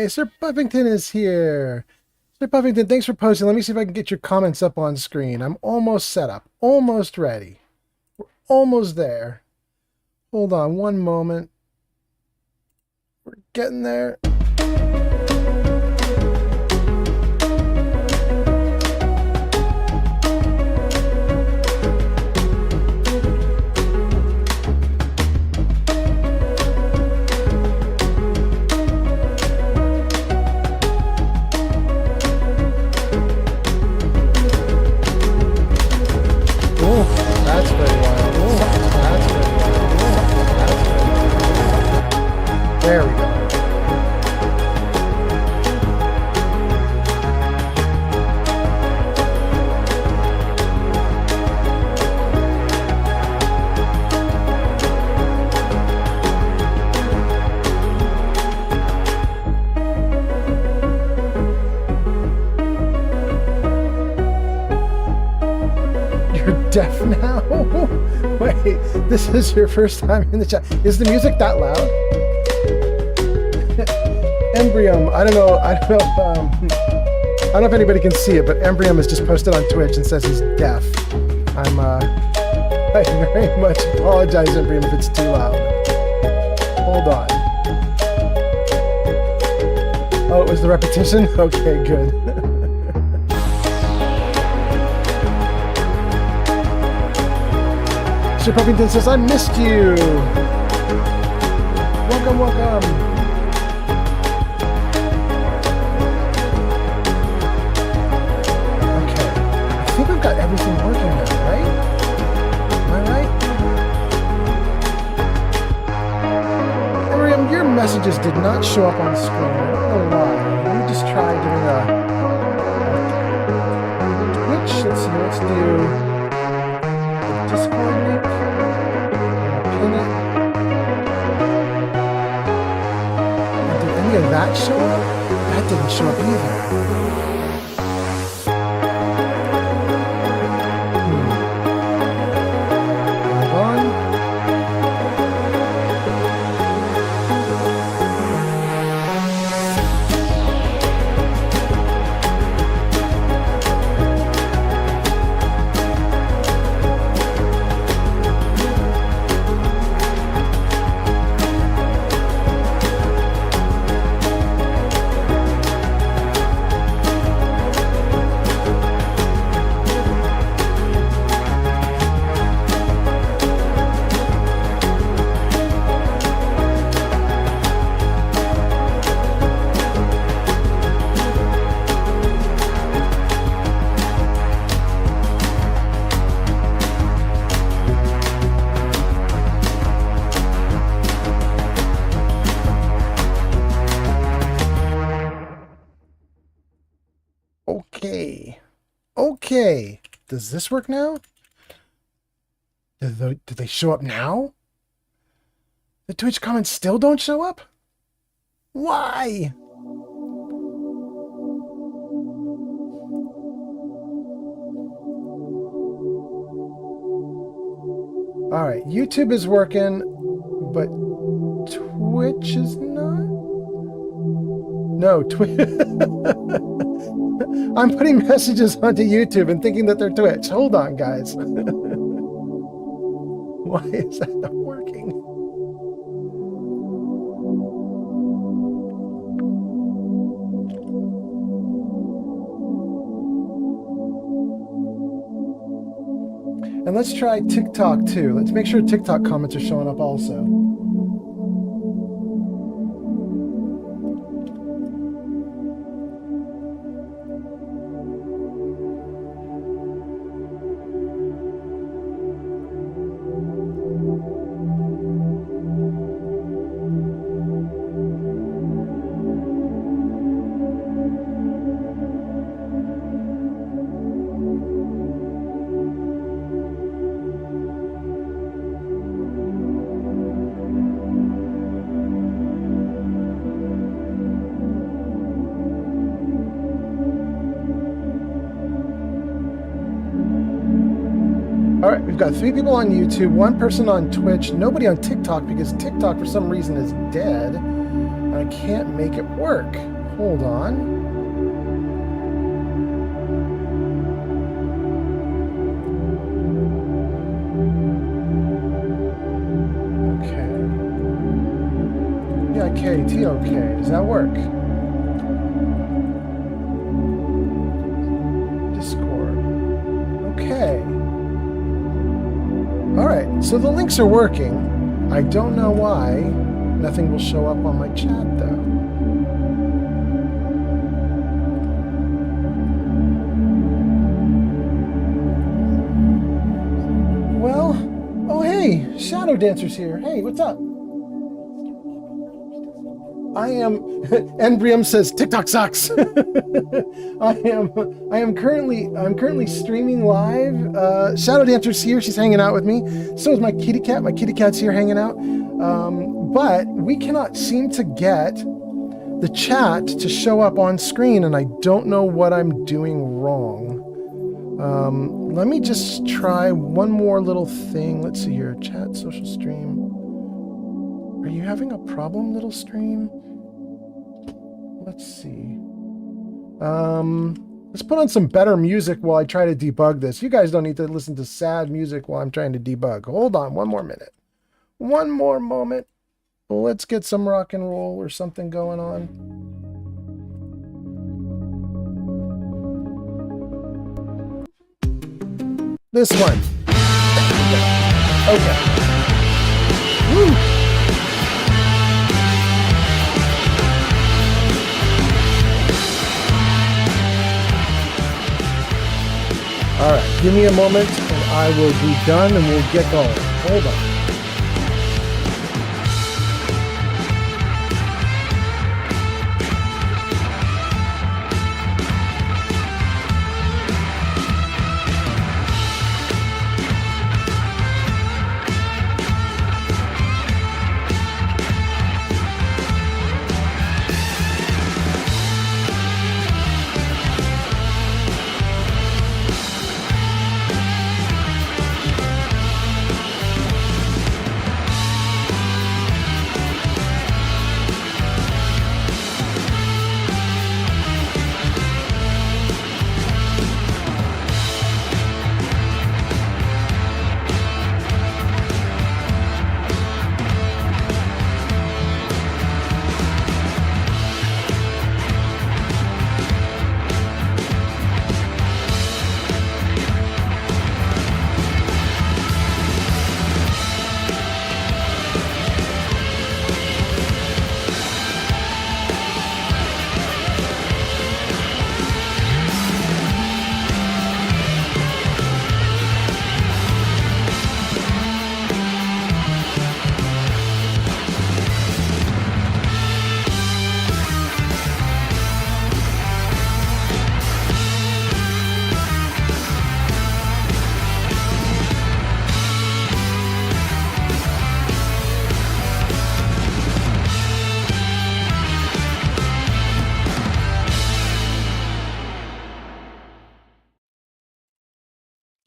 Hey, Sir Buffington is here. Sir Buffington, thanks for posting. Let me see if I can get your comments up on screen. I'm almost set up. Almost ready. We're almost there. Hold on one moment. We're getting there. That's very wild. That's very wild. There we go. Deaf now? Wait, this is your first time in the chat. Is the music that loud? Embryum, I don't know if anybody can see it, but Embryum has just posted on Twitch and says he's deaf. I very much apologize, Embryum, if it's too loud. Hold on. Oh, it was the repetition? Okay, good. Mr. Puffington says, I missed you. Welcome, welcome. Okay, I think we've got everything working now, right? Am I right? Miriam, your messages did not show up on screen. I don't know why. Let me just try doing a Twitch. Let's see, let's do the Discord link. Did any of that show up? That didn't show up either. Hold on. Okay. Does this work now? Did they show up now? The Twitch comments still don't show up? Why? Alright, YouTube is working, but Twitch is not? No, Twitch... I'm putting messages onto YouTube and thinking that they're Twitch. Hold on, guys. Why is that not working? And let's try TikTok too. Let's make sure TikTok comments are showing up also. All right, we've got 3 people on YouTube, 1 person on Twitch, nobody on TikTok because TikTok for some reason is dead, and I can't make it work. Hold on. Okay. Yeah, KT, okay. Does that work? Discord. Okay. Alright, so the links are working. I don't know why nothing will show up on my chat, though. Well, oh hey, Shadow Dancer's here. Hey, what's up? I am, Embrium says TikTok sucks. I'm currently streaming live. Shadow Dancer's here, she's hanging out with me. So is my kitty cat. My kitty cat's here hanging out. But we cannot seem to get the chat to show up on screen, and I don't know what I'm doing wrong. Let me just try one more little thing. Let's see here. Chat, social stream. Are you having a problem, little stream? Let's see. Let's put on some better music while I try to debug this. You guys don't need to listen to sad music while I'm trying to debug. Hold on one more minute. One more moment. Let's get some rock and roll or something going on. This one. Okay. Woo. All right, give me a moment and I will be done and we'll get going. Hold on.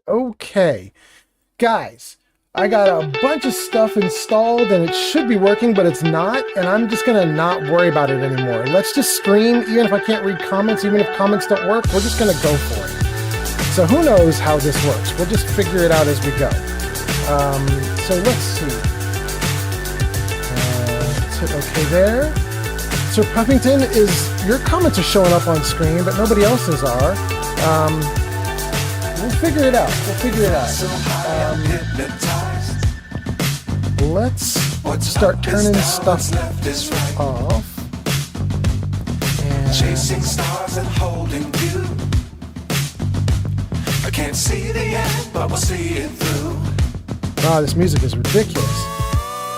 Okay, guys, I got a bunch of stuff installed and it should be working, but it's not, and I'm just gonna not worry about it anymore. Let's just stream, even if I can't read comments, even if comments don't work, we're just gonna go for it. So who knows how this works? We'll just figure it out as we go. So let's see. Let's hit OK there. Sir Puffington, your comments are showing up on screen, but nobody else's are. We'll figure it out. We'll figure it out. Let's start turning stuff off. And chasing stars and holding you. I can't see the end, but we'll see it through. Wow, this music is ridiculous.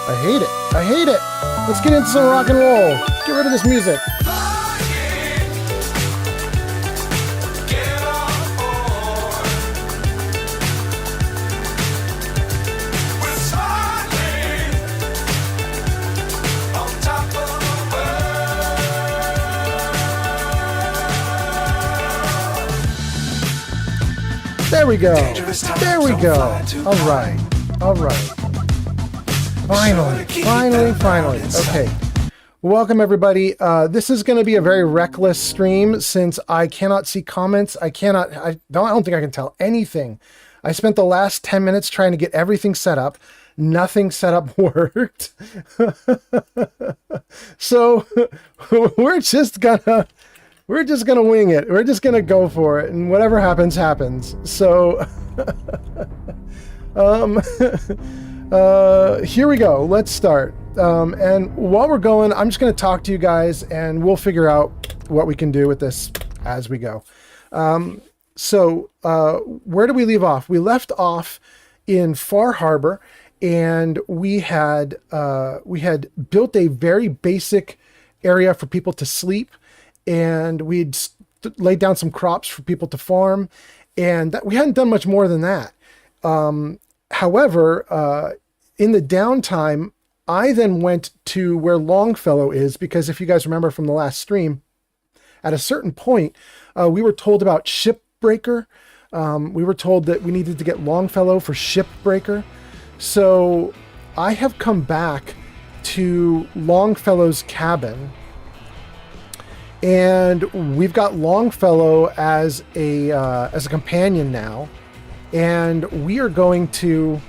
I hate it. I hate it. Let's get into some rock and roll. Get rid of this music. There we go. There we go. All right. All right. Finally. Finally. Finally. Okay. Welcome, everybody. This is going to be a very reckless stream since I cannot see comments. I don't think I can tell anything. I spent the last 10 minutes trying to get everything set up. Nothing set up worked. So we're just gonna wing it. We're just gonna go for it, and whatever happens, happens. So here we go. Let's start. And while we're going, I'm just going to talk to you guys and we'll figure out what we can do with this as we go. So where do we leave off? We left off in Far Harbor, and we had built a very basic area for people to sleep, and we'd laid down some crops for people to farm, and we hadn't done much more than that. However, in the downtime, I then went to where Longfellow is, because if you guys remember from the last stream, at a certain point, we were told about Shipbreaker. We were told that we needed to get Longfellow for Shipbreaker. So I have come back to Longfellow's cabin, and we've got Longfellow as a companion now, and we are going to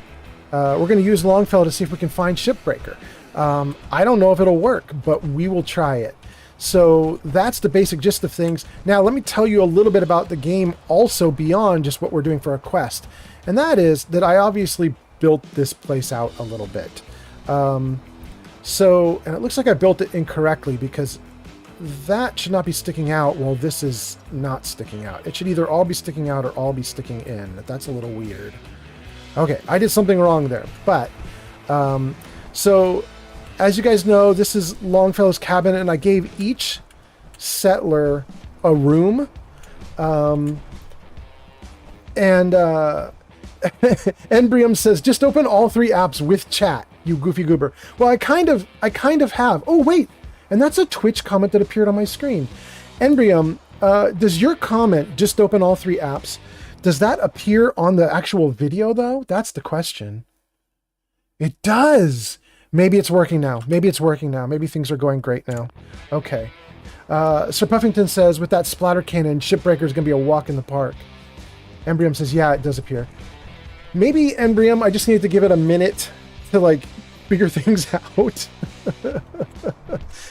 use Longfellow to see if we can find Shipbreaker. I don't know if it'll work, but we will try it. So that's the basic gist of things. Now, let me tell you a little bit about the game also beyond just what we're doing for a quest. And that is that I obviously built this place out a little bit. And it looks like I built it incorrectly, because that should not be sticking out while this is not sticking out. It should either all be sticking out or all be sticking in. That's a little weird. Okay, I did something wrong there, but so as you guys know, this is Longfellow's cabin, and I gave each settler a room, and Embrium says, just open all 3 apps with chat, you goofy goober. Well, I kind of have. Oh wait, and that's a Twitch comment that appeared on my screen. Embrium, does your comment, just open all 3 apps, does that appear on the actual video, though? That's the question. It does. Maybe it's working now. Maybe things are going great now. Okay. Sir Puffington says, with that splatter cannon, Shipbreaker is going to be a walk in the park. Embrium says, yeah, it does appear. Maybe, Embrium, I just need to give it a minute to, figure things out.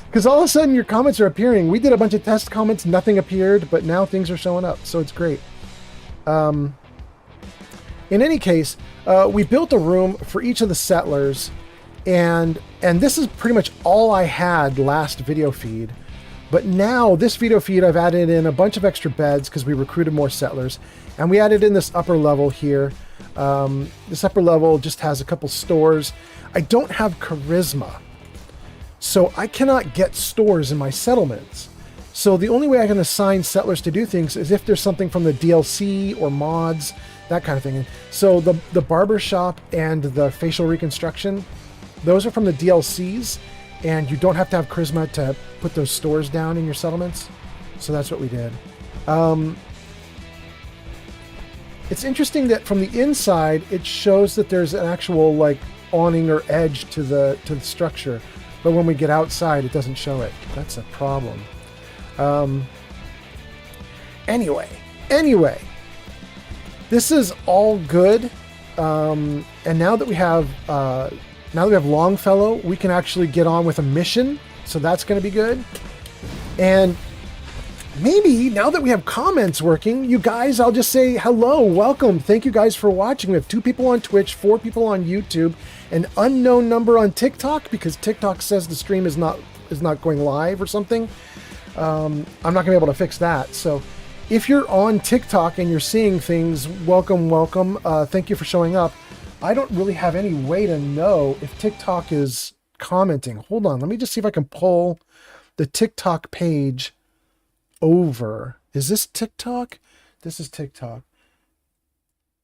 Because all of a sudden your comments are appearing. We did a bunch of test comments, nothing appeared, but now things are showing up, so it's great. In any case, we built a room for each of the settlers, and this is pretty much all I had last video feed. But now this video feed, I've added in a bunch of extra beds because we recruited more settlers, and we added in this upper level here. This upper level just has a couple stores. I don't have charisma, so I cannot get stores in my settlements. So the only way I can assign settlers to do things is if there's something from the DLC or mods, that kind of thing. So the barber shop and the facial reconstruction, those are from the DLCs, and you don't have to have charisma to put those stores down in your settlements. So that's what we did. It's interesting that from the inside, it shows that there's an actual awning or edge to the structure, but when we get outside, it doesn't show it. That's a problem. Anyway, this is all good. And now that we have Longfellow, we can actually get on with a mission. So that's going to be good. And maybe now that we have comments working, you guys, I'll just say hello, welcome. Thank you guys for watching. We have 2 people on Twitch, 4 people on YouTube, an unknown number on TikTok because TikTok says the stream is not going live or something. I'm not gonna be able to fix that. So if you're on TikTok and you're seeing things, welcome. Thank you for showing up. I don't really have any way to know if TikTok is commenting. Hold on, let me just see if I can pull the TikTok page over. Is this TikTok? This is TikTok.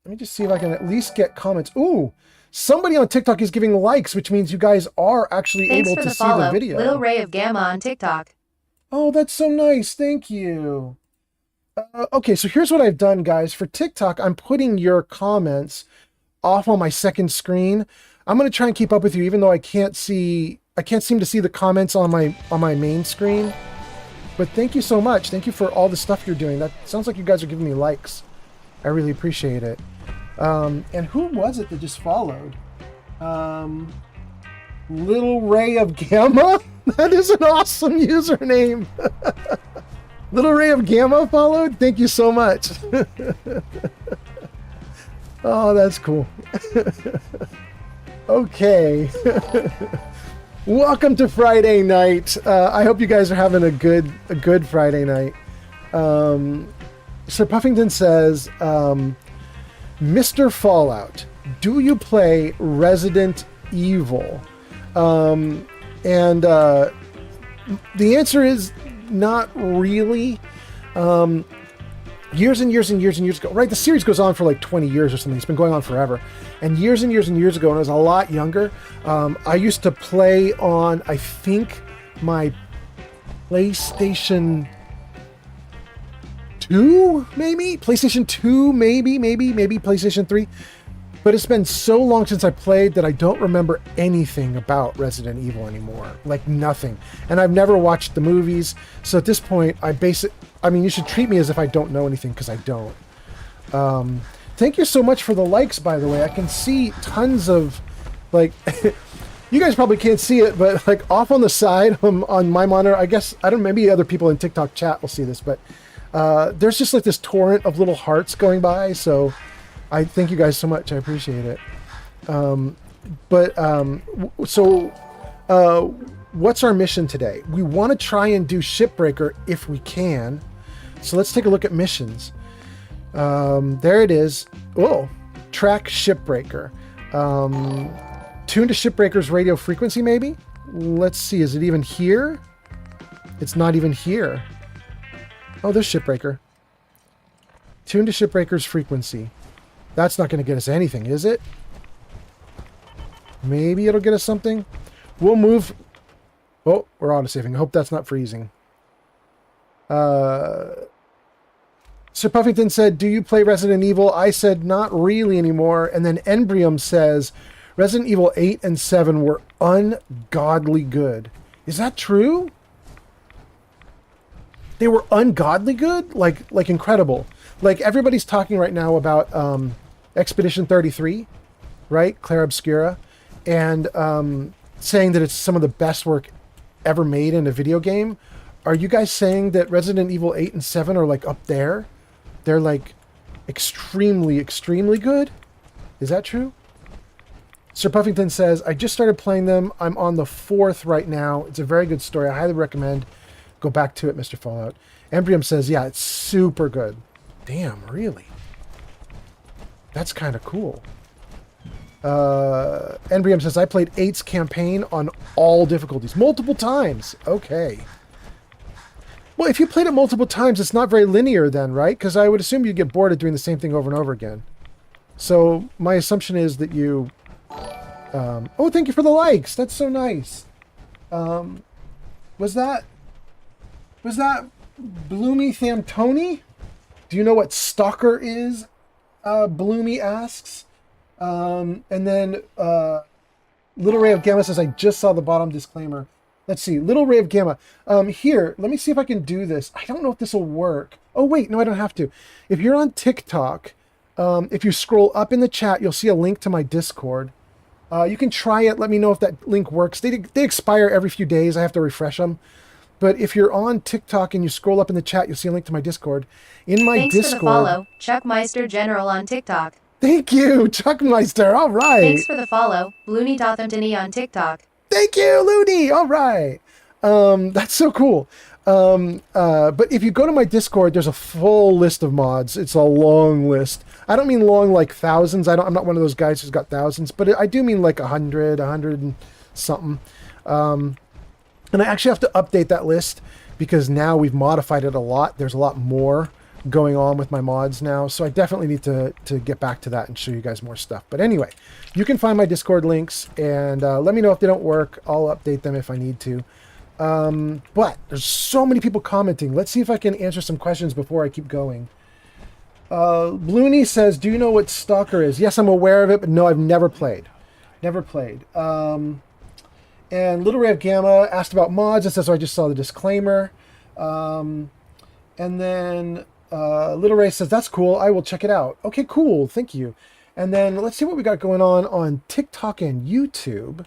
Let me just see if I can at least get comments. Ooh, somebody on TikTok is giving likes, which means you guys are actually able to see the video. Lil Ray of Gamma on TikTok. Oh, that's so nice. Thank you. Okay, so here's what I've done, guys. For TikTok, I'm putting your comments off on my second screen. I'm going to try and keep up with you, even though I can't see I can't seem to see the comments on my main screen. But thank you so much. Thank you for all the stuff you're doing. That sounds like you guys are giving me likes. I really appreciate it. And who was it that just followed? Little Ray of Gamma? That is an awesome username. Little Ray of Gamma followed? Thank you so much. Oh, that's cool. Okay. Welcome to Friday night. I hope you guys are having a good Friday night. Sir Puffington says, Mr. Fallout, do you play Resident Evil? And the answer is not really. Years and years and years and years ago, right? The series goes on for like 20 years or something. It's been going on forever. And years and years and years ago, when I was a lot younger, I used to play on, I think, my PlayStation 2, maybe? PlayStation 2, maybe PlayStation 3. But it's been so long since I played that I don't remember anything about Resident Evil anymore. Like nothing. And I've never watched the movies. So at this point, you should treat me as if I don't know anything, because I don't. Thank you so much for the likes, by the way. I can see tons of, like, you guys probably can't see it, but like off on the side on my monitor, I guess, I don't know, maybe other people in TikTok chat will see this, but there's just like this torrent of little hearts going by. So I thank you guys so much. I appreciate it. What's our mission today? We want to try and do Shipbreaker if we can. So let's take a look at missions. There it is. Oh, track Shipbreaker. Tune to Shipbreaker's radio frequency, maybe? Let's see. Is it even here? It's not even here. Oh, there's Shipbreaker. Tune to Shipbreaker's frequency. That's not going to get us anything, is it? Maybe it'll get us something. We'll move. Oh, we're auto-saving. I hope that's not freezing. Sir Puffington said, do you play Resident Evil? I said, not really anymore. And then Embrium says, Resident Evil 8 and 7 were ungodly good. Is that true? They were ungodly good? Like incredible. Like everybody's talking right now about Expedition 33, right? Claire Obscura. And saying that it's some of the best work ever made in a video game. Are you guys saying that Resident Evil 8 and 7 are like up there? They're like extremely, extremely good? Is that true? Sir Puffington says, I just started playing them. I'm on the 4th right now. It's a very good story. I highly recommend. Go back to it, Mr. Fallout. Embrium says, yeah, it's super good. Damn, really? That's kind of cool. Embrium says, I played 8's campaign on all difficulties. Multiple times. Okay. Well, if you played it multiple times, it's not very linear then, right? Because I would assume you'd get bored of doing the same thing over and over again. So my assumption is that you... oh, thank you for the likes. That's so nice. Was that Bloomy Thamtoni? Do you know what Stalker is? Bloomy asks. And then Little Ray of Gamma says, I just saw the bottom disclaimer. Let's see. Little Ray of Gamma. Here, let me see if I can do this. I don't know if this will work. Oh, wait. No, I don't have to. If you're on TikTok, if you scroll up in the chat, you'll see a link to my Discord. You can try it. Let me know if that link works. They expire every few days. I have to refresh them. But if you're on TikTok and you scroll up in the chat, you'll see a link to my Discord. In my Thanks Discord... for the follow, Chuck Meister General on TikTok. Thank you, Chuck Meister. All right. Thanks for the follow, Looney Tothamtony on TikTok. Thank you, Looney. All right. That's so cool. But if you go to my Discord, there's a full list of mods. It's a long list. I don't mean long like thousands. I'm not one of those guys who's got thousands, but I do mean like 100 and something. And I actually have to update that list because now we've modified it a lot. There's a lot more going on with my mods now. So I definitely need to get back to that and show you guys more stuff. But anyway, you can find my Discord links and let me know if they don't work. I'll update them if I need to. But there's so many people commenting. Let's see if I can answer some questions before I keep going. Looney says, do you know what Stalker is? Yes, I'm aware of it, but no, I've never played. Never played. And Little Ray of Gamma asked about mods and says, so I just saw the disclaimer. And then Little Ray says, that's cool. I will check it out. Okay, cool. Thank you. And then let's see what we got going on TikTok and YouTube.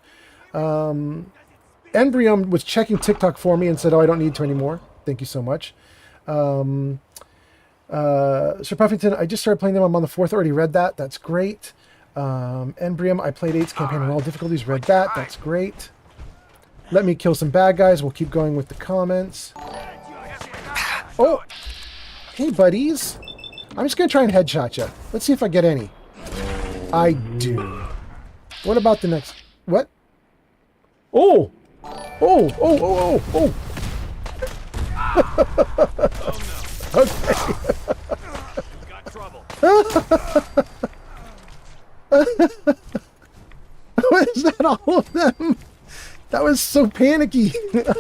Embryum was checking TikTok for me and said, oh, I don't need to anymore. Thank you so much. Sir Puffington, I just started playing them. I'm on the 4th. Already read that. That's great. Embryum, I played 8's campaign on all difficulties. Read that. That's great. Let me kill some bad guys. We'll keep going with the comments. Oh, hey, buddies. I'm just going to try and headshot you. Let's see if I get any. I do. What about the next... What? Oh! Oh, oh, oh, oh, oh! Okay. Got trouble. Was that all of them? That was so panicky.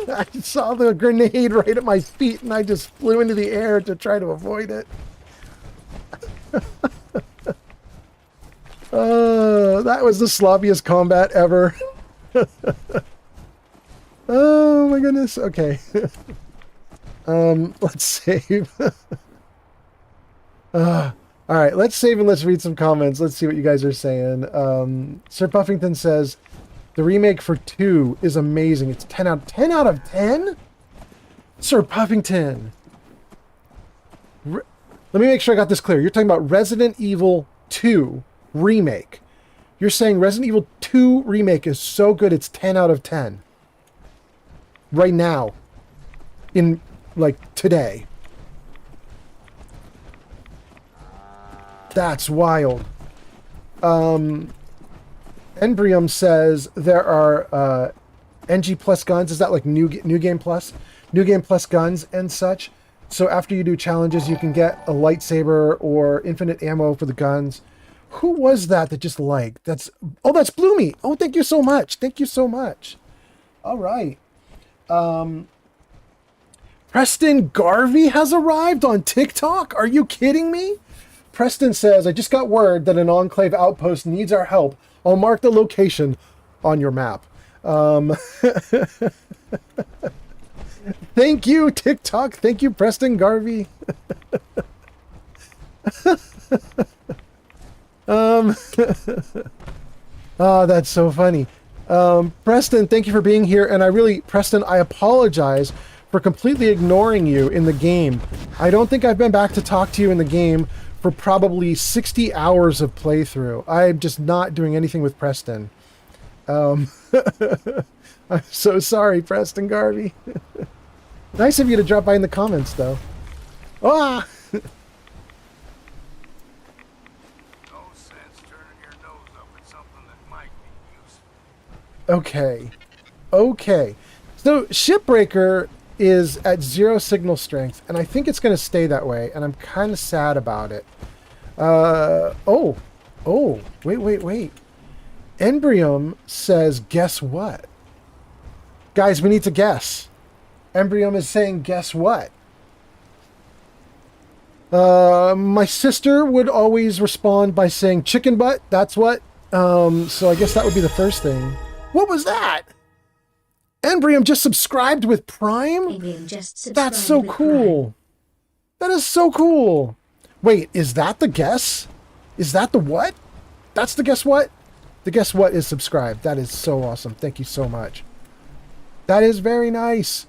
I saw the grenade right at my feet and I just flew into the air to try to avoid it. That was the sloppiest combat ever. Oh my goodness. Okay. Let's save. All right, let's save and let's read some comments. Let's see what you guys are saying. Sir Puffington says, the remake for 2 is amazing. It's 10 out of 10? Sir Puffington. Let me make sure I got this clear. You're talking about Resident Evil 2 remake. You're saying Resident Evil 2 remake is so good it's 10 out of 10. Right now. In, like, today. That's wild. Embryum says there are NG plus guns. Is that like new game plus? New game plus guns and such. So after you do challenges, you can get a lightsaber or infinite ammo for the guns. Who was that just liked? That's Bloomy. Oh, thank you so much. Thank you so much. All right. Preston Garvey has arrived on TikTok. Are you kidding me? Preston says, I just got word that an Enclave outpost needs our help. I'll mark the location on your map. Thank you, TikTok. Thank you, Preston Garvey. Oh, that's so funny. Preston, thank you for being here. And Preston, I apologize for completely ignoring you in the game. I don't think I've been back to talk to you in the game for probably 60 hours of playthrough. I'm just not doing anything with Preston. I'm so sorry, Preston Garvey. Nice of you to drop by in the comments, though. Ah! No sense turning your nose up at something that might be useful. Okay. Okay. So, Shipbreaker is at 0 signal strength, and I think it's going to stay that way, and I'm kind of sad about it. Wait. Embryum says, guess what? Guys, we need to guess. Embryum is saying, guess what? My sister would always respond by saying chicken butt. That's what. So I guess that would be the first thing. What was that? Embryum just subscribed with Prime? Embryum just subscribed That's so with cool. Prime. That is so cool. Wait, is that the guess? Is that the what? That's the guess what? The guess what is subscribed. That is so awesome. Thank you so much. That is very nice.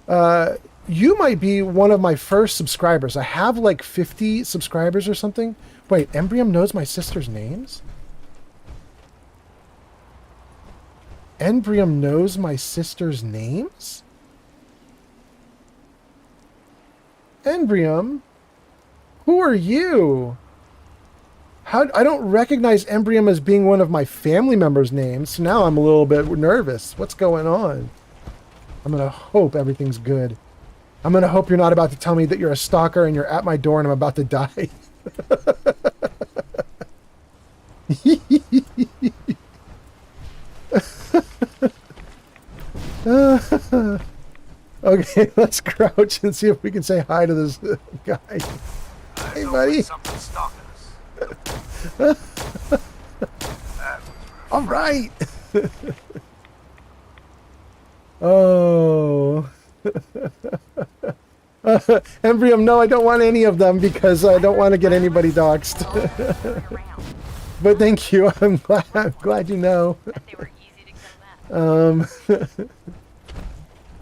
You might be one of my first subscribers. I have like 50 subscribers or something. Wait, Embryum knows my sister's names? Embryum knows my sister's names? Embryum? Who are you? I don't recognize Embryum as being one of my family members' names, so now I'm a little bit nervous. What's going on? I'm going to hope everything's good. I'm going to hope you're not about to tell me that you're a stalker and you're at my door and I'm about to die. Okay, let's crouch and see if we can say hi to this guy. Hey, buddy. Something stalking us. All right. Oh. Embryo, no, I don't want any of them because I don't want to get anybody doxxed. But thank you. I'm glad you know. Um,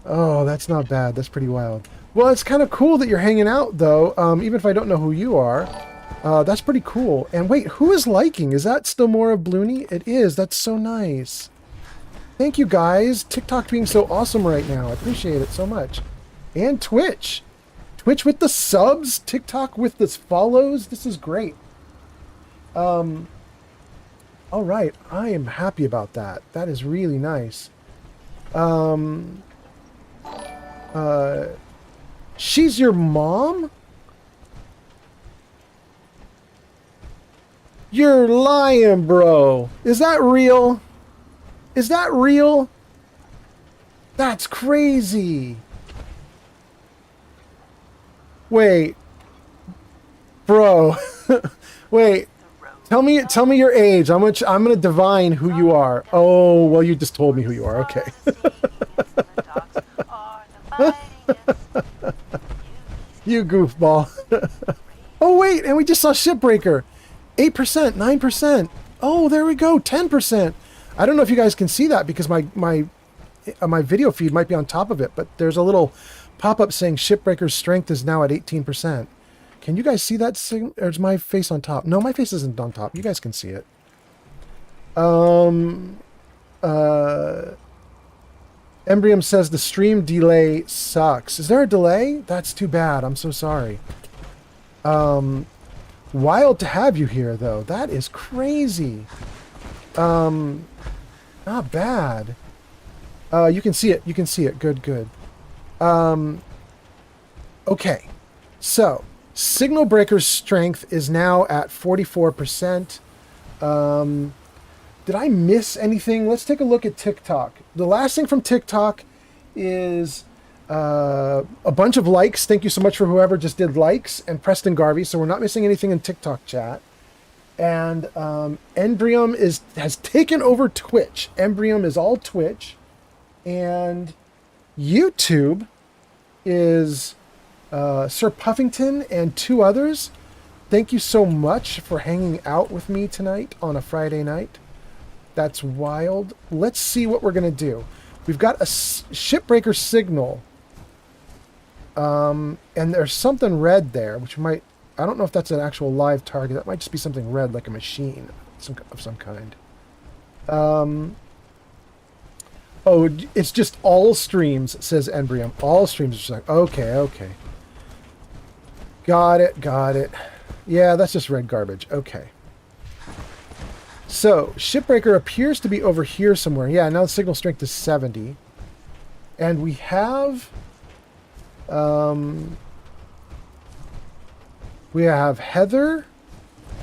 oh, that's not bad. That's pretty wild. Well, it's kind of cool that you're hanging out, though. Even if I don't know who you are, that's pretty cool. And wait, who is liking? Is that still more of Bloony? It is. That's so nice. Thank you, guys. TikTok being so awesome right now. I appreciate it so much. And Twitch. Twitch with the subs. TikTok with the follows. This is great. All right. I am happy about that. That is really nice. She's your mom? You're lying, bro. Is that real? Is that real? That's crazy. Wait. Bro. Wait. Tell me your age. I'm gonna divine who you are. Oh, well, you just told me who you are. Okay. You goofball. Oh, wait, and we just saw Shipbreaker. 8%, 9%. Oh, there we go, 10%. I don't know if you guys can see that because my video feed might be on top of it, but there's a little pop-up saying Shipbreaker's strength is now at 18%. Can you guys see that? Or is my face on top? No, my face isn't on top. You guys can see it. Embryo says the stream delay sucks. Is there a delay? That's too bad. I'm so sorry. Wild to have you here, though. That is crazy. Not bad. You can see it. You can see it. Good, good. Okay. So, Signal Breaker's strength is now at 44%. Did I miss anything? Let's take a look at TikTok. The last thing from TikTok is a bunch of likes. Thank you so much for whoever just did likes, and Preston Garvey. So we're not missing anything in TikTok chat. And Embryo has taken over Twitch. Embryo is all Twitch. And YouTube is Sir Puffington and 2 others. Thank you so much for hanging out with me tonight on a Friday night. That's wild. Let's see what we're going to do. We've got a Shipbreaker signal. And there's something red there, which might... I don't know if that's an actual live target. That might just be something red, like a machine of some kind. Oh, it's just all streams, says Embryo. All streams are just like, okay, okay. Got it, got it. Yeah, that's just red garbage. Okay. So, Shipbreaker appears to be over here somewhere. Yeah, now the signal strength is 70. And we have... we have Heather,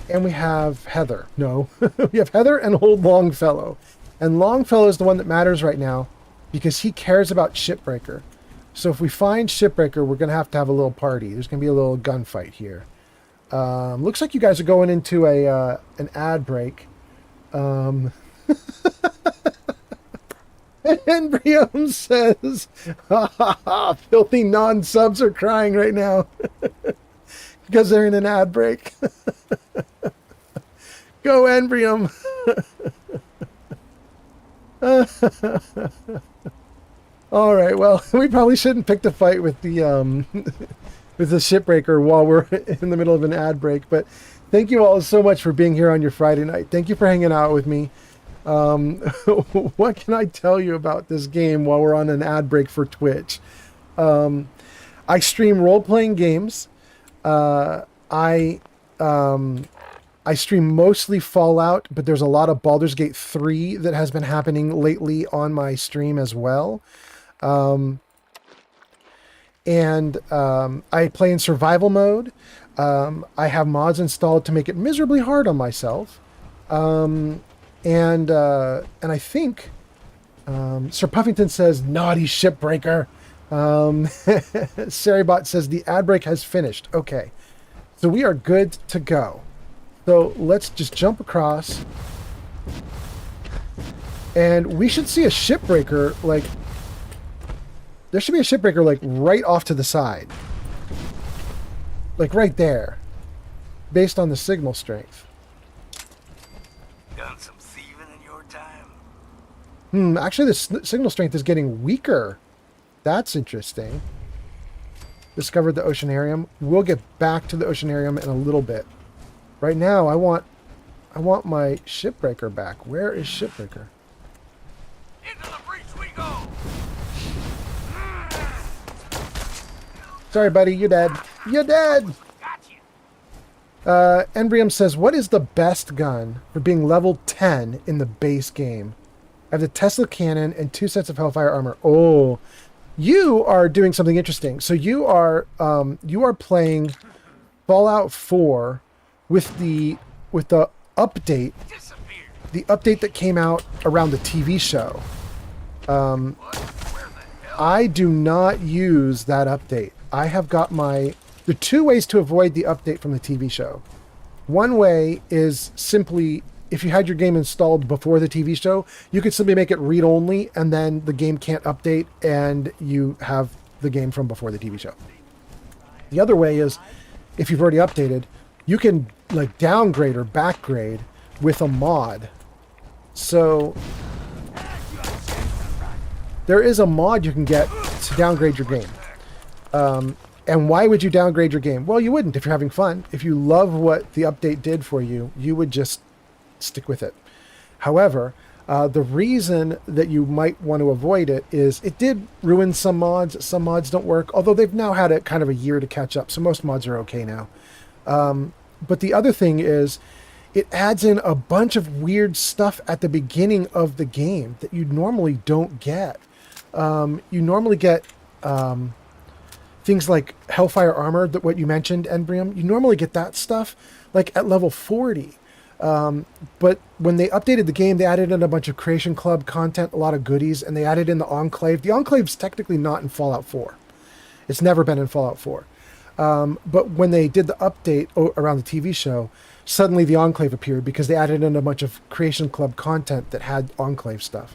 and we have Heather. No, we have Heather and old Longfellow. And Longfellow is the one that matters right now because he cares about Shipbreaker. So if we find Shipbreaker, we're going to have a little party. There's going to be a little gunfight here. Looks like you guys are going into an ad break. And Embryo says, ha ha ha, filthy non-subs are crying right now. Because they're in an ad break. Go, Embryo. All right. Well, we probably shouldn't pick the fight with the with the Shipbreaker while we're in the middle of an ad break. But thank you all so much for being here on your Friday night. Thank you for hanging out with me. What can I tell you about this game while we're on an ad break for Twitch? I stream role-playing games. I stream mostly Fallout, but there's a lot of Baldur's Gate 3 that has been happening lately on my stream as well. I play in survival mode. I have mods installed to make it miserably hard on myself. And I think Sir Puffington says, naughty Shipbreaker. Saribot says the ad break has finished. Okay. So we are good to go. So let's just jump across. And we should see a Shipbreaker, like, There should be a shipbreaker like right off to the side. Like right there. Based on the signal strength. Done some thieving in your time? Actually the signal strength is getting weaker. That's interesting. Discovered the oceanarium. We'll get back to the oceanarium in a little bit. Right now, I want my shipbreaker back. Where is shipbreaker? Into the breach we go! Sorry, buddy, you're dead. You're dead. Gotcha! Embrium says, what is the best gun for being level 10 in the base game? I have the Tesla cannon and 2 sets of Hellfire armor. Oh, you are doing something interesting. So you are playing Fallout 4 with the update, Disappeared! the update that came out around the TV show. What? Where the hell? I do not use that update. I have got my... There are 2 ways to avoid the update from the TV show. One way is simply, if you had your game installed before the TV show, you could simply make it read-only, and then the game can't update, and you have the game from before the TV show. The other way is, if you've already updated, you can like downgrade or backgrade with a mod. So there is a mod you can get to downgrade your game. And why would you downgrade your game? Well, you wouldn't if you're having fun. If you love what the update did for you, you would just stick with it. However, the reason that you might want to avoid it is it did ruin some mods. Some mods don't work, although they've now had it kind of a year to catch up, so most mods are okay now. But the other thing is it adds in a bunch of weird stuff at the beginning of the game that you normally don't get. You normally get things like Hellfire armor, that what you mentioned, Embrium. You normally get that stuff like at level 40. But when they updated the game, they added in a bunch of Creation Club content, a lot of goodies, and they added in the Enclave. The Enclave's technically not in Fallout 4. It's never been in Fallout 4. But when they did the update around the TV show, suddenly the Enclave appeared because they added in a bunch of Creation Club content that had Enclave stuff.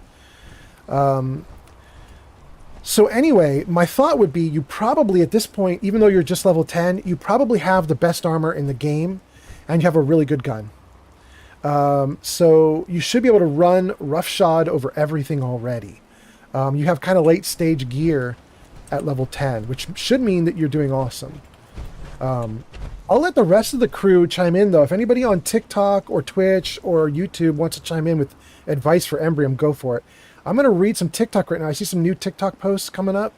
So anyway, my thought would be you probably, at this point, even though you're just level 10, you probably have the best armor in the game, and you have a really good gun. So you should be able to run roughshod over everything already. You have kind of late stage gear at level 10, which should mean that you're doing awesome. I'll let the rest of the crew chime in, though. If anybody on TikTok or Twitch or YouTube wants to chime in with advice for Embrium, go for it. I'm going to read some TikTok right now. I see some new TikTok posts coming up,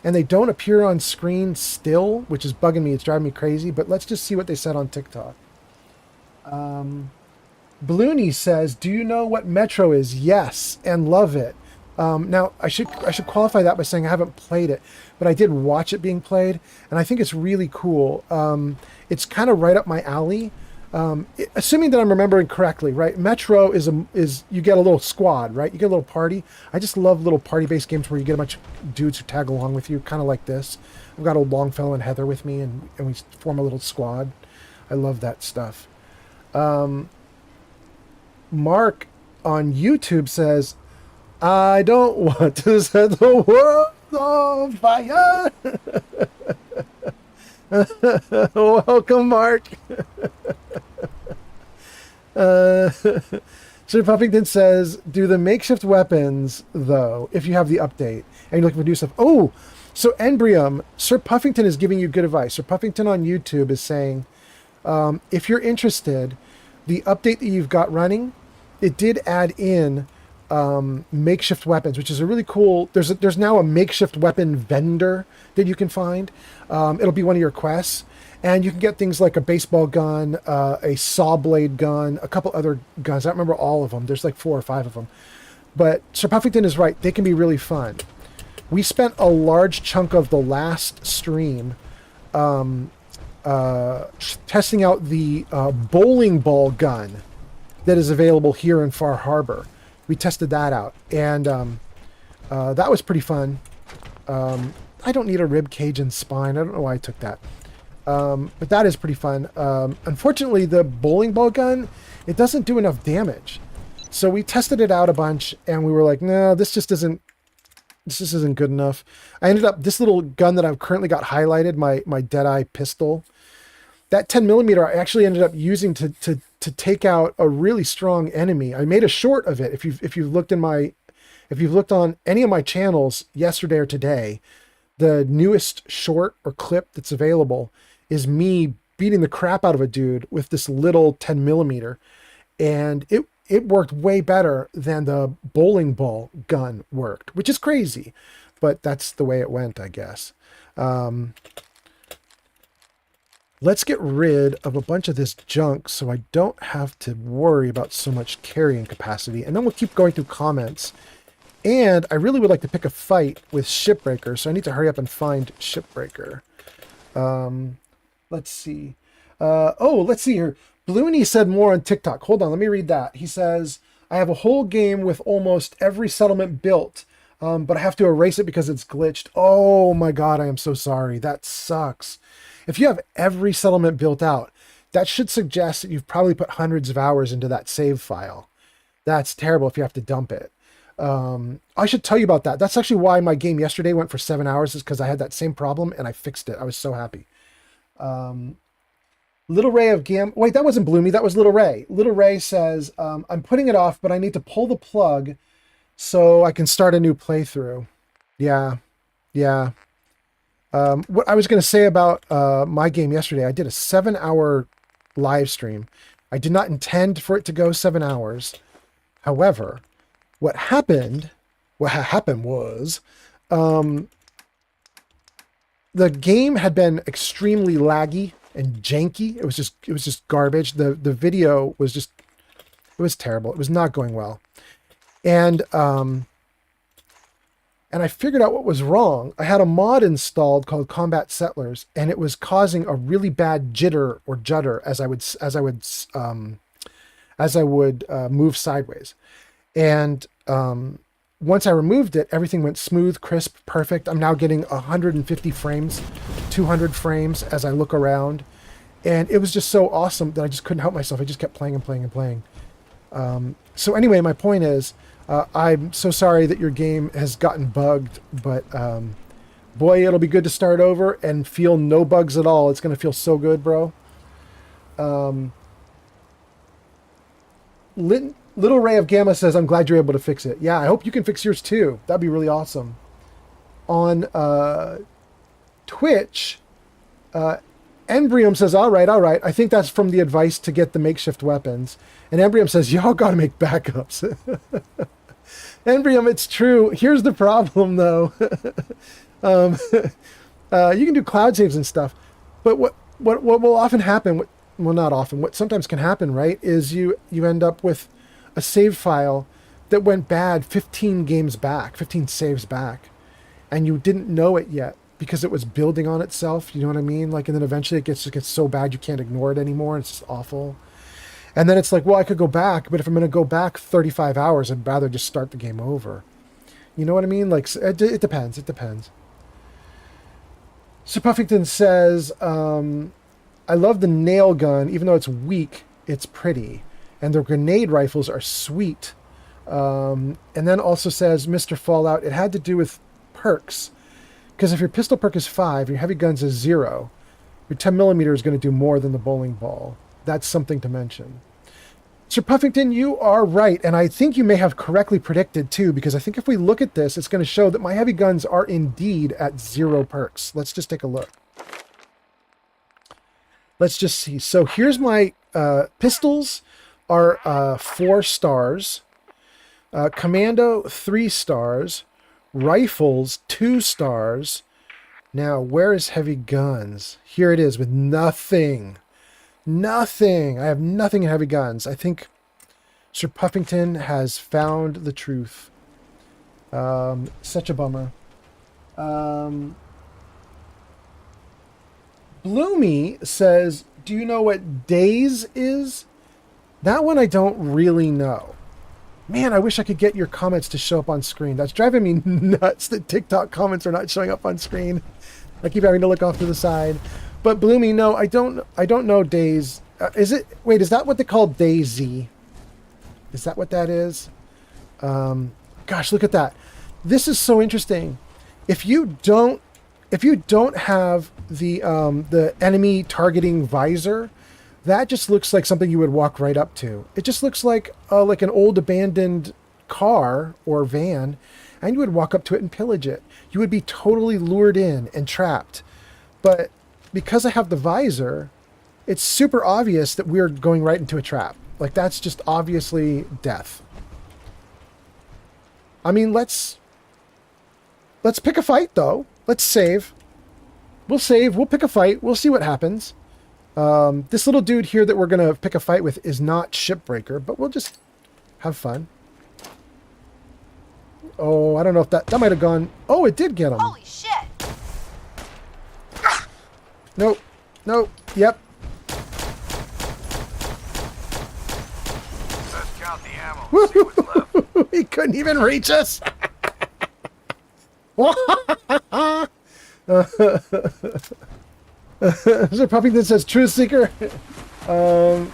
and they don't appear on screen still, which is bugging me. It's driving me crazy, but let's just see what they said on TikTok. Blooney says, do you know what Metro is? Yes, and love it. Now, I should qualify that by saying I haven't played it, but I did watch it being played, and I think it's really cool. It's kind of right up my alley. Assuming that I'm remembering correctly, right? Metro is you get a little squad, right? You get a little party. I just love little party-based games where you get a bunch of dudes who tag along with you, kind of like this. I've got old Longfellow and Heather with me, and we form a little squad. I love that stuff. Mark on YouTube says, I don't want to set the world on fire. Welcome, Mark. Sir Puffington says, do the makeshift weapons, though, if you have the update, and you're looking for new stuff. Oh, so Embrium, Sir Puffington is giving you good advice. Sir Puffington on YouTube is saying, if you're interested, the update that you've got running, it did add in makeshift weapons, which is a really cool... There's now a makeshift weapon vendor that you can find. It'll be one of your quests. And you can get things like a baseball gun, a saw blade gun, a couple other guns. I don't remember all of them. There's like 4 or 5 of them. But Sir Puffington is right. They can be really fun. We spent a large chunk of the last stream testing out the bowling ball gun that is available here in Far Harbor. We tested that out, and that was pretty fun. I don't need a rib cage and spine. I don't know why I took that. But that is pretty fun. Unfortunately, the bowling ball gun, it doesn't do enough damage. So we tested it out a bunch, and we were like, no, this just isn't This isn't good enough. I ended up, this little gun that I've currently got highlighted, my Deadeye pistol, that 10 millimeter I actually ended up using to take out a really strong enemy. I made a short of it. If you've looked on any of my channels yesterday or today, the newest short or clip that's available is me beating the crap out of a dude with this little 10 millimeter. And it worked way better than the bowling ball gun worked, which is crazy, but that's the way it went, I guess. Let's get rid of a bunch of this junk so I don't have to worry about so much carrying capacity. And then we'll keep going through comments. And I really would like to pick a fight with Shipbreaker, so I need to hurry up and find Shipbreaker. Let's see. Let's see here. Blooney said more on TikTok. Hold on, let me read that. He says, I have a whole game with almost every settlement built, but I have to erase it because it's glitched. Oh my god, I am so sorry. That sucks. If you have every settlement built out, that should suggest that you've probably put hundreds of hours into that save file. That's terrible if you have to dump it. I should tell you about that. That's actually why my game yesterday went for 7 hours, is because I had that same problem and I fixed it. I was so happy. Little Ray of Gam... Wait, that wasn't Bloomy. That was Little Ray. Little Ray says, I'm putting it off, but I need to pull the plug so I can start a new playthrough. Yeah. What I was going to say about my game yesterday, I did a 7-hour live stream. I did not intend for it to go 7 hours. However, what happened was the game had been extremely laggy and janky. It was just garbage. The video was just, it was terrible. It was not going well. And I figured out what was wrong. I had a mod installed called Combat Settlers, and it was causing a really bad jitter or judder as I would move sideways. And once I removed it, everything went smooth, crisp, perfect. I'm now getting 150 frames, 200 frames as I look around. And it was just so awesome that I just couldn't help myself. I just kept playing and playing and playing. So anyway, my point is, I'm so sorry that your game has gotten bugged, but boy, it'll be good to start over and feel no bugs at all. It's going to feel so good, bro. Little Ray of Gamma says, I'm glad you're able to fix it. Yeah, I hope you can fix yours too. That'd be really awesome. On Twitch, Embrium says, all right. I think that's from the advice to get the makeshift weapons. And Embrium says, y'all got to make backups. Embrium, it's true. Here's the problem, though. You can do cloud saves and stuff. But what will often happen, well, not often, what sometimes can happen, right, is you end up with a save file that went bad 15 saves back. And you didn't know it yet, because it was building on itself, you know what I mean? Like, and then eventually it gets so bad you can't ignore it anymore. It's just awful. And then it's like, well, I could go back, but if I'm going to go back 35 hours, I'd rather just start the game over. You know what I mean? Like, it depends. It depends. Sir Puffington says, I love the nail gun. Even though it's weak, it's pretty. And the grenade rifles are sweet. And then also says, Mr. Fallout, it had to do with perks. Because if your pistol perk is 5, your heavy guns is 0, your 10 millimeter is going to do more than the bowling ball. That's something to mention. Sir Puffington, you are right, and I think you may have correctly predicted too, because I think if we look at this, it's going to show that my heavy guns are indeed at 0 perks. Let's just take a look. Let's just see. So here's my pistols are 4 stars, commando 3 stars, rifles 2 stars. Now, where is heavy guns? Here it is with nothing. Nothing. I have nothing in heavy guns. I think Sir Puffington has found the truth. Such a bummer. Bloomy says, do you know what days is? That one I don't really know. Man, I wish I could get your comments to show up on screen. That's driving me nuts that TikTok comments are not showing up on screen. I keep having to look off to the side. But Bloomy, no, I don't know days. Is that what they call Daisy? Is that what that is? Gosh, look at that. This is so interesting. If you don't have the enemy targeting visor, that just looks like something you would walk right up to. It just looks like an old abandoned car or van, and you would walk up to it and pillage it. You would be totally lured in and trapped. But because I have the visor, it's super obvious that we're going right into a trap. Like, that's just obviously death. I mean, let's pick a fight, though. Let's save. We'll save. We'll pick a fight. We'll see what happens. This little dude here that we're going to pick a fight with is not Shipbreaker, but we'll just have fun. Oh, I don't know if that might have gone... Oh, it did get him. Holy shit! Nope. Nope. Yep. Let's count the ammo. See what's left. He couldn't even reach us. There's a puppy that says Truth Seeker. There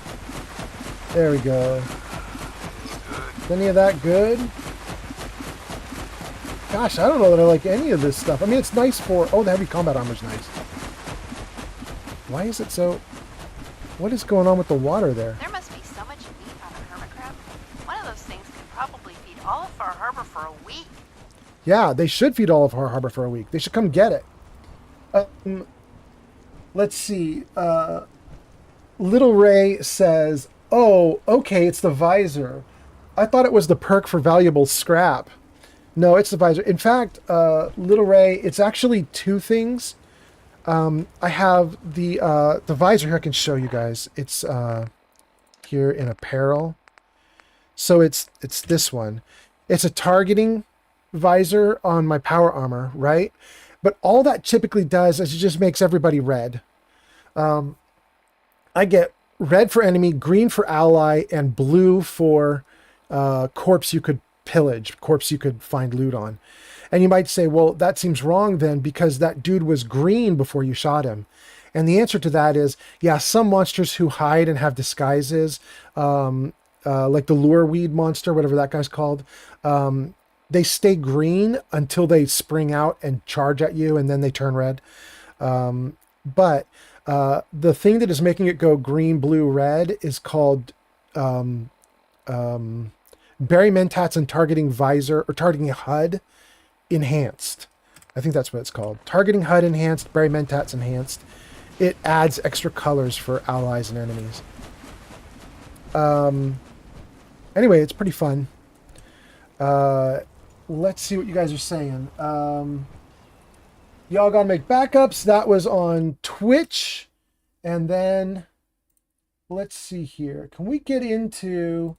we go. Is any of that good? Gosh, I don't know that I like any of this stuff. I mean, it's nice for... Oh, the heavy combat armor's nice. Why is it so... What is going on with the water there? There must be so much meat on a hermit crab. One of those things could probably feed all of Far Harbor for a week. Yeah, they should feed all of Far Harbor for a week. They should come get it. Let's see. Little Ray says, oh, okay, it's the visor. I thought it was the perk for valuable scrap. No, it's the visor. In fact, Little Ray, it's actually two things. I have the visor here I can show you guys. It's here in apparel. So it's this one. It's a targeting visor on my power armor, right? But all that typically does is it just makes everybody red. I get red for enemy, green for ally, and blue for corpse you could pillage, corpse you could find loot on. And you might say, well, that seems wrong then because that dude was green before you shot him. And the answer to that is, yeah, some monsters who hide and have disguises, like the lure weed monster, whatever that guy's called, they stay green until they spring out and charge at you, and then they turn red. But the thing that is making it go green, blue, red is called Berry Mentats and Targeting Visor, or Targeting HUD Enhanced. I think that's what it's called. Targeting HUD Enhanced, Berry Mentats Enhanced. It adds extra colors for allies and enemies. Anyway, it's pretty fun. Let's see what you guys are saying. Y'all gotta make backups. That was on Twitch. And then, let's see here. Can we get into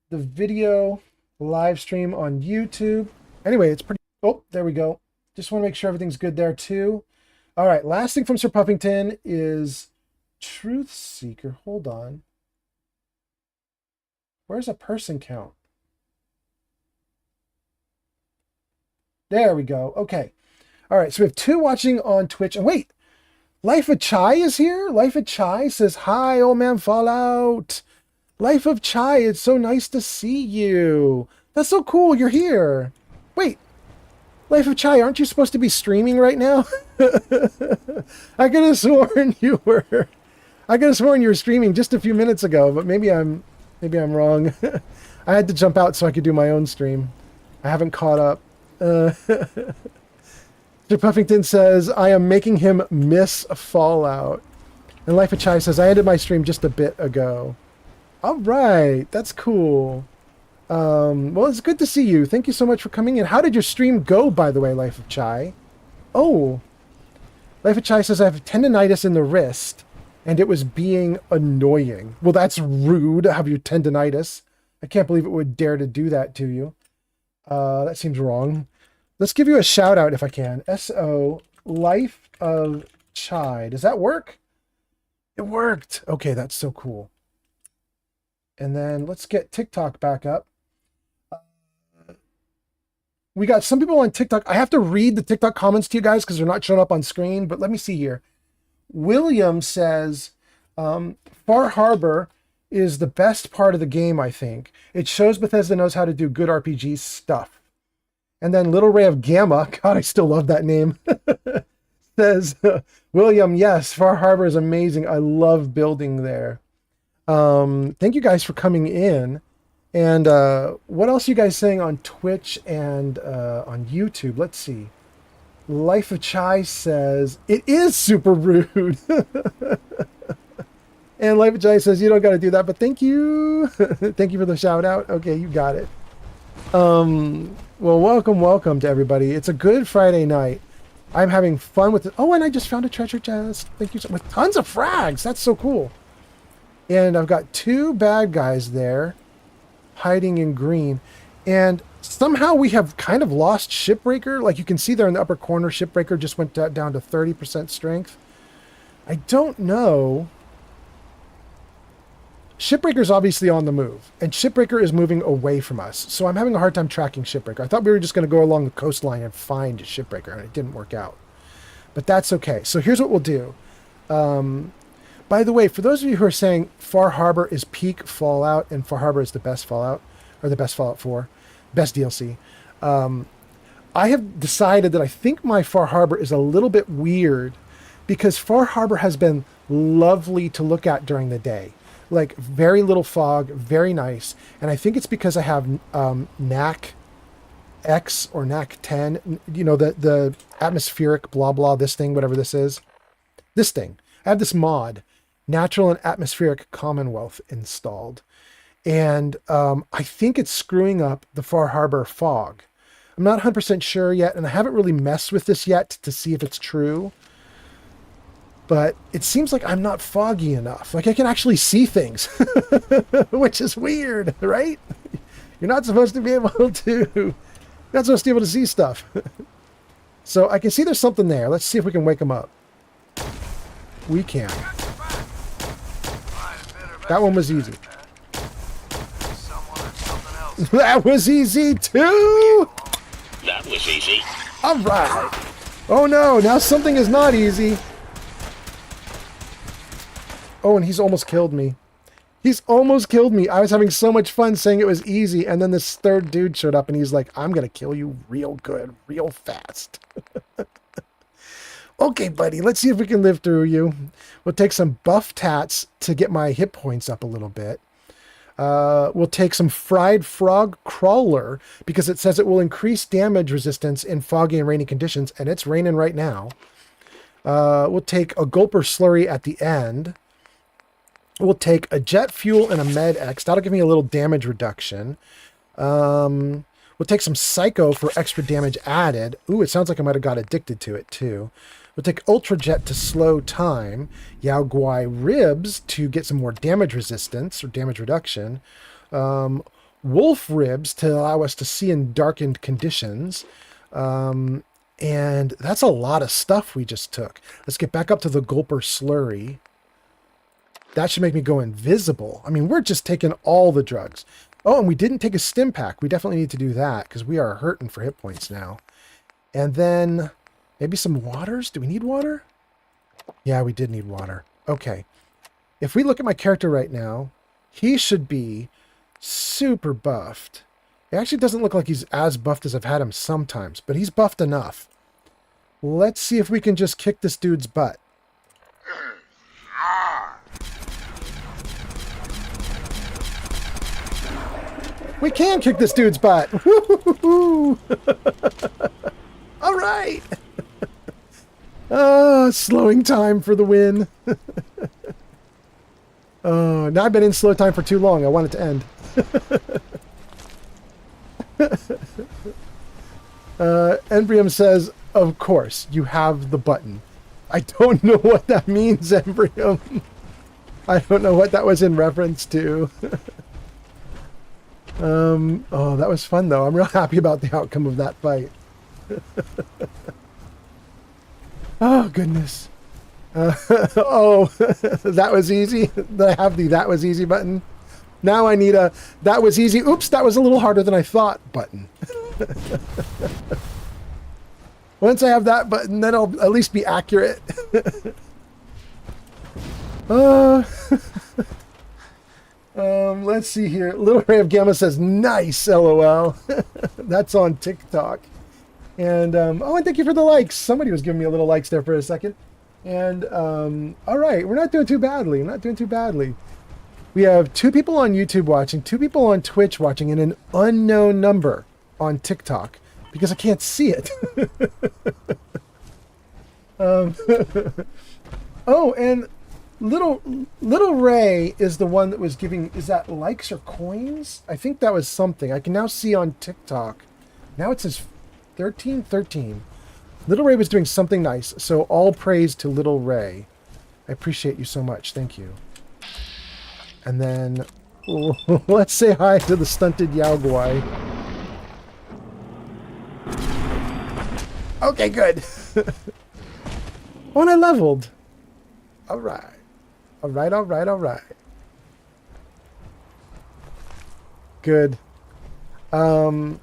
the video live stream on YouTube? Anyway, it's pretty... Oh, there we go. Just want to make sure everything's good there too. All right, last thing from Sir Puffington is Truth Seeker. Hold on. Where's a person count? There we go. Okay. All right, so we have 2 watching on Twitch. And wait, Life of Chai is here? Life of Chai says, hi, old man Fallout. Life of Chai, it's so nice to see you. That's so cool, you're here. Wait, Life of Chai, aren't you supposed to be streaming right now? I could have sworn you were. I could have sworn you were streaming just a few minutes ago, but maybe I'm wrong. I had to jump out so I could do my own stream. I haven't caught up. Mr. Puffington says, I am making him miss Fallout. And Life of Chai says, I ended my stream just a bit ago. All right, that's cool. Well, it's good to see you. Thank you so much for coming in. How did your stream go, by the way, Life of Chai? Oh, Life of Chai says, I have tendonitis in the wrist, and it was being annoying. Well, that's rude to have your tendonitis. I can't believe it would dare to do that to you. That seems wrong. Let's give you a shout out if I can. S.O. Life of Chai. Does that work? It worked. Okay, that's so cool. And then let's get TikTok back up. We got some people on TikTok. I have to read the TikTok comments to you guys because they're not showing up on screen, but let me see here. William says, Far Harbor is the best part of the game, I think. It shows Bethesda knows how to do good RPG stuff. And then Little Ray of Gamma, God, I still love that name, says, William, yes, Far Harbor is amazing. I love building there. Thank you guys for coming in. And what else are you guys saying on Twitch and on YouTube? Let's see. Life of Chai says, it is super rude. And Life of Chai says, you don't got to do that, but thank you. Thank you for the shout out. Okay, you got it. Well, welcome to everybody. It's a good Friday night. I'm having fun with it. Oh, and I just found a treasure chest. Thank you. With tons of frags. That's so cool. And I've got 2 bad guys there hiding in green. And somehow we have kind of lost Shipbreaker. Like you can see there in the upper corner, Shipbreaker just went down to 30% strength. I don't know. Shipbreaker's obviously on the move, and Shipbreaker is moving away from us. So I'm having a hard time tracking Shipbreaker. I thought we were just going to go along the coastline and find Shipbreaker, and it didn't work out. But that's okay. So here's what we'll do. By the way, for those of you who are saying Far Harbor is peak Fallout and Far Harbor is the best Fallout, or the best Fallout 4, best DLC, I have decided that I think my Far Harbor is a little bit weird because Far Harbor has been lovely to look at during the day. Like very little fog, very nice. And I think it's because I have NAC X or NAC 10, you know, the atmospheric blah blah, this thing, whatever this is. This thing. I have this mod, Natural and Atmospheric Commonwealth, installed. And I think it's screwing up the Far Harbor fog. I'm not 100% sure yet, and I haven't really messed with this yet to see if it's true. But it seems like I'm not foggy enough. Like I can actually see things, which is weird, right? You're not supposed to be able to. You're not supposed to be able to see stuff. So I can see there's something there. Let's see if we can wake him up. We can. That one was easy. That was easy too. That was easy. All right. Oh no! Now something is not easy. Oh, and he's almost killed me. He's almost killed me. I was having so much fun saying it was easy, and then this third dude showed up, and he's like, I'm going to kill you real good, real fast. Okay, buddy, let's see if we can live through you. We'll take some buff tats to get my hit points up a little bit. We'll take some fried frog crawler, because it says it will increase damage resistance in foggy and rainy conditions, and it's raining right now. We'll take a gulper slurry at the end. We'll take a jet fuel and a med X. That'll give me a little damage reduction. We'll take some psycho for extra damage added. Ooh, it sounds like I might have got addicted to it too. We'll take ultra jet to slow time. Yao Guai ribs to get some more damage resistance or damage reduction. Wolf ribs to allow us to see in darkened conditions. And that's a lot of stuff we just took. Let's get back up to the gulper slurry. That should make me go invisible. I mean, we're just taking all the drugs. Oh, and we didn't take a stim pack. We definitely need to do that because we are hurting for hit points now. And then maybe some waters. Do we need water? Yeah, we did need water. Okay. If we look at my character right now, he should be super buffed. It actually doesn't look like he's as buffed as I've had him sometimes, but he's buffed enough. Let's see if we can just kick this dude's butt. We can kick this dude's butt. All right. Oh, slowing time for the win. Oh, now I've been in slow time for too long. I want it to end. Embrium says, of course, you have the button. I don't know what that means, Embrium. I don't know what that was in reference to. Oh, that was fun, though. I'm real happy about the outcome of that fight. Oh, goodness. Oh, that was easy. I have the that was easy button. Now I need a that was easy. Oops, that was a little harder than I thought button. Once I have that button, then I'll at least be accurate. Let's see here. Little Ray of Gamma says, nice, LOL. That's on TikTok. And, oh, and thank you for the likes. Somebody was giving me a little likes there for a second. And, all right, we're not doing too badly. Not doing too badly. We have 2 people on YouTube watching, 2 people on Twitch watching, and an unknown number on TikTok because I can't see it. Oh, and Little Ray is the one that was giving, is that likes or coins? I think that was something. I can now see on TikTok. Now it says 1313. Little Ray was doing something nice, so all praise to Little Ray. I appreciate you so much. Thank you. And then let's say hi to the stunted Yaoguai. Okay, good. Oh, and I leveled. All right. All right, all right, all right. Good. Embrium,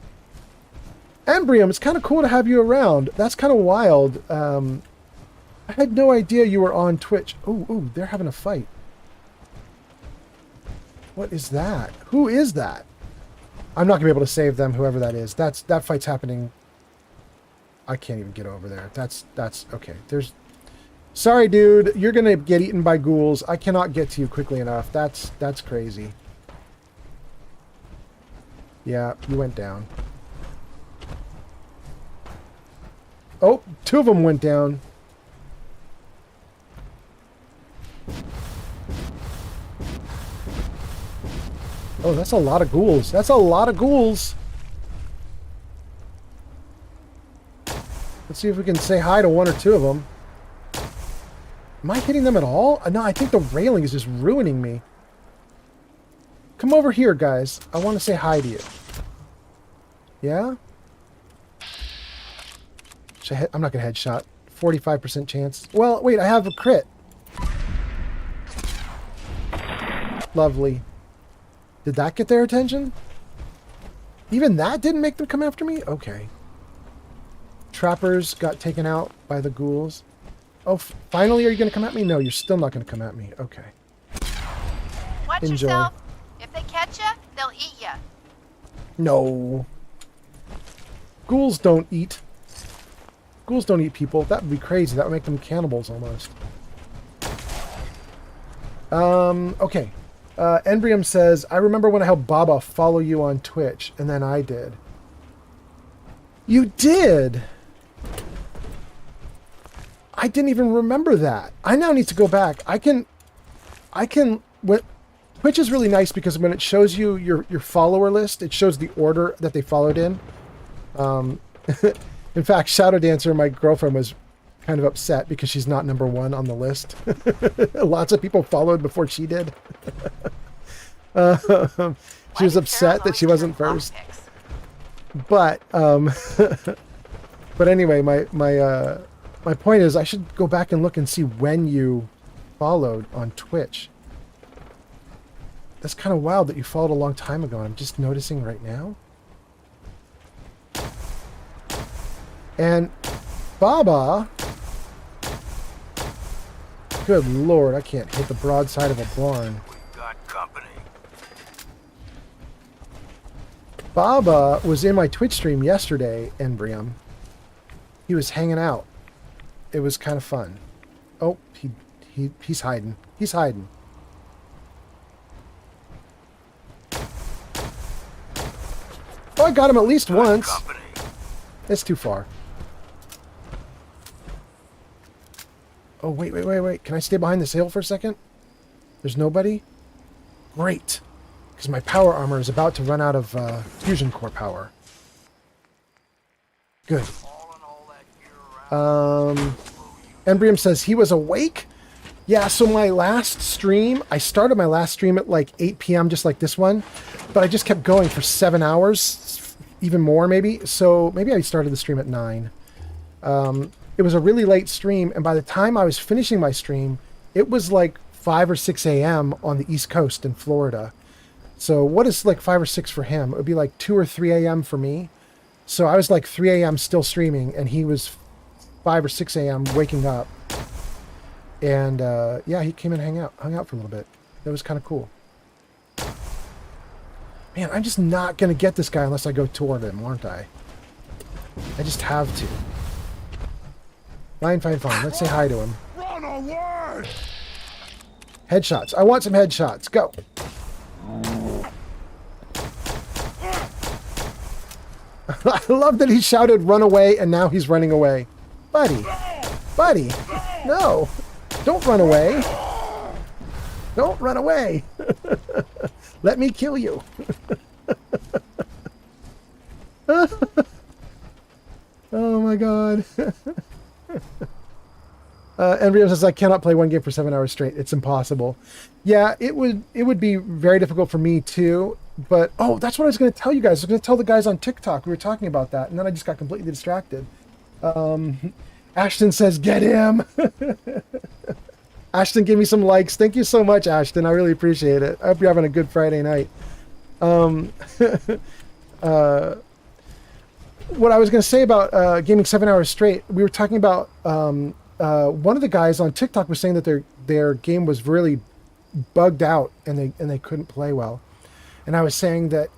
it's kind of cool to have you around. That's kind of wild. I had no idea you were on Twitch. Ooh, they're having a fight. What is that? Who is that? I'm not going to be able to save them, whoever that is. That fight's happening. I can't even get over there. That's okay. Sorry, dude. You're going to get eaten by ghouls. I cannot get to you quickly enough. That's crazy. Yeah, you went down. Oh, 2 of them went down. Oh, that's a lot of ghouls. That's a lot of ghouls. Let's see if we can say hi to 1 or 2 of them. Am I hitting them at all? No, I think the railing is just ruining me. Come over here, guys. I want to say hi to you. Yeah? I'm not going to headshot. 45% chance. Well, wait, I have a crit. Lovely. Did that get their attention? Even that didn't make them come after me? Okay. Trappers got taken out by the ghouls. Oh, finally, are you going to come at me? No, you're still not going to come at me. Okay. Watch Enjoy. yourself. If they catch you, they'll eat you. No. Ghouls don't eat. Ghouls don't eat people. That would be crazy. That would make them cannibals almost. Okay. Embrium says, I remember when I helped Baba follow you on Twitch, and then I did. You did? I didn't even remember that. I now need to go back. Twitch is really nice because when it shows you your follower list, it shows the order that they followed in. In fact, Shadow Dancer, my girlfriend, was kind of upset because she's not number 1 on the list. Lots of people followed before she did. She was upset that she wasn't first. But but anyway, my point is I should go back and look and see when you followed on Twitch. That's kind of wild that you followed a long time ago. I'm just noticing right now. And Baba, good lord, I can't hit the broadside of a barn. We've got company. Baba was in my Twitch stream yesterday, Embrium. He was hanging out. It was kind of fun. Oh, he's hiding. He's hiding. Oh, I got him at least once. Company. It's too far. Oh, wait. Can I stay behind this hill for a second? There's nobody? Great. Because my power armor is about to run out of fusion core power. Good. Embrium says he was awake? Yeah, so my last stream, I started my last stream at like 8 p.m. just like this one, but I just kept going for 7 hours, even more maybe. So maybe I started the stream at 9. It was a really late stream, and by the time I was finishing my stream, it was like 5 or 6 a.m. on the East Coast in Florida. So what is like 5 or 6 for him? It would be like 2 or 3 a.m. for me. So I was like 3 a.m. still streaming, and he was 5 or 6 a.m. waking up. And yeah, he came and hung out for a little bit. That was kind of cool. Man, I'm just not going to get this guy unless I go toward him, aren't I? I just have to. Fine, fine, fine. Let's say hi to him. Run away! Headshots. I want some headshots. Go. I love that he shouted run away and now he's running away. Buddy. Buddy. No. Don't run away. Don't run away. Let me kill you. Oh my god. And Rio says, I cannot play one game for 7 hours straight. It's impossible. Yeah, it would be very difficult for me too. But, oh, that's what I was going to tell you guys. I was going to tell the guys on TikTok. We were talking about that. And then I just got completely distracted. Ashton says, get him. Ashton gave me some likes. Thank you so much, Ashton. I really appreciate it. I hope you're having a good Friday night. What I was going to say about gaming 7 hours straight, we were talking about one of the guys on TikTok was saying that their game was really bugged out and they couldn't play well. And I was saying that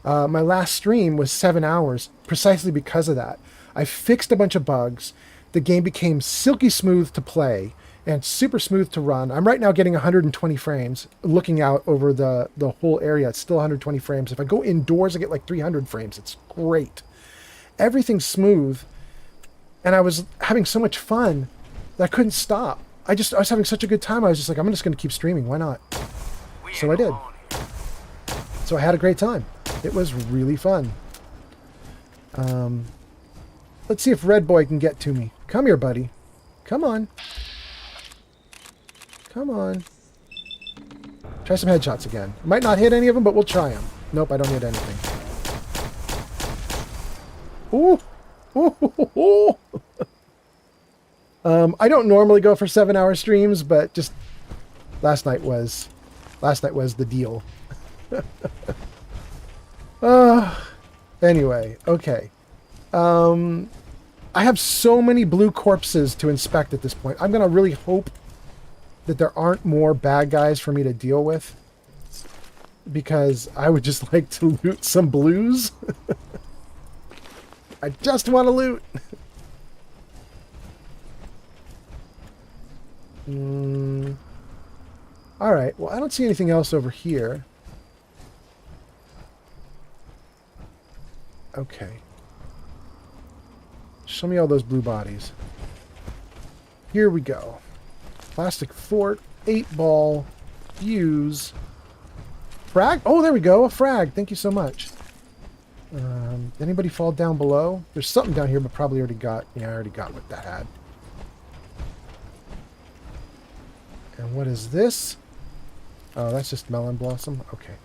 my last stream was 7 hours precisely because of that. I fixed a bunch of bugs. The game became silky smooth to play and super smooth to run. I'm right now getting 120 frames. Looking out over the whole area, it's still 120 frames. If I go indoors, I get like 300 frames. It's great. Everything's smooth. And I was having so much fun that I couldn't stop. I was having such a good time. I was just like, I'm just going to keep streaming. Why not? So I did. So I had a great time. It was really fun. Let's see if Red Boy can get to me. Come here, buddy. Come on. Come on. Try some headshots again. Might not hit any of them, but we'll try them. Nope, I don't hit anything. Ooh. Ooh. Ooh. I don't normally go for 7 hour streams, but just last night was the deal. Anyway, okay. I have so many blue corpses to inspect at this point. I'm gonna really hope that there aren't more bad guys for me to deal with, because I would just like to loot some blues. I just want to loot. Alright, well, I don't see anything else over here. Okay. Show me all those blue bodies. Here we go. Plastic fort, 8-ball, fuse, frag. Oh, there we go, a frag. Thank you so much. Anybody fall down below? There's something down here, but probably already got. Yeah, I already got what that had. And what is this? Oh, that's just melon blossom. Okay.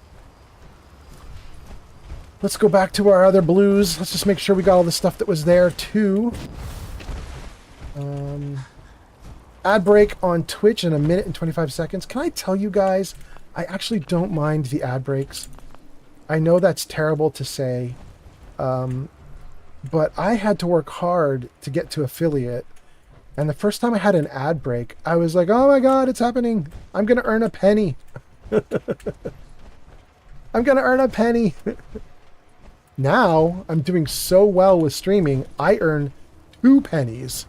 Let's go back to our other blues. Let's just make sure we got all the stuff that was there too. Ad break on Twitch in 1 minute and 25 seconds. Can I tell you guys, I actually don't mind the ad breaks. I know that's terrible to say, but I had to work hard to get to affiliate. And the first time I had an ad break, I was like, oh my god, it's happening. I'm going to earn a penny. I'm going to earn a penny. Now, I'm doing so well with streaming, I earn 2 pennies.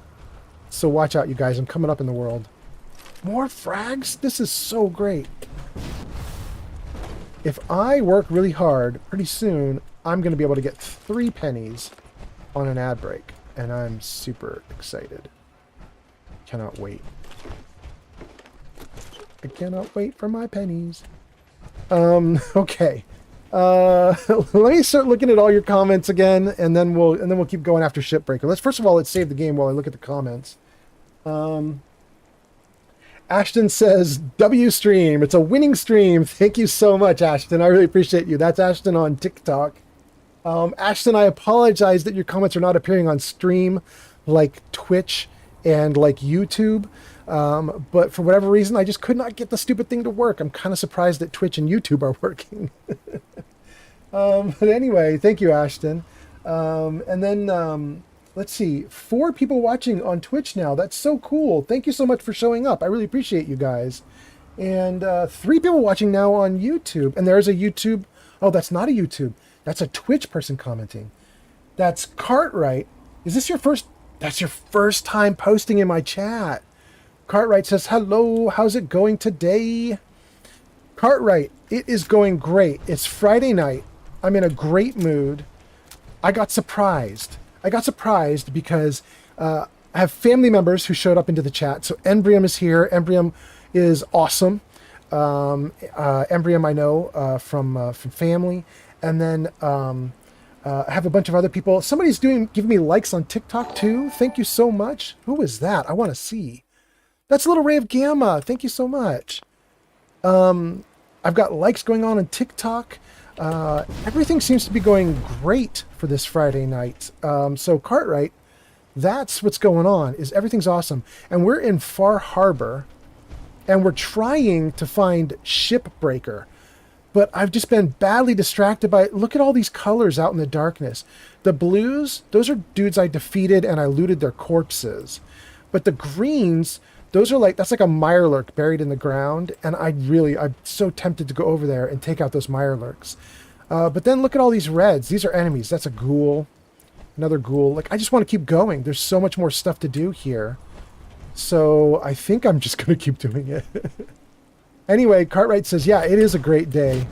So watch out, you guys. I'm coming up in the world. More frags? This is so great. If I work really hard, pretty soon, I'm going to be able to get 3 pennies on an ad break. And I'm super excited. Cannot wait. I cannot wait for my pennies. Okay. Let me start looking at all your comments again, and then we'll keep going after Shipbreaker. Let's save the game while I look at the comments. Ashton says, W stream. It's a winning stream. Thank you so much, Ashton. I really appreciate you. That's Ashton on TikTok. Ashton, I apologize that your comments are not appearing on stream like Twitch and like YouTube. But for whatever reason, I just could not get the stupid thing to work. I'm kind of surprised that Twitch and YouTube are working. But anyway, thank you, Ashton. And then, let's see, 4 people watching on Twitch now. That's so cool. Thank you so much for showing up. I really appreciate you guys. And 3 people watching now on YouTube. And there is a YouTube Oh, that's not a YouTube. That's a Twitch person commenting. That's Cartwright. Is this your first? That's your first time posting in my chat. Cartwright says, hello, how's it going today? Cartwright, it is going great. It's Friday night. I'm in a great mood. I got surprised. I got surprised because I have family members who showed up into the chat. So Embrium is here. Embrium is awesome. Embrium I know from family. And then I have a bunch of other people. Somebody's giving me likes on TikTok too. Thank you so much. Who is that? I want to see. That's Little Ray of Gamma. Thank you so much. I've got likes going on TikTok. Everything seems to be going great for this Friday night. So Cartwright, that's what's going on, is everything's awesome. And we're in Far Harbor, and we're trying to find Shipbreaker. But I've just been badly distracted by, look at all these colors out in the darkness. The blues, those are dudes I defeated and I looted their corpses. But the greens, those are that's like a mirelurk buried in the ground. And I'm so tempted to go over there and take out those mirelurks. But then look at all these reds. These are enemies. That's a ghoul. Another ghoul. I just want to keep going. There's so much more stuff to do here. So I think I'm just going to keep doing it. Anyway, Cartwright says, yeah, it is a great day.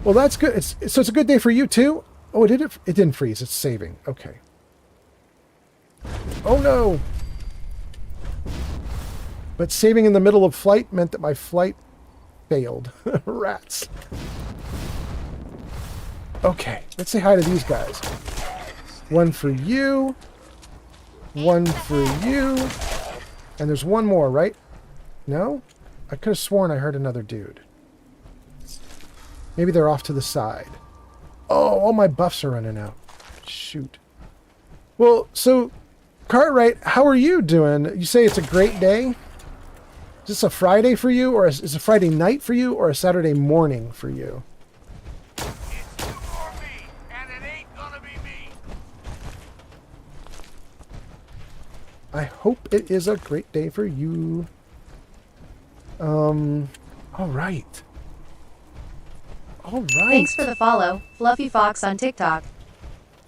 Well, that's good. So it's a good day for you too? Oh, it didn't freeze. It's saving. Okay. Oh no. But saving in the middle of flight meant that my flight failed. Rats. Okay, let's say hi to these guys. One for you. One for you. And there's one more, right? No? I could have sworn I heard another dude. Maybe they're off to the side. Oh, all my buffs are running out. Shoot. Well, so, Cartwright, how are you doing? You say it's a great day? Is this a Friday for you? Or is it a Friday night for you? Or a Saturday morning for you? It's you or me, and it ain't gonna be me. I hope it is a great day for you. All right. All right. Thanks for the follow, Fluffy Fox on TikTok.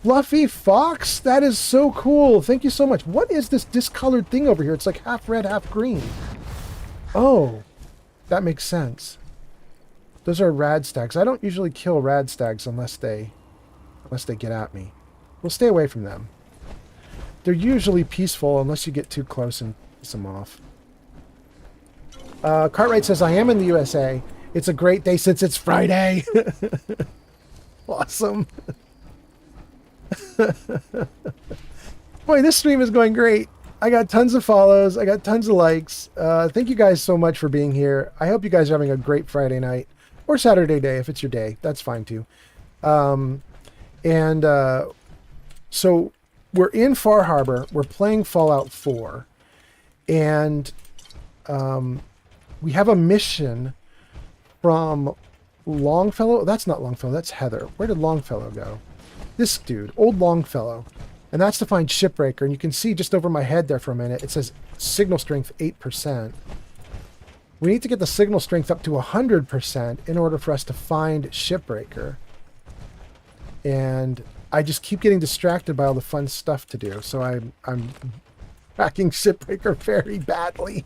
Fluffy Fox? That is so cool. Thank you so much. What is this discolored thing over here? It's like half red, half green. Oh, that makes sense. Those are rad stags. I don't usually kill rad stags unless they get at me. We'll stay away from them. They're usually peaceful unless you get too close and piss them off. Cartwright says, I am in the USA. It's a great day since it's Friday. Awesome. Boy, this stream is going great. I got tons of follows. I got tons of likes. Thank you guys so much for being here. I hope you guys are having a great Friday night. Or Saturday day, if it's your day. That's fine too. So we're in Far Harbor. We're playing Fallout 4. And we have a mission from Longfellow. That's not Longfellow. That's Heather. Where did Longfellow go? This dude, old Longfellow. And that's to find Shipbreaker. And you can see just over my head there for a minute, it says signal strength 8%. We need to get the signal strength up to 100% in order for us to find Shipbreaker. And I just keep getting distracted by all the fun stuff to do. So I'm tracking Shipbreaker very badly.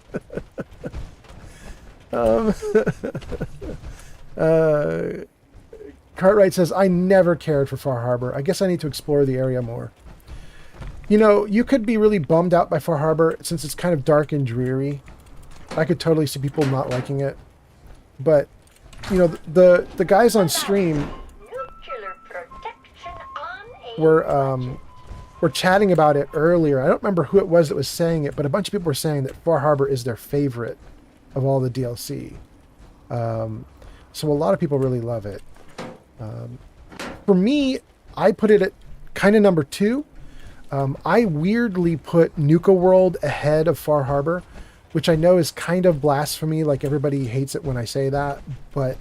Cartwright says, I never cared for Far Harbor. I guess I need to explore the area more. You know, you could be really bummed out by Far Harbor since it's kind of dark and dreary. I could totally see people not liking it. But, you know, the guys on stream were chatting about it earlier. I don't remember who it was that was saying it, but a bunch of people were saying that Far Harbor is their favorite of all the DLC. So a lot of people really love it. For me, I put it at kind of number 2. I weirdly put Nuka World ahead of Far Harbor, which I know is kind of blasphemy, like everybody hates it when I say that, but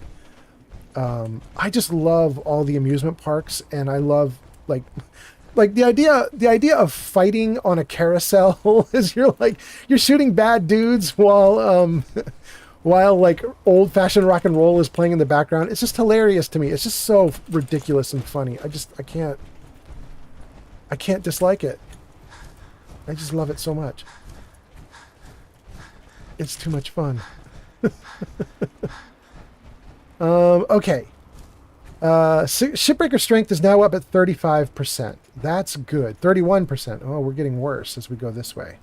I just love all the amusement parks, and I love like the idea of fighting on a carousel is you're shooting bad dudes while while like old-fashioned rock and roll is playing in the background. It's just hilarious to me. It's just so ridiculous and funny. I can't dislike it. I just love it so much. It's too much fun. Okay. Shipbreaker strength is now up at 35%. That's good. 31%. Oh, we're getting worse as we go this way.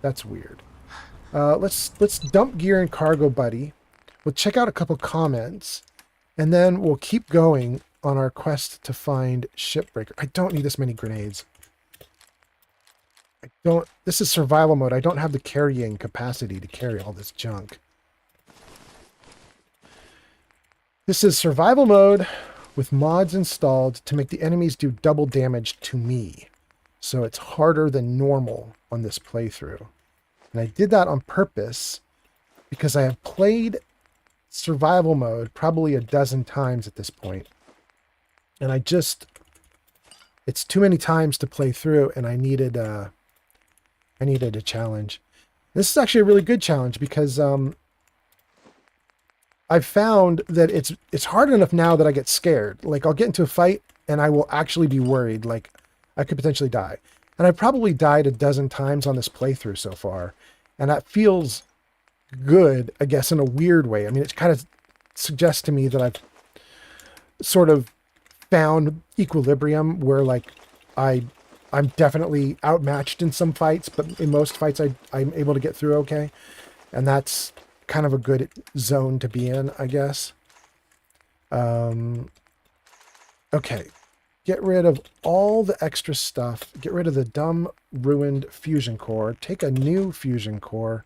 That's weird. Let's dump gear and cargo, buddy. We'll check out a couple comments, and then we'll keep going on our quest to find Shipbreaker. I don't need this many grenades. This is survival mode. I don't have the carrying capacity to carry all this junk. This is survival mode with mods installed to make the enemies do double damage to me. So it's harder than normal on this playthrough. And I did that on purpose because I have played survival mode probably a dozen times at this point. And it's too many times to play through, and I needed a challenge. This is actually a really good challenge because I've found that it's hard enough now that I get scared. Like, I'll get into a fight and I will actually be worried, like I could potentially die. And I've probably died a dozen times on this playthrough so far. And that feels good, I guess, in a weird way. I mean, it kind of suggests to me that I've sort of found equilibrium where, like, I'm definitely outmatched in some fights, but in most fights I'm able to get through okay. And that's kind of a good zone to be in, I guess. Okay. Get rid of all the extra stuff. Get rid of the dumb, ruined fusion core. Take a new fusion core.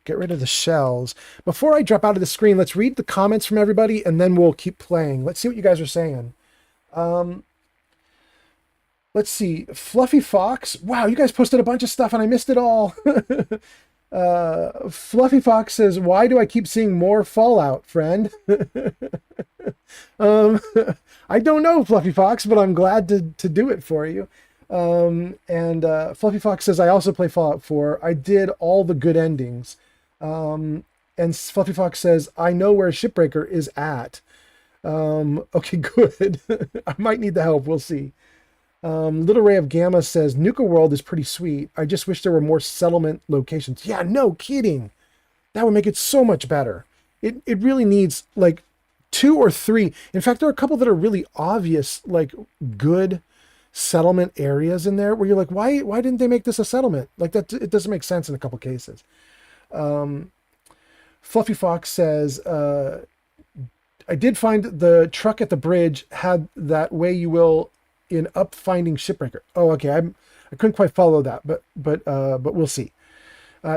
Get rid of the shells. Before I drop out of the screen, let's read the comments from everybody, and then we'll keep playing. Let's see what you guys are saying. Let's see. Fluffy Fox. Wow, you guys posted a bunch of stuff, and I missed it all. Fluffy Fox says, "Why do I keep seeing more Fallout, friend?" I don't know, Fluffy Fox, but I'm glad to do it for you. Fluffy Fox says, "I also play Fallout 4. I did all the good endings." And Fluffy Fox says, "I know where Shipbreaker is at." Okay, good. I might need the help. We'll see. Little Ray of Gamma says, "Nuka World is pretty sweet. I just wish there were more settlement locations." Yeah, no kidding. That would make it so much better. It really needs like 2 or 3. In fact, there are a couple that are really obvious, like good settlement areas in there where you're like, why didn't they make this a settlement? Like that, it doesn't make sense in a couple cases. Fluffy Fox says, "I did find the truck at the bridge had that way you will in up finding Shipbreaker." Oh, okay. I couldn't quite follow that, but we'll see.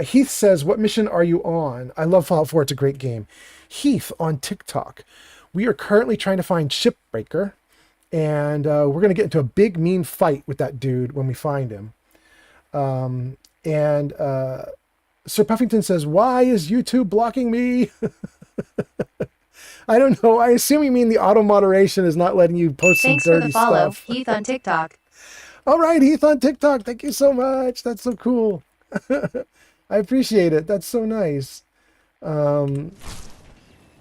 Heath says, "What mission are you on? I love Fallout 4. It's a great game." Heath on TikTok. We are currently trying to find Shipbreaker, and we're going to get into a big mean fight with that dude when we find him. Sir Puffington says, "Why is YouTube blocking me?" I don't know. I assume you mean the auto moderation is not letting you post Thanks some for dirty the follow, stuff. Heath on TikTok. All right, Heath on TikTok. Thank you so much. That's so cool. I appreciate it. That's so nice.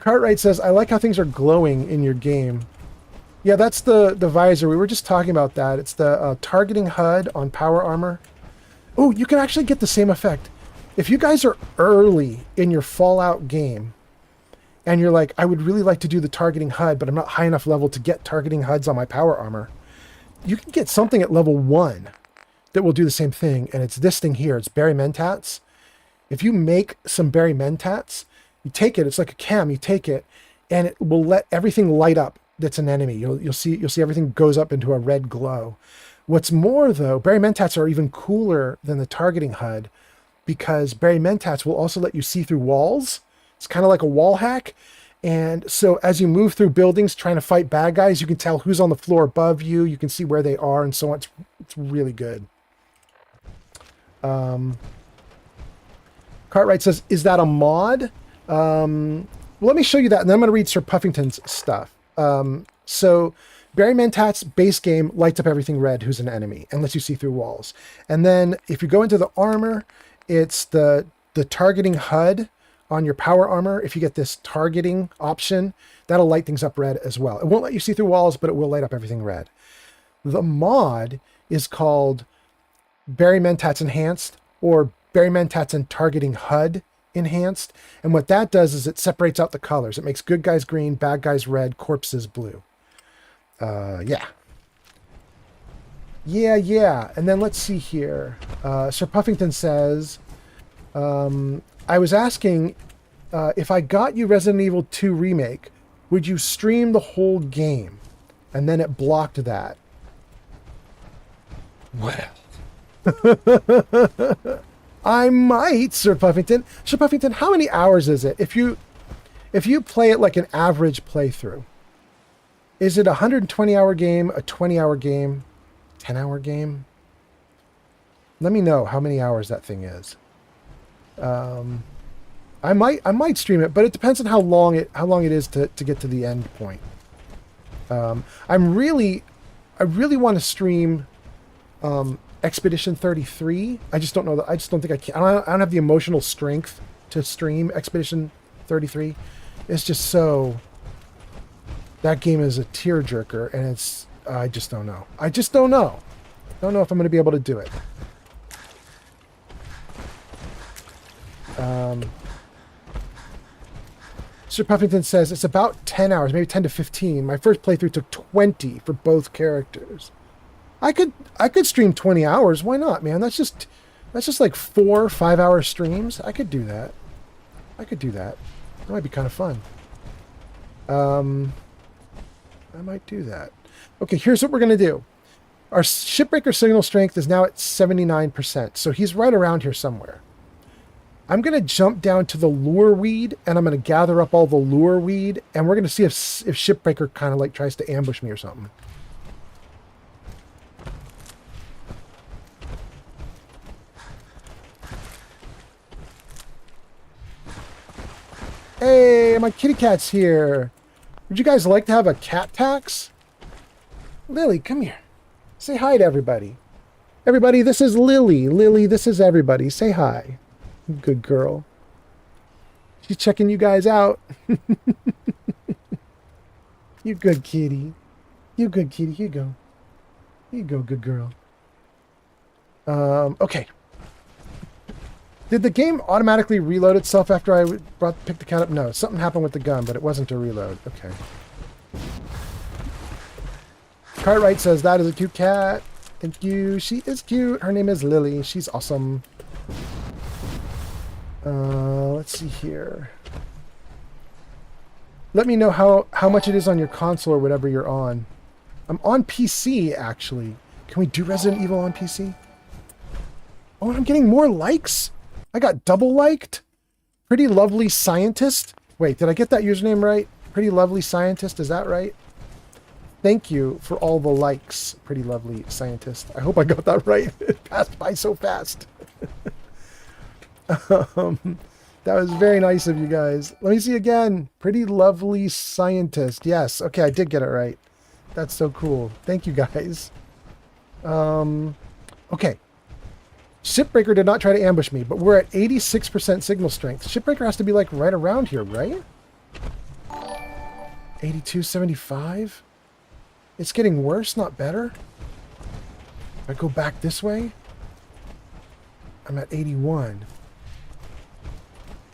Cartwright says, "I like how things are glowing in your game." Yeah, that's the visor. We were just talking about that. It's the targeting HUD on power armor. Oh, you can actually get the same effect. If you guys are early in your Fallout game, and you're like, "I would really like to do the targeting HUD, but I'm not high enough level to get targeting HUDs on my power armor," you can get something at level 1 that will do the same thing, and it's this thing here. It's berry mentats. If you make some berry mentats, you take it. It's like a cam. You take it, and it will let everything light up. That's an enemy. You'll see everything goes up into a red glow. What's more, though, berry mentats are even cooler than the targeting HUD because berry mentats will also let you see through walls. It's kind of like a wall hack. And so as you move through buildings trying to fight bad guys, you can tell who's on the floor above you. You can see where they are and so on. It's really good. Cartwright says, "Is that a mod?" Let me show you that, and then I'm going to read Sir Puffington's stuff. So Berry Mentat's base game lights up everything red who's an enemy and lets you see through walls. And then if you go into the armor, it's the targeting HUD on your power armor, if you get this targeting option, that'll light things up red as well. It won't let you see through walls, but it will light up everything red. The mod is called Barry Mentats Enhanced or Barry Mentats and Targeting HUD Enhanced. And what that does is it separates out the colors. It makes good guys green, bad guys red, corpses blue. Yeah. And then let's see here. Sir Puffington says, I was asking if I got you Resident Evil 2 Remake, would you stream the whole game? And then it blocked that. Well. I might, Sir Puffington. Sir Puffington, how many hours is it? If you play it like an average playthrough, is it a 120-hour game, a 20-hour game, 10-hour game? Let me know how many hours that thing is. I might stream it, but it depends on how long it is to get to the end point. I really want to stream Expedition 33. I just don't know. I just don't think I can. I don't have the emotional strength to stream Expedition 33. It's just so. That game is a tearjerker, and it's. I just don't know. I just don't know. Don't know if I'm going to be able to do it. Sir Puffington says it's about 10 hours, maybe 10 to 15. My first playthrough took 20 for both characters. I could stream 20 hours. Why not, man? That's just like 4 5-hour streams. I could do that. That might be kind of fun. I might do that. Okay, here's what we're going to do. Our Shipbreaker signal strength is now at 79%, so he's right around here somewhere. I'm going to jump down to the lure weed, and I'm going to gather up all the lure weed, and we're going to see if Shipbreaker kind of like tries to ambush me or something. Hey, my kitty cat's here. Would you guys like to have a cat tax? Lily, come here. Say hi to everybody. Everybody, this is Lily. Lily, this is everybody. Say hi. Good girl. She's checking you guys out. You good kitty. You good kitty. Here you go. Here you go, good girl. Okay. Did the game automatically reload itself after I picked the cat up? No, something happened with the gun, but it wasn't a reload. Okay. Cartwright says, that is a cute cat. Thank you. She is cute. Her name is Lily. She's awesome. Let's see here. Let me know how much it is on your console or whatever you're on. I'm on PC, actually. Can we do Resident Evil on PC? Oh, and I'm getting more likes? I got double liked? Pretty Lovely Scientist? Wait, did I get that username right? Pretty Lovely Scientist, is that right? Thank you for all the likes, Pretty Lovely Scientist. I hope I got that right. It passed by so fast. That was very nice of you guys. Let me see again. Pretty Lovely Scientist. Yes, okay, I did get it right. That's so cool. Thank you guys. Okay. Shipbreaker did not try to ambush me, but we're at 86% signal strength. Shipbreaker has to be like right around here, right? 82.75? It's getting worse, not better. If I go back this way, I'm at 81.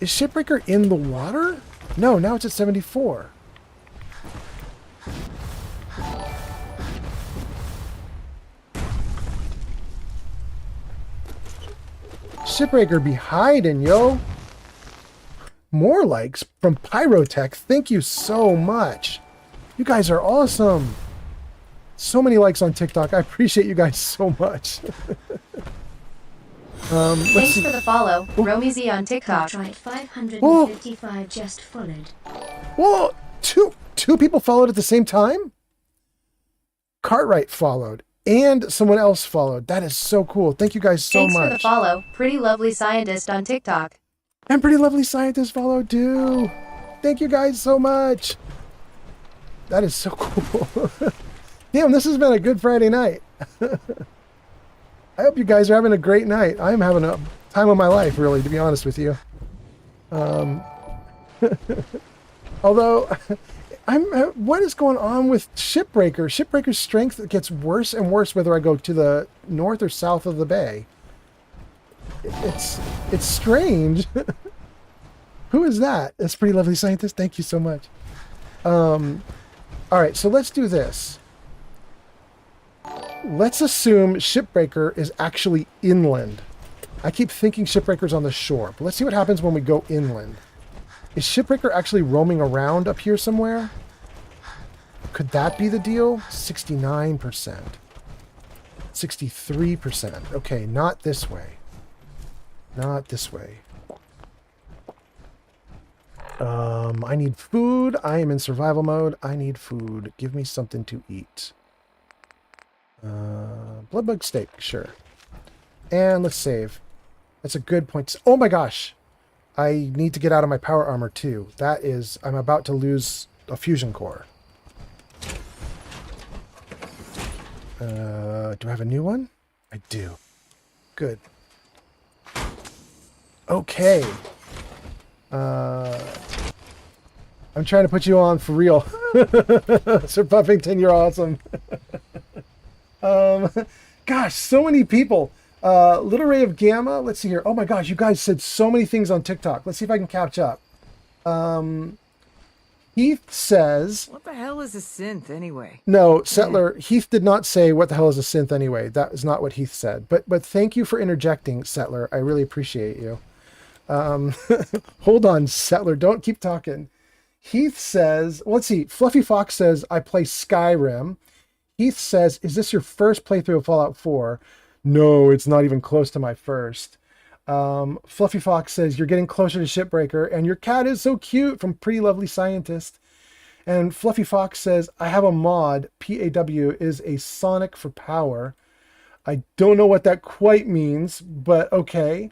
Is Shipbreaker in the water? No, now it's at 74. Shipbreaker be hiding, yo. More likes from Pyrotech. Thank you so much. You guys are awesome. So many likes on TikTok. I appreciate you guys so much. Thanks for the follow, Romy on TikTok. Tried 555 just followed. Whoa, two people followed at the same time? Cartwright followed. And someone else followed. That is so cool. Thank you guys so much. Thanks for the follow, Pretty Lovely Scientist on TikTok. And Pretty Lovely Scientist followed too. Thank you guys so much. That is so cool. Damn, this has been a good Friday night. I hope you guys are having a great night. I'm having a time of my life, really, to be honest with you. Um, although, what is going on with Shipbreaker? Shipbreaker's strength gets worse and worse whether I go to the north or south of the bay. It's strange. Who is that? That's Pretty Lovely Scientist. Thank you so much. All right, so let's do this. Let's assume Shipbreaker is actually inland. I keep thinking Shipbreaker's on the shore, but let's see what happens when we go inland. Is Shipbreaker actually roaming around up here somewhere? Could that be the deal? 69%. 63%. Okay, not this way. Not this way. I need food. I am in survival mode. I need food. Give me something to eat. Bloodbug steak, sure. And let's save. That's a good point. Oh my gosh. I need to get out of my power armor too. That is, I'm about to lose a fusion core. Do I have a new one? I do. Good. Okay. I'm trying to put you on for real. Sir Puffington, you're awesome. Gosh, so many people. Little Ray of Gamma, let's see here. Oh my gosh, you guys said so many things on TikTok. Let's see if I can catch up. Heath says... What the hell is a synth anyway? No, Settler, Heath did not say what the hell is a synth anyway. That is not what Heath said. But thank you for interjecting, Settler. I really appreciate you. Hold on, Settler. Don't keep talking. Heath says... Well, let's see. Fluffy Fox says, I play Skyrim. Heath says, is this your first playthrough of Fallout 4? No, it's not even close to my first. Fluffy Fox says, you're getting closer to Shipbreaker, and your cat is so cute, from Pretty Lovely Scientist. And Fluffy Fox says, I have a mod, PAW is a Sonic for power. I don't know what that quite means, but okay.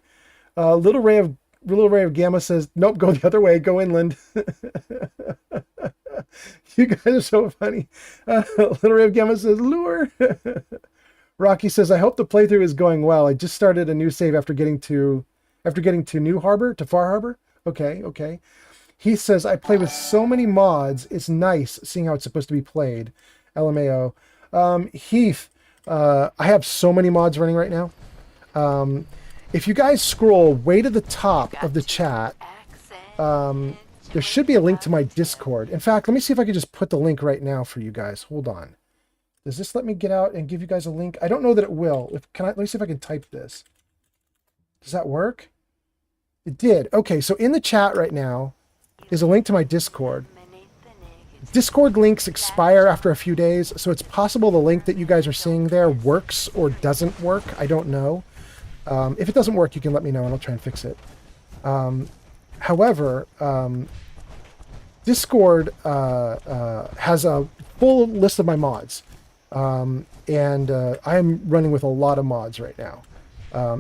Little Ray of Gamma says, nope, go the other way, go inland. You guys are so funny. Little Ray of Gamma says, lure. Rocky says, I hope the playthrough is going well. I just started a new save after getting to New Harbor, to Far Harbor. Okay. He says, I play with so many mods. It's nice seeing how it's supposed to be played. LMAO. Heath, I have so many mods running right now. If you guys scroll way to the top of the chat, there should be a link to my Discord. In fact, let me see if I can just put the link right now for you guys. Hold on. Does this let me get out and give you guys a link? I don't know that it will. Let me see if I can type this. Does that work? It did. Okay, so in the chat right now is a link to my Discord. Discord links expire after a few days, so it's possible the link that you guys are seeing there works or doesn't work. I don't know. If it doesn't work, you can let me know and I'll try and fix it. However, Discord has a full list of my mods. And I'm running with a lot of mods right now.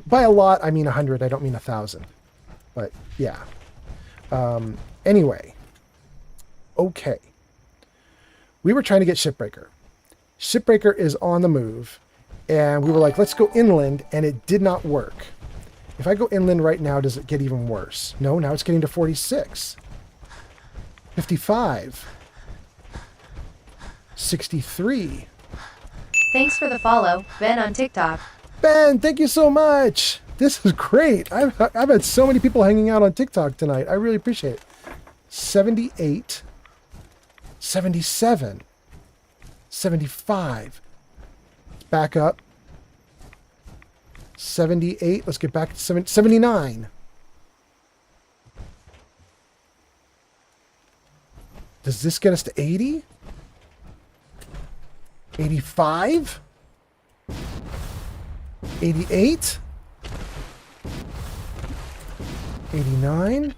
By a lot, I mean 100. I don't mean 1,000. But yeah. Anyway. Okay. We were trying to get Shipbreaker. Shipbreaker is on the move. And we were like, let's go inland. And it did not work. If I go inland right now, does it get even worse? No, now it's getting to 46. 55. 63. Thanks for the follow, Ben on TikTok. Ben, thank you so much. This is great. I've had so many people hanging out on TikTok tonight. I really appreciate it. 78. 77. 75. Back up. 78. Let's get back to 79. Does this get us to 80? 85? 88? 89?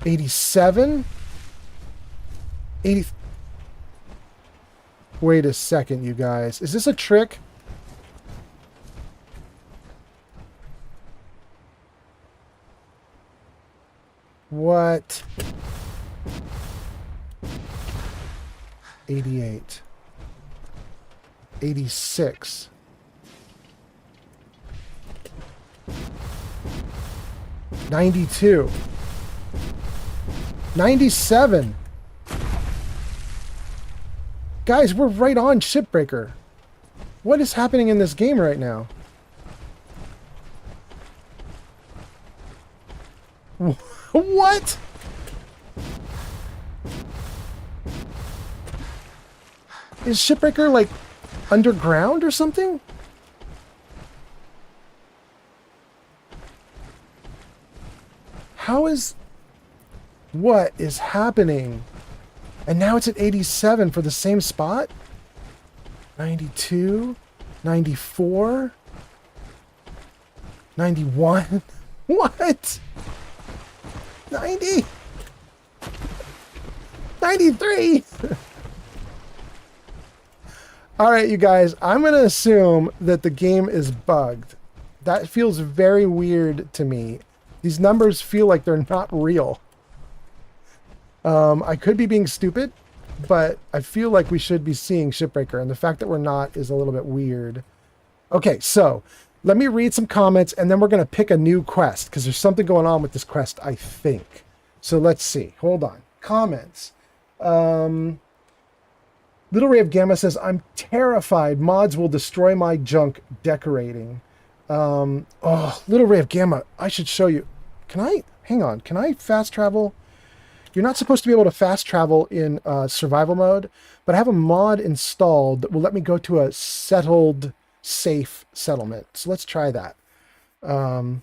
87? 80... Wait a second, you guys. Is this a trick? What? 88. 86. 92. 97. Guys, we're right on Shipbreaker. What is happening in this game right now? What? Is Shipbreaker like underground or something? How is... What is happening? And now it's at 87 for the same spot? 92? 94? 91? What? 90? 93? Alright, you guys, I'm going to assume that the game is bugged. That feels very weird to me. These numbers feel like they're not real. I could be being stupid, but I feel like we should be seeing Shipbreaker, and the fact that we're not is a little bit weird. Okay, so let me read some comments, and then we're going to pick a new quest, because there's something going on with this quest, I think. So let's see. Hold on. Comments. Little Ray of Gamma says, I'm terrified mods will destroy my junk decorating. Oh, Little Ray of Gamma, I should show you. Can I? Hang on. Can I fast travel? You're not supposed to be able to fast travel in survival mode, but I have a mod installed that will let me go to a settled, safe settlement. So let's try that. I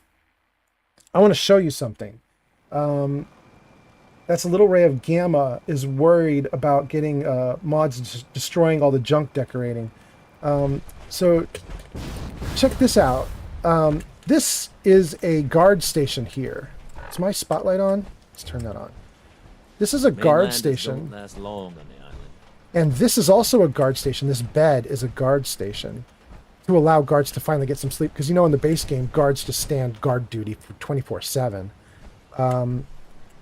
want to show you something. That's a Little Ray of Gamma is worried about getting mods destroying all the junk decorating. So check this out. This is a guard station here. Is my spotlight on? Let's turn that on. This is a guard station. Don't last long on the island. And this is also a guard station. This bed is a guard station to allow guards to finally get some sleep. Because, you know, in the base game, guards just stand guard duty for 24/7.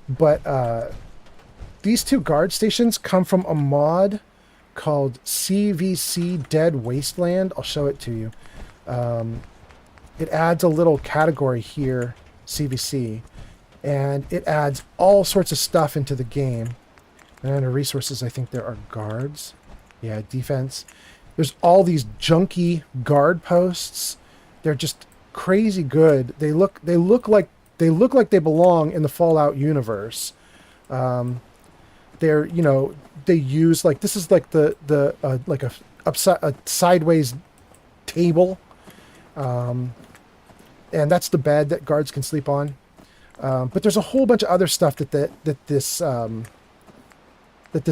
But these two guard stations come from a mod called CVC Dead Wasteland. I'll show it to you. It adds a little category here, CVC, and it adds all sorts of stuff into the game. And under resources, I think there are guards. Yeah, defense. There's all these junky guard posts. They're just crazy good. They look like they belong in the Fallout universe. They're, you know, they use like, this is like like a sideways table. And that's the bed that guards can sleep on. But there's a whole bunch of other stuff that this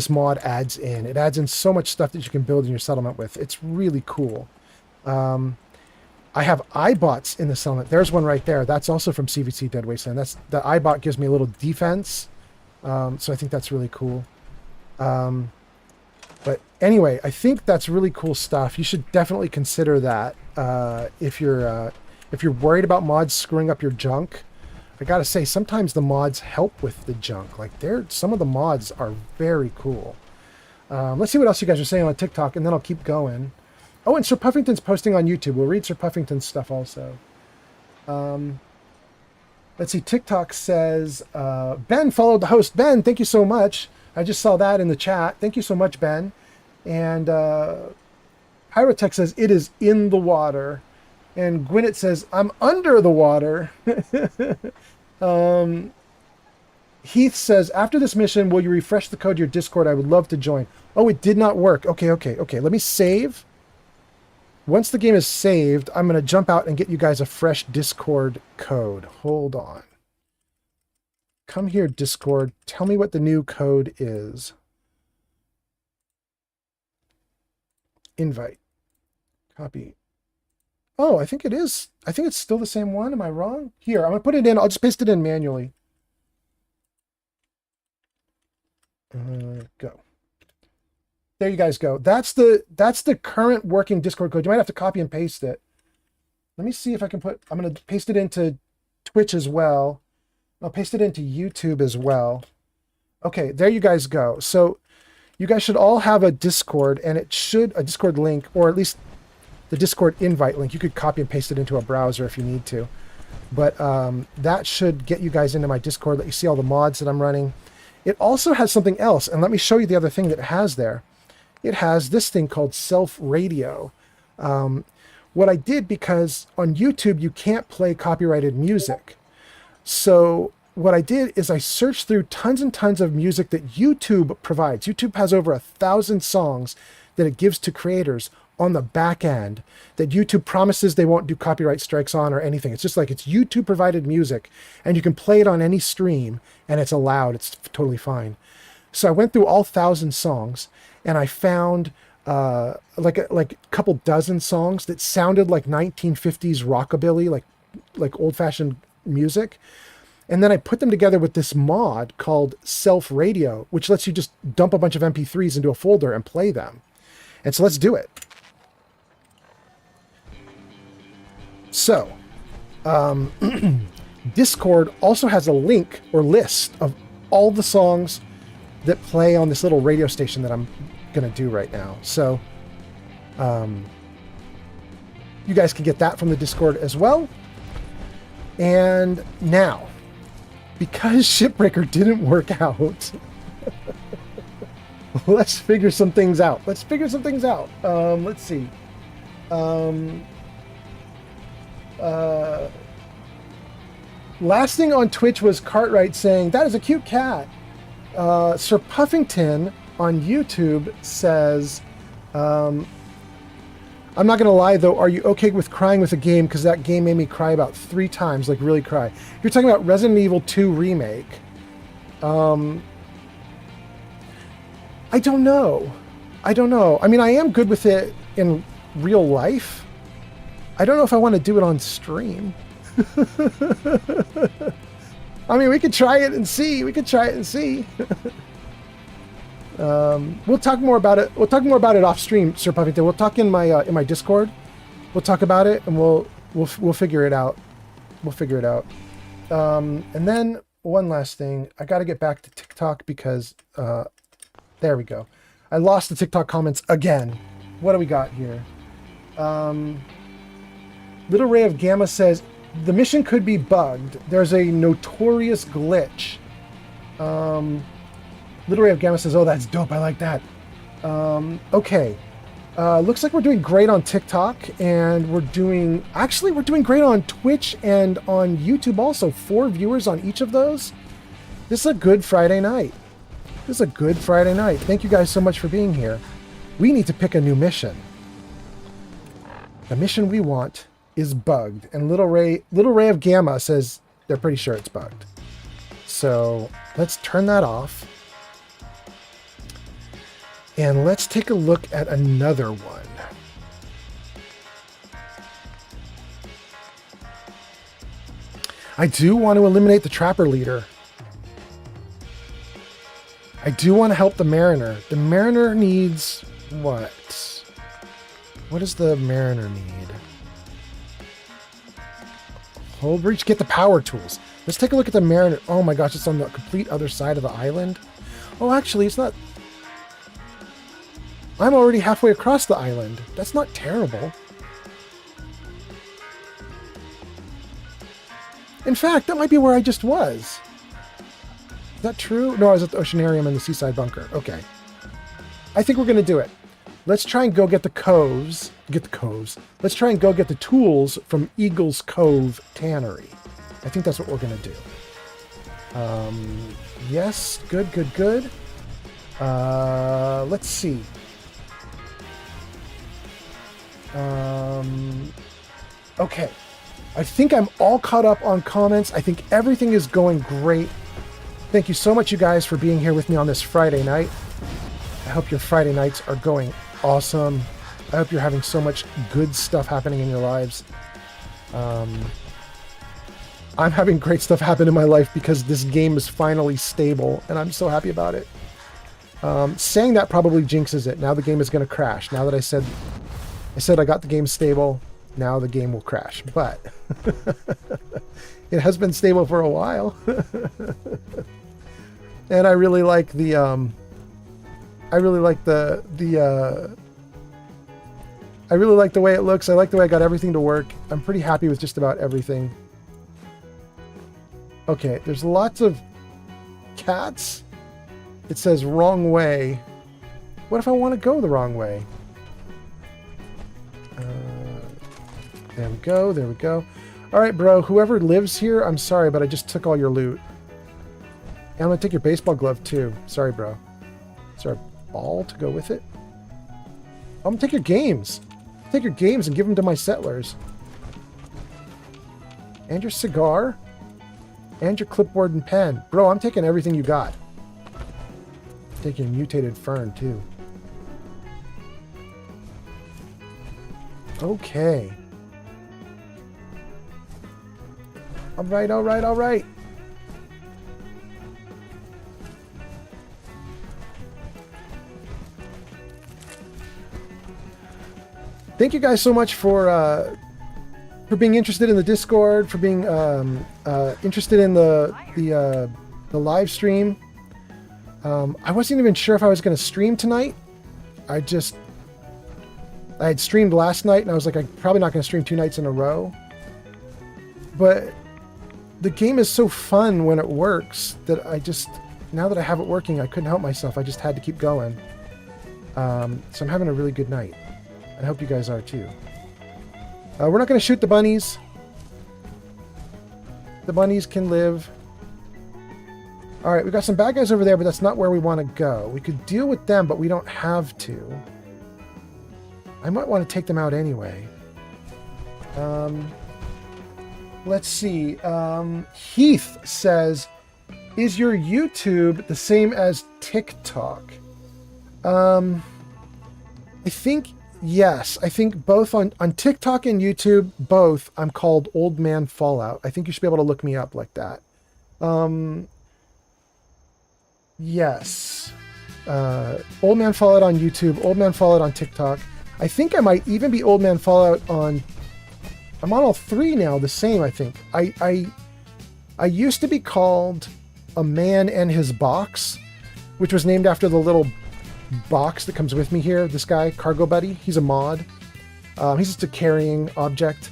mod adds in. It adds in so much stuff that you can build in your settlement with. It's really cool. I have iBots in the settlement. There's one right there. That's also from CVC Dead Wasteland. The iBot gives me a little defense. So I think that's really cool. But anyway, I think that's really cool stuff. You should definitely consider that if you're worried about mods screwing up your junk. I gotta say, sometimes the mods help with the junk. Like, some of the mods are very cool. Let's see what else you guys are saying on TikTok, and then I'll keep going. Oh, and Sir Puffington's posting on YouTube. We'll read Sir Puffington's stuff also. Let's see. TikTok says, Ben followed the host. Ben, thank you so much. I just saw that in the chat. Thank you so much, Ben. And Pyrotech says, it is in the water. And Gwyneth says, I'm under the water. Heath says, after this mission, will you refresh the code to your Discord? I would love to join. Oh, it did not work. Okay. Let me save. Once the game is saved, I'm going to jump out and get you guys a fresh Discord code. Hold on. Come here, Discord. Tell me what the new code is. Invite. Copy. Oh, I think it is. I think it's still the same one. Am I wrong? Here, I'm going to put it in. I'll just paste it in manually. Go. There you guys go. That's the current working Discord code. You might have to copy and paste it. Let me see if I can I'm going to paste it into Twitch as well. I'll paste it into YouTube as well. Okay, there you guys go. So you guys should all have a Discord, and a Discord link, or at least the Discord invite link. You could copy and paste it into a browser if you need to. But that should get you guys into my Discord, let you see all the mods that I'm running. It also has something else, and let me show you the other thing that it has there. It has this thing called Self Radio. What I did, because on YouTube you can't play copyrighted music. So what I did is I searched through tons and tons of music that YouTube provides. YouTube has over 1,000 songs that it gives to creators on the back end that YouTube promises they won't do copyright strikes on or anything. It's just like it's YouTube provided music, and you can play it on any stream and it's allowed. It's totally fine. So I went through all 1,000 songs and I found like a couple dozen songs that sounded like 1950s rockabilly, like old-fashioned music. And then I put them together with this mod called Self Radio, which lets you just dump a bunch of MP3s into a folder and play them. And so let's do it. So, Discord also has a link or list of all the songs that play on this little radio station that I'm going to do right now. So, you guys can get that from the Discord as well. And now, because Shipbreaker didn't work out, let's figure some things out. Let's see. Last thing on Twitch was Cartwright saying, "That is a cute cat." Sir Puffington on YouTube says, "I'm not going to lie, though. Are you okay with crying with a game? Because that game made me cry about 3 times, like really cry." You're talking about Resident Evil 2 Remake. I don't know. I mean, I am good with it in real life. I don't know if I want to do it on stream. I mean, we could try it and see. We'll talk more about it. We'll talk more about it off stream, Sir Puffington. We'll talk in my Discord. We'll talk about it and we'll figure it out. And then one last thing. I got to get back to TikTok because there we go. I lost the TikTok comments again. What do we got here? Little Ray of Gamma says, the mission could be bugged. There's a notorious glitch. Little Ray of Gamma says, oh, that's dope. I like that. Okay. Looks like we're doing great on TikTok, and we're doing great on Twitch and on YouTube also. 4 viewers on each of those. This is a good Friday night. Thank you guys so much for being here. We need to pick a new mission. The mission we want is bugged, and Little Ray of Gamma says they're pretty sure it's bugged. So let's turn that off. And let's take a look at another one. I do want to eliminate the Trapper Leader. I do want to help the Mariner. The Mariner needs what? What does the Mariner need? Hold breach, get the power tools. Let's take a look at the Mariner. Oh my gosh, it's on the complete other side of the island. Oh, actually, it's not. I'm already halfway across the island. That's not terrible. In fact, that might be where I just was. Is that true? No, I was at the Oceanarium and the Seaside Bunker. Okay. I think we're going to do it. Let's try and go get the coves. Let's try and go get the tools from Eagle's Cove Tannery. I think that's what we're going to do. Yes. Good. Let's see. Okay. I think I'm all caught up on comments. I think everything is going great. Thank you so much, you guys, for being here with me on this Friday night. I hope your Friday nights are going awesome. I hope you're having so much good stuff happening in your lives. I'm having great stuff happen in my life because this game is finally stable, and I'm so happy about it. Saying that probably jinxes it. Now the game is going to crash. Now that I said I got the game stable, now the game will crash. But it has been stable for a while. And I really like the I really like the way it looks. I like the way I got everything to work. I'm pretty happy with just about everything. Okay, there's lots of cats. It says wrong way. What if I want to go the wrong way? There we go. There we go. All right, bro. Whoever lives here, I'm sorry, but I just took all your loot. And I'm going to take your baseball glove, too. Sorry, bro. Is there a ball to go with it? I'm going to take your games. Take your games and give them to my settlers. And your cigar. And your clipboard and pen. Bro, I'm taking everything you got. Taking mutated fern, too. Okay. Alright, alright, alright. Thank you guys so much for being interested in the Discord, for being interested in the live stream. I wasn't even sure if I was going to stream tonight. I had streamed last night, and I was like, I'm probably not going to stream 2 nights in a row. But the game is so fun when it works that now that I have it working, I couldn't help myself. I just had to keep going. So I'm having a really good night. I hope you guys are too. We're not going to shoot the bunnies. The bunnies can live. Alright, we've got some bad guys over there, but that's not where we want to go. We could deal with them, but we don't have to. I might want to take them out anyway. Let's see. Heath says, is your YouTube the same as TikTok? I think yes. I think both on TikTok and YouTube, both, I'm called Old Man Fallout. I think you should be able to look me up like that. Yes. Old Man Fallout on YouTube, Old Man Fallout on TikTok. I think I might even be Old Man Fallout on... I'm on all 3 now, the same, I think. I used to be called A Man and His Box, which was named after the little box that comes with me here. This guy, Cargo Buddy, he's a mod. He's just a carrying object.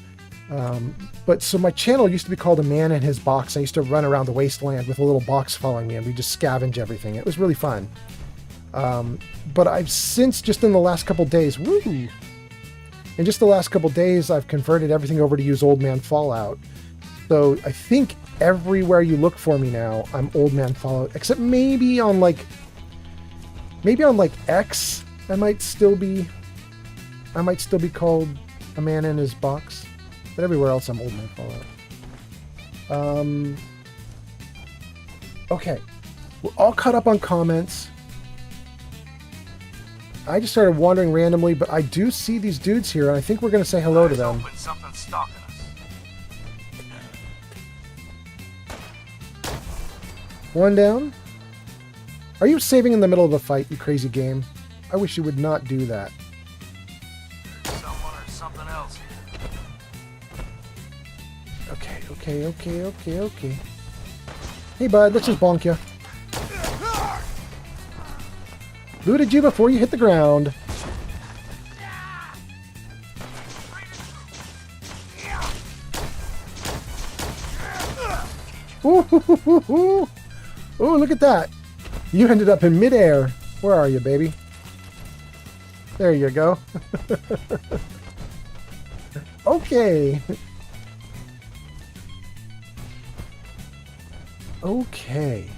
But so my channel used to be called A Man and His Box. I used to run around the wasteland with a little box following me, and we just scavenge everything. It was really fun. But I've since, just in the last couple days, in just the last couple days, I've converted everything over to use Old Man Fallout. So I think everywhere you look for me now, I'm Old Man Fallout, except maybe on like X, I might still be called A Man in His Box. But everywhere else, I'm Old Man Fallout. Okay. We're all caught up on comments. I just started wandering randomly, but I do see these dudes here, and I think we're going to say hello to them. Something's stalking us. One down. Are you saving in the middle of a fight, you crazy game? I wish you would not do that. Someone or something else here. Okay. Hey, bud, let's just bonk you. Looted you before you hit the ground. Ooh, look at that. You ended up in midair. Where are you, baby? There you go. Okay. Okay.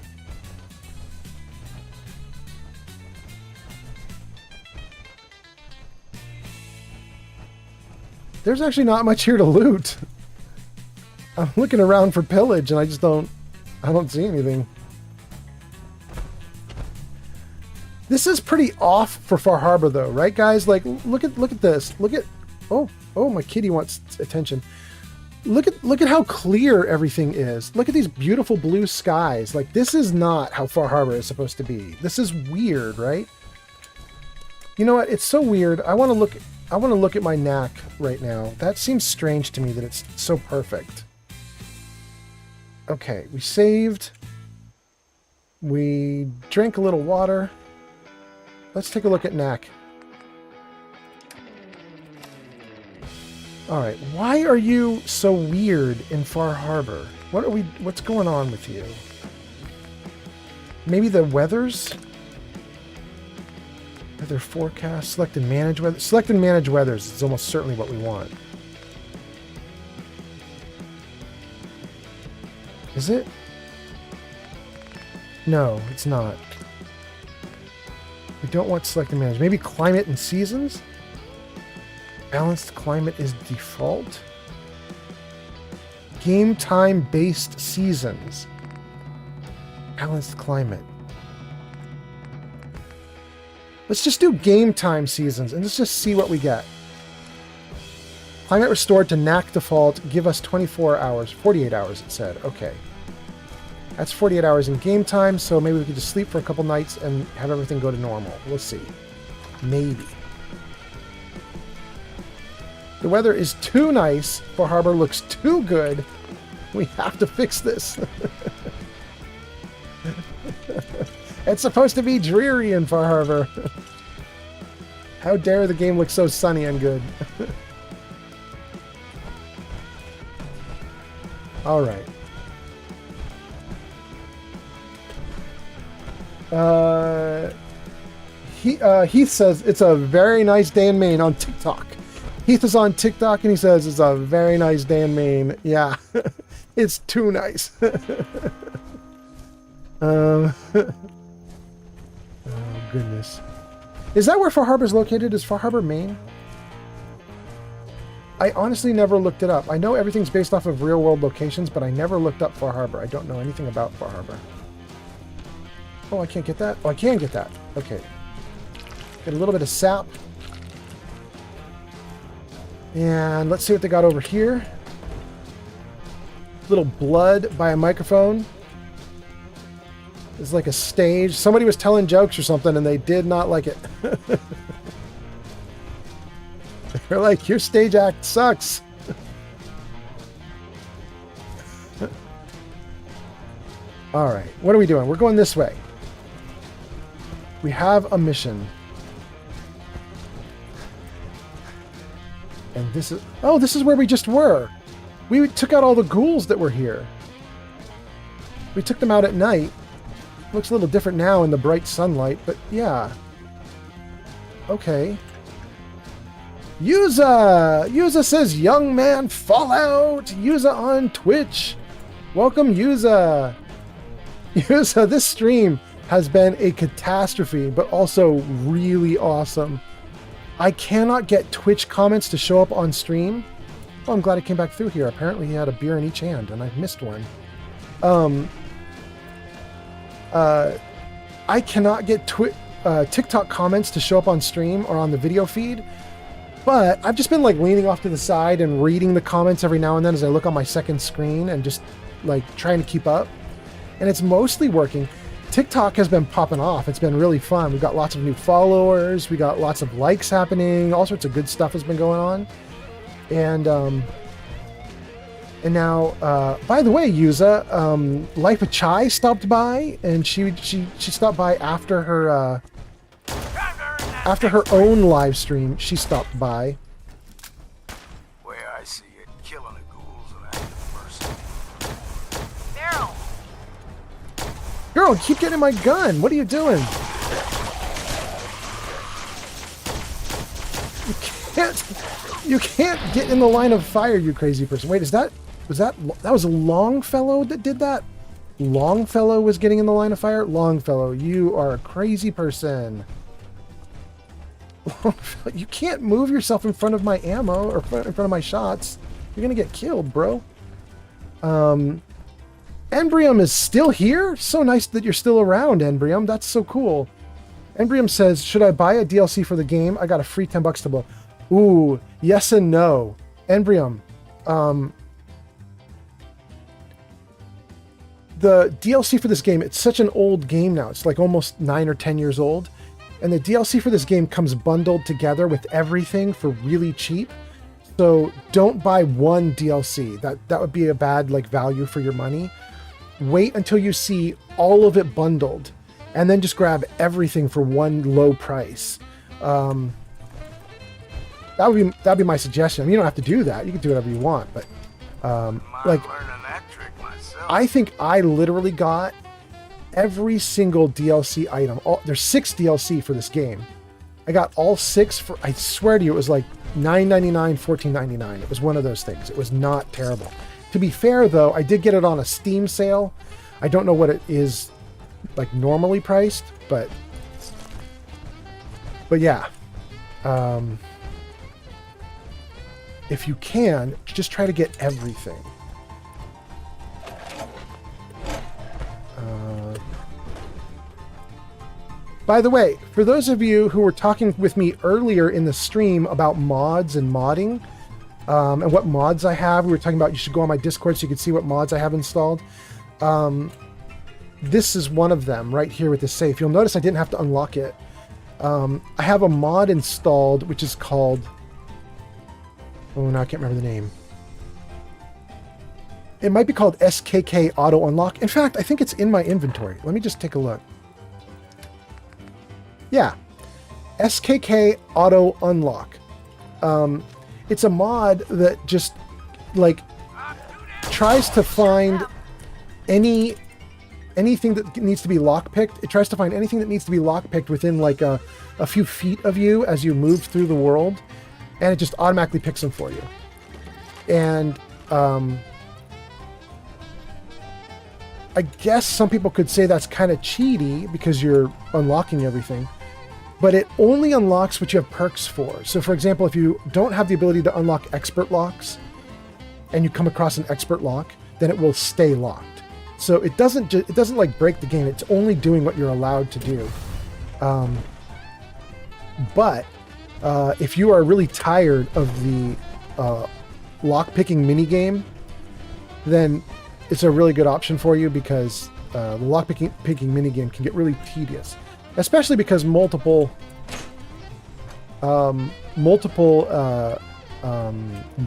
There's actually not much here to loot. I'm looking around for pillage and I don't see anything. This is pretty off for Far Harbor though, right guys? Like look at this. Look at oh, my kitty wants attention. Look at how clear everything is. Look at these beautiful blue skies. Like this is not how Far Harbor is supposed to be. This is weird, right? You know what? It's so weird. I want to look at my knack right now. That seems strange to me that it's so perfect. Okay, we saved. We drank a little water. Let's take a look at knack. Alright, why are you so weird in Far Harbor? What's going on with you? Maybe the weathers? Weather forecast, select and manage weather. Select and manage weathers is almost certainly what we want. Is it? No, it's not. We don't want select and manage. Maybe climate and seasons? Balanced climate is default. Game time based seasons. Balanced climate. Let's just do game time seasons and let's just see what we get. Climate restored to NAC default. Give us 24 hours. 48 hours, it said. Okay. That's 48 hours in game time, so maybe we could just sleep for a couple nights and have everything go to normal. We'll see. Maybe. The weather is too nice. Far Harbor looks too good. We have to fix this. It's supposed to be dreary in Far Harbor. How dare the game look so sunny and good. All right. Heath says it's a very nice day in Maine on TikTok. Heath is on TikTok and he says it's a very nice day in Maine. Yeah, it's too nice. Oh goodness. Is that where Far Harbor is located? Is Far Harbor, Maine? I honestly never looked it up. I know everything's based off of real world locations, but I never looked up Far Harbor. I don't know anything about Far Harbor. Oh, I can't get that? Oh, I can get that. Okay. Get a little bit of sap. And let's see what they got over here. Little blood by a microphone. It's like a stage. Somebody was telling jokes or something and they did not like it. They're like, your stage act sucks. All right, what are we doing? We're going this way. We have a mission. And this is... Oh, this is where we just were. We took out all the ghouls that were here. We took them out at night. Looks a little different now in the bright sunlight, but yeah. Okay. Yuza says, young man Fallout. Yuza on Twitch. Welcome, Yuza. Yuza, this stream has been a catastrophe, but also really awesome. I cannot get Twitch comments to show up on stream. Oh, I'm glad it came back through here. Apparently he had a beer in each hand, and I missed one. I cannot get TikTok comments to show up on stream or on the video feed, but I've just been like leaning off to the side and reading the comments every now and then as I look on my second screen and just like trying to keep up. And it's mostly working. TikTok has been popping off. It's been really fun. We've got lots of new followers. We got lots of likes happening. All sorts of good stuff has been going on. And now, by the way, Yuza, Life of Chai stopped by, and she stopped by after her own live stream. She stopped by. Way I see it, killing a ghoul's an act of mercy. Meryl, Girl, keep getting my gun. What are you doing? You can't get in the line of fire, you crazy person. Wait, that was a Longfellow that did that? Longfellow was getting in the line of fire? Longfellow, you are a crazy person. You can't move yourself in front of my ammo or in front of my shots. You're gonna get killed, bro. Embrium is still here? So nice that you're still around, Embrium. That's so cool. Embrium says, should I buy a DLC for the game? I got a free 10 bucks to blow. Ooh, yes and no. Embrium, the DLC for this game, it's such an old game now. It's like almost 9 or 10 years old. And the DLC for this game comes bundled together with everything for really cheap. So don't buy one DLC. That would be a bad like value for your money. Wait until you see all of it bundled and then just grab everything for one low price. That'd be my suggestion. I mean, you don't have to do that. You can do whatever you want, but Mind like learning that trick myself. myself. I think I literally got every single DLC item. There's 6 DLC for this game. I got all 6 for, I swear to you, it was like $9.99, $14.99. It was one of those things. It was not terrible. To be fair, though, I did get it on a Steam sale. I don't know what it is like normally priced, but yeah. If you can, just try to get everything. By the way, for those of you who were talking with me earlier in the stream about mods and modding, and what mods I have, we were talking about you should go on my Discord so you can see what mods I have installed. This is one of them right here with the safe. You'll notice I didn't have to unlock it. I have a mod installed which is called... Oh, no, I can't remember the name. It might be called SKK Auto Unlock. In fact, I think it's in my inventory. Let me just take a look. Yeah, SKK Auto Unlock. It's a mod that just like tries to find anything that needs to be lockpicked. It tries to find anything that needs to be lockpicked within like a few feet of you as you move through the world, and it just automatically picks them for you. And I guess some people could say that's kind of cheaty because you're unlocking everything, but it only unlocks what you have perks for. So for example, if you don't have the ability to unlock expert locks and you come across an expert lock, then it will stay locked. So it doesn't like break the game. It's only doing what you're allowed to do. But if you are really tired of the lock-picking minigame, then it's a really good option for you, because the lock-picking minigame can get really tedious. Especially because multiple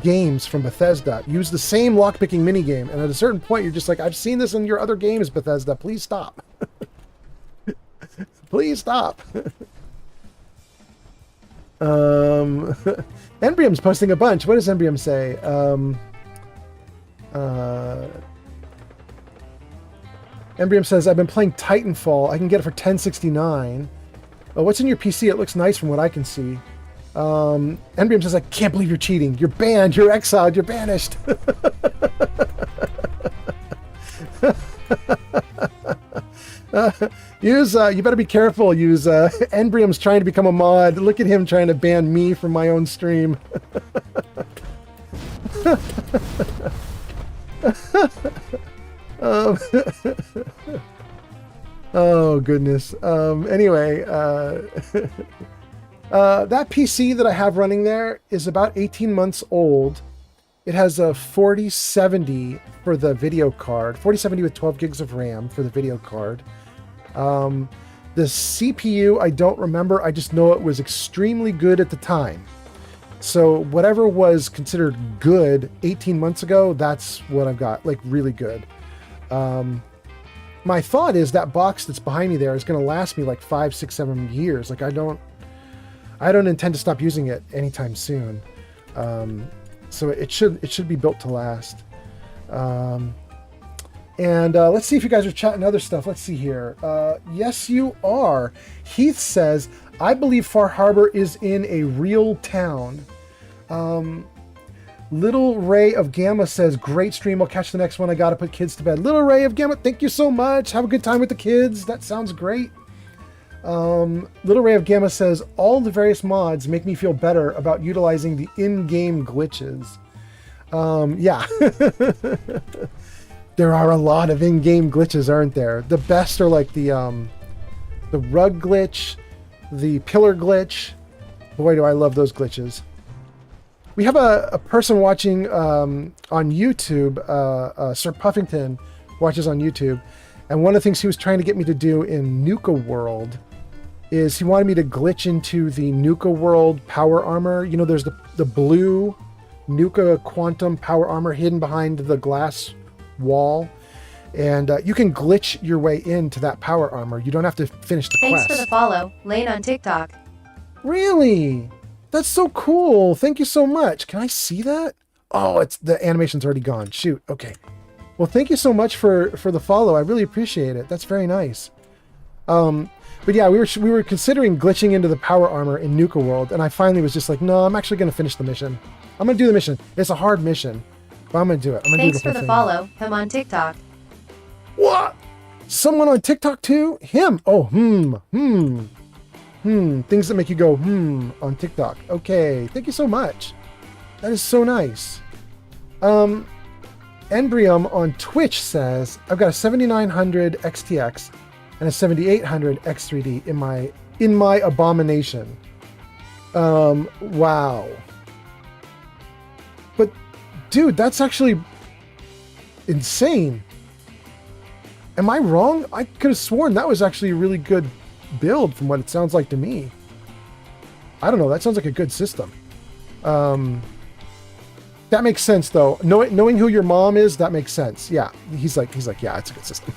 games from Bethesda use the same lock-picking minigame, and at a certain point you're just like, I've seen this in your other games, Bethesda, please stop. Please stop. Embrium's posting a bunch. What does Embrium say? Embrium says, I've been playing Titanfall. I can get it for $10.69. Oh, what's in your PC? It looks nice from what I can see. Embrium says, I can't believe you're cheating. You're banned. You're exiled. You're banished. You better be careful. Embrium's trying to become a mod. Look at him trying to ban me from my own stream. Oh goodness. Anyway, that PC that I have running there is about 18 months old. It has a 4070 for the video card, 4070 with 12 gigs of RAM for the video card. The CPU, I don't remember. I just know it was extremely good at the time. So whatever was considered good 18 months ago, that's what I've got, like really good. My thought is that box that's behind me there is going to last me like 5, 6, 7 years. Like I don't intend to stop using it anytime soon. So it should be built to last. And let's see if you guys are chatting other stuff. Let's see here. Yes, you are. Heath says, I believe Far Harbor is in a real town. Little Ray of Gamma says, great stream. I'll catch the next one. I got to put kids to bed. Little Ray of Gamma, thank you so much. Have a good time with the kids. That sounds great. Little Ray of Gamma says, all the various mods make me feel better about utilizing the in-game glitches. Yeah. There are a lot of in-game glitches, aren't there? The best are like the rug glitch, the pillar glitch. Boy, do I love those glitches. We have a person watching on YouTube, Sir Puffington watches on YouTube, and one of the things he was trying to get me to do in Nuka World is he wanted me to glitch into the Nuka World power armor. You know, there's the blue Nuka Quantum power armor hidden behind the glass wall, and you can glitch your way into that power armor. You don't have to finish the Thanks quest. for the follow, Lane on TikTok. Really? That's so cool. Thank you so much. Can I see that? Oh, the animation's already gone. Shoot. Okay. Well, thank you so much for the follow. I really appreciate it. That's very nice. But yeah, we were considering glitching into the power armor in Nuka World, and I finally was just like, no, I'm actually going to finish the mission. I'm going to do the mission. It's a hard mission, but I'm going to do it. I'm gonna Thanks do for the follow. Him on TikTok. What? Someone on TikTok too? Him? Oh, Things that make you go, on TikTok. Okay, thank you so much. That is so nice. Embrium on Twitch says, I've got a 7900 XTX and a 7800 X3D in my abomination. Wow. But dude, that's actually insane. Am I wrong? I could have sworn that was actually a really good build from what it sounds like to me. I don't know. That sounds like a good system. That makes sense though. Knowing who your mom is, that makes sense. Yeah. He's like, yeah, it's a good system.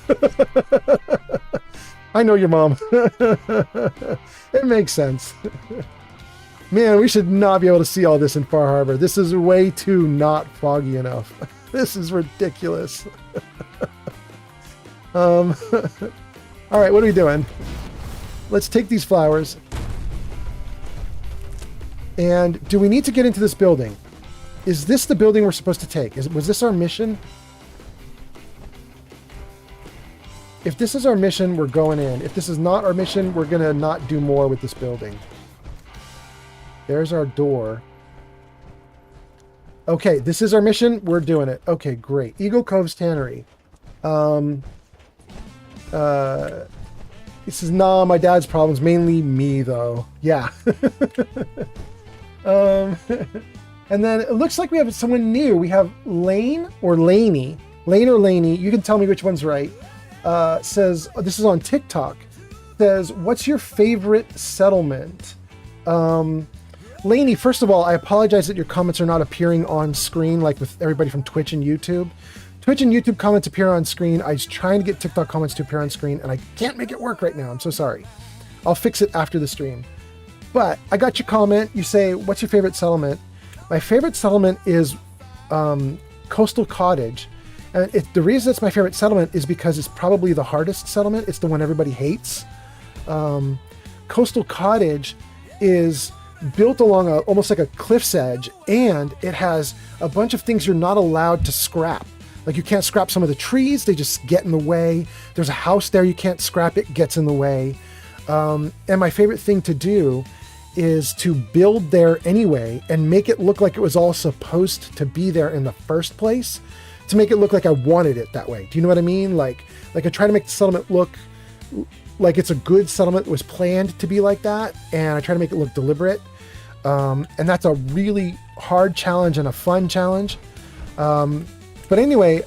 I know your mom. It makes sense. Man, we should not be able to see all this in Far Harbor. This is way too not foggy enough. This is ridiculous. All right, what are we doing? Let's take these flowers. And do we need to get into this building? Is this the building we're supposed to take? Was this our mission? If this is our mission, we're going in. If this is not our mission, we're going to not do more with this building. There's our door. Okay, this is our mission. We're doing it. Okay, great. Eagle Cove's Tannery. This is my dad's problems. Mainly me, though. Yeah. And then it looks like we have someone new. We have Lane or Laney. Lane or Laney. You can tell me which one's right. Says, this is on TikTok. Says, what's your favorite settlement? Laney, first of all, I apologize that your comments are not appearing on screen like with everybody from Twitch and YouTube. Twitch and YouTube comments appear on screen. I was trying to get TikTok comments to appear on screen, and I can't make it work right now. I'm so sorry. I'll fix it after the stream. But I got your comment. You say, what's your favorite settlement? My favorite settlement is Coastal Cottage. And the reason it's my favorite settlement is because it's probably the hardest settlement. It's the one everybody hates. Coastal Cottage is built along almost like a cliff's edge, and it has a bunch of things you're not allowed to scrap. Like you can't scrap some of the trees, they just get in the way. There's a house there, you can't scrap it, gets in the way. And my favorite thing to do is to build there anyway and make it look like it was all supposed to be there in the first place, to make it look like I wanted it that way. Do you know what I mean? Like I try to make the settlement look like it's a good settlement that was planned to be like that, and I try to make it look deliberate. And that's a really hard challenge and a fun challenge. But anyway,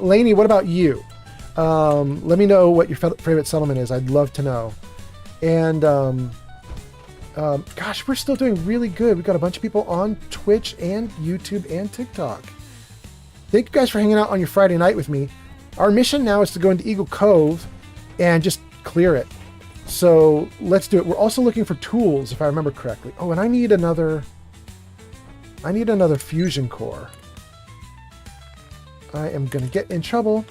Lainey, what about you? Let me know what your favorite settlement is. I'd love to know. And gosh, we're still doing really good. We've got a bunch of people on Twitch and YouTube and TikTok. Thank you guys for hanging out on your Friday night with me. Our mission now is to go into Eagle Cove and just clear it. So let's do it. We're also looking for tools, if I remember correctly. Oh, and I need another fusion core. I am going to get in trouble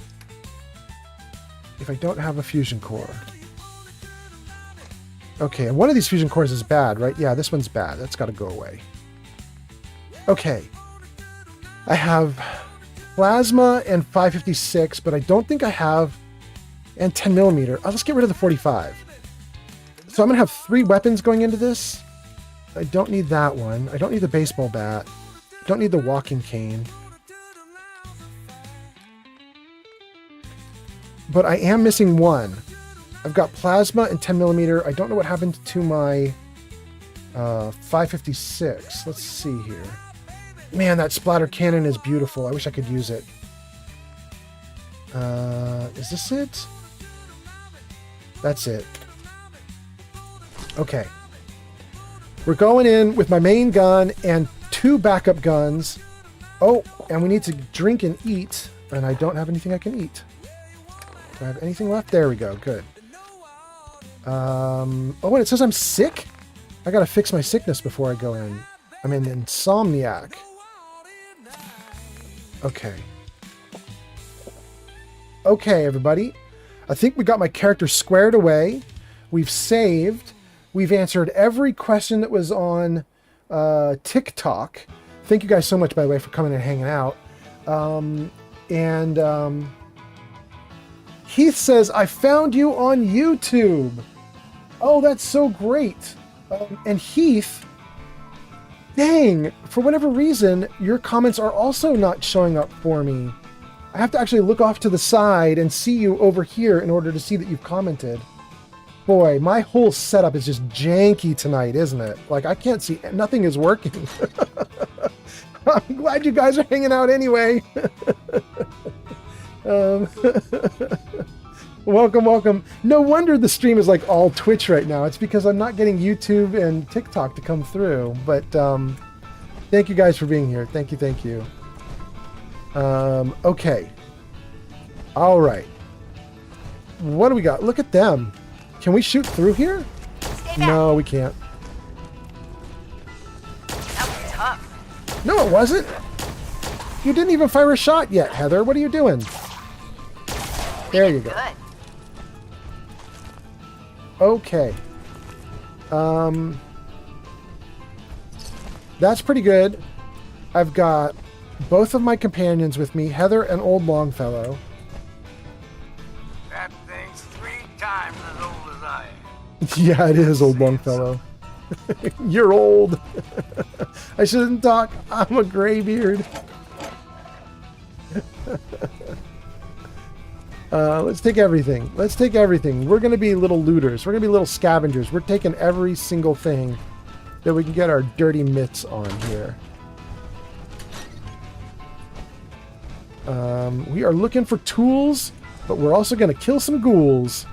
if I don't have a fusion core. Okay, and one of these fusion cores is bad, right? Yeah, this one's bad. That's got to go away. Okay. I have plasma and 556, but I don't think I have... and 10 millimeter. Let's get rid of the 45. So I'm going to have 3 weapons going into this. I don't need that one. I don't need the baseball bat. I don't need the walking cane. But I am missing one. I've got plasma and 10 millimeter. I don't know what happened to my 556. Let's see here. Man, that splatter cannon is beautiful. I wish I could use it. Is this it? That's it. Okay. We're going in with my main gun and 2 backup guns. Oh, and we need to drink and eat. And I don't have anything I can eat. Do I have anything left? There we go. Good. Oh, wait, it says I'm sick? I gotta fix my sickness before I go in. I'm an insomniac. Okay. Okay, everybody. I think we got my character squared away. We've saved. We've answered every question that was on TikTok. Thank you guys so much, by the way, for coming and hanging out. Heath says, I found you on YouTube. Oh, that's so great. And Heath, dang, for whatever reason, your comments are also not showing up for me. I have to actually look off to the side and see you over here in order to see that you've commented. Boy, my whole setup is just janky tonight, isn't it? Like, I can't see, nothing is working. I'm glad you guys are hanging out anyway. Welcome, welcome. No wonder the stream is like all Twitch right now. It's because I'm not getting YouTube and TikTok to come through. But thank you guys for being here. Thank you, thank you. Okay. All right. What do we got? Look at them. Can we shoot through here? No, we can't. That was tough. No, it wasn't. You didn't even fire a shot yet, Heather. What are you doing? There you go. Good. Okay. That's pretty good. I've got both of my companions with me, Heather and Old Longfellow. That thing's 3 times as old as I am. Yeah, it is, Old Longfellow. You're old. I shouldn't talk. I'm a graybeard. Let's take everything. Let's take everything. We're going to be little looters. We're going to be little scavengers. We're taking every single thing that we can get our dirty mitts on here. We are looking for tools, but we're also going to kill some ghouls.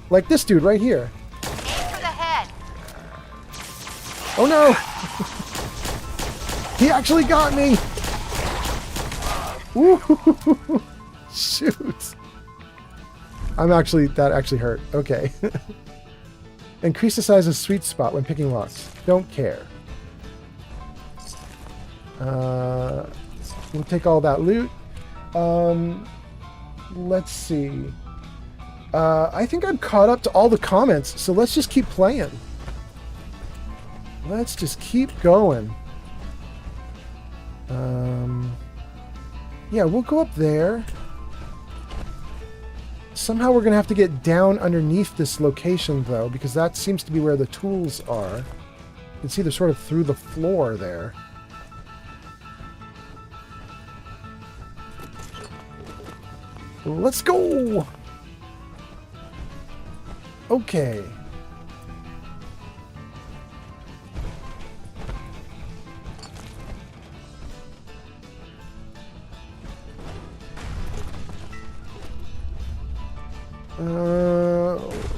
Like this dude right here. Aim for the head. Oh no! He actually got me! Woo! Shoot. That actually hurt. Okay. Increase the size of sweet spot when picking locks. Don't care. We'll take all that loot. Let's see. I think I'm caught up to all the comments, so let's just keep playing. Let's just keep going. Yeah, we'll go up there. Somehow we're going to have to get down underneath this location, though, because that seems to be where the tools are. You can see they're sort of through the floor there. Let's go! Okay.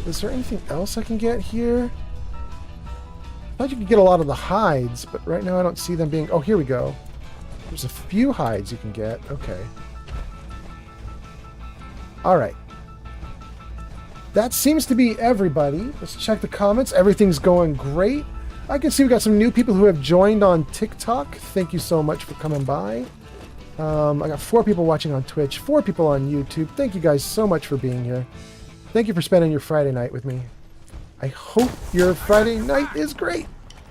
Is there anything else I can get here? I thought you could get a lot of the hides, but right now I don't see them being... Oh, here we go. There's a few hides you can get. Okay. Alright. That seems to be everybody. Let's check the comments. Everything's going great. I can see we got some new people who have joined on TikTok. Thank you so much for coming by. I got 4 people watching on Twitch, 4 people on YouTube. Thank you guys so much for being here. Thank you for spending your Friday night with me. I hope your Friday night is great.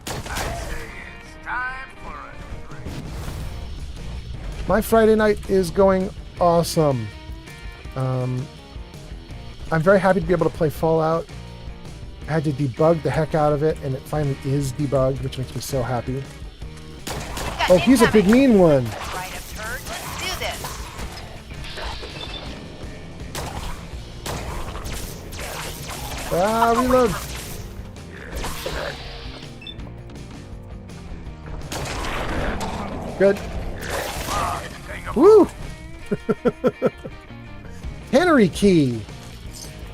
I say it's time for a drink. My Friday night is going awesome. I'm very happy to be able to play Fallout. I had to debug the heck out of it, and it finally is debugged, which makes me so happy. Oh, he's a big mean one. Right of turn. Let's do this. Ah, reload. Good. Woo! Tannery key.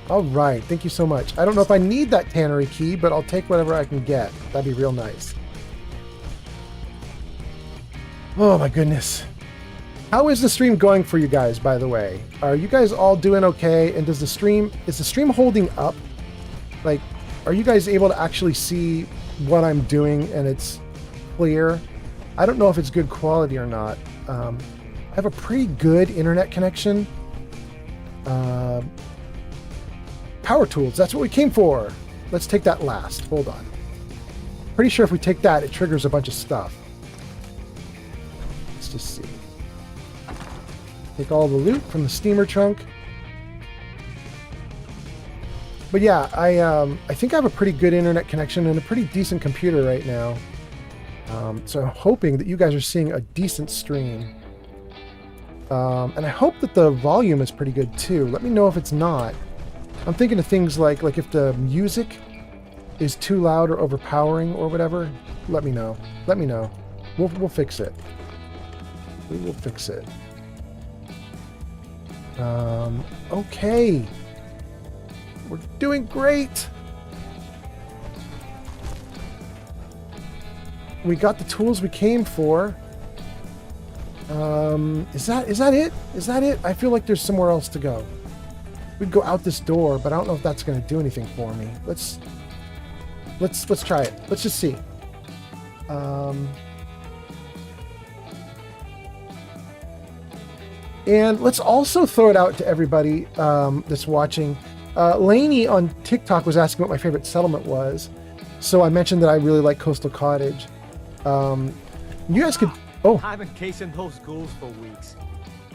All right, thank you so much. I don't know if I need that tannery key, but I'll take whatever I can get. That'd be real nice. Oh my goodness. How is the stream going for you guys, by the way? Are you guys all doing okay? And is the stream holding up? Like, are you guys able to actually see what I'm doing and it's clear? I don't know if it's good quality or not. I have a pretty good internet connection. Power tools, that's what we came for. Let's take that last. Hold on. Pretty sure if we take that, it triggers a bunch of stuff. Let's just see. Take all the loot from the steamer trunk. But yeah, I think I have a pretty good internet connection and a pretty decent computer right now. So I'm hoping that you guys are seeing a decent stream. And I hope that the volume is pretty good too. Let me know if it's not. I'm thinking of things like if the music is too loud or overpowering or whatever, let me know. Let me know. We'll fix it. We will fix it. Okay. We're doing great. We got the tools we came for. Is that it? Is that it? I feel like there's somewhere else to go. We'd go out this door, but I don't know if that's going to do anything for me. Let's try it. Let's just see. And let's also throw it out to everybody that's watching. Lainey on TikTok was asking what my favorite settlement was. So I mentioned that I really like Coastal Cottage. You guys could... Oh. I've been casing those ghouls for weeks.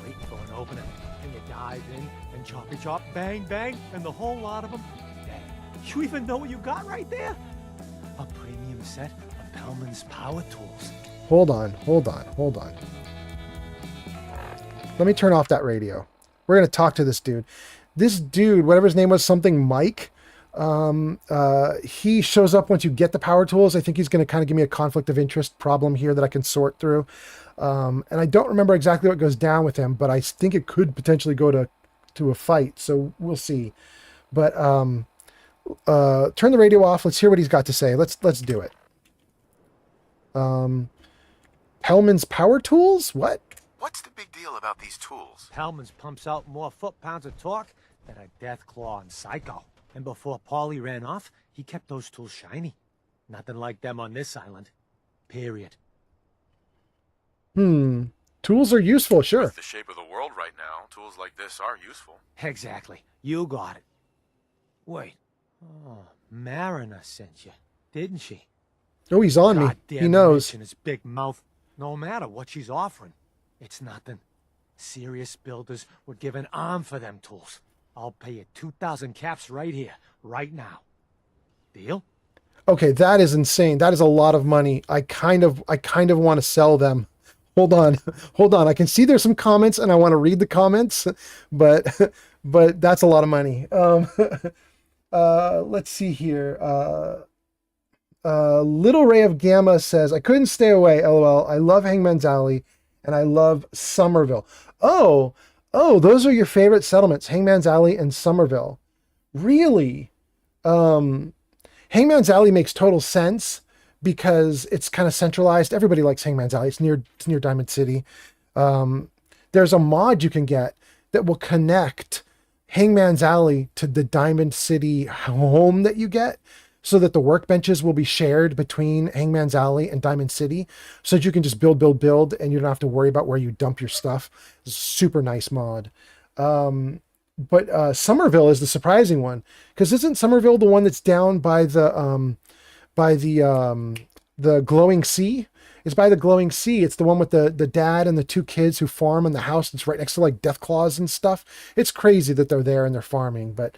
Waiting for an opening. And you dive in and choppy chop, bang, bang, and the whole lot of them dead. You even know what you got right there? A premium set of Pellman's power tools. Hold on. Let me turn off that radio. We're going to talk to this dude. This dude, whatever his name was, something Mike, he shows up once you get the power tools. I think he's going to kind of give me a conflict of interest problem here that I can sort through. And I don't remember exactly what goes down with him, but I think it could potentially go to a fight. So we'll see. But turn the radio off. Let's hear what he's got to say. Let's do it. Hellman's power tools? What? What's the big deal about these tools? Pellman's pumps out more foot-pounds of torque than a Deathclaw and Psycho. And before Paulie ran off, he kept those tools shiny. Nothing like them on this island. Period. Tools are useful, sure. With the shape of the world right now, tools like this are useful. Exactly. You got it. Wait. Oh, Mariner sent you, didn't she? Oh, he's on me. He knows. In his big mouth. No matter what she's offering, it's nothing. Serious builders would give an arm for them tools. I'll pay you 2,000 caps right here, right now. Deal? Okay, that is insane. That is a lot of money. I kind of want to sell them. Hold on. I can see there's some comments and I want to read the comments, but that's a lot of money. Let's see here. Little Ray of Gamma says, I couldn't stay away, LOL. I love Hangman's Alley and I love Somerville. Oh, those are your favorite settlements, Hangman's Alley and Somerville. Really? Hangman's Alley makes total sense because it's kind of centralized. Everybody likes Hangman's Alley. It's near Diamond City. There's a mod you can get that will connect Hangman's Alley to the Diamond City home that you get, so that the workbenches will be shared between Hangman's Alley and Diamond City, so that you can just build, and you don't have to worry about where you dump your stuff. It's a super nice mod. But Somerville is the surprising one, because isn't Somerville the one that's down by the glowing sea? It's by the glowing sea. It's the one with the dad and the two kids who farm in the house that's right next to like Deathclaws and stuff. It's crazy that they're there and they're farming, but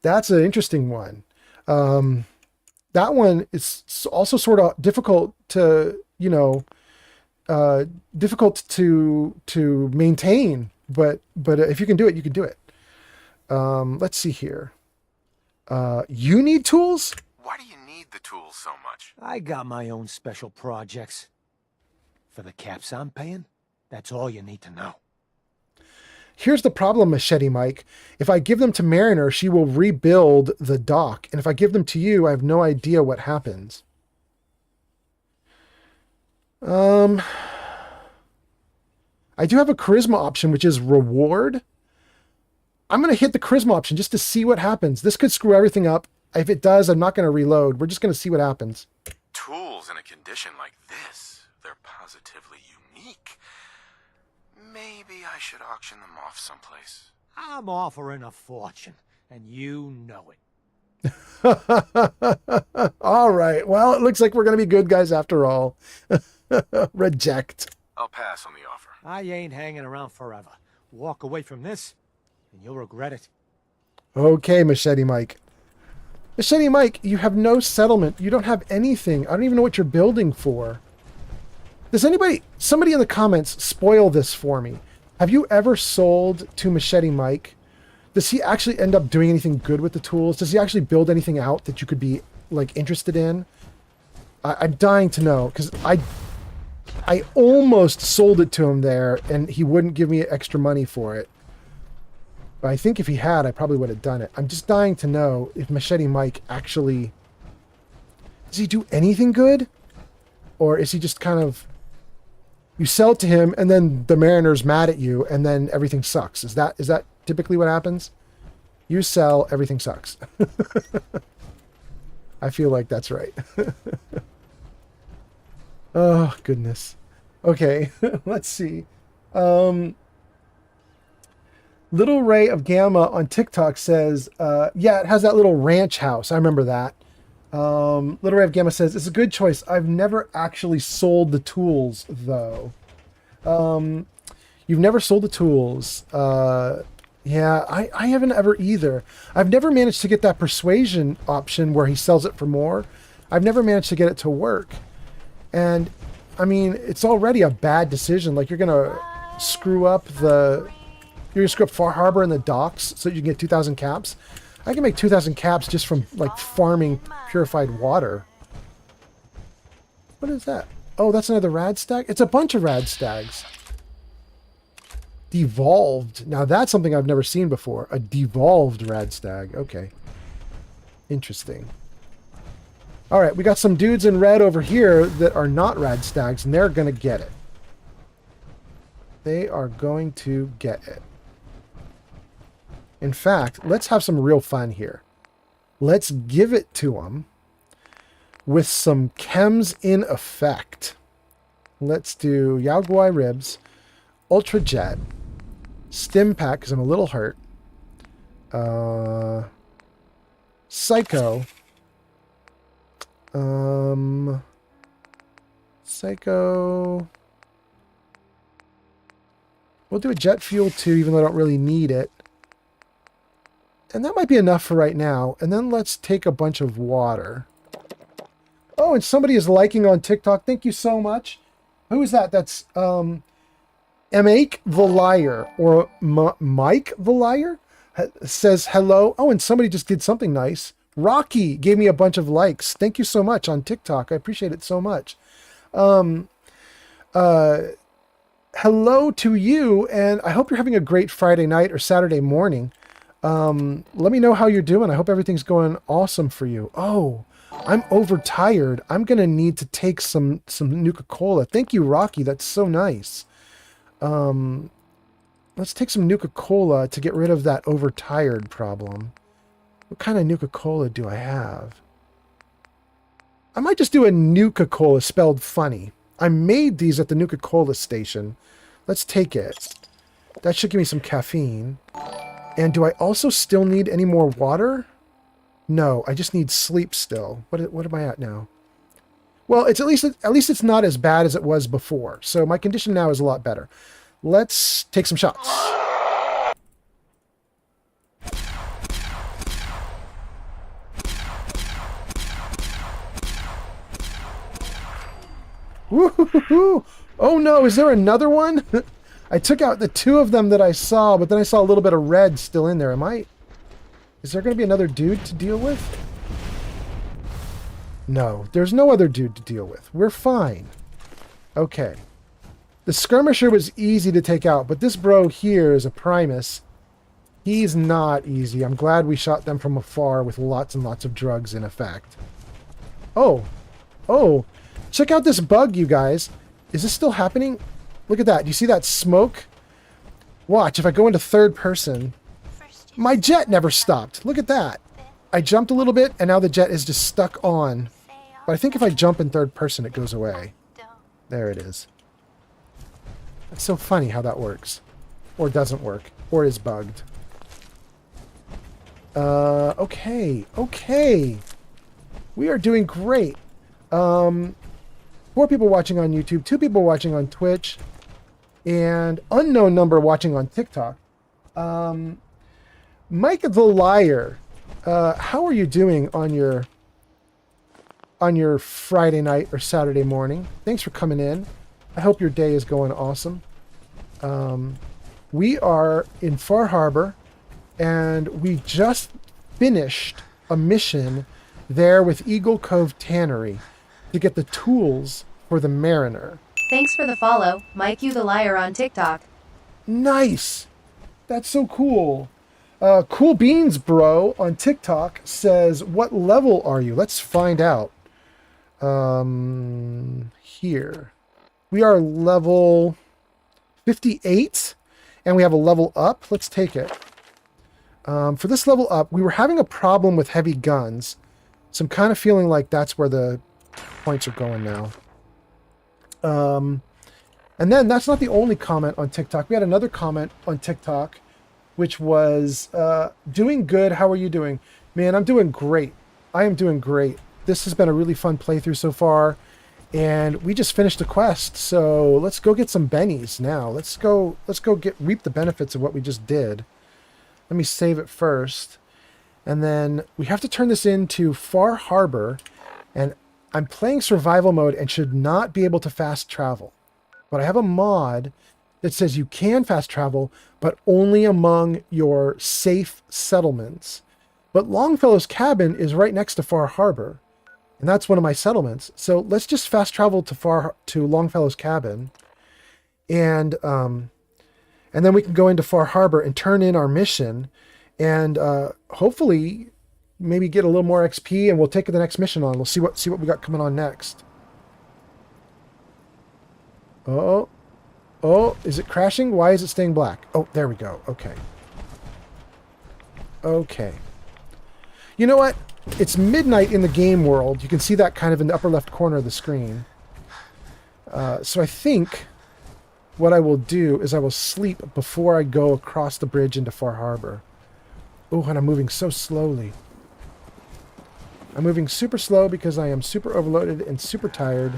that's an interesting one. That one is also sort of difficult to maintain, but if you can do it, you can do it. Let's see here. You need tools? Why do you need the tools so much? I got my own special projects. For the caps I'm paying, that's all you need to know. Here's the problem, Machete Mike. If I give them to Mariner, she will rebuild the dock. And if I give them to you, I have no idea what happens. I do have a charisma option, which is reward. I'm going to hit the charisma option just to see what happens. This could screw everything up. If it does, I'm not going to reload. We're just going to see what happens. Tools in a condition like this, they're positively unique. Maybe I should auction them off someplace. I'm offering a fortune, and you know it. All right. Well, it looks like we're going to be good guys after all. Reject. I'll pass on the offer. I ain't hanging around forever. Walk away from this, and you'll regret it. Okay, Machete Mike. Machete Mike, you have no settlement. You don't have anything. I don't even know what you're building for. Does somebody in the comments spoil this for me? Have you ever sold to Machete Mike? Does he actually end up doing anything good with the tools? Does he actually build anything out that you could be like interested in? I'm dying to know, because I almost sold it to him there and he wouldn't give me extra money for it. But I think if he had, I probably would have done it. I'm just dying to know if Machete Mike actually... Does he do anything good? Or is he just kind of... You sell it to him and then the Mariner's mad at you and then everything sucks. Is that typically what happens? You sell, everything sucks. I feel like that's right. Oh, goodness. Okay, let's see. Little Ray of Gamma on TikTok says, yeah, it has that little ranch house. I remember that. Little Ray of Gamma says, it's a good choice. I've never actually sold the tools, though. You've never sold the tools. Yeah, I haven't ever either. I've never managed to get that persuasion option where he sells it for more. I've never managed to get it to work. And, I mean, it's already a bad decision. Like, you're going to screw up You're going to screw up Far Harbor and the docks so that you can get 2,000 caps. I can make 2,000 caps just from, like, farming purified water. What is that? Oh, that's another rad stag? It's a bunch of rad stags. Devolved. Now, that's something I've never seen before. A devolved rad stag. Okay. Interesting. All right, we got some dudes in red over here that are not rad stags, and they're going to get it. They are going to get it. In fact, let's have some real fun here. Let's give it to them with some chems in effect. Let's do Yao Guai Ribs, Ultra Jet, Stim Pack, because I'm a little hurt, Psycho, Psycho. We'll do a jet fuel too, even though I don't really need it. And that might be enough for right now. And then let's take a bunch of water. Oh, and somebody is liking on TikTok. Thank you so much. Who is that? That's Make the Liar, or Mike the Liar says hello. Oh, and somebody just did something nice. Rocky gave me a bunch of likes. Thank you so much on TikTok. I appreciate it so much. Hello to you, and I hope you're having a great Friday night or Saturday morning. Let me know how you're doing. I hope everything's going awesome for you. Oh, I'm overtired. I'm going to need to take some Nuka-Cola. Thank you, Rocky. That's so nice. Let's take some Nuka-Cola to get rid of that overtired problem. What kind of Nuka-Cola do I have? I might just do a Nuka-Cola spelled funny. I made these at the Nuka-Cola station. Let's take it. That should give me some caffeine. And do I also still need any more water? No, I just need sleep still. What am I at now? Well, it's at least it's not as bad as it was before. So my condition now is a lot better. Let's take some shots. Woo-hoo-hoo-hoo. Oh no, is there another one? I took out the two of them that I saw, but then I saw a little bit of red still in there. Is there going to be another dude to deal with? No, there's no other dude to deal with. We're fine. Okay. The skirmisher was easy to take out, but this bro here is a Primus. He's not easy. I'm glad we shot them from afar with lots and lots of drugs in effect. Oh. Oh. Check out this bug, you guys. Is this still happening? Look at that. Do you see that smoke? Watch, if I go into third person, my jet never stopped. Look at that. I jumped a little bit, and now the jet is just stuck on. But I think if I jump in third person, it goes away. There it is. It's so funny how that works. Or doesn't work. Or is bugged. Okay. Okay. We are doing great. 4 people watching on YouTube, 2 people watching on Twitch, and unknown number watching on TikTok. Mike the Liar, how are you doing on your Friday night or Saturday morning? Thanks for coming in. I hope your day is going awesome. We are in Far Harbor, and we just finished a mission there with Eagle Cove Tannery to get the tools for the Mariner. Thanks for the follow, Mike you the liar on TikTok. Nice! That's so cool. Cool Beans Bro on TikTok says, what level are you? Let's find out. Here. We are level 58, and we have a level up. Let's take it. For this level up, we were having a problem with heavy guns, so I'm kind of feeling like that's where the points are going now. And then that's not the only comment on TikTok. We had another comment on TikTok, which was, doing good. How are you doing? Man, I'm doing great. I am doing great. This has been a really fun playthrough so far, and we just finished a quest. So let's go get some bennies now. Let's go reap the benefits of what we just did. Let me save it first. And then we have to turn this into Far Harbor, and I'm playing survival mode and should not be able to fast travel. But I have a mod that says you can fast travel, but only among your safe settlements. But Longfellow's cabin is right next to Far Harbor, and that's one of my settlements. So let's just fast travel to Longfellow's cabin, and then we can go into Far Harbor and turn in our mission, and hopefully maybe get a little more XP, and we'll take the next mission on. We'll see what we got coming on next. Oh, is it crashing? Why is it staying black? Oh, there we go. Okay. Okay. You know what? It's midnight in the game world. You can see that kind of in the upper left corner of the screen. So I think what I will do is I will sleep before I go across the bridge into Far Harbor. Oh, and I'm moving so slowly. I'm moving super slow because I am super overloaded and super tired.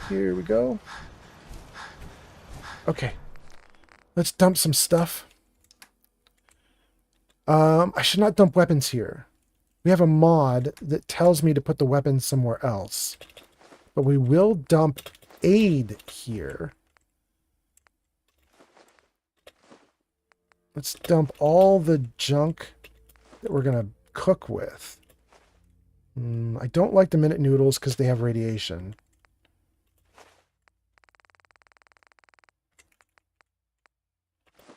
Here we go. Okay. Let's dump some stuff. I should not dump weapons here. We have a mod that tells me to put the weapons somewhere else. But we will dump aid here. Let's dump all the junk that we're going to cook with. I don't like the minute noodles because they have radiation.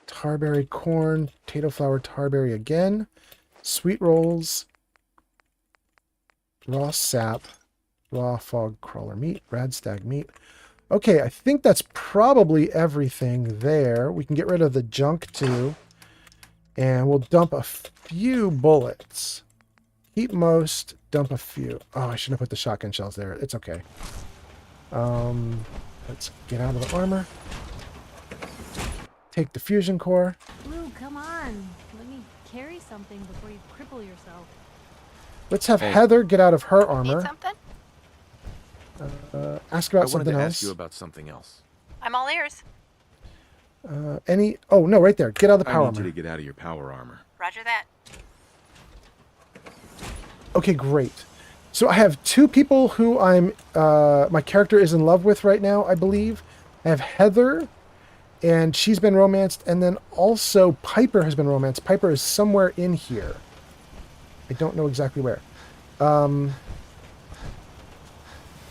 Tarberry corn, potato flour, tarberry again, sweet rolls, raw sap, raw fog crawler meat, radstag meat. Okay, I think that's probably everything there. We can get rid of the junk too, and we'll dump a few bullets. Keep most, dump a few. Oh, I shouldn't have put the shotgun shells there. It's okay. Let's get out of the armor. Take the fusion core. Blue, come on. Let me carry something before you cripple yourself. Let's have Heather get out of her Need armor. something? Ask about I wanted something to else. ask you about something else. I'm all ears. Oh, no, right there. Get out of the power I need armor. you to get out of your power armor. Roger that. Okay, great. So I have 2 people who my character is in love with right now, I believe. I have Heather, and she's been romanced, and then also Piper has been romanced. Piper is somewhere in here. I don't know exactly where.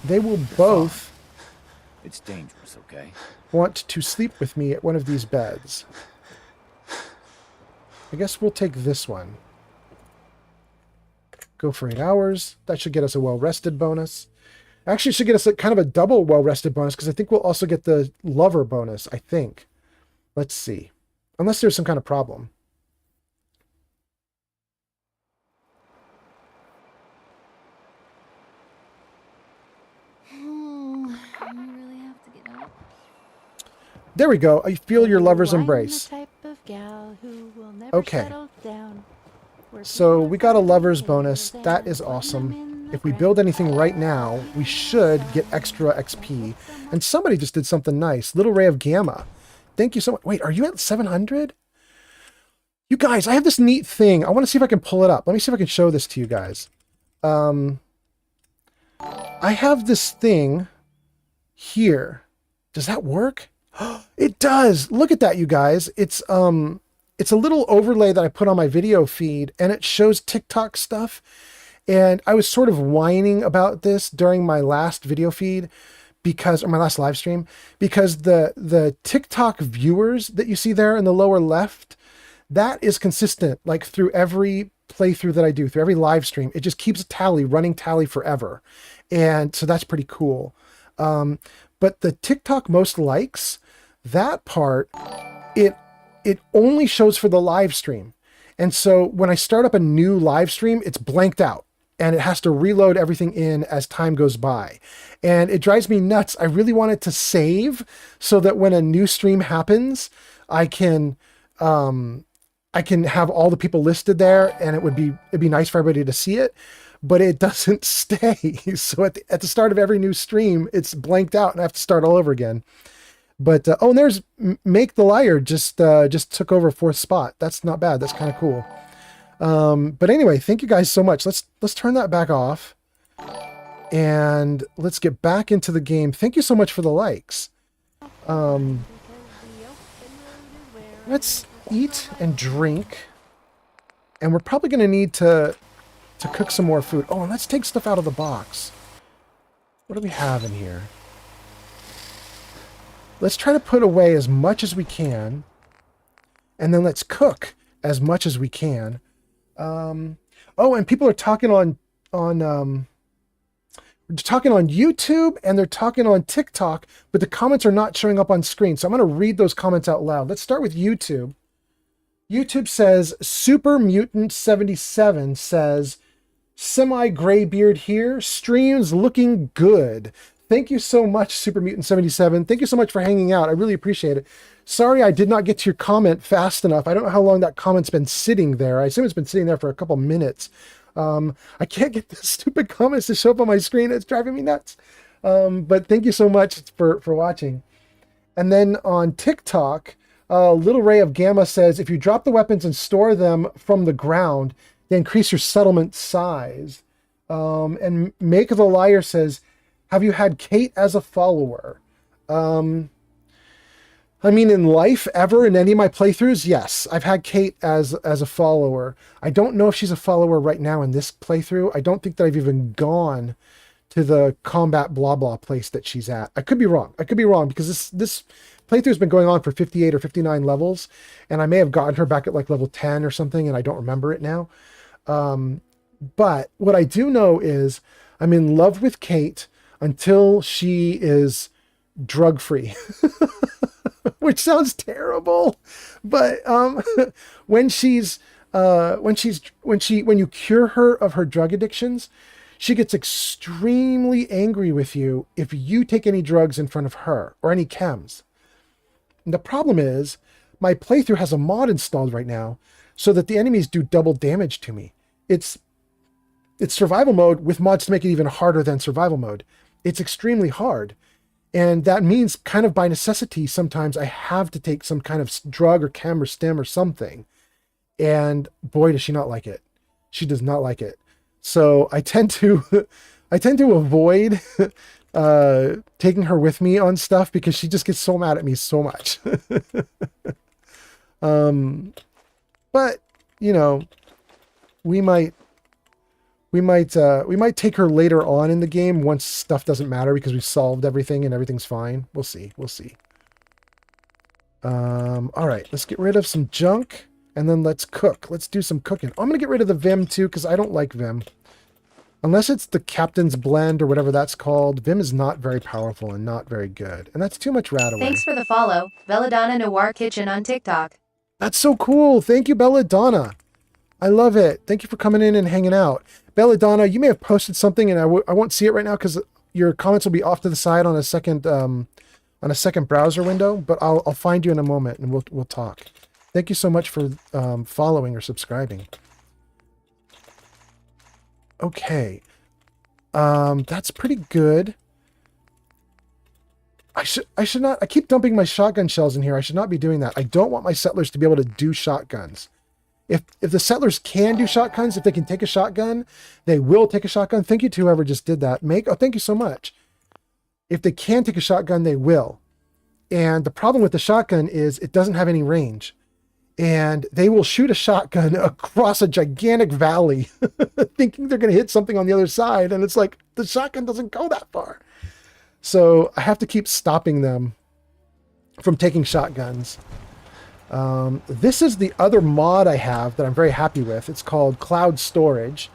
They will both It's dangerous, okay? want to sleep with me at one of these beds. I guess we'll take this one. Go for 8 hours. That should get us a well-rested bonus. Actually, it should get us kind of a double well-rested bonus, because I think we'll also get the lover bonus, I think. Let's see. Unless there's some kind of problem. There we go. I feel your lover's I'm embrace. the type of gal who will never Okay. settle down. So we got a lover's bonus. That is awesome. If we build anything right now, we should get extra XP. And somebody just did something nice. Little Ray of Gamma. Thank you so much. Wait, are you at 700? You guys, I have this neat thing. I want to see if I can pull it up. Let me see if I can show this to you guys. I have this thing here. Does that work? It does. Look at that, you guys. It's a little overlay that I put on my video feed, and it shows TikTok stuff. And I was sort of whining about this during my last video feed or my last live stream, because the TikTok viewers that you see there in the lower left, that is consistent, like through every playthrough that I do, through every live stream. It just keeps a tally, running tally forever. And so that's pretty cool. But the TikTok most likes, that part, it only shows for the live stream. And so when I start up a new live stream, it's blanked out and it has to reload everything in as time goes by. And it drives me nuts. I really want it to save so that when a new stream happens, I can have all the people listed there, and it'd be nice for everybody to see it, but it doesn't stay. So at the start of every new stream, it's blanked out and I have to start all over again. But, and there's Make the Liar just took over 4th spot. That's not bad. That's kind of cool. But anyway, thank you guys so much. Let's turn that back off and let's get back into the game. Thank you so much for the likes. Let's eat and drink, and we're probably going to need to cook some more food. Oh, and let's take stuff out of the box. What do we have in here? Let's try to put away as much as we can, and then let's cook as much as we can. Oh, and people are talking on YouTube, and they're talking on TikTok, but the comments are not showing up on screen. So I'm going to read those comments out loud. Let's start with YouTube. YouTube says, Super Mutant 77 says, semi-graybeard here, streams looking good. Thank you so much, Super Mutant 77. Thank you so much for hanging out. I really appreciate it. Sorry I did not get to your comment fast enough. I don't know how long that comment's been sitting there. I assume it's been sitting there for a couple minutes. I can't get the stupid comments to show up on my screen. It's driving me nuts. But thank you so much for watching. And then on TikTok, Little Ray of Gamma says, if you drop the weapons and store them from the ground, they increase your settlement size. And Make the Liar says, have you had Kate as a follower? I mean, in life, ever, in any of my playthroughs, yes, I've had Kate as a follower. I don't know if she's a follower right now in this playthrough. I don't think that I've even gone to the combat blah blah place that she's at. I could be wrong. I could be wrong, because this playthrough's been going on for 58 or 59 levels, and I may have gotten her back at like level 10 or something, and I don't remember it now. But what I do know is I'm in love with Kate until she is drug-free. Which sounds terrible, but when you cure her of her drug addictions, she gets extremely angry with you if you take any drugs in front of her or any chems. And the problem is my playthrough has a mod installed right now so that the enemies do double damage to me. It's survival mode with mods to make it even harder than survival mode. It's extremely hard. And that means kind of by necessity, sometimes I have to take some kind of drug or chem or stim or something. And boy, does she not like it. She does not like it. So I tend to avoid taking her with me on stuff because she just gets so mad at me so much. But you know, we might take her later on in the game once stuff doesn't matter because we've solved everything and everything's fine. We'll see. We'll see. All right, let's get rid of some junk and then let's cook. Let's do some cooking. I'm going to get rid of the Vim too because I don't like Vim. Unless it's the Captain's Blend or whatever that's called, Vim is not very powerful and not very good. And that's too much RadAway. Thanks for the follow, Belladonna Noir Kitchen on TikTok. That's so cool. Thank you, Belladonna. I love it. Thank you for coming in and hanging out. Belladonna, you may have posted something and I won't see it right now because your comments will be off to the side on a second on a second browser window, but I'll find you in a moment and we'll talk. Thank you so much for following or subscribing. Okay. That's pretty good. I should not, I keep dumping my shotgun shells in here. I should not be doing that. I don't want my settlers to be able to do shotguns. If the settlers can do shotguns, if they can take a shotgun, they will take a shotgun. Thank you to whoever just did that. Oh, thank you so much. If they can take a shotgun, they will. And the problem with the shotgun is it doesn't have any range. And they will shoot a shotgun across a gigantic valley thinking they're going to hit something on the other side. And it's like, the shotgun doesn't go that far. So I have to keep stopping them from taking shotguns. This is the other mod I have that I'm very happy with. It's called Cloud Storage.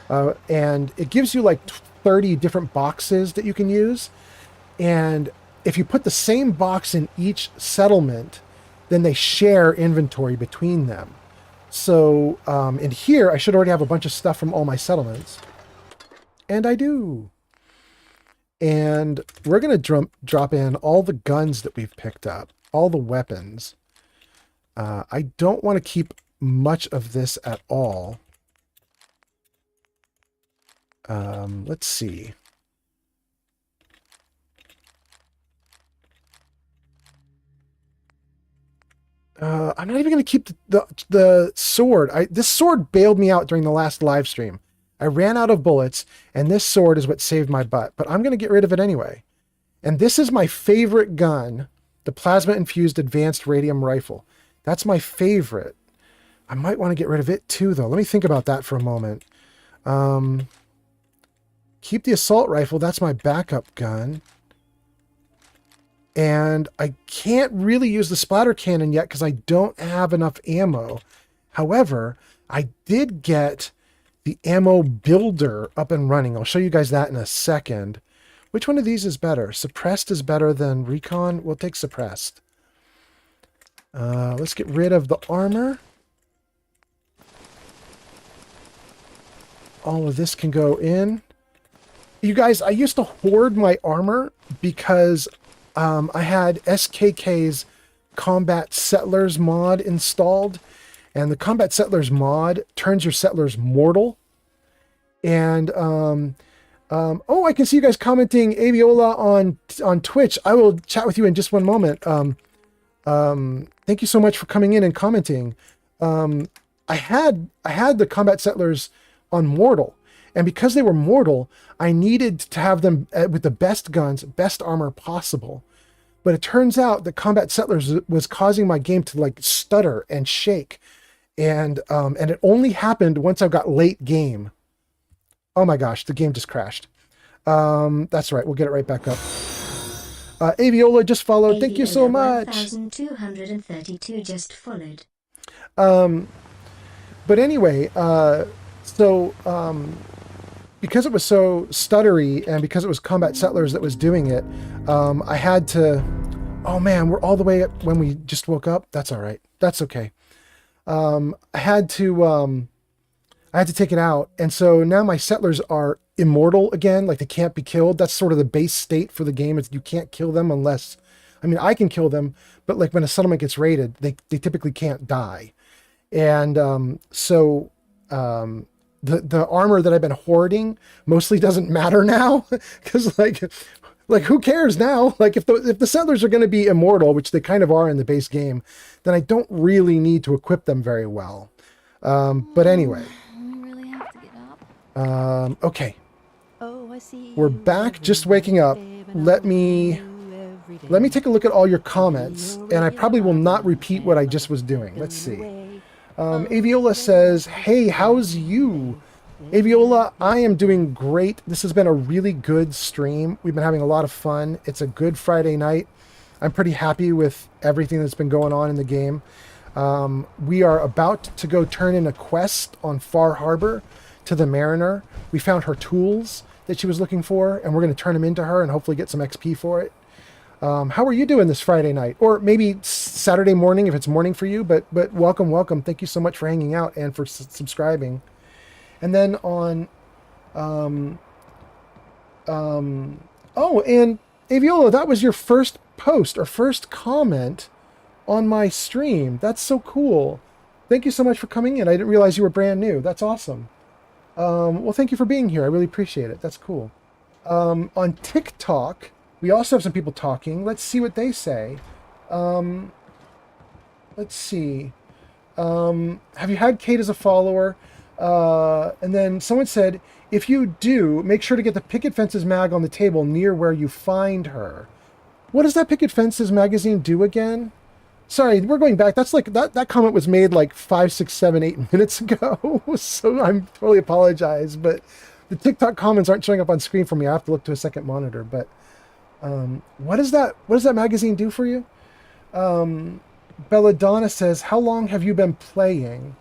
And it gives you like 30 different boxes that you can use. And if you put the same box in each settlement, then they share inventory between them. So in here, I should already have a bunch of stuff from all my settlements. And I do. And we're going to drop in all the guns that we've picked up, all the weapons. I don't want to keep much of this at all. Let's see. I'm not even going to keep the sword. This sword bailed me out during the last live stream. I ran out of bullets, and this sword is what saved my butt. But I'm going to get rid of it anyway. And this is my favorite gun, the plasma-infused advanced radium rifle. That's my favorite. I might want to get rid of it too, though. Let me think about that for a moment. Keep the assault rifle. That's my backup gun. And I can't really use the splatter cannon yet because I don't have enough ammo. However, I did get the ammo builder up and running. I'll show you guys that in a second. Which one of these is better? Suppressed is better than recon? We'll take suppressed. Let's get rid of the armor. All of this can go in. You guys, I used to hoard my armor because I had SKK's Combat Settlers mod installed. And the Combat Settlers mod turns your settlers mortal. And, oh, I can see you guys commenting Aviola on Twitch. I will chat with you in just one moment. Thank you so much for coming in and commenting. I had the Combat Settlers on mortal. And because they were mortal, I needed to have them with the best guns, best armor possible. But it turns out that Combat Settlers was causing my game to like stutter and shake. And it only happened once I got late game. Oh my gosh, the game just crashed. That's right, we'll get it right back up. Aviola just followed. Thank you so much. 1232 just followed. But anyway, because it was so stuttery and because it was Combat Settlers that was doing it, I had to... Oh man, we're all the way up when we just woke up. That's all right. That's okay. I had to take it out. And so now my settlers are immortal again. Like they can't be killed. That's sort of the base state for the game is you can't kill them unless, I mean, I can kill them, but like when a settlement gets raided, they typically can't die. And, the armor that I've been hoarding mostly doesn't matter now because like who cares now? Like if the settlers are going to be immortal, which they kind of are in the base game, then I don't really need to equip them very well. But anyway. I really have to get up. Okay. Oh, I see. We're back, just waking up. Let me take a look at all your comments, and I probably will not repeat what I just was doing. Let's see. Aviola says, hey, how's you? Aviola, I am doing great. This has been a really good stream. We've been having a lot of fun. It's a good Friday night. I'm pretty happy with everything that's been going on in the game. We are about to go turn in a quest on Far Harbor to the Mariner. We found her tools that she was looking for, and we're going to turn them into her and hopefully get some XP for it. How are you doing this Friday night? Or maybe Saturday morning if it's morning for you, but welcome. Thank you so much for hanging out and for subscribing. And then on, oh, and Aviola, that was your first post or first comment on my stream. That's so cool. Thank you so much for coming in. I didn't realize you were brand new. That's awesome. Well, thank you for being here. I really appreciate it. That's cool. On TikTok, we also have some people talking. Let's see what they say. Let's see. Have you had Kate as a follower? And then someone said, if you do, make sure to get the Picket Fences mag on the table near where you find her. What does that Picket Fences magazine do again? Sorry, we're going back. That's like that comment was made like 5, 6, 7, 8 minutes ago. So I'm totally apologize, but the TikTok comments aren't showing up on screen for me. I have to look to a second monitor. But what does that magazine do for you? Belladonna says, how long have you been playing?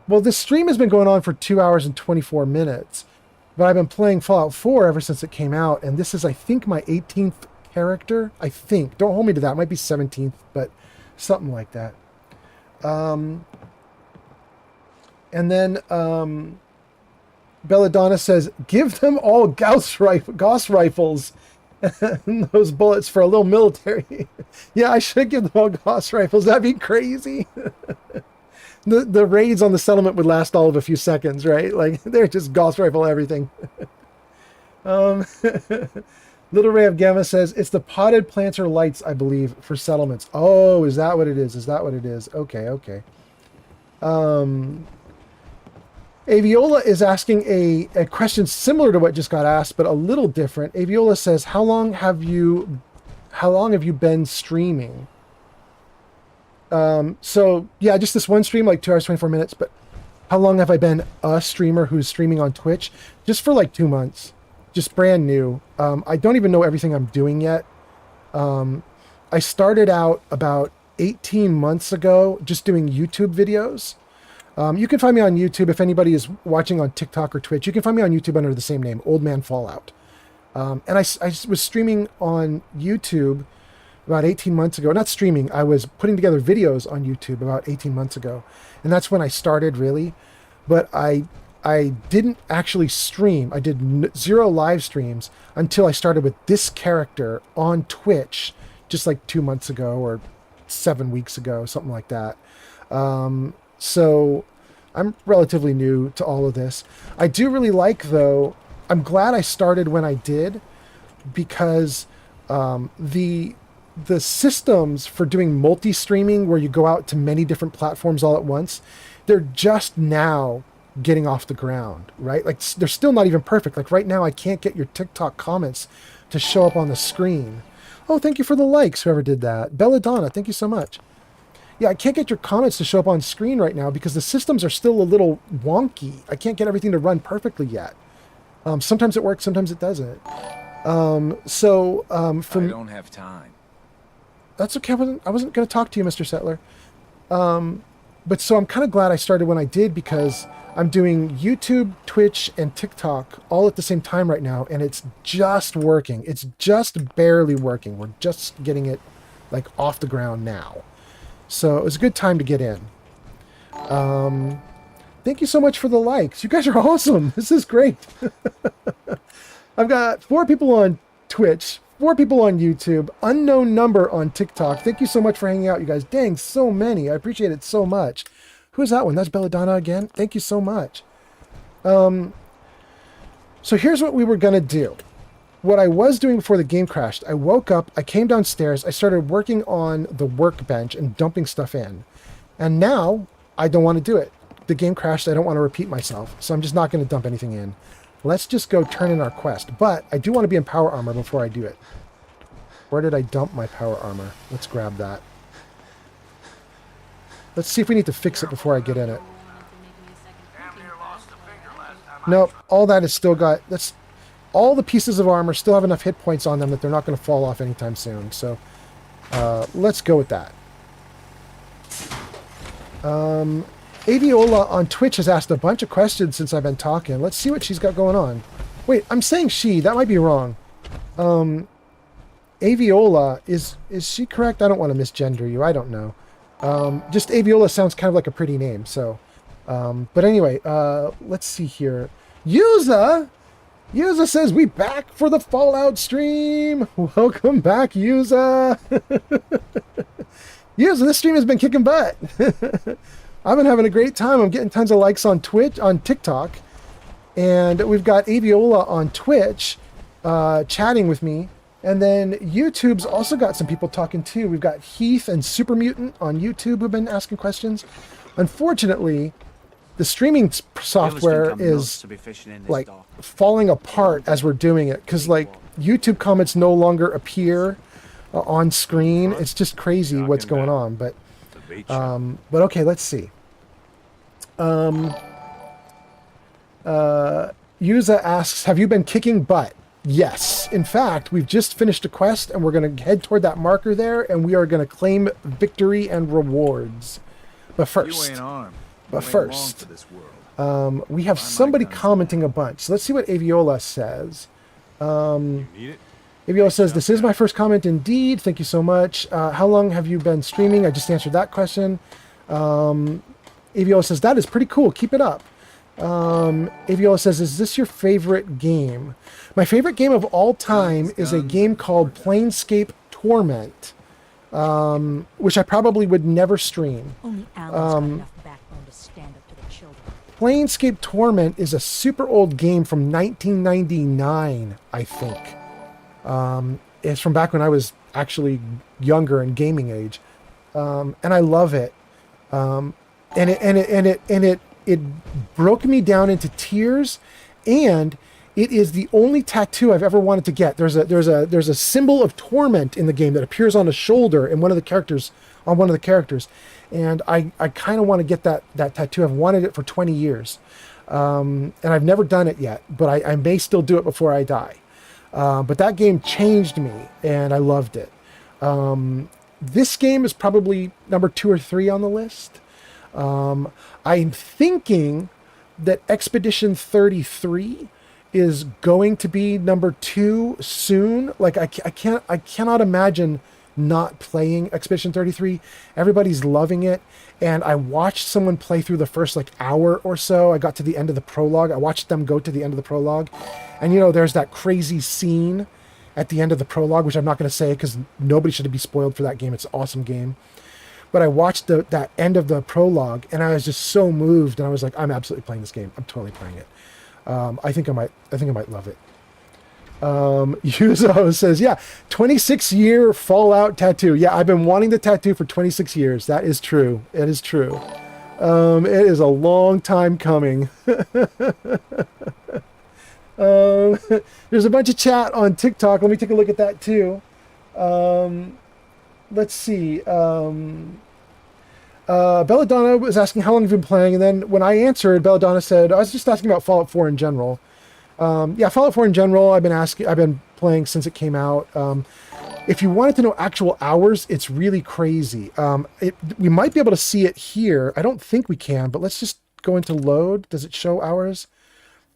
Well, this stream has been going on for 2 hours and 24 minutes, but I've been playing Fallout 4 ever since it came out, and this is, I think, my 18th character. I think. Don't hold me to that. It might be 17th, but something like that. And then Belladonna says, give them all Gauss rifles and those bullets for a little military. Yeah, I should give them all Gauss rifles. That'd be crazy. The raids on the settlement would last all of a few seconds, right? Like, they're just Gauss rifle everything. Little Ray of Gamma says, it's the potted planter lights, I believe, for settlements. Oh, is that what it is? Is that what it is? Okay, okay. Aviola is asking a question similar to what just got asked, but a little different. Aviola says, how long have you been streaming? So yeah, just this one stream, like 2 hours, 24 minutes, but how long have I been a streamer who's streaming on Twitch? Just for like 2 months. Just brand new. I don't even know everything I'm doing yet. I started out about 18 months ago just doing YouTube videos. You can find me on YouTube if anybody is watching on TikTok or Twitch. You can find me on YouTube under the same name, Old Man Fallout. And I was streaming on YouTube about 18 months ago. Not streaming, I was putting together videos on YouTube about 18 months ago. And that's when I started, really. But I didn't actually stream. I did 0 live streams until I started with this character on Twitch just like 2 months ago or 7 weeks ago, something like that. So I'm relatively new to all of this. I do really like, though, I'm glad I started when I did, because the systems for doing multi-streaming where you go out to many different platforms all at once, they're just now getting off the ground, right? Like, they're still not even perfect. Like, right now, I can't get your TikTok comments to show up on the screen. Oh, thank you for the likes, whoever did that. Belladonna, thank you so much. Yeah, I can't get your comments to show up on screen right now because the systems are still a little wonky. I can't get everything to run perfectly yet. Sometimes it works, sometimes it doesn't. I don't have time. That's okay. I wasn't going to talk to you, Mr. Settler. But so I'm kind of glad I started when I did, because I'm doing YouTube, Twitch, and TikTok all at the same time right now, and it's just working. It's just barely working. We're just getting it like off the ground now. So it was a good time to get in. Thank you so much for the likes. You guys are awesome. This is great. I've got 4 people on Twitch, 4 people on YouTube, unknown number on TikTok. Thank you so much for hanging out, you guys. Dang, so many. I appreciate it so much. Who's that one? That's Belladonna again. Thank you so much. So here's what we were going to do. What I was doing before the game crashed, I woke up, I came downstairs, I started working on the workbench and dumping stuff in. And now, I don't want to do it. The game crashed, I don't want to repeat myself, so I'm just not going to dump anything in. Let's just go turn in our quest. But I do want to be in power armor before I do it. Where did I dump my power armor? Let's grab that. Let's see if we need to fix it before I get in it. Nope, all that is still got... all the pieces of armor still have enough hit points on them that they're not going to fall off anytime soon. So, let's go with that. Aviola on Twitch has asked a bunch of questions since I've been talking. Let's see what she's got going on. Wait, I'm saying she. That might be wrong. Aviola, is she correct? I don't want to misgender you. I don't know. Just Aviola sounds kind of like a pretty name. So, but anyway, let's see here. Yuza! Yuza says, we back for the Fallout stream. Welcome back, Yuza. Yuza, this stream has been kicking butt. I've been having a great time. I'm getting tons of likes on Twitch, on TikTok. And we've got Aviola on Twitch chatting with me. And then YouTube's also got some people talking too. We've got Heath and Super Mutant on YouTube who've been asking questions. Unfortunately, the streaming software is like falling apart as we're doing it because like YouTube comments no longer appear on screen. It's just crazy what's going on. But okay, let's see. Yuza asks, have you been kicking butt? Yes. In fact, we've just finished a quest and we're going to head toward that marker there and we are going to claim victory and rewards. But first, we have somebody commenting a bunch. So let's see what Aviola says. Aviola says, this is my first comment indeed. Thank you so much. How long have you been streaming? I just answered that question. Aviola says, that is pretty cool. Keep it up. Aviola says, is this your favorite game? My favorite game of all time is a game called Planescape Torment, which I probably would never stream. Only Alan's got enough backbone to stand up to the children. Planescape Torment is a super old game from 1999, I think. It's from back when I was actually younger and gaming age. And I love it. It broke me down into tears, and it is the only tattoo I've ever wanted to get. There's a symbol of torment in the game that appears on a shoulder in one of the characters, and I kind of want to get that tattoo. I've wanted it for 20 years, and I've never done it yet, but I may still do it before I die. But that game changed me, and I loved it. This game is probably number 2 or 3 on the list. I'm thinking that Expedition 33 is going to be number 2 soon. Like I cannot imagine not playing Expedition 33. Everybody's loving it. And I watched someone play through the first like hour or so. I got to the end of the prologue. I watched them go to the end of the prologue. And you know, there's that crazy scene at the end of the prologue, which I'm not going to say because nobody should be spoiled for that game. It's an awesome game. But I watched that end of the prologue and I was just so moved. And I was like, I'm absolutely playing this game. I'm totally playing it. I think I might love it. Yuzo says, yeah, 26-year Fallout tattoo. Yeah, I've been wanting the tattoo for 26 years. That is true. It is true. It is a long time coming. There's a bunch of chat on TikTok. Let me take a look at that too. Let's see. Belladonna was asking how long have you been playing, and then when I answered, Belladonna said, I was just asking about Fallout 4 in general. Yeah, Fallout 4 in general, I've been playing since it came out. If you wanted to know actual hours, it's really crazy. We might be able to see it here. I don't think we can, but let's just go into load. Does it show hours?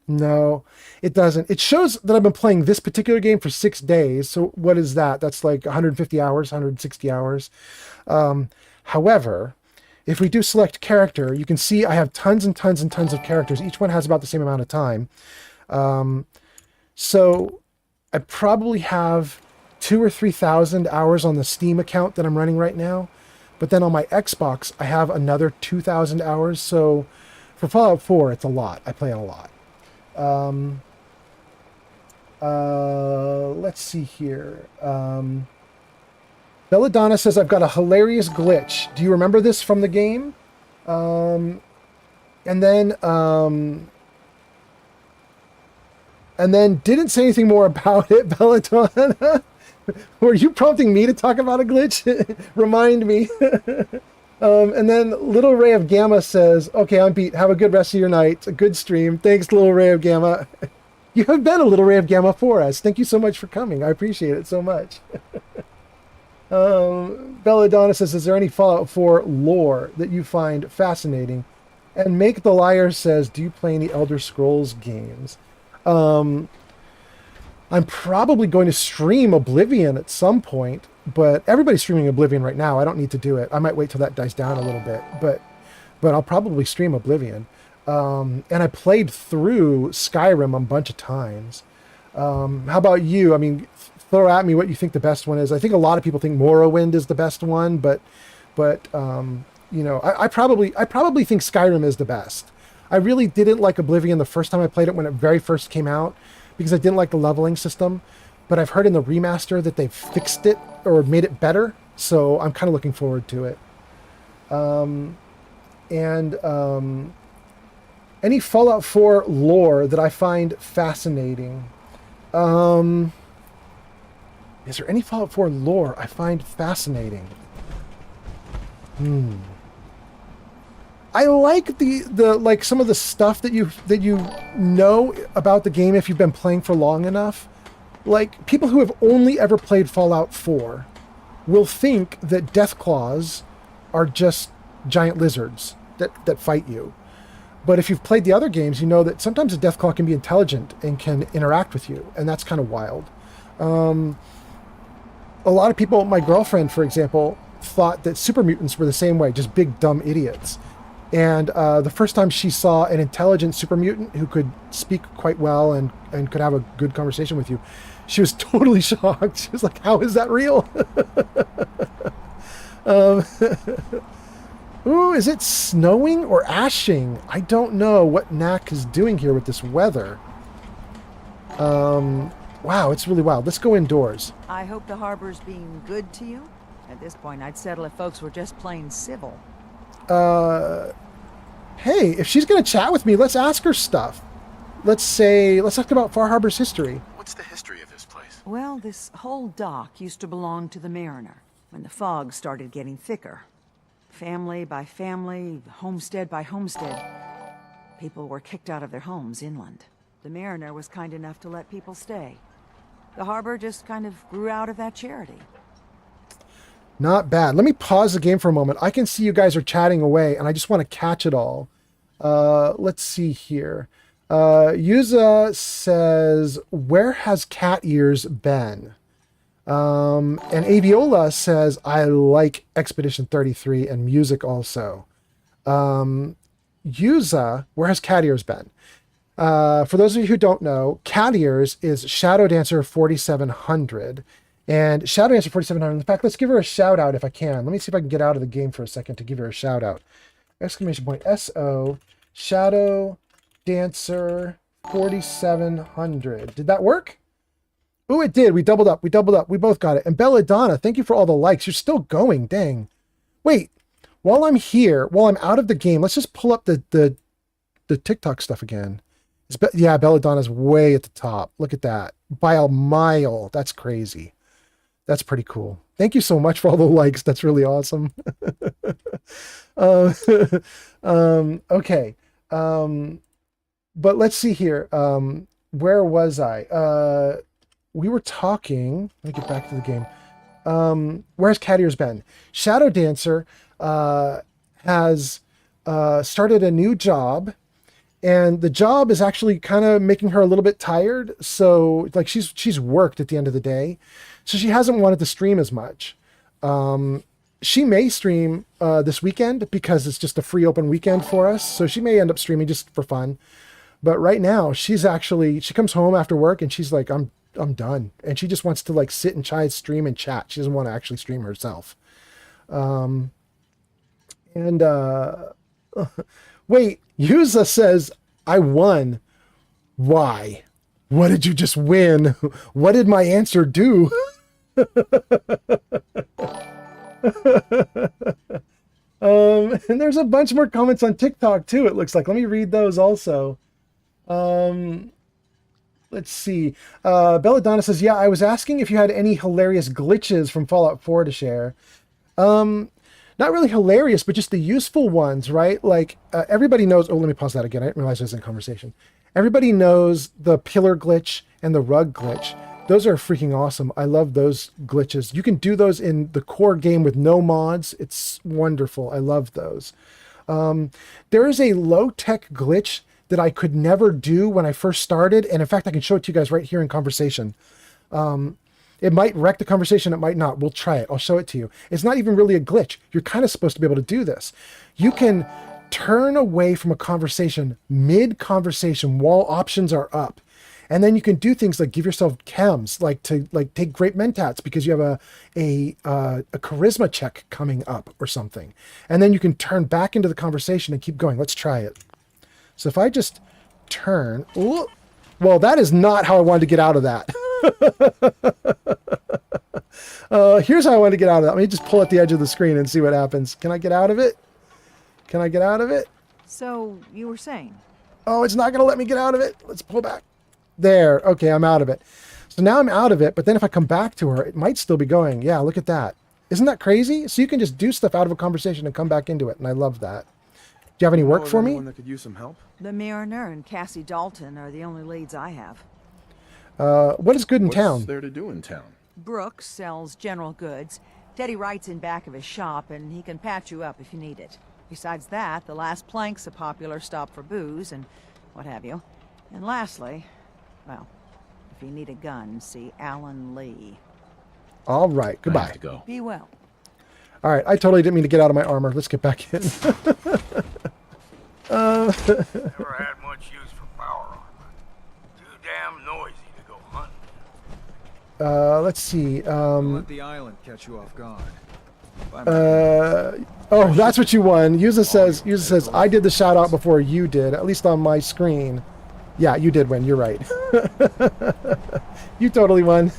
No, it doesn't. It shows that I've been playing this particular game for 6 days. So what is that? That's like 150 hours, 160 hours. However, if we do select character, you can see I have tons and tons and tons of characters. Each one has about the same amount of time. So I probably have 2,000 or 3,000 hours on the Steam account that I'm running right now. But then on my Xbox, I have another 2,000 hours. So for Fallout 4, it's a lot. I play it a lot. Let's see here. Belladonna says, I've got a hilarious glitch. Do you remember this from the game? And then didn't say anything more about it, Belladonna. Were you prompting me to talk about a glitch? Remind me. And then Little Ray of Gamma says, okay, I'm beat. Have a good rest of your night. A good stream. Thanks, Little Ray of Gamma. You have been a Little Ray of Gamma for us. Thank you so much for coming. I appreciate it so much. Belladonna says, is there any Fallout 4 lore that you find fascinating? And Make the Liar says, do you play any Elder Scrolls games? I'm probably going to stream Oblivion at some point, but everybody's streaming Oblivion right now. I don't need to do it. I might wait till that dies down a little bit, but I'll probably stream Oblivion. And I played through Skyrim a bunch of times. How about you? I mean, throw at me what you think the best one is. I think a lot of people think Morrowind is the best one, but you know, I probably think Skyrim is the best. I really didn't like Oblivion the first time I played it when it very first came out because I didn't like the leveling system. But I've heard in the remaster that they've fixed it or made it better, so I'm kind of looking forward to it. Any Fallout 4 lore that I find fascinating. Is there any Fallout 4 lore I find fascinating? I like the like some of the stuff that you know about the game if you've been playing for long enough. Like people who have only ever played Fallout 4 will think that Deathclaws are just giant lizards that fight you. But if you've played the other games, you know that sometimes a Deathclaw can be intelligent and can interact with you, and that's kind of wild. A lot of people, my girlfriend, for example, thought that super mutants were the same way, just big, dumb idiots. And the first time she saw an intelligent super mutant who could speak quite well and could have a good conversation with you, she was totally shocked. She was like, how is that real? Ooh, is it snowing or ashing? I don't know what Knack is doing here with this weather. Wow, it's really wild. Let's go indoors. I hope the harbor's being good to you. At this point, I'd settle if folks were just plain civil. Hey, if she's going to chat with me, let's ask her stuff. Let's talk about Far Harbor's history. What's the history of this place? Well, this whole dock used to belong to the Mariner when the fog started getting thicker. Family by family, homestead by homestead, people were kicked out of their homes inland. The Mariner was kind enough to let people stay. The harbor just kind of grew out of that charity. Not bad. Let me pause the game for a moment. I can see you guys are chatting away, and I just want to catch it all. Let's see here. Yuza says, where has Cat Ears been? And Aviola says, I like Expedition 33 and music also. Yuza, where has Cat Ears been? For those of you who don't know, Cat Ears is Shadow Dancer 4700. And Shadow Dancer 4700, in fact, let's give her a shout out if I can. Let me see if I can get out of the game for a second to give her a shout out. Exclamation point, SO, Shadow Dancer 4700. Did that work? Oh, it did. We doubled up. We both got it. And Belladonna, thank you for all the likes. You're still going. Dang. Wait, while I'm here, while I'm out of the game, let's just pull up the TikTok stuff again. Yeah, Belladonna's way at the top. Look at that. By a mile. That's crazy. That's pretty cool. Thank you so much for all the likes. That's really awesome. Okay. But let's see here. Where was I? We were talking. Let me get back to the game. Where's Cat Ears been? Shadow Dancer has started a new job, and the job is actually kind of making her a little bit tired. So like she's worked at the end of the day, so she hasn't wanted to stream as much. She may stream this weekend because it's just a free open weekend for us. So she may end up streaming just for fun. But right now she comes home after work and she's like, I'm done. And she just wants to like sit and try to stream and chat. She doesn't want to actually stream herself. Wait, Yuza says, I won. Why? What did you just win? What did my answer do? And there's a bunch more comments on TikTok too, it looks like. Let me read those also. Let's see. Belladonna says, yeah, I was asking if you had any hilarious glitches from Fallout 4 to share. Not really hilarious, but just the useful ones, right? Like everybody knows, oh, let me pause that again. I didn't realize I was in conversation. Everybody knows the pillar glitch and the rug glitch. Those are freaking awesome. I love those glitches. You can do those in the core game with no mods. It's wonderful. I love those. There is a low-tech glitch that I could never do when I first started. And in fact, I can show it to you guys right here in conversation. It might wreck the conversation. It might not. We'll try it. I'll show it to you. It's not even really a glitch. You're kind of supposed to be able to do this. You can turn away from a conversation mid-conversation while options are up. And then you can do things like give yourself chems, like to take great mentats because you have a charisma check coming up or something. And then you can turn back into the conversation and keep going. Let's try it. So if I just turn, ooh, well, that is not how I wanted to get out of that. Here's how I wanted to get out of that. Let me just pull at the edge of the screen and see what happens. Can I get out of it? Can I get out of it? So, you were saying? Oh, it's not going to let me get out of it. Let's pull back. There. Okay, I'm out of it. So now I'm out of it, but then if I come back to her, it might still be going. Yeah, look at that. Isn't that crazy? So you can just do stuff out of a conversation and come back into it, and I love that. Do you have any work for me? Anyone that could use some help? The Mariner and Cassie Dalton are the only leads I have. What is good in What's town? there to do in town? Brooks sells general goods. Teddy writes in back of his shop, and he can patch you up if you need it. Besides that, the Last Plank's a popular stop for booze and what have you. And lastly, well, if you need a gun, see Alan Lee. All right, I goodbye. have to go. Be well. All right, I totally didn't mean to get out of my armor. Let's get back in. Never had much use for power armor. Too damn noisy to go hunting. Let's see. Let the island catch you off guard. Oh, that's what you won. Yuza says, I did the shout out before you did, at least on my screen. Yeah, you did win. You're right. You totally won.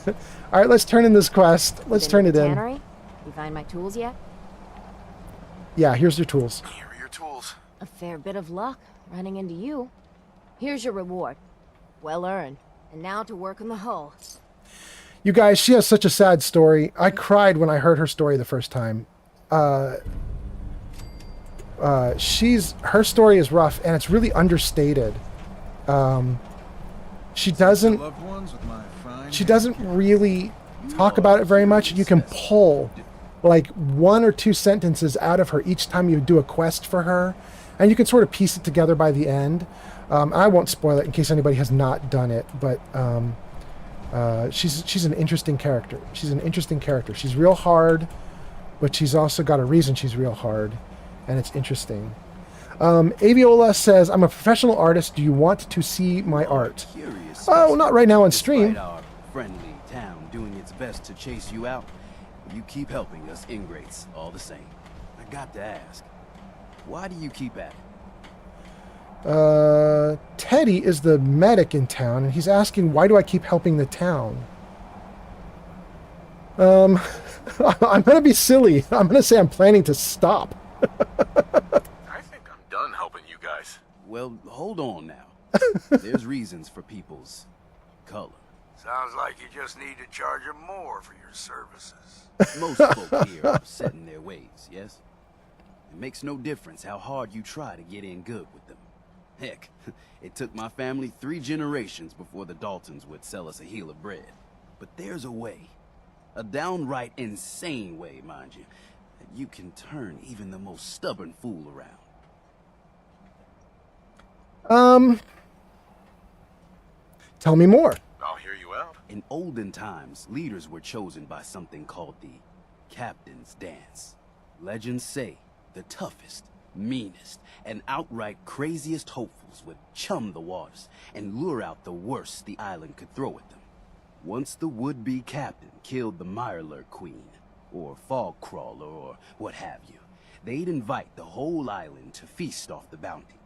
All right, let's turn in this quest. Let's turn it in. Tannery? You find my tools yet? Yeah, here's your tools. Here are your tools. A fair bit of luck running into you. Here's your reward. Well earned. And now to work on the hull. You guys, she has such a sad story. I cried when I heard her story the first time. Her story is rough and it's really understated. She doesn't really talk about it very much. You can pull like 1 or 2 sentences out of her each time you do a quest for her, and you can sort of piece it together by the end. I won't spoil it in case anybody has not done it, but she's an interesting character. She's an interesting character. She's real hard, but she's also got a reason she's real hard, and it's interesting. Aviola says, I'm a professional artist. Do you want to see my art? Oh, not right now on stream. Our friendly town doing its best to chase you out, you keep helping us ingrates all the same. I got to ask, why do you keep at it? Teddy is the medic in town, and he's asking, why do I keep helping the town? I'm going to be silly. I'm going to say I'm planning to stop. I think I'm done helping you guys. Well, hold on now. There's reasons for people's color. Sounds like you just need to charge them more for your services. Most folk here are set in their ways, yes? It makes no difference how hard you try to get in good with them. Heck, it took my family 3 generations before the Daltons would sell us a heel of bread. But there's a way, a downright insane way, mind you, that you can turn even the most stubborn fool around. Tell me more. I'll hear you out. In olden times, leaders were chosen by something called the Captain's Dance. Legends say the toughest, meanest, and outright craziest hopefuls would chum the waters and lure out the worst the island could throw at them. Once the would-be captain killed the Mirelurk Queen, or Fog Crawler, or what have you, they'd invite the whole island to feast off the bounty.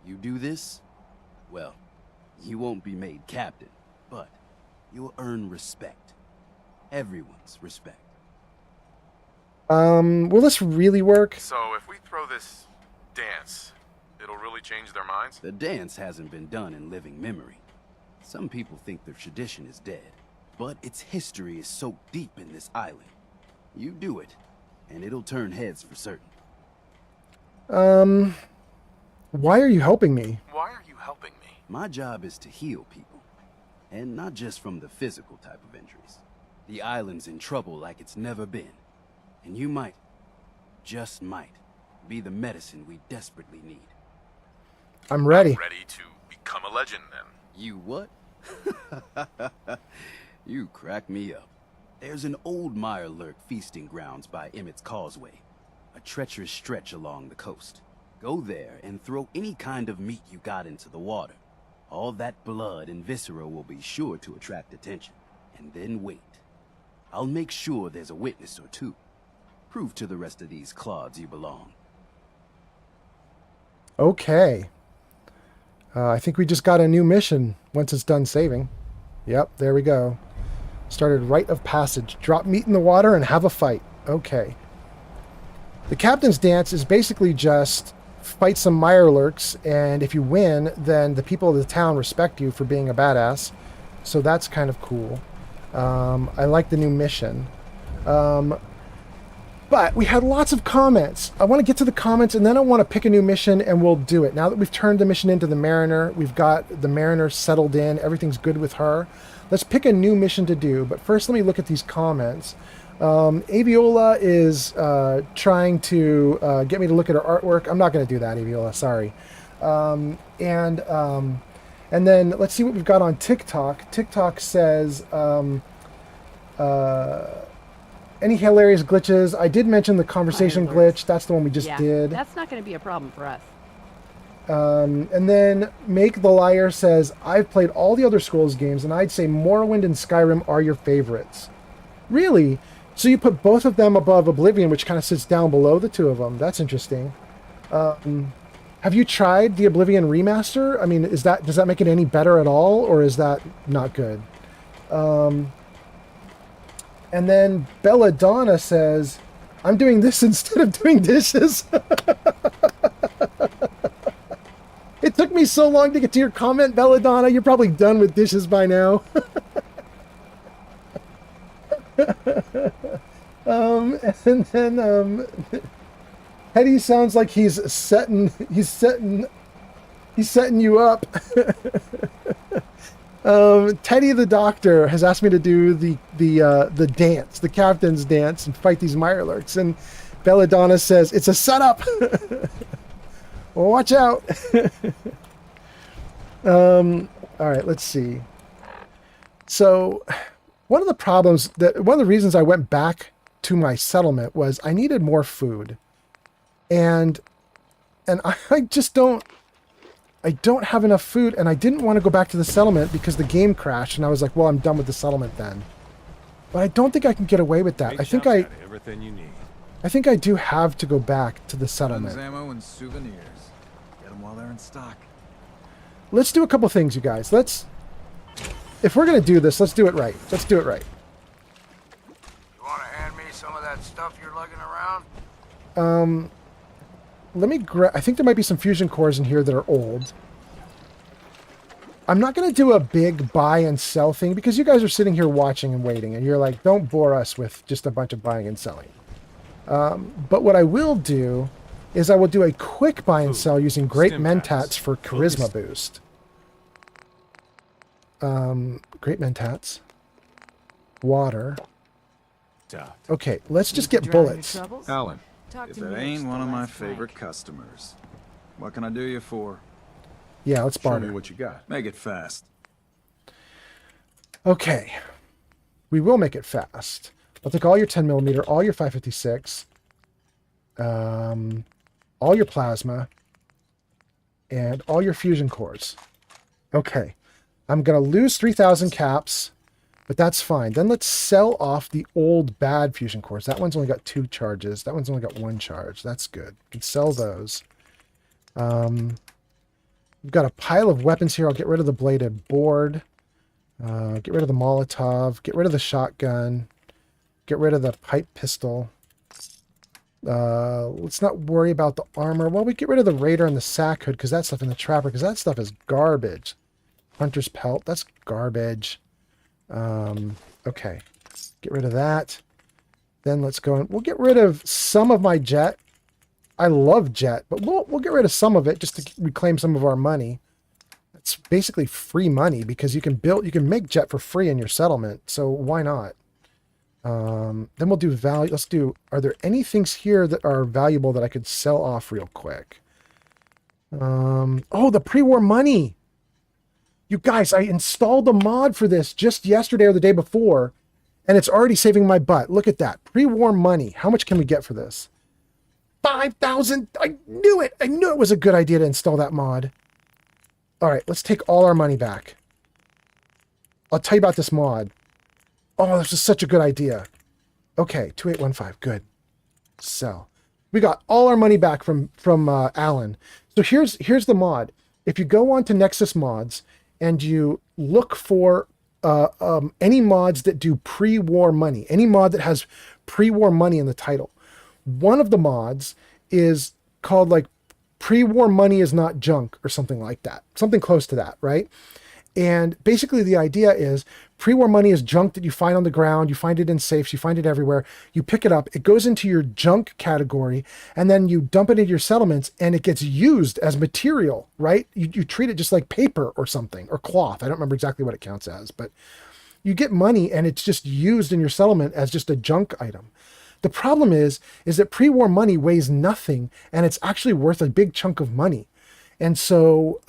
You do this, well, you won't be made captain, but you'll earn respect. Everyone's respect. Will this really work? So if we throw this dance, it'll really change their minds? The dance hasn't been done in living memory. Some people think the tradition is dead, but its history is soaked deep in this island. You do it, and it'll turn heads for certain. Why are you helping me? Why are you helping me? My job is to heal people, and not just from the physical type of injuries. The island's in trouble like it's never been, and you might, just might, be the medicine we desperately need. I'm ready. I'm ready to become a legend, then. You what? You crack me up. There's an old Mirelurk feasting grounds by Emmett's Causeway, a treacherous stretch along the coast. Go there and throw any kind of meat you got into the water. All that blood and viscera will be sure to attract attention. And then wait. I'll make sure there's a witness or two. Prove to the rest of these clods you belong. Okay. I think we just got a new mission once it's done saving. Yep, there we go. Started rite of passage. Drop meat in the water and have a fight. Okay. The captain's dance is basically just fight some mirelurks, and if you win, then the people of the town respect you for being a badass. So that's kind of cool. I like the new mission. But we had lots of comments. I want to get to the comments, and then I want to pick a new mission, and we'll do it. Now that we've turned the mission into the Mariner, we've got the Mariner settled in, everything's good with her. Let's pick a new mission to do, but first let me look at these comments. Aviola is trying to get me to look at her artwork. I'm not going to do that, Aviola, sorry. And then let's see what we've got on TikTok. TikTok says... any hilarious glitches? I did mention the conversation glitch. That's the one we just did. That's not going to be a problem for us. And then Make the Liar says, I've played all the other Scrolls games, and I'd say Morrowind and Skyrim are your favorites. Really? So you put both of them above Oblivion, which kind of sits down below the two of them. That's interesting. Have you tried the Oblivion remaster? I mean, does that make it any better at all, or is that not good? And then Belladonna says, I'm doing this instead of doing dishes. It took me so long to get to your comment, Belladonna. You're probably done with dishes by now. And then Hetty sounds like he's setting you up. Teddy the doctor has asked me to do the dance, the captain's dance, and fight these mirelurks. And Belladonna says it's a setup. Well, watch out. All right, let's see. So, one of the reasons I went back to my settlement was I needed more food, and I just don't have enough food, and I didn't want to go back to the settlement because the game crashed, and I was like, well, I'm done with the settlement then. But I don't think I can get away with that. Everything you need. I think I do have to go back to the settlement. Guns, ammo, and souvenirs. Get them while they're in stock. Let's do a couple things, you guys. If we're going to do this, let's do it right. Let's do it right. You want to hand me some of that stuff you're lugging around? Let me I think there might be some fusion cores in here that are old. I'm not going to do a big buy and sell thing because you guys are sitting here watching and waiting, and you're like, don't bore us with just a bunch of buying and selling. But what I will do is I will do a quick buy and sell using Great Mentats for Charisma boost. Great Mentats. Water. Okay, let's just get bullets. Alan, if it ain't one of my favorite customers, what can I do you for? Yeah, let's barter. Show me what you got. Make it fast. Okay. We will make it fast. I'll take all your 10mm, all your 556, all your plasma, and all your fusion cores. Okay. I'm going to lose 3,000 caps, but that's fine. Then let's sell off the old bad fusion cores. That one's only got 2 charges. That one's only got 1 charge. That's good. We can sell those. We've got a pile of weapons here. I'll get rid of the bladed board. Get rid of the Molotov. Get rid of the shotgun. Get rid of the pipe pistol. Let's not worry about the armor. Well, we get rid of the Raider and the sack hood because that stuff in the Trapper, because that stuff is garbage. Hunter's pelt, that's garbage. Okay. Get rid of that. Then let's go and we'll get rid of some of my jet. I love jet, but we'll get rid of some of it just to reclaim some of our money. It's basically free money because you can make jet for free in your settlement, so why not? Then we'll do value. Let's do, are there any things here that are valuable that I could sell off real quick? Oh, the pre-war money. You guys, I installed a mod for this just yesterday or the day before, and it's already saving my butt. Look at that. Pre-war money. How much can we get for this? 5,000. I knew it. I knew it was a good idea to install that mod. All right, let's take all our money back. I'll tell you about this mod. Oh, this is such a good idea. Okay, 2815. Good. Sell. We got all our money back from Alan. So here's the mod. If you go on to Nexus Mods and you look for any mods that do pre-war money, any mod that has pre-war money in the title, one of the mods is called like pre-war money is not junk or something like that, something close to that, right? And basically the idea is pre-war money is junk that you find on the ground, you find it in safes, you find it everywhere, you pick it up, it goes into your junk category, and then you dump it into your settlements and it gets used as material, right? You treat it just like paper or something, or cloth. I don't remember exactly what it counts as, but you get money and it's just used in your settlement as just a junk item. The problem is that pre-war money weighs nothing and it's actually worth a big chunk of money. And so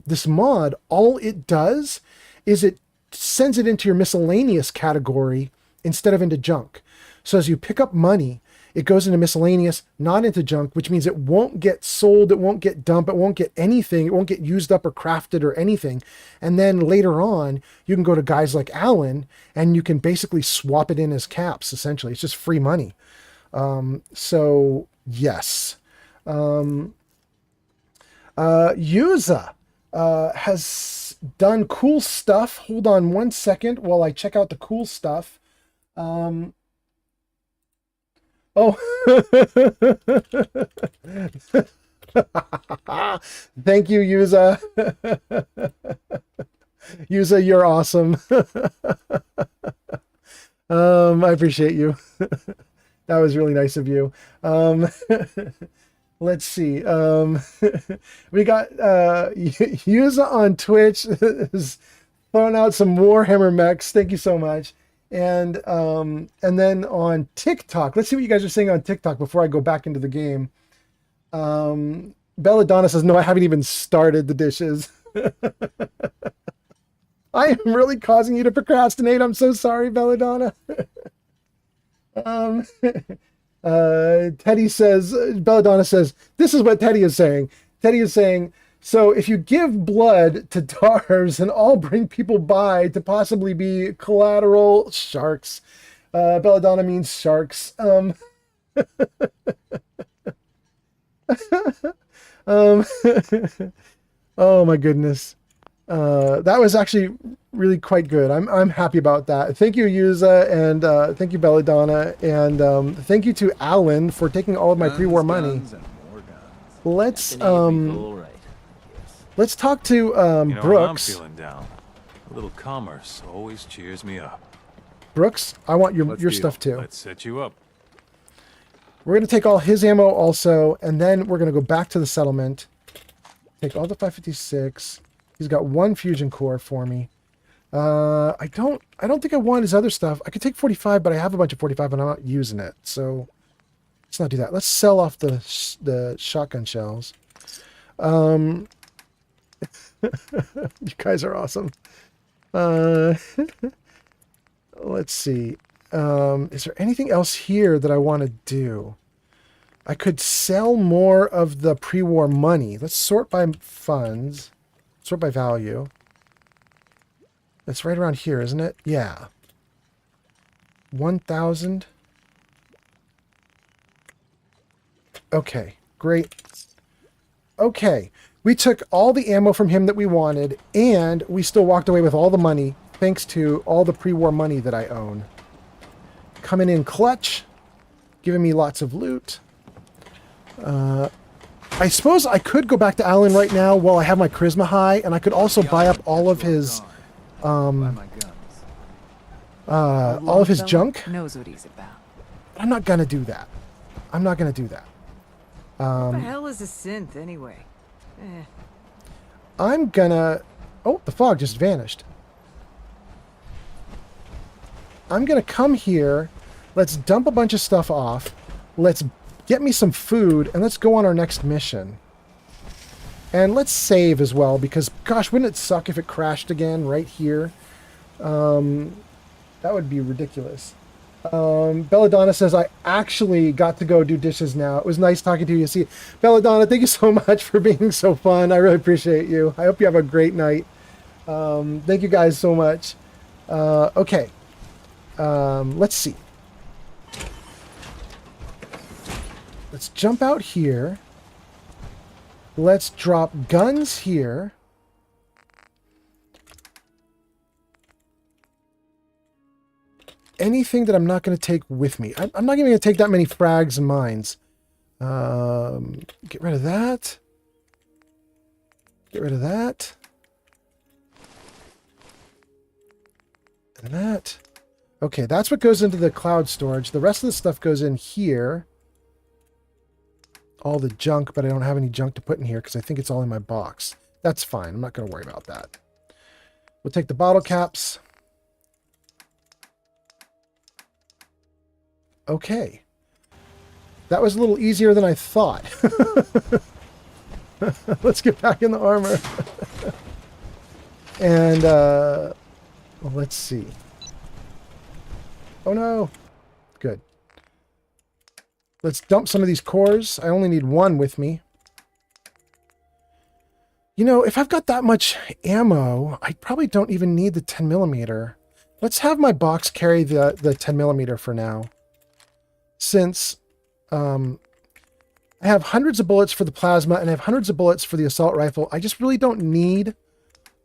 this mod, all it does is it sends it into your miscellaneous category instead of into junk. So as you pick up money, it goes into miscellaneous, not into junk, which means it won't get sold, it won't get dumped, it won't get anything, it won't get used up or crafted or anything. And then later on, you can go to guys like Alan and you can basically swap it in as caps, essentially. It's just free money. So, yes. Yuza has done cool stuff. Hold on one second while I check out the cool stuff. Oh. Thank you, Yuza. Yuza, you're awesome. I appreciate you. That was really nice of you. Let's see. We got Yuza on Twitch is throwing out some Warhammer mechs. Thank you so much. And then on TikTok, let's see what you guys are saying on TikTok before I go back into the game. Belladonna says, no, I haven't even started the dishes. I am really causing you to procrastinate. I'm so sorry, Belladonna. Teddy says, Belladonna says, this is what Teddy is saying. Teddy is saying, so if you give blood to Darves and all bring people by to possibly be collateral sharks. Belladonna means sharks. Oh my goodness. That was actually really quite good. I'm happy about that. Thank you, Yuza, and thank you, Belladonna, and thank you to Alan for taking all of my pre-war money. Let's talk to Brooks. I'm feeling down. A little commerce always cheers me up. Brooks, I want your stuff too. Let's set you up. We're going to take all his ammo also, and then we're going to go back to the settlement. Take all the 556. He's got one fusion core for me. I don't think I want his other stuff. I could take 45, but I have a bunch of 45 and I'm not using it. So let's not do that. Let's sell off the shotgun shells. You guys are awesome. Let's see. Is there anything else here that I want to do? I could sell more of the pre-war money. Let's sort by funds. Sort by value. That's right around here, isn't it? Yeah. 1,000. Okay, great. Okay, we took all the ammo from him that we wanted, and we still walked away with all the money, thanks to all the pre-war money that I own. Coming in clutch, giving me lots of loot. I suppose I could go back to Alan right now while I have my charisma high, and I could also buy up all of his, all of his junk. Knows what he's about. I'm not gonna do that. I'm not gonna do that. What the hell is a synth anyway? I'm gonna. Oh, the fog just vanished. I'm gonna come here. Let's dump a bunch of stuff off. Let's get me some food, and let's go on our next mission. And let's save as well, because, gosh, wouldn't it suck if it crashed again right here? That would be ridiculous. Belladonna says, I actually got to go do dishes now. It was nice talking to you. See, Belladonna, thank you so much for being so fun. I really appreciate you. I hope you have a great night. Thank you guys so much. Okay. Let's see. Let's jump out here. Let's drop guns here. Anything that I'm not going to take with me. I'm not even going to take that many frags and mines. Get rid of that. Get rid of that. And that. Okay, that's what goes into the cloud storage. The rest of the stuff goes in here. All the junk, but I don't have any junk to put in here because I think it's all in my box. That's fine. I'm not going to worry about that. We'll take the bottle caps. Okay. That was a little easier than I thought. Let's get back in the armor. And, well, let's see. Oh no. Good. Let's dump some of these cores. I only need one with me. You know, if I've got that much ammo, I probably don't even need the 10mm. Let's have my box carry the 10mm for now. Since I have hundreds of bullets for the plasma and I have hundreds of bullets for the assault rifle, I just really don't need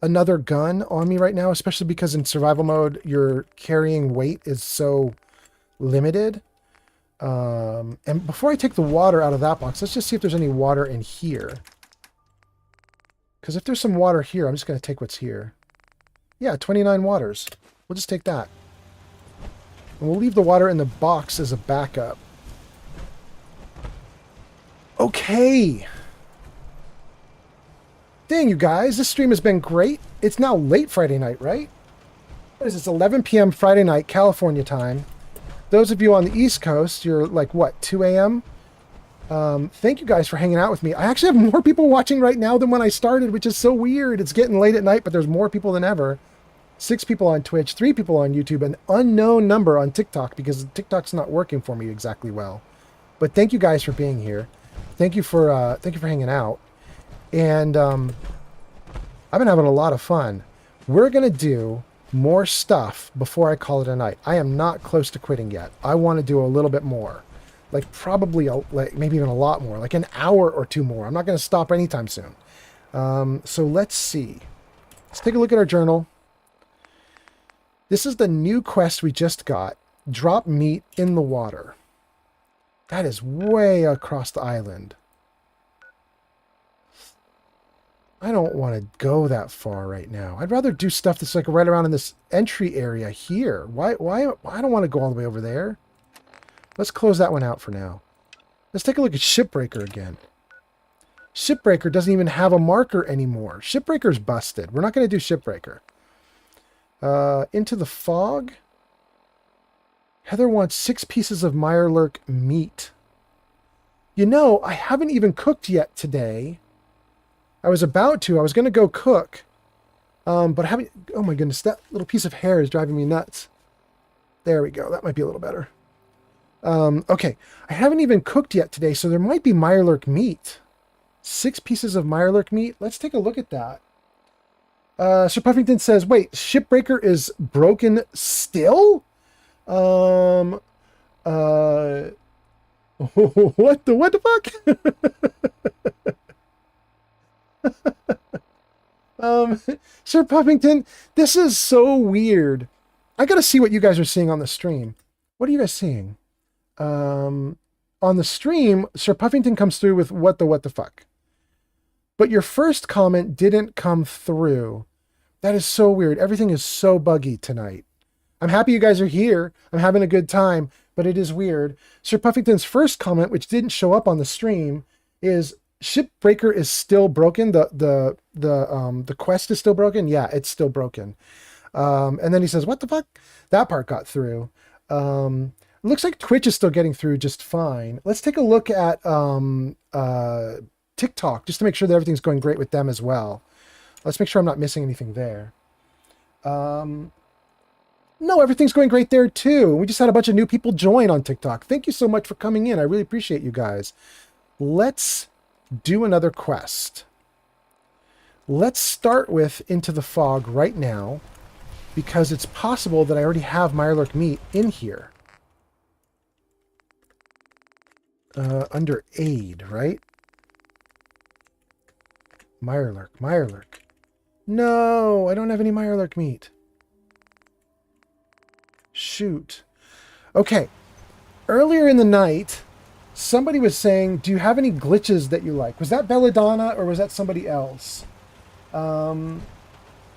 another gun on me right now, especially because in survival mode, your carrying weight is so limited. And before I take the water out of that box, let's just see if there's any water in here. Because if there's some water here, I'm just going to take what's here. Yeah, 29 waters. We'll just take that. And we'll leave the water in the box as a backup. Okay. Dang, you guys, this stream has been great. It's now late Friday night, right? What is this, 11 p.m. Friday night, California time. Those of you on the East Coast, you're like, what, 2 a.m.? Thank you guys for hanging out with me. I actually have more people watching right now than when I started, which is so weird. It's getting late at night, but there's more people than ever. 6 people on Twitch, 3 people on YouTube, an unknown number on TikTok because TikTok's not working for me exactly well. But thank you guys for being here. Thank you for hanging out. And I've been having a lot of fun. We're gonna do more stuff before I call it a night. I am not close to quitting yet. I want to do a little bit more, like probably like maybe even a lot more, like an hour or 2 more. I'm not going to stop anytime soon. So let's see. Let's take a look at our journal. This is the new quest we just got. Drop meat in the water. That is way across the island. I don't want to go that far right now. I'd rather do stuff that's like right around in this entry area here. Why I don't want to go all the way over there. Let's close that one out for now. Let's take a look at Shipbreaker again. Shipbreaker doesn't even have a marker anymore. Shipbreaker's busted. We're not going to do Shipbreaker. Into the fog. Heather wants 6 pieces of Mirelurk meat. You know, I haven't even cooked yet today. I was about to. I was going to go cook. But I haven't... Oh my goodness, that little piece of hair is driving me nuts. There we go. That might be a little better. Okay. I haven't even cooked yet today, so there might be Mirelurk meat. 6 pieces of Mirelurk meat. Let's take a look at that. Sir Puffington says, wait, Shipbreaker is broken still? What the fuck? Sir Puffington, this is so weird. I gotta see what you guys are seeing on the stream. What are you guys seeing? On the stream, Sir Puffington comes through with what the fuck. But your first comment didn't come through. That is so weird. Everything is so buggy tonight. I'm happy you guys are here. I'm having a good time, but it is weird. Sir Puffington's first comment, which didn't show up on the stream, is Shipbreaker is still broken. The quest is still broken. Yeah, it's still broken. And then he says, what the fuck? That part got through. Looks like Twitch is still getting through just fine. Let's take a look at TikTok just to make sure that everything's going great with them as well. Let's make sure I'm not missing anything there. No, everything's going great there too. We just had a bunch of new people join on TikTok. Thank you so much for coming in. I really appreciate you guys. Let's do another quest. Let's start with Into the Fog right now, because it's possible that I already have Mirelurk meat in here. Under aid, right? Mirelurk. No, I don't have any Mirelurk meat. Shoot. Okay. Earlier in the night, somebody was saying, do you have any glitches that you like? Was that Belladonna or was that somebody else?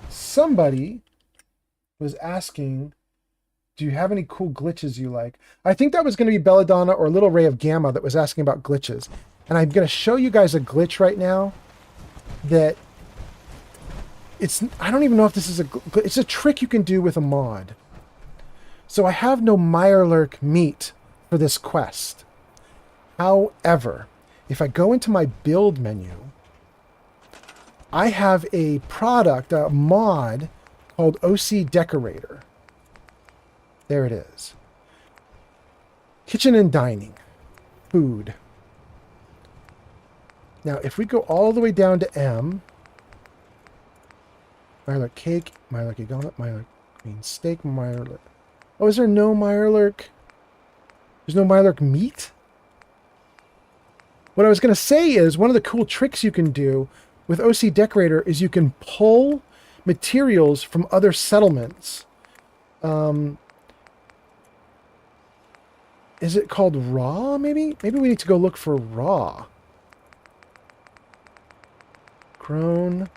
Somebody was asking, do you have any cool glitches you like? I think that was going to be Belladonna or Little Ray of Gamma that was asking about glitches. And I'm going to show you guys a glitch right now that I don't even know if this is it's a trick you can do with a mod. So I have no Mirelurk meat for this quest. However, if I go into my build menu, I have a product, a mod called OC Decorator. There it is. Kitchen and dining. Food. Now, if we go all the way down to M, Mirelurk cake, Mirelurk egg omelet, Mirelurk green steak, Mirelurk. Oh, is there no Mirelurk? There's no Mirelurk meat? What I was going to say is one of the cool tricks you can do with OC Decorator is you can pull materials from other settlements. Is it called raw, maybe? Maybe we need to go look for raw. Grown.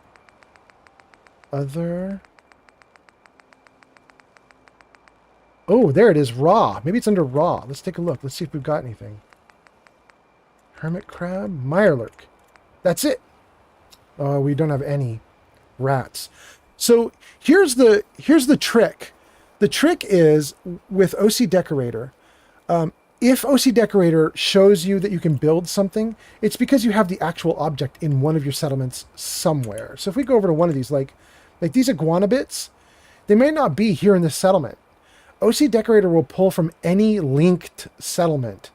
Other. Oh, there it is, raw. Maybe it's under raw. Let's take a look. Let's see if we've got anything. Hermit crab, Mirelurk. That's it. We don't have any rats. So here's the trick. The trick is with OC Decorator. If OC Decorator shows you that you can build something, it's because you have the actual object in one of your settlements somewhere. So if we go over to one of these, like these iguana bits, they may not be here in this settlement. OC Decorator will pull from any linked settlement.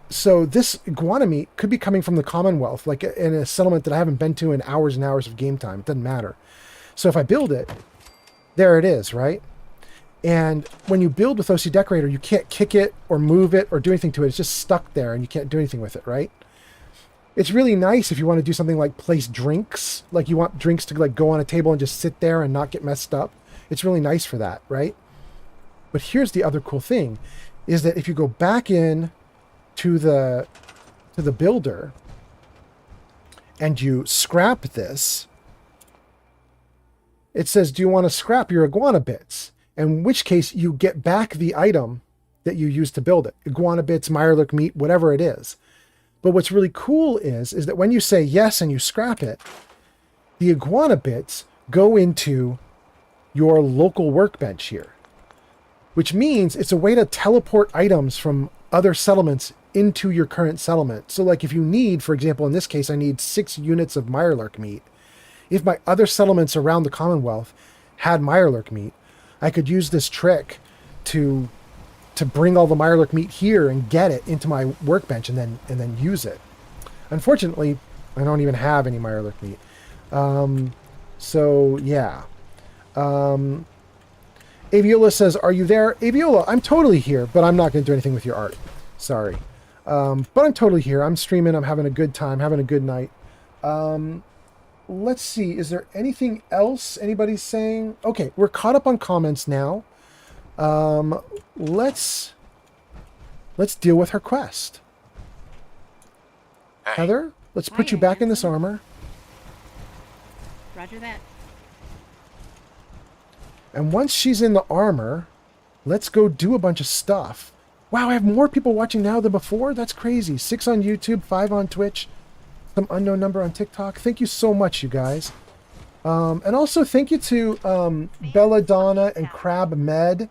So this iguana meat could be coming from the Commonwealth, like in a settlement that I haven't been to in hours and hours of game time. It doesn't matter. So if I build it, there it is, right? And when you build with OC Decorator, you can't kick it or move it or do anything to it. It's just stuck there and you can't do anything with it, right? It's really nice if you want to do something like place drinks, like you want drinks to like go on a table and just sit there and not get messed up. It's really nice for that, right? But here's the other cool thing, is that if you go back in to the builder and you scrap this, it says, do you want to scrap your iguana bits? In which case you get back the item that you used to build it. Iguana bits, Mirelurk meat, whatever it is. But what's really cool is that when you say yes and you scrap it, the iguana bits go into your local workbench here. Which means it's a way to teleport items from other settlements into your current settlement. So like if you need, for example, in this case, I need 6 units of Mirelurk meat. If my other settlements around the Commonwealth had Mirelurk meat, I could use this trick to bring all the Mirelurk meat here and get it into my workbench and then use it. Unfortunately, I don't even have any Mirelurk meat. So yeah. Aviola says, are you there? Aviola, I'm totally here, but I'm not going to do anything with your art. Sorry. But I'm totally here. I'm streaming. I'm having a good time, having a good night. Let's see. Is there anything else anybody's saying? Okay, we're caught up on comments now. Let's deal with her quest. Hey. Heather, let's put you back in this armor. Roger that. And once she's in the armor, let's go do a bunch of stuff. Wow, I have more people watching now than before? That's crazy. 6 on YouTube, 5 on Twitch, some unknown number on TikTok. Thank you so much, you guys. And also thank you to Belladonna and Crab Med.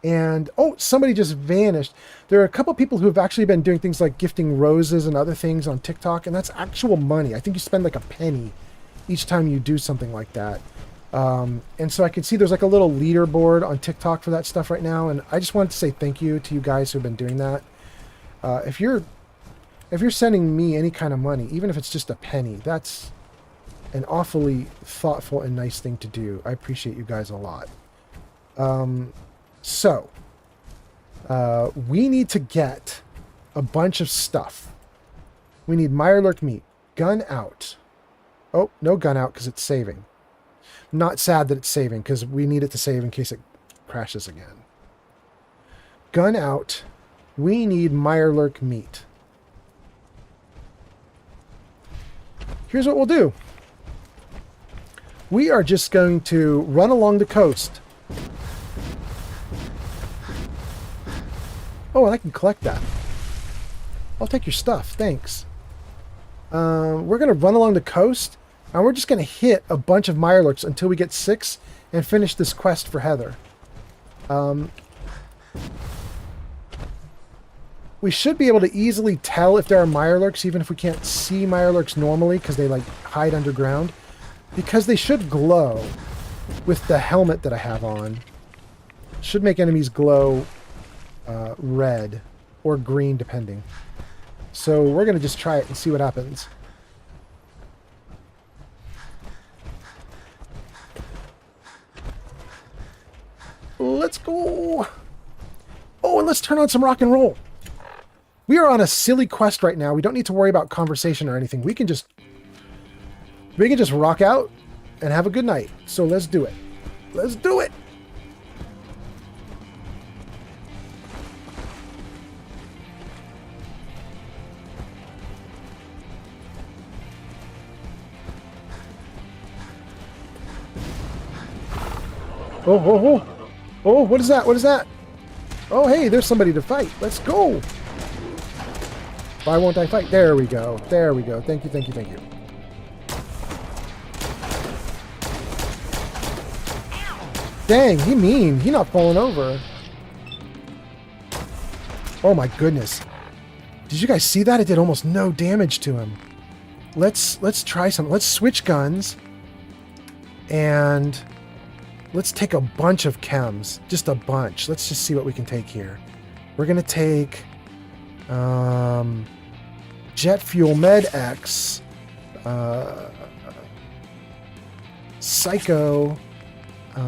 And, oh, somebody just vanished. There are a couple people who have actually been doing things like gifting roses and other things on TikTok, and that's actual money. I think you spend like a penny each time you do something like that. And so I can see there's like a little leaderboard on TikTok for that stuff right now. And I just wanted to say thank you to you guys who've been doing that. If you're sending me any kind of money, even if it's just a penny, that's an awfully thoughtful and nice thing to do. I appreciate you guys a lot. We need to get a bunch of stuff. We need Mirelurk meat. Gun out. Oh, no gun out because it's saving. Not sad that it's saving because we need it to save in case it crashes again. Gun out. We need Mirelurk meat. Here's what we'll do. We are just going to run along the coast. Oh, and I can collect that. I'll take your stuff. Thanks. We're going to run along the coast, and we're just going to hit a bunch of Mirelurks until we get 6 and finish this quest for Heather. We should be able to easily tell if there are Mirelurks, even if we can't see Mirelurks normally, because they, like, hide underground. Because they should glow with the helmet that I have on. Should make enemies glow red or green, depending. So we're going to just try it and see what happens. Let's go! Oh, and let's turn on some rock and roll. We are on a silly quest right now. We don't need to worry about conversation or anything. We can just rock out and have a good night. So let's do it. Let's do it! Oh, oh, oh. Oh, what is that? What is that? Oh, hey, there's somebody to fight. Let's go. Why won't I fight? There we go. There we go. Thank you, thank you, thank you. Dang, he mean. He not falling over. Oh my goodness. Did you guys see that? It did almost no damage to him. Let's try something. Let's switch guns. And let's take a bunch of chems. Just a bunch. Let's just see what we can take here. We're going to take Jet Fuel Med X, Psycho. Do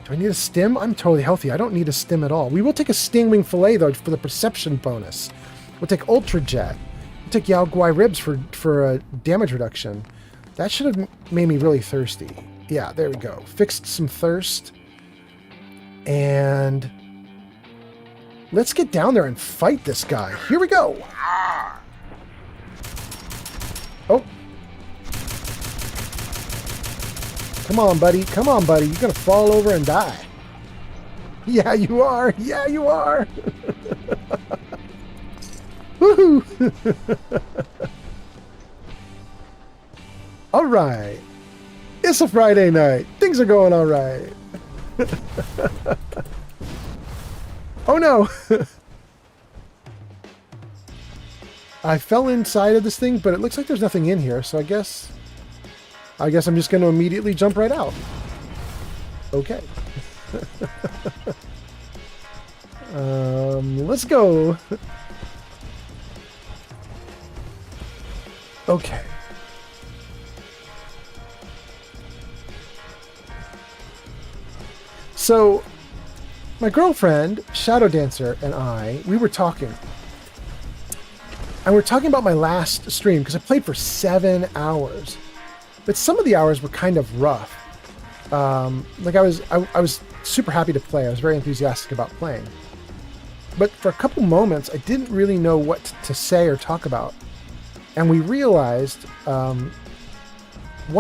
I need a stim? I'm totally healthy. I don't need a stim at all. We will take a Stingwing Fillet, though, for the perception bonus. We'll take Ultra Jet. We'll take Yao Guai Ribs for damage reduction. That should have made me really thirsty. Yeah, there we go. Fixed some thirst. And let's get down there and fight this guy. Here we go. Oh. Come on, buddy. Come on, buddy. You're going to fall over and die. Yeah, you are. Yeah, you are. Woohoo. All right. It's a Friday night. Things are going all right. Oh, no. I fell inside of this thing, but it looks like there's nothing in here, so I guess I'm just going to immediately jump right out. Okay. Let's go. Okay. So, my girlfriend, Shadow Dancer, and I, we were talking. And we're talking about my last stream, because I played for 7 hours. But some of the hours were kind of rough. Like I was super happy to play. I was very enthusiastic about playing. But for a couple moments, I didn't really know what to say or talk about. And we realized one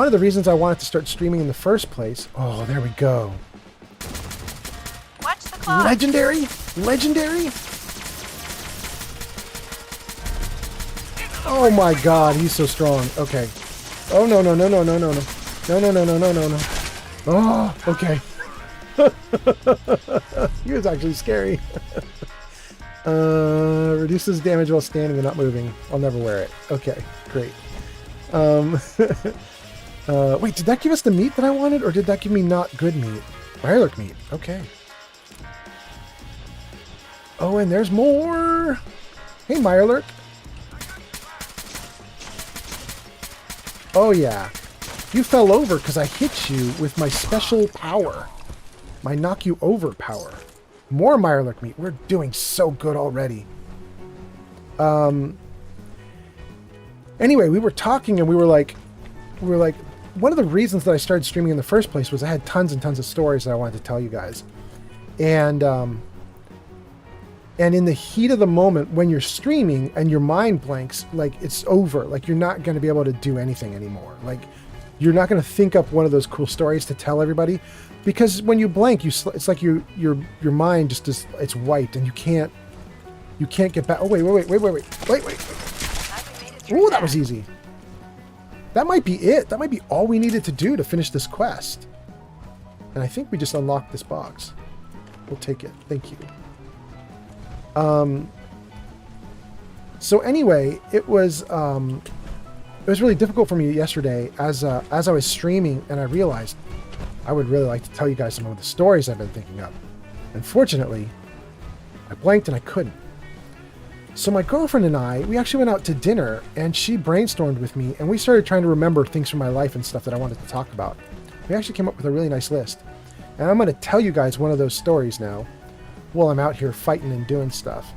of the reasons I wanted to start streaming in the first place... Oh, there we go. Watch the clock. Legendary? Legendary? Oh my god, he's so strong. Okay. Oh, no, no, no, no, no, no, no. No, no, no, no, no, no, no. Oh, okay. He was actually scary. Reduces damage while standing and not moving. I'll never wear it. Okay, great. Wait, did that give us the meat that I wanted, or did that give me not good meat? Mirelurk meat. Okay. Oh, and there's more. Hey, Mirelurk. Oh, yeah. You fell over because I hit you with my special power. My knock you over power. More Mirelurk meat. We're doing so good already. Anyway, we were talking and we were like, one of the reasons that I started streaming in the first place was I had tons and tons of stories that I wanted to tell you guys. And in the heat of the moment, when you're streaming and your mind blanks, like, it's over. Like, you're not going to be able to do anything anymore. Like, you're not going to think up one of those cool stories to tell everybody, because when you blank, it's like your mind just is, it's wiped, and you can't get back. Oh, wait. Ooh, that was easy. That might be it. That might be all we needed to do to finish this quest. And I think we just unlocked this box. We'll take it. Thank you. So anyway, it was really difficult for me yesterday as I was streaming, and I realized I would really like to tell you guys some of the stories I've been thinking up. Unfortunately, I blanked and I couldn't. So my girlfriend and I, we actually went out to dinner, and she brainstormed with me, and we started trying to remember things from my life and stuff that I wanted to talk about. We actually came up with a really nice list. And I'm going to tell you guys one of those stories now while I'm out here fighting and doing stuff.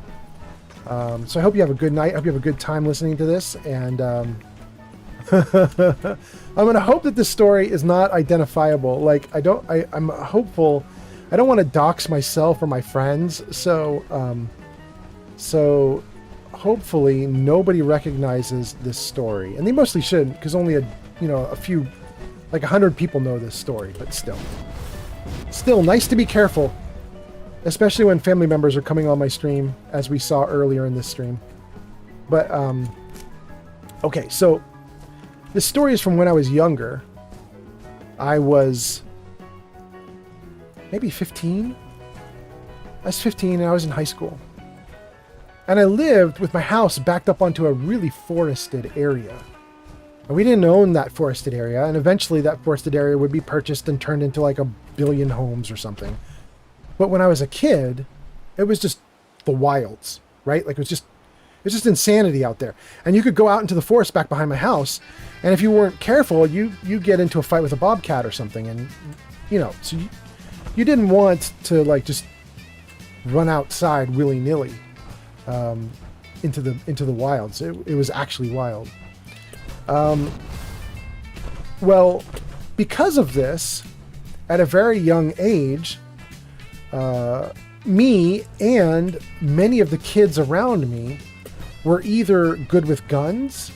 So I hope you have a good night. I hope you have a good time listening to this. And I'm going to hope that this story is not identifiable. Like, I'm hopeful. I don't want to dox myself or my friends. So hopefully nobody recognizes this story. And they mostly shouldn't, because only a few, like 100 people know this story, but still nice to be careful. Especially when family members are coming on my stream, as we saw earlier in this stream. But, okay, so this story is from when I was younger. I was maybe 15. I was 15 and I was in high school. And I lived with my house backed up onto a really forested area. And we didn't own that forested area, and eventually that forested area would be purchased and turned into like 1 billion homes or something. But when I was a kid, it was just the wilds, right? Like, it's just insanity out there. And you could go out into the forest back behind my house, and if you weren't careful, you get into a fight with a bobcat or something, and so you didn't want to like just run outside willy-nilly into the wilds. It was actually wild. Well, because of this, at a very young age, me and many of the kids around me were either good with guns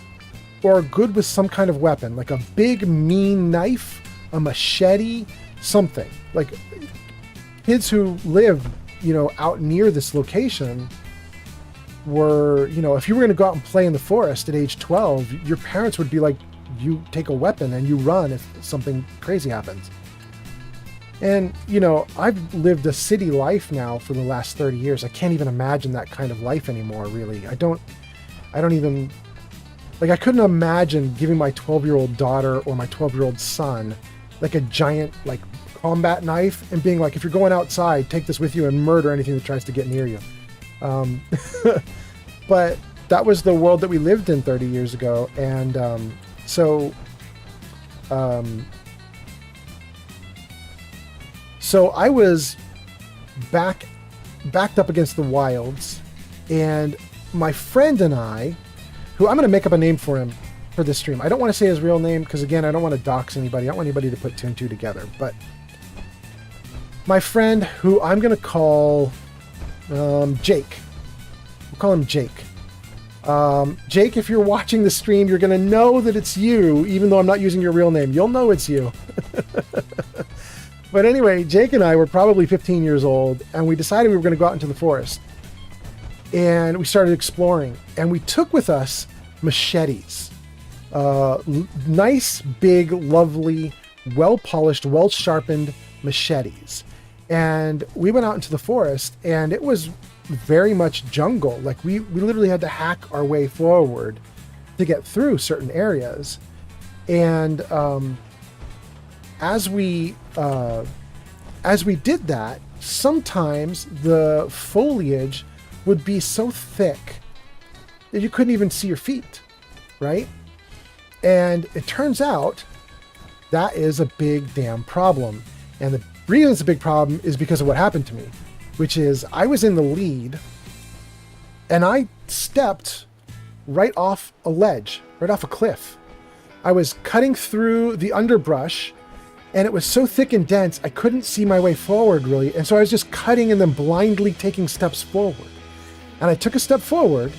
or good with some kind of weapon, like a big mean knife, a machete, something. Like, kids who lived, out near this location were, if you were going to go out and play in the forest at age 12, your parents would be like, you take a weapon and you run if something crazy happens. And, I've lived a city life now for the last 30 years. I can't even imagine that kind of life anymore, really. I don't even, like, I couldn't imagine giving my 12-year-old daughter or my 12-year-old son, like, a giant, like, combat knife and being like, if you're going outside, take this with you and murder anything that tries to get near you. But that was the world that we lived in 30 years ago. And, So I was backed up against the wilds, and my friend and I, who I'm going to make up a name for him for this stream. I don't want to say his real name because, again, I don't want to dox anybody. I don't want anybody to put two and two together. But my friend, who I'm going to call Jake. We'll call him Jake. Jake, if you're watching the stream, you're going to know that it's you, even though I'm not using your real name. You'll know it's you. But anyway, Jake and I were probably 15 years old, and we decided we were going to go out into the forest. And we started exploring, and we took with us machetes. Nice, big, lovely, well-polished, well-sharpened machetes. And we went out into the forest, and it was very much jungle. Like, we literally had to hack our way forward to get through certain areas. And as we did that, sometimes the foliage would be so thick that you couldn't even see your feet, right? And it turns out that is a big damn problem. And the reason it's a big problem is because of what happened to me, which is I was in the lead and I stepped right off a ledge, right off a cliff. I was cutting through the underbrush and it was so thick and dense, I couldn't see my way forward really. And so I was just cutting and then blindly taking steps forward. And I took a step forward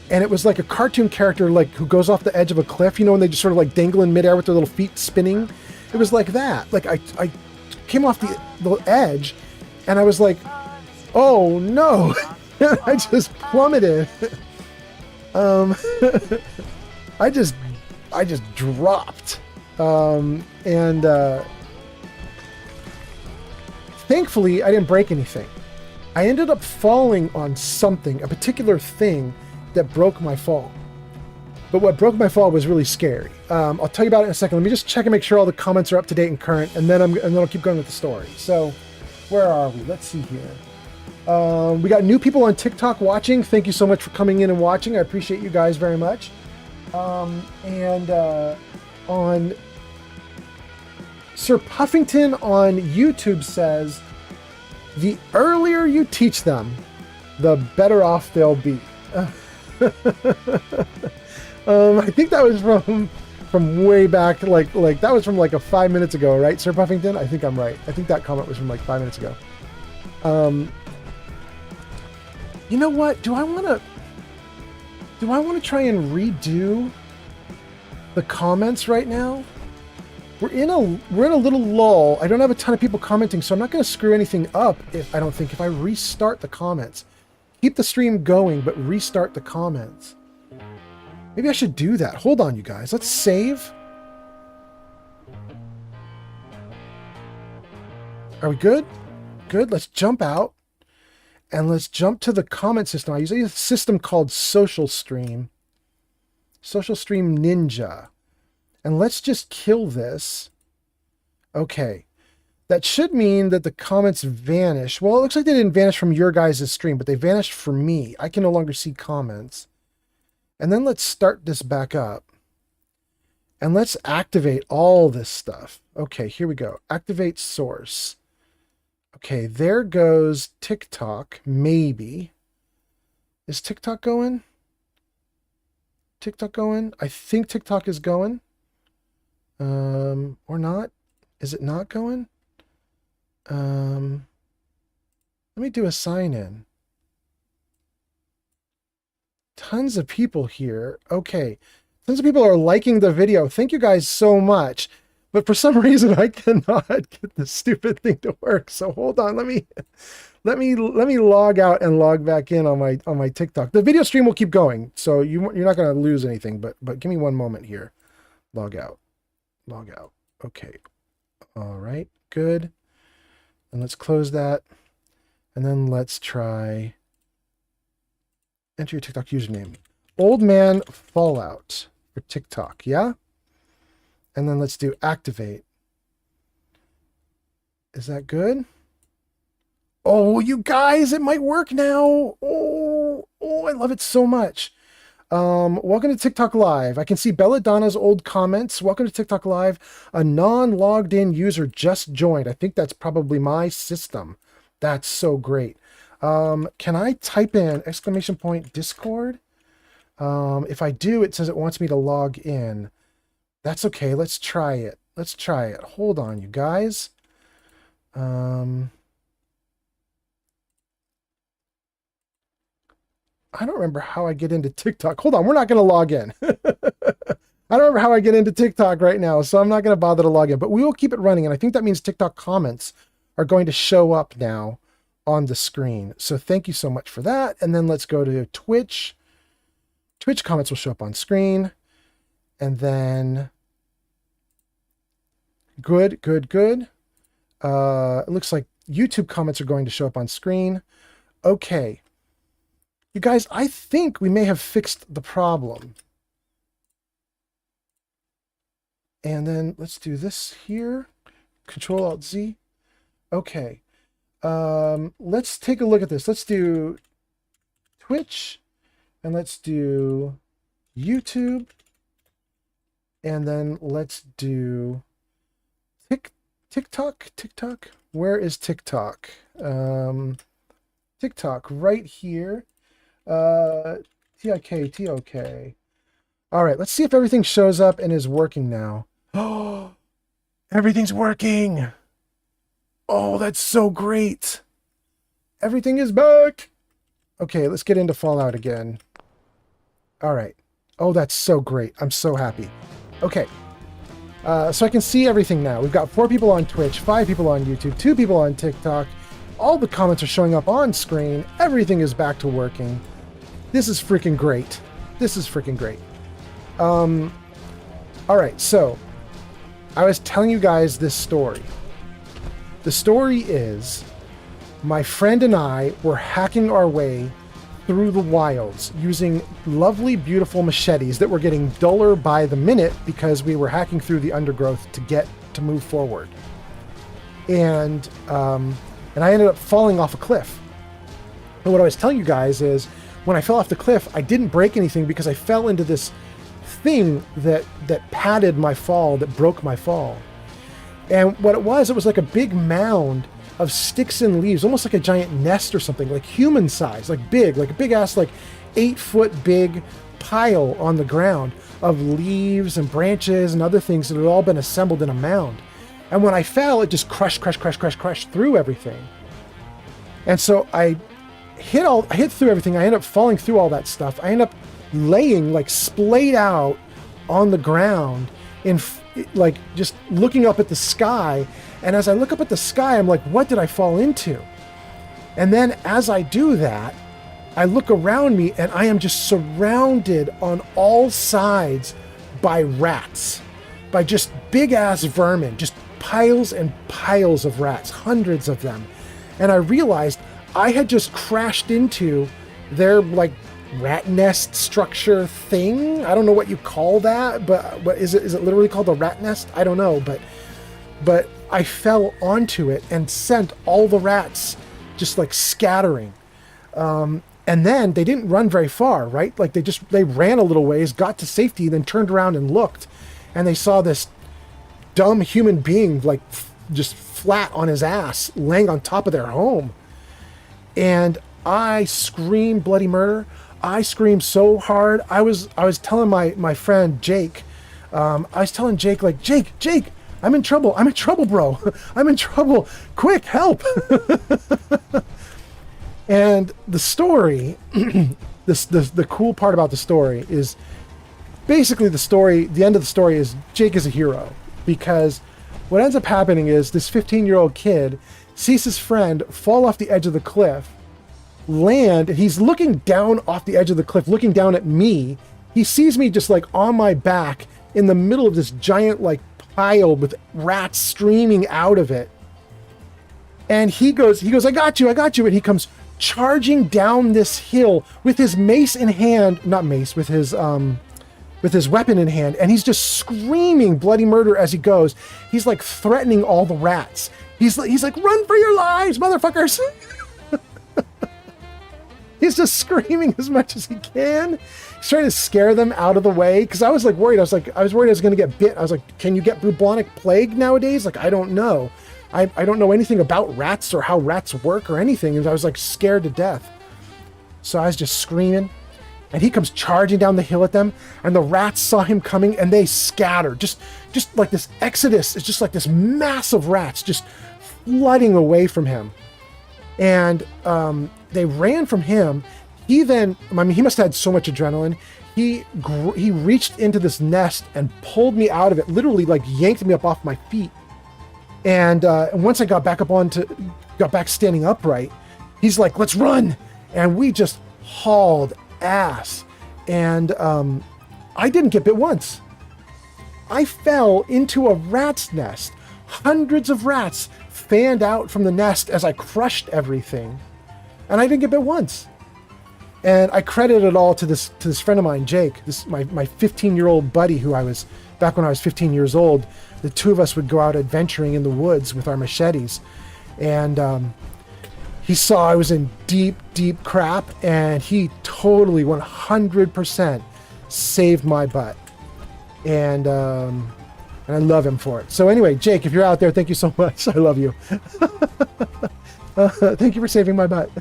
and it was like a cartoon character, like who goes off the edge of a cliff, you know, and they just sort of like dangle in midair with their little feet spinning. It was like that. Like I came off the edge and I was like, oh no, I just plummeted. I just dropped. Thankfully I didn't break anything. I ended up falling on something, a particular thing that broke my fall. But what broke my fall was really scary. I'll tell you about it in a second. Let me just check and make sure all the comments are up to date and current, and then I'll keep going with the story. So, where are we? Let's see here. We got new people on TikTok watching. Thank you so much for coming in and watching. I appreciate you guys very much. On Sir Puffington on YouTube says, the earlier you teach them, the better off they'll be. I think that was from way back, like that was from like 5 minutes ago, right, Sir Puffington? I think I'm right. I think that comment was from like 5 minutes ago. You know what? Do I want to try and redo the comments right now? We're in a little lull. I don't have a ton of people commenting, so I'm not going to screw anything up if I restart the comments. Keep the stream going, but restart the comments. Maybe I should do that. Hold on, you guys. Let's save. Are we good? Good. Let's jump out. And let's jump to the comment system. I use a system called Social Stream. Social Stream Ninja. And let's just kill this. Okay. That should mean that the comments vanish. Well, it looks like they didn't vanish from your guys' stream, but they vanished for me. I can no longer see comments. And then let's start this back up. And let's activate all this stuff. Okay, here we go. Activate source. Okay, there goes TikTok, maybe. Is TikTok going? TikTok going? I think TikTok is going. Or not. Is it not going? Let me do a sign in. Tons of people here. Okay. Tons of people are liking the video. Thank you guys so much. But for some reason I cannot get this stupid thing to work. So hold on. Let me log out and log back in on my TikTok. The video stream will keep going. So you're not going to lose anything, but give me one moment here. Log out. Log out. Okay. All right. Good. And let's close that. And then let's try enter your TikTok username. Old Man Fallout for TikTok, yeah? And then let's do activate. Is that good? Oh, you guys, it might work now. Oh, I love it so much. Welcome to TikTok Live. I can see Belladonna's old comments. Welcome to TikTok Live. A non-logged in user just joined. I think that's probably my system. That's so great. Can I type in !Discord? If I do, it says it wants me to log in. That's okay. Let's try it. Let's try it. Hold on, you guys. I don't remember how I get into TikTok. Hold on, we're not going to log in. I don't remember how I get into TikTok right now, so I'm not going to bother to log in. But we will keep it running, and I think that means TikTok comments are going to show up now on the screen. So thank you so much for that. And then let's go to Twitch. Twitch comments will show up on screen. And then good. It looks like YouTube comments are going to show up on screen. Okay. You guys, I think we may have fixed the problem. And then let's do this here. Control Alt Z. Okay. Let's take a look at this. Let's do Twitch, and let's do YouTube, and then let's do TikTok. Where is TikTok? TikTok right here. TIK. All right, let's see if everything shows up and is working now. Oh, everything's working. Oh, that's so great. Everything is back. Okay, let's get into Fallout again. All right. Oh, that's so great. I'm so happy. Okay. So I can see everything now. We've got 4 people on Twitch, 5 people on YouTube, 2 people on TikTok. All the comments are showing up on screen. Everything is back to working. This is freaking great. This is freaking great. All right, so I was telling you guys this story. The story is my friend and I were hacking our way through the wilds using lovely, beautiful machetes that were getting duller by the minute because we were hacking through the undergrowth to move forward. And I ended up falling off a cliff. And what I was telling you guys is when I fell off the cliff, I didn't break anything because I fell into this thing that padded my fall, that broke my fall. And what it was like a big mound of sticks and leaves, almost like a giant nest or something, like human size, like a big ass, like 8-foot big pile on the ground of leaves and branches and other things that had all been assembled in a mound. And when I fell, it just crushed through everything. And so I hit through everything. I ended up falling through all that stuff. I ended up laying like splayed out on the ground in like just looking up at the sky. And as I look up at the sky, I'm like, what did I fall into? And then as I do that, I look around me and I am just surrounded on all sides by rats, by just big ass vermin, just piles and piles of rats, hundreds of them. And I realized I had just crashed into their like rat nest structure thing. I don't know what you call that, but is it literally called a rat nest? I don't know, but I fell onto it and sent all the rats just like scattering. And then they didn't run very far, right? Like they ran a little ways, got to safety, then turned around and looked, and they saw this dumb human being like just flat on his ass laying on top of their home. And I screamed bloody murder. I screamed so hard. I was telling my friend Jake, I was telling Jake, like, Jake, I'm in trouble, bro. I'm in trouble. Quick, help. And the story, the cool part about the story is basically the end of the story is Jake is a hero, because what ends up happening is this 15-year-old kid sees his friend fall off the edge of the cliff, land, and he's looking down off the edge of the cliff, looking down at me. He sees me just like on my back in the middle of this giant like pile with rats streaming out of it. And he goes, I got you. And he comes charging down this hill with his mace in hand, with his weapon in hand, and he's just screaming bloody murder as he goes. He's like threatening all the rats. He's like, run for your lives, motherfuckers. He's just screaming as much as he can. He's trying to scare them out of the way, because I was like worried. I was worried I was going to get bit. I was like, can you get bubonic plague nowadays? Like, I don't know. I don't know anything about rats or how rats work or anything. And I was like scared to death. So I was just screaming, and he comes charging down the hill at them, and the rats saw him coming and they scattered. Just like this exodus. It's just like this mass of rats just flooding away from him. And they ran from him. He must have had so much adrenaline. He reached into this nest and pulled me out of it, literally like yanked me up off my feet. And once I got back standing upright, he's like, let's run. And we just hauled ass. And I didn't get bit once. I fell into a rat's nest. Hundreds of rats fanned out from the nest as I crushed everything. And I didn't get bit once. And I credit it all to this friend of mine, Jake, my 15-year-old buddy who I was, back when I was 15 years old, the two of us would go out adventuring in the woods with our machetes. And he saw I was in deep, deep crap, and he totally 100% saved my butt. And I love him for it. So anyway, Jake, if you're out there, thank you so much. I love you. Thank you for saving my butt.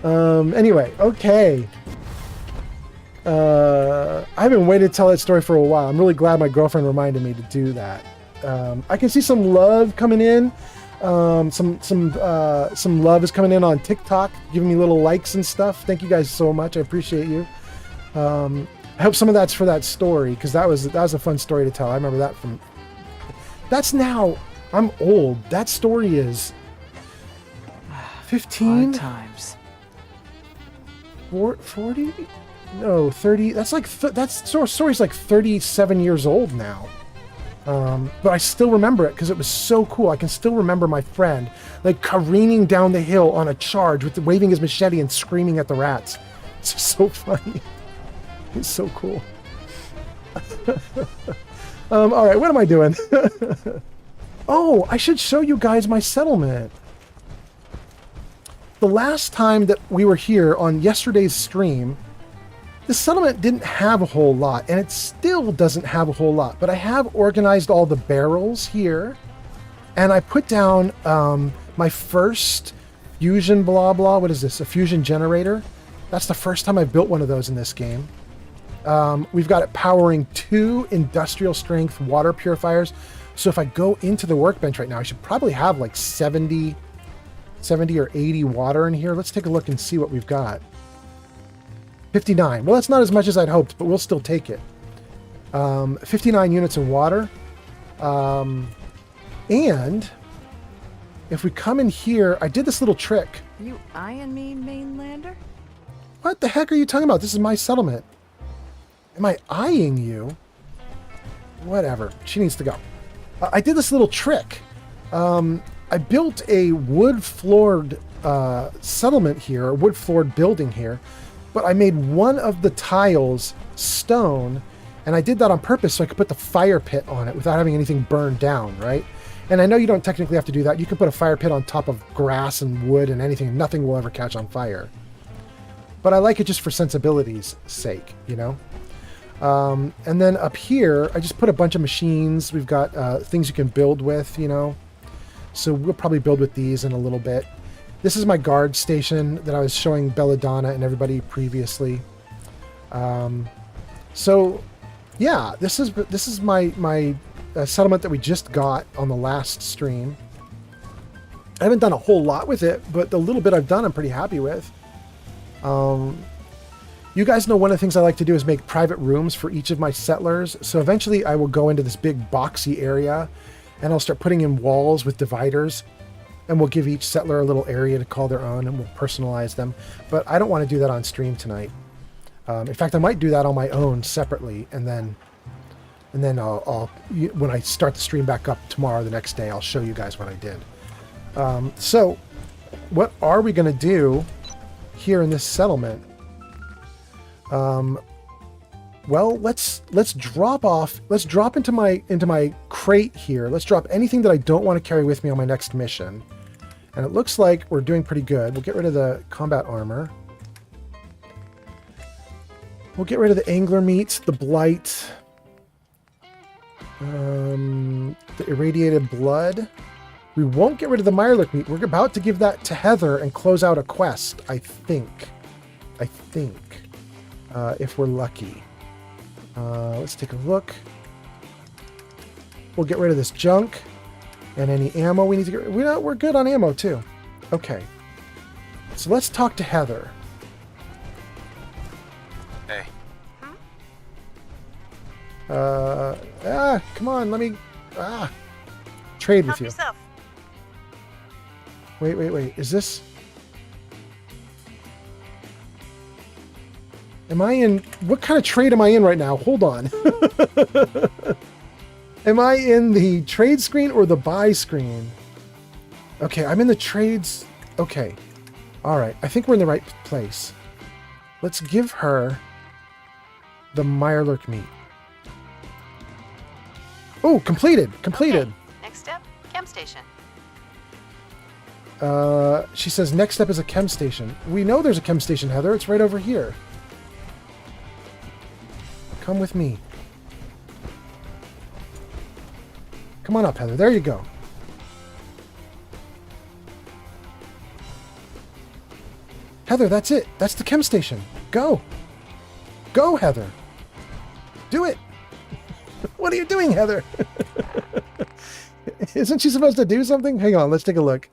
Anyway, okay. I've been waiting to tell that story for a while. I'm really glad my girlfriend reminded me to do that. I can see some love coming in. Some love is coming in on TikTok, giving me little likes and stuff. Thank you guys so much. I appreciate you. I hope some of that's for that story, because that was a fun story to tell. I remember that from. That's now. I'm old. That story is 15 times. 40? No, 30. That's like story's like 37 years old now. But I still remember it because it was so cool. I can still remember my friend like careening down the hill on a charge with waving his machete and screaming at the rats. It's just so funny. It's so cool. All right, what am I doing? Oh, I should show you guys my settlement. The last time that we were here on yesterday's stream, the settlement didn't have a whole lot, and it still doesn't have a whole lot, but I have organized all the barrels here, and I put down my first fusion blah blah. What is this? A fusion generator? That's the first time I've built one of those in this game. We've got it powering 2 industrial strength water purifiers. So if I go into the workbench right now, I should probably have like 70 or 80 water in here. Let's take a look and see what we've got. 59. Well, that's not as much as I'd hoped, but we'll still take it. 59 units of water. And if we come in here, I did this little trick. You eyeing me, mainlander? What the heck are you talking about? This is my settlement. Am I eyeing you? Whatever. She needs to go. I did this little trick. I built a wood-floored settlement here, a wood-floored building here, but I made one of the tiles stone, and I did that on purpose so I could put the fire pit on it without having anything burned down, right? And I know you don't technically have to do that. You can put a fire pit on top of grass and wood and anything, and nothing will ever catch on fire. But I like it just for sensibility's sake, you know? And then up here, I just put a bunch of machines. We've got things you can build with, you know? So we'll probably build with these in a little bit. This is my guard station that I was showing Belladonna and everybody previously. So, yeah, this is my settlement that we just got on the last stream. I haven't done a whole lot with it, but the little bit I've done, I'm pretty happy with. You guys know one of the things I like to do is make private rooms for each of my settlers. So eventually I will go into this big boxy area and I'll start putting in walls with dividers, and we'll give each settler a little area to call their own, and we'll personalize them. But I don't want to do that on stream tonight. In fact, I might do that on my own separately, and then I'll when I start the stream back up tomorrow, the next day, I'll show you guys what I did. So what are we going to do here in this settlement? Well, let's drop off. Let's drop into my crate here. Let's drop anything that I don't want to carry with me on my next mission. And it looks like we're doing pretty good. We'll get rid of the combat armor. We'll get rid of the angler meat, the blight, the irradiated blood. We won't get rid of the Mirelurk meat. We're about to give that to Heather and close out a quest, I think. If we're lucky. Let's take a look. We'll get rid of this junk and any ammo we need to get rid of. We're good on ammo too. Okay. So let's talk to Heather. Hey. Come on, let me trade with you. Yourself. Wait. Is this? Am I in... What kind of trade am I in right now? Hold on. Am I in the trade screen or the buy screen? Okay, I'm in the trades... Okay. Alright, I think we're in the right place. Let's give her the Mirelurk meat. Oh, completed! Completed! Okay. Next step, chem station. She says next step is a chem station. We know there's a chem station, Heather. It's right over here. Come with me. Come on up, Heather. There you go. Heather, that's it. That's the chem station. Go. Go, Heather. Do it. What are you doing, Heather? Isn't she supposed to do something? Hang on, let's take a look.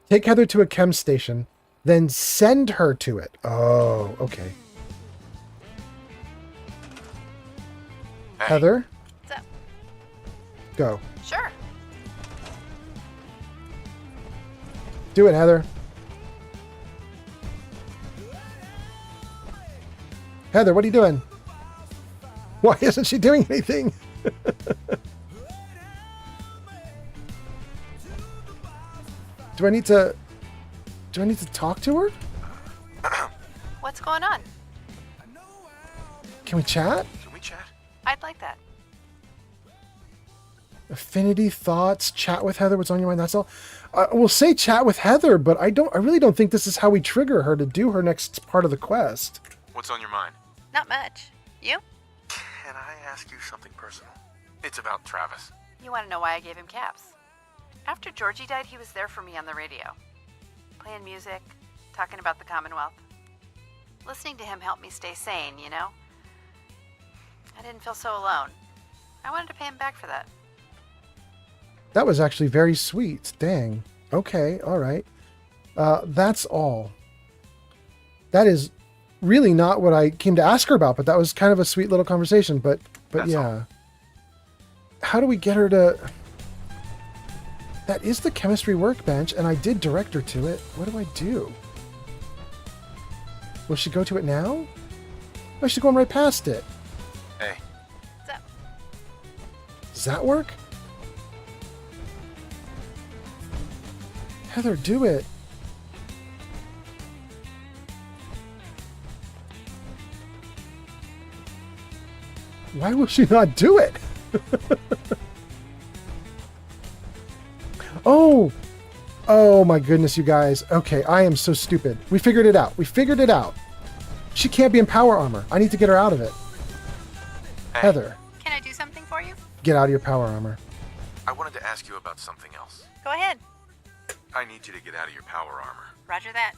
Take Heather to a chem station, then send her to it. Oh, okay. Hey. Heather? What's up? Go. Sure. Do it, Heather. Heather, what are you doing? Why isn't she doing anything? Do I need to talk to her? What's going on? Can we chat? Can we chat? I'd like that. Affinity, thoughts, chat with Heather. What's on your mind? That's all. We'll say chat with Heather, but I really don't think this is how we trigger her to do her next part of the quest. What's on your mind? Not much. You? Can I ask you something personal? It's about Travis. You want to know why I gave him caps? After Georgie died, he was there for me on the radio. Playing music, talking about the Commonwealth. Listening to him helped me stay sane, you know? I didn't feel so alone. I wanted to pay him back for that. That was actually very sweet. Dang. Okay, all right. That's all. That is really not what I came to ask her about, but that was kind of a sweet little conversation. But That's yeah. all. How do we get her to... That is the chemistry workbench, and I did direct her to it. What do I do? Will she go to it now? Oh, she's going right past it. Hey. What's up? Does that work? Heather, do it. Why will she not do it? Oh! Oh my goodness, you guys. Okay, I am so stupid. We figured it out. We figured it out. She can't be in power armor. I need to get her out of it. Hey. Heather, Can I do something for you? get out of your power armor. I wanted to ask you about something else. Go ahead. I need you to get out of your power armor. Roger that.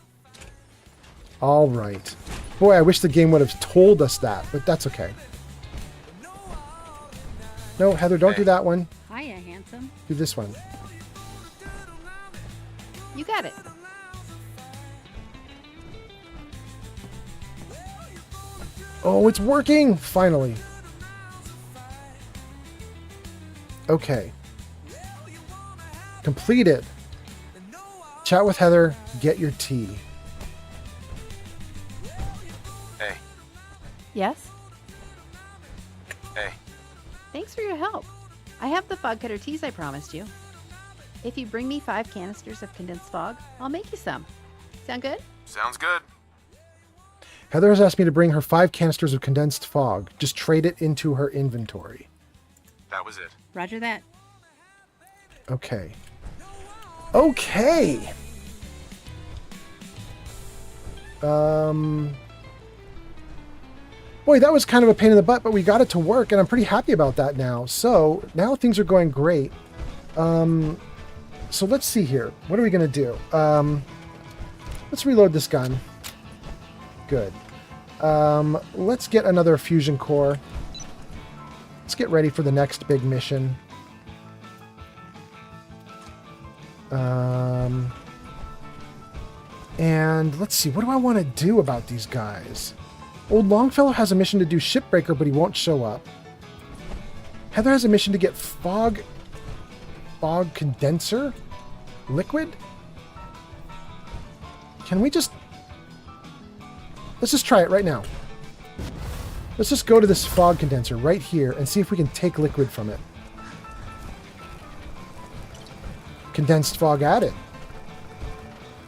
All right. Boy, I wish the game would have told us that, but that's okay. No, Heather, don't do that one. Hiya, handsome. Do this one. You got it. Oh, it's working! Finally. Okay. Completed. Chat with Heather. Get your tea. Hey. Yes? Hey. Thanks for your help. I have the fog cutter teas I promised you. If you bring me 5 canisters of condensed fog, I'll make you some. Sound good? Sounds good. Heather has asked me to bring her 5 canisters of condensed fog. Just trade it into her inventory. That was it. Roger that. Okay. Okay! Boy, that was kind of a pain in the butt, but we got it to work, and I'm pretty happy about that now. So, now things are going great. So let's see here. What are we going to do? Let's reload this gun. Good. Let's get another fusion core. Let's get ready for the next big mission. And let's see. What do I want to do about these guys? Old Longfellow has a mission to do Shipbreaker, but he won't show up. Heather has a mission to get fog condenser liquid. Can we just... Let's just try it right now. Let's just go to this fog condenser right here and see if we can take liquid from it. Condensed fog added.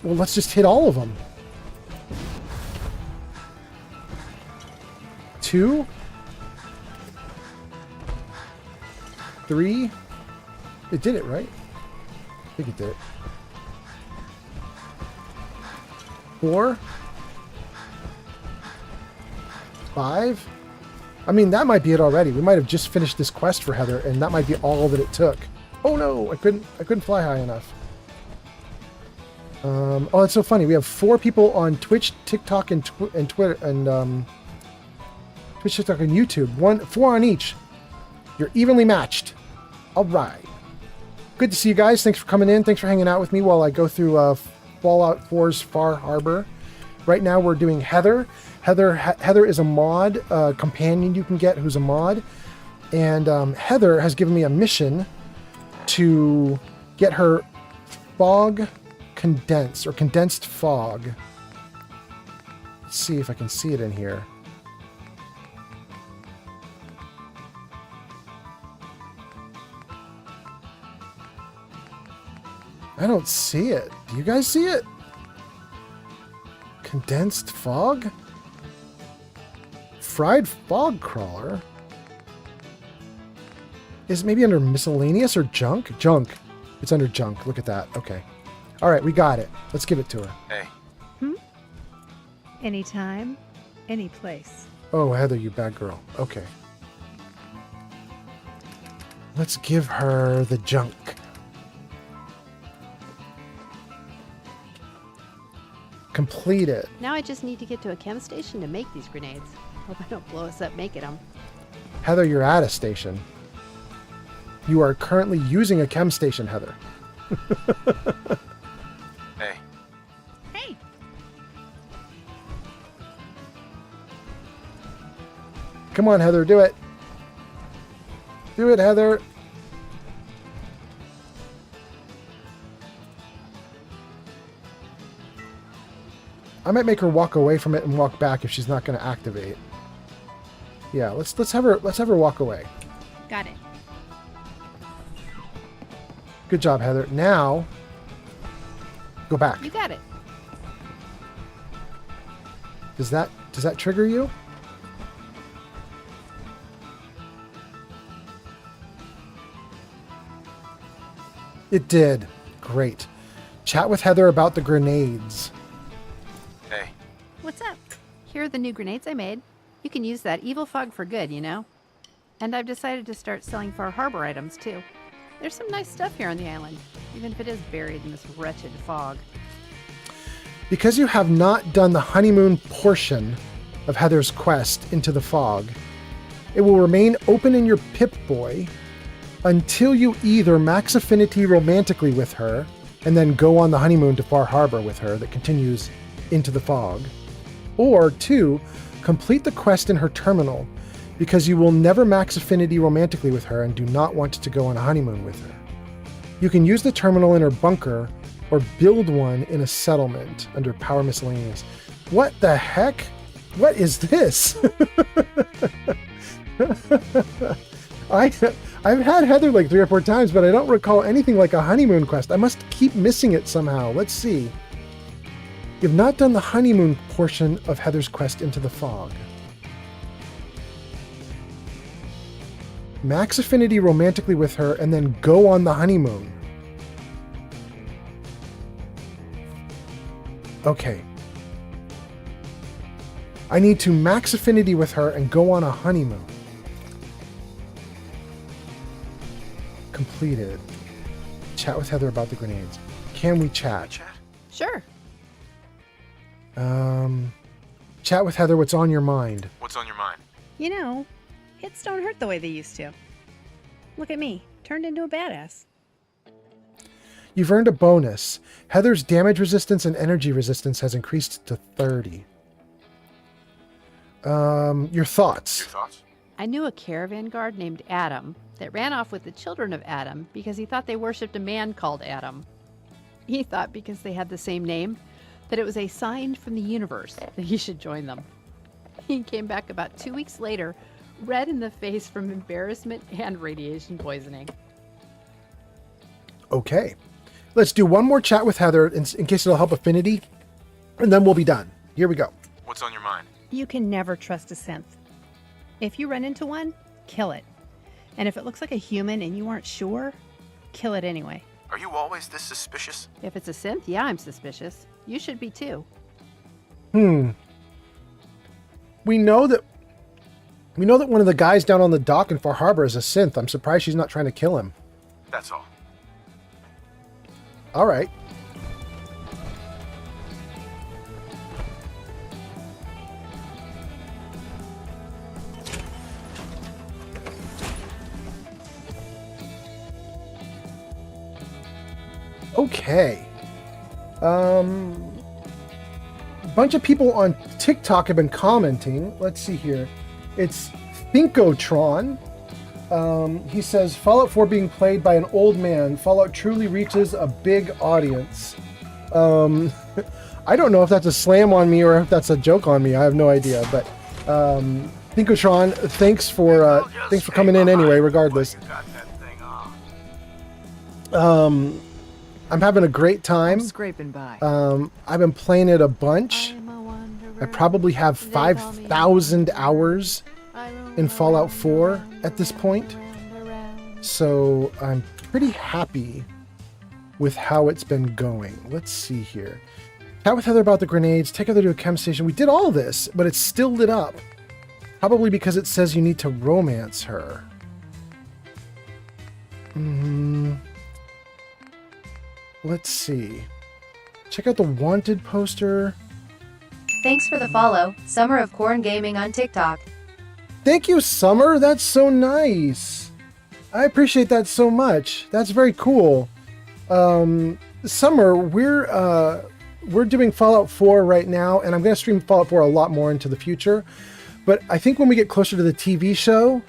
Well, let's just hit all of them. 2, 3. It did it, right? I think it did it. 4, 5. I mean, that might be it already. We might have just finished this quest for Heather, and that might be all that it took. Oh no, I couldn't fly high enough. Oh, that's so funny. We have 4 people on Twitch, TikTok, and Twitter, and Twitch, TikTok, and YouTube. 4 on each. You're evenly matched. All right. Good to see you guys. Thanks for coming in. Thanks for hanging out with me while I go through Fallout 4's Far Harbor. Right now we're doing Heather. Heather is a mod, companion you can get who's a mod. And Heather has given me a mission to get her fog condense, or condensed fog. Let's see if I can see it in here. I don't see it. Do you guys see it? Condensed fog? Fried fog crawler? Is it maybe under miscellaneous or junk? Junk. It's under junk. Look at that. Okay. All right, we got it. Let's give it to her. Hey. Anytime, any place. Oh, Heather, you bad girl. Okay. Let's give her the junk. Complete it. Now I just need to get to a chem station to make these grenades. Hope I don't blow us up making them. Heather, you're at a station. You are currently using a chem station, Heather. Hey. Hey. Come on, Heather, do it. Do it, Heather. I might make her walk away from it and walk back if she's not going to activate. Yeah, let's have her walk away. Got it. Good job, Heather. Now, go back. You got it. Does that trigger you? It did. Great. Chat with Heather about the grenades. Hey. What's up? Here are the new grenades I made. You can use that evil fog for good, you know? And I've decided to start selling Far Harbor items, too. There's some nice stuff here on the island, even if it is buried in this wretched fog. Because you have not done the honeymoon portion of Heather's quest into the fog, it will remain open in your Pip-Boy until you either max affinity romantically with her and then go on the honeymoon to Far Harbor with her that continues into the fog, or 2, complete the quest in her terminal because you will never max affinity romantically with her and do not want to go on a honeymoon with her. You can use the terminal in her bunker or build one in a settlement under Power Miscellaneous. What the heck? What is this? I've had Heather like 3 or 4 times, but I don't recall anything like a honeymoon quest. I must keep missing it somehow. Let's see. You've not done the honeymoon portion of Heather's quest into the fog. Max affinity romantically with her and then go on the honeymoon. Okay. I need to max affinity with her and go on a honeymoon. Completed. Chat with Heather about the grenades. Can we chat? Sure. Chat with Heather, what's on your mind? What's on your mind? You know, hits don't hurt the way they used to. Look at me, turned into a badass. You've earned a bonus. Heather's damage resistance and energy resistance has increased to 30. Your thoughts? I knew a caravan guard named Adam that ran off with the children of Adam because he thought they worshipped a man called Adam. He thought because they had the same name that it was a sign from the universe that he should join them. He came back about 2 weeks later, red in the face from embarrassment and radiation poisoning. Okay. Let's do one more chat with Heather in case it'll help affinity, and then we'll be done. Here we go. What's on your mind? You can never trust a synth. If you run into one, kill it. And if it looks like a human and you aren't sure, kill it anyway. Are you always this suspicious? If it's a synth, yeah, I'm suspicious. You should be too. We know that one of the guys down on the dock in Far Harbor is a synth. I'm surprised she's not trying to kill him. That's all. All right. Okay. A bunch of people on TikTok have been commenting. Let's see here. It's Thinkotron. He says, Fallout 4 being played by an old man. Fallout truly reaches a big audience. I don't know if that's a slam on me or if that's a joke on me. I have no idea. But Thinkotron, thanks for coming in anyway, regardless. I'm having a great time. I'm scraping by. I've been playing it a bunch. I probably have 5,000 hours in Fallout 4 at this point. So I'm pretty happy with how it's been going. Let's see here. Chat with Heather about the grenades. Take Heather to a chem station. We did all this, but it's still lit up. Probably because it says you need to romance her. Let's see. Check out the wanted poster. Thanks for the follow, Summer of Corn Gaming on TikTok. Thank you, Summer. That's so nice. I appreciate that so much. That's very cool. Summer, we're doing Fallout 4 right now, and I'm going to stream Fallout 4 a lot more into the future. But I think when we get closer to the TV show,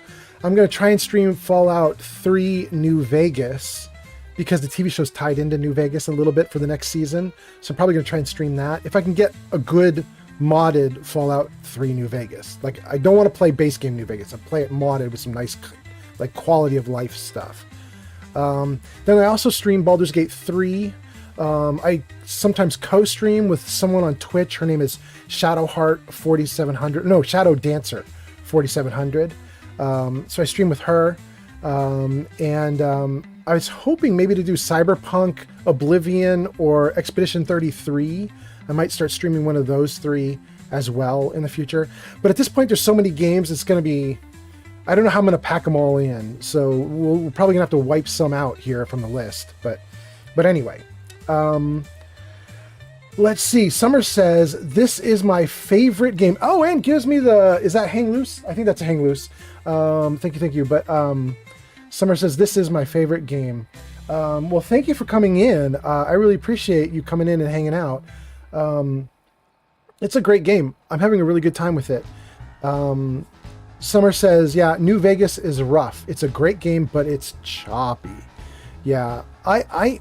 I'm going to try and stream Fallout 3 New Vegas, because the TV show's tied into New Vegas a little bit for the next season. So I'm probably going to try and stream that. If I can get a good modded Fallout 3 New Vegas. Like, I don't want to play base game New Vegas. I play it modded with some nice, like, quality of life stuff. Then I also stream Baldur's Gate 3. I sometimes co-stream with someone on Twitch. Her name is Shadowheart4700. No, Shadow Dancer 4700. So I stream with her. I was hoping maybe to do Cyberpunk, Oblivion, or Expedition 33. I might start streaming one of those three as well in the future. But at this point, there's so many games, it's going to be... I don't know how I'm going to pack them all in. So we're probably going to have to wipe some out here from the list. But anyway. Let's see. Summer says, this is my favorite game. Oh, and gives me the... Is that Hang Loose? I think that's a Hang Loose. Thank you. But... Summer says, this is my favorite game. Well, thank you for coming in. I really appreciate you coming in and hanging out. It's a great game. I'm having a really good time with it. Summer says, yeah, New Vegas is rough. It's a great game, but it's choppy. Yeah, I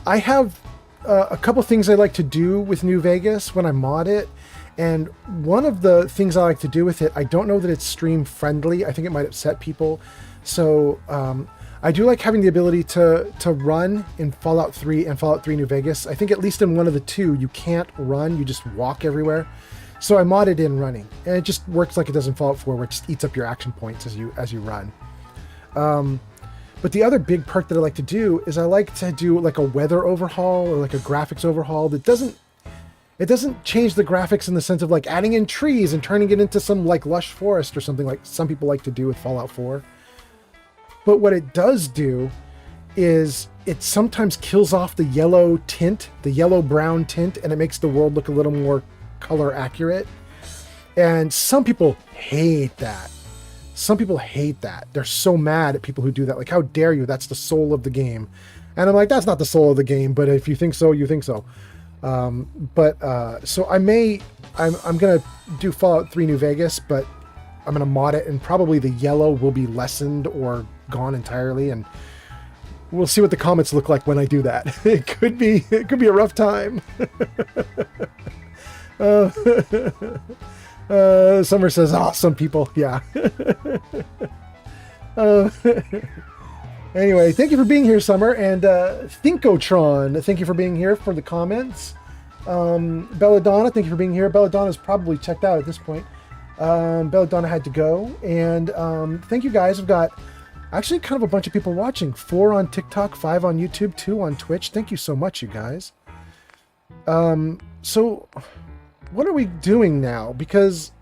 have a couple things I like to do with New Vegas when I mod it. And one of the things I like to do with it, I don't know that it's stream friendly. I think it might upset people. So I do like having the ability to run in Fallout 3 and Fallout 3 New Vegas. I think at least in one of the two, you can't run, you just walk everywhere. So I modded in running, and it just works like it does in Fallout 4, where it just eats up your action points as you run. But the other big perk that I like to do is I like to do like a weather overhaul or like a graphics overhaul that doesn't change the graphics in the sense of like adding in trees and turning it into some like lush forest or something like some people like to do with Fallout 4. But what it does do is it sometimes kills off the yellow tint, the yellow-brown tint, and it makes the world look a little more color accurate. And some people hate that. Some people hate that. They're so mad at people who do that. Like, how dare you? That's the soul of the game. And I'm like, that's not the soul of the game, but if you think so, you think so. So I'm going to do Fallout 3 New Vegas, but I'm going to mod it, and probably the yellow will be lessened or gone entirely, and we'll see what the comments look like when I do that. It could be a rough time. Summer says, some people, yeah. Anyway, thank you for being here, Summer, and Thinkotron, thank you for being here for the comments. Belladonna, thank you for being here. Belladonna's probably checked out at this point. Belladonna had to go. And thank you guys. I've got actually kind of a bunch of people watching. 4 on TikTok, 5 on YouTube, 2 on Twitch. Thank you so much, you guys. So what are we doing now? Because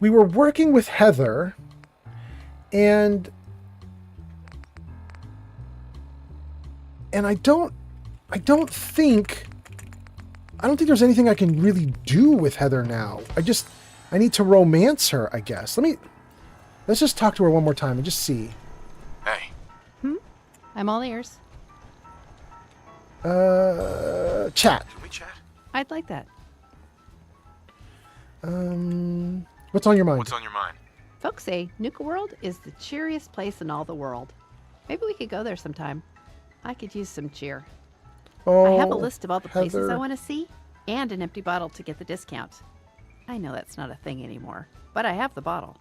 we were working with Heather, and I don't think there's anything I can really do with Heather now. I need to romance her, I guess. Let's just talk to her one more time and just see. Hey. I'm all ears. Chat. Can we chat? I'd like that. What's on your mind? What's on your mind? Folks say Nuka World is the cheeriest place in all the world. Maybe we could go there sometime. I could use some cheer. Oh, I have a list of all the places Heather. I want to see and an empty bottle to get the discount. I know that's not a thing anymore, but I have the bottle.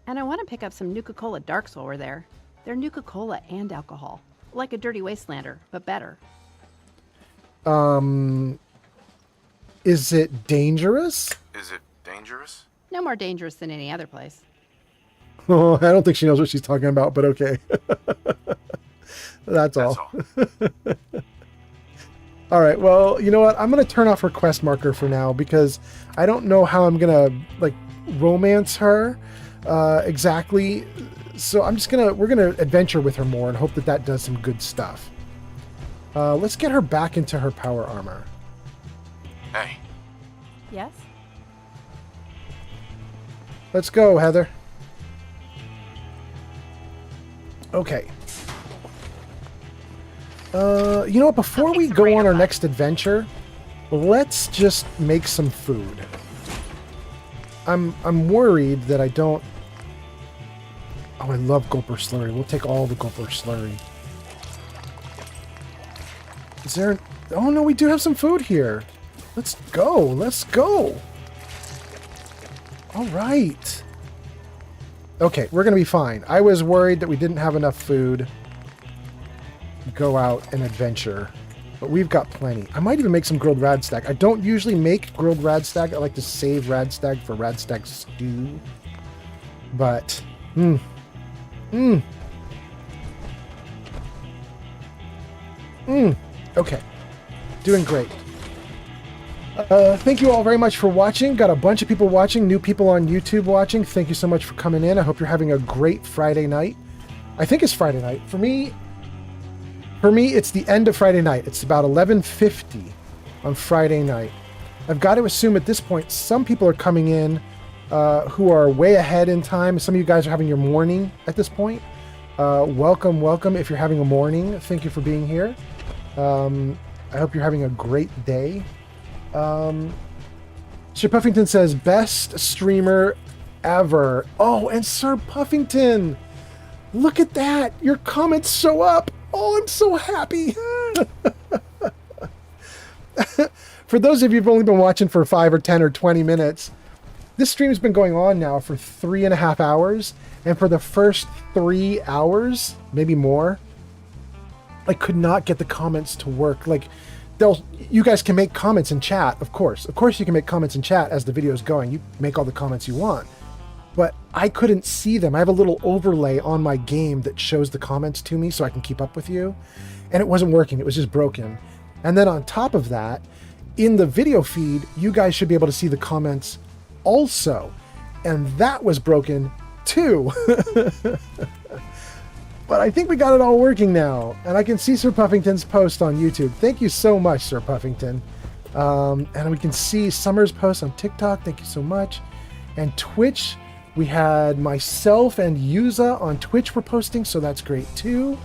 And I want to pick up some Nuka-Cola Darks while we're there. They're Nuka-Cola and alcohol, like a Dirty Wastelander, but better. Is it dangerous? Is it dangerous? No more dangerous than any other place. Oh, I don't think she knows what she's talking about, but okay. That's all. All right, well, you know what? I'm going to turn off her quest marker for now because I don't know how I'm going to, romance her exactly. So we're going to adventure with her more and hope that does some good stuff. Let's get her back into her power armor. Hey. Yes? Let's go, Heather. Okay. You know what? Before we go on our next adventure, let's just make some food. I'm worried that I don't... Oh, I love Gulper Slurry. We'll take all the Gulper Slurry. Is there... Oh, no, we do have some food here. Let's go. Let's go. All right. Okay, we're going to be fine. I was worried that we didn't have enough food to go out and adventure, but we've got plenty. I might even make some grilled radstag. I don't usually make grilled radstag. I like to save radstag for radstag stew. But, okay. Doing great. Thank you all very much for watching. Got a bunch of people watching, new people on YouTube watching. Thank you so much for coming in. I hope you're having a great Friday night. I think it's Friday night. For me, it's the end of Friday night. It's about 11:50 on Friday night. I've got to assume at this point, some people are coming in who are way ahead in time. Some of you guys are having your morning at this point. Welcome, welcome. If you're having a morning, thank you for being here. I hope you're having a great day. Sir Puffington says, best streamer ever. Oh, and Sir Puffington, look at that. Your comments show up. Oh, I'm so happy. For those of you who've only been watching for 5 or 10 or 20 minutes, this stream has been going on now for 3.5 hours. And for the first 3 hours, maybe more, I could not get the comments to work. You guys can make comments in chat, of course. Of course you can make comments in chat as the video is going. You make all the comments you want. But I couldn't see them. I have a little overlay on my game that shows the comments to me so I can keep up with you. And it wasn't working. It was just broken. And then on top of that, in the video feed, you guys should be able to see the comments also. And that was broken too. But I think we got it all working now. And I can see Sir Puffington's post on YouTube. Thank you so much, Sir Puffington. And we can see Summer's post on TikTok. Thank you so much. And Twitch, we had myself and Yuza on Twitch were posting, so that's great too.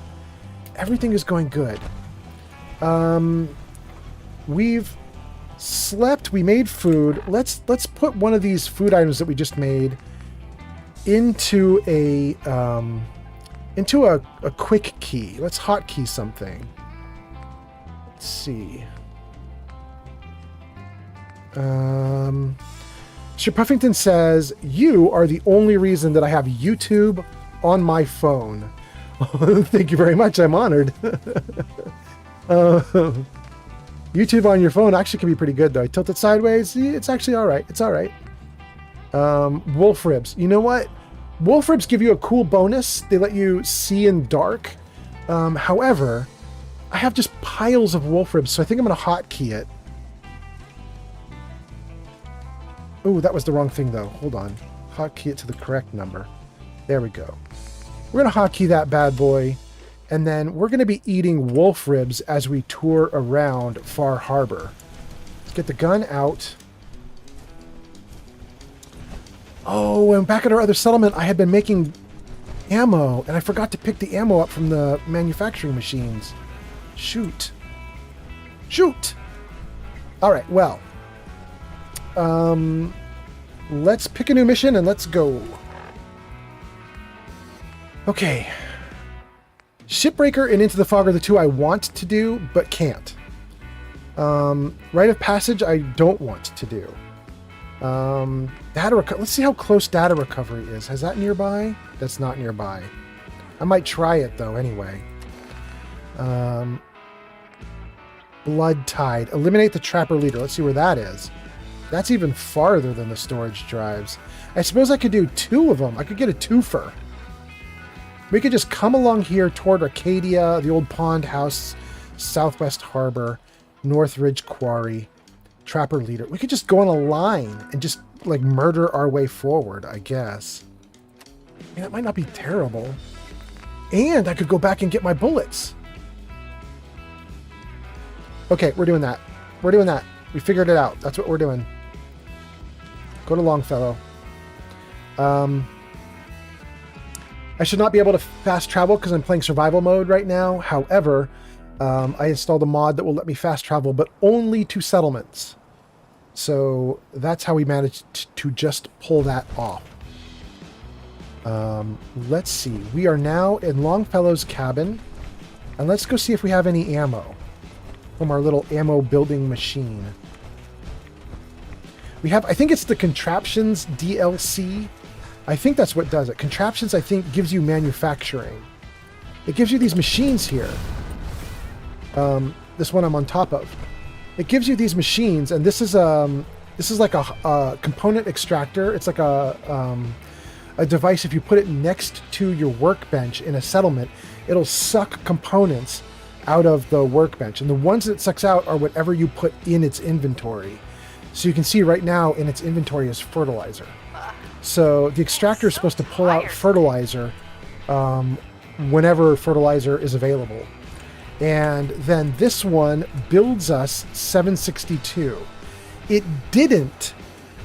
Everything is going good. We've slept, we made food. Let's put one of these food items that we just made into a quick key. Let's hotkey something. Let's see. Sir Puffington says, you are the only reason that I have YouTube on my phone. Thank you very much. I'm honored. YouTube on your phone actually can be pretty good though. I tilt it sideways. It's actually all right. It's all right. Wolf ribs. You know what? Wolf ribs give you a cool bonus. They let you see in dark. However, I have just piles of wolf ribs, so I think I'm going to hotkey it. Oh, that was the wrong thing though. Hold on. Hotkey it to the correct number. There we go. We're going to hotkey that bad boy. And then we're going to be eating wolf ribs as we tour around Far Harbor. Let's get the gun out. Oh, and back at our other settlement, I had been making ammo, and I forgot to pick the ammo up from the manufacturing machines. Shoot. Shoot! Alright, well. Let's pick a new mission and let's go. Okay. Shipbreaker and Into the Fog are the two I want to do, but can't. Rite of Passage I don't want to do. Let's see how close data recovery is. Has that nearby? That's not nearby. I might try it though anyway. Blood Tide. Eliminate the Trapper Leader. Let's see where that is. That's even farther than the storage drives. I suppose I could do 2 of them. I could get a twofer. We could just come along here toward Arcadia, the old pond house, Southwest Harbor, North Ridge Quarry, Trapper Leader. We could just go on a line and just, like, murder our way forward, I guess. I mean, that might not be terrible. And I could go back and get my bullets. Okay, we're doing that. We're doing that. We figured it out. That's what we're doing. Go to Longfellow. I should not be able to fast travel because I'm playing survival mode right now. However, I installed a mod that will let me fast travel, but only to settlements. So that's how we managed to just pull that off. Let's see. We are now in Longfellow's cabin. And let's go see if we have any ammo from our little ammo building machine. We have, I think it's the Contraptions DLC. I think that's what does it. Contraptions, I think, gives you manufacturing. It gives you these machines here. This one I'm on top of. It gives you these machines, and this is like a component extractor. It's like a device. If you put it next to your workbench in a settlement, it'll suck components out of the workbench, and the ones that it sucks out are whatever you put in its inventory. So you can see right now in its inventory is fertilizer. So the extractor is supposed to pull out fertilizer whenever fertilizer is available. And then this one builds us 762. It didn't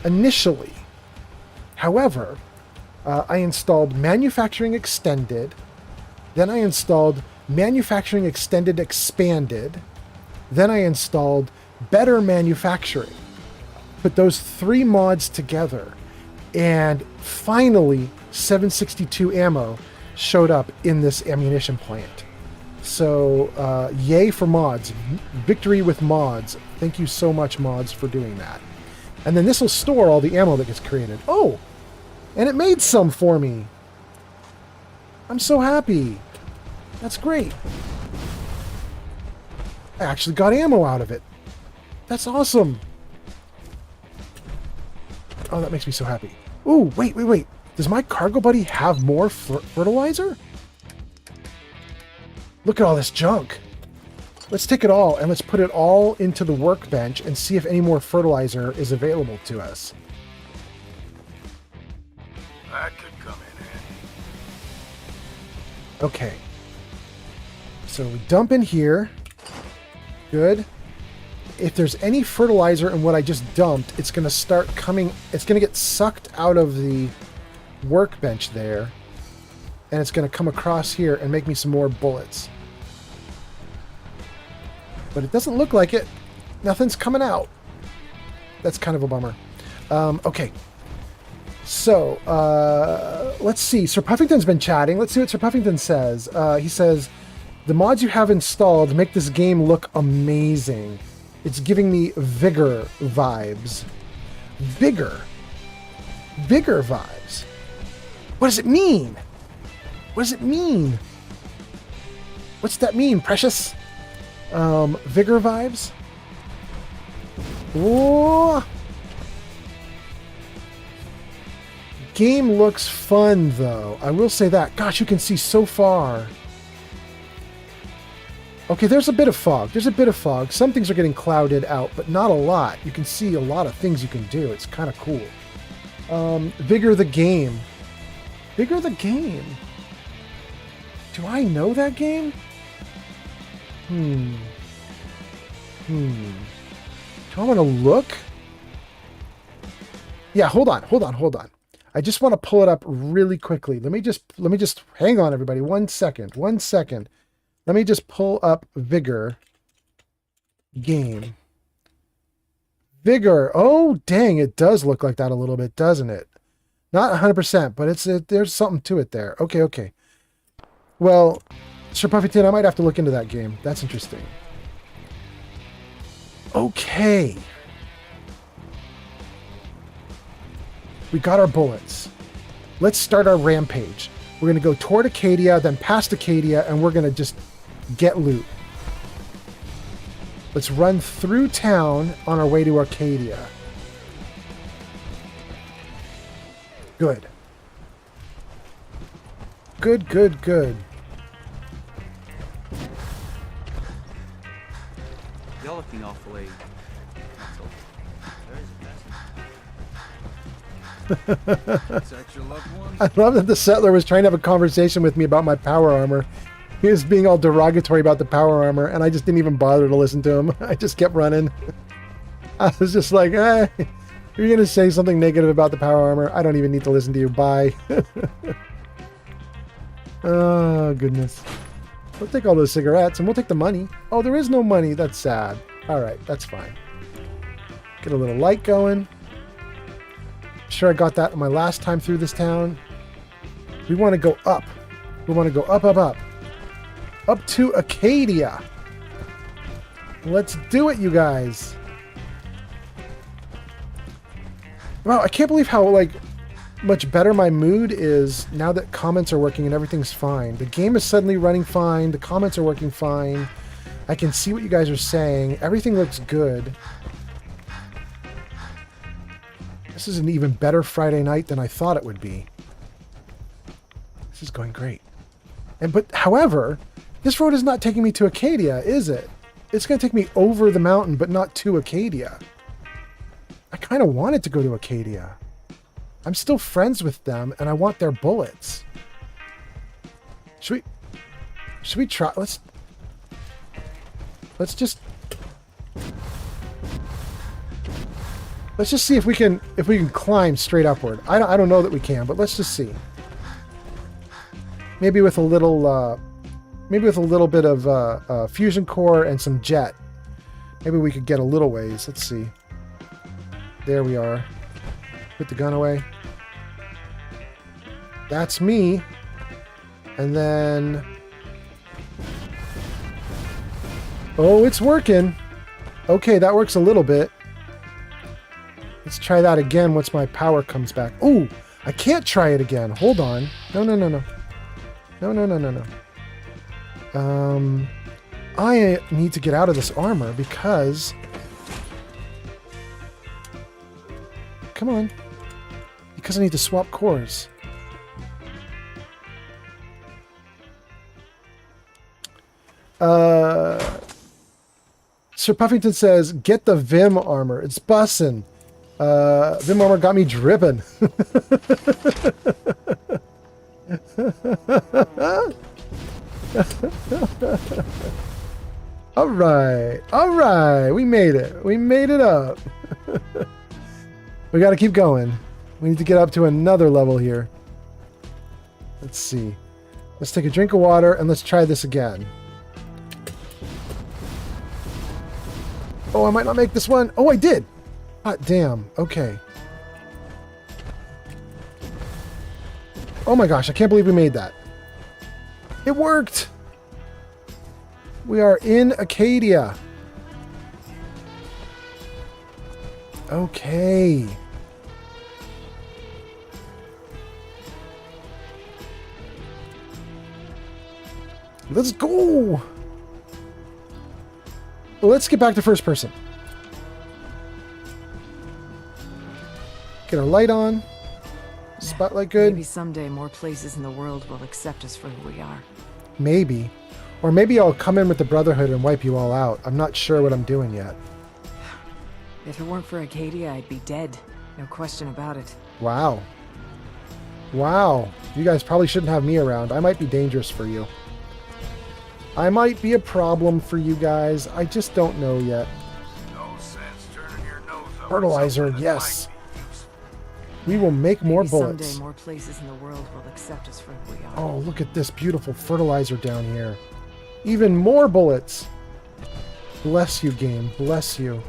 initially. However, I installed Manufacturing Extended. Then I installed Manufacturing Extended Expanded. Then I installed Better Manufacturing. Put those 3 mods together. And finally, 762 ammo showed up in this ammunition plant. So, yay for mods. Victory with mods. Thank you so much, mods, for doing that. And then this will store all the ammo that gets created. Oh! And it made some for me. I'm so happy. That's great. I actually got ammo out of it. That's awesome. Oh, that makes me so happy. Ooh, wait. Does my cargo buddy have more fertilizer? Look at all this junk. Let's take it all and let's put it all into the workbench and see if any more fertilizer is available to us. That could come in handy. Okay. So we dump in here. Good. If there's any fertilizer in what I just dumped, it's going to start coming... It's going to get sucked out of the workbench there. And it's going to come across here and make me some more bullets. But it doesn't look like it. Nothing's coming out. That's kind of a bummer. Okay. So, let's see. Sir Puffington's been chatting. Let's see what Sir Puffington says. He says, the mods you have installed make this game look amazing. It's giving me Vigor vibes. Vigor? Vigor vibes? What does it mean? What does it mean? What's that mean, Precious? Vigor vibes? Oh! Game looks fun, though. I will say that. Gosh, you can see so far. Okay, there's a bit of fog. There's a bit of fog. Some things are getting clouded out, but not a lot. You can see a lot of things you can do. It's kind of cool. Vigor the Game. Vigor the Game. Do I know that game? Do I want to look? Yeah, hold on. I just want to pull it up really quickly. Let me just hang on, everybody. 1 second. 1 second. Let me just pull up Vigor Game. Vigor. Oh, dang, it does look like that a little bit, doesn't it? Not 100%, but there's something to it there. Okay. Well, Sir Puffington, I might have to look into that game. That's interesting. Okay. We got our bullets. Let's start our rampage. We're going to go toward Acadia, then past Acadia, and we're going to just get loot. Let's run through town on our way to Arcadia. Good. Good. You're looking awfully... I love that the settler was trying to have a conversation with me about my power armor. He was being all derogatory about the power armor, and I just didn't even bother to listen to him. I just kept running. I was just like, you're going to say something negative about the power armor? I don't even need to listen to you. Bye. Oh, goodness. We'll take all those cigarettes, and we'll take the money. Oh, there is no money. That's sad. All right, that's fine. Get a little light going. Sure, I got that on my last time through this town. We want to go up. We want to go up. Up to Acadia. Let's do it, you guys. Wow, I can't believe how, much better my mood is now that comments are working and everything's fine. The game is suddenly running fine. The comments are working fine. I can see what you guys are saying. Everything looks good. This is an even better Friday night than I thought it would be. This is going great. However, this road is not taking me to Acadia, is it? It's going to take me over the mountain, but not to Acadia. I kind of wanted to go to Acadia. I'm still friends with them, and I want their bullets. Should we try? Let's just see if we can climb straight upward. I don't know that we can, but let's just see. Maybe with a little bit of fusion core and some jet, maybe we could get a little ways. Let's see. There we are. Put the gun away. That's me. And then... Oh, it's working. Okay, that works a little bit. Let's try that again once my power comes back. Oh, I can't try it again. Hold on. No. I need to get out of this armor because... Come on. Because I need to swap cores. Sir Puffington says, get the Vim armor. It's bussin'. Vim armor got me dripping. All right. We made it. We made it up. We got to keep going. We need to get up to another level here. Let's see. Let's take a drink of water and let's try this again. Oh, I might not make this one. Oh, I did. Hot damn. Okay. Oh my gosh, I can't believe we made that. It worked. We are in Acadia. Okay. Let's go. Let's get back to first person. Get our light on. Spotlight good. Maybe someday more places in the world will accept us for who we are. Maybe. Or maybe I'll come in with the Brotherhood and wipe you all out. I'm not sure what I'm doing yet. If it weren't for Acadia, I'd be dead. No question about it. Wow. Wow. You guys probably shouldn't have me around. I might be dangerous for you. I might be a problem for you guys. I just don't know yet. No sense turning your nose up. Fertilizer, yes. We will make more Maybe bullets. Someday more places in the world will accept us for who we are. Oh, look at this beautiful fertilizer down here. Even more bullets. Bless you, game. Bless you.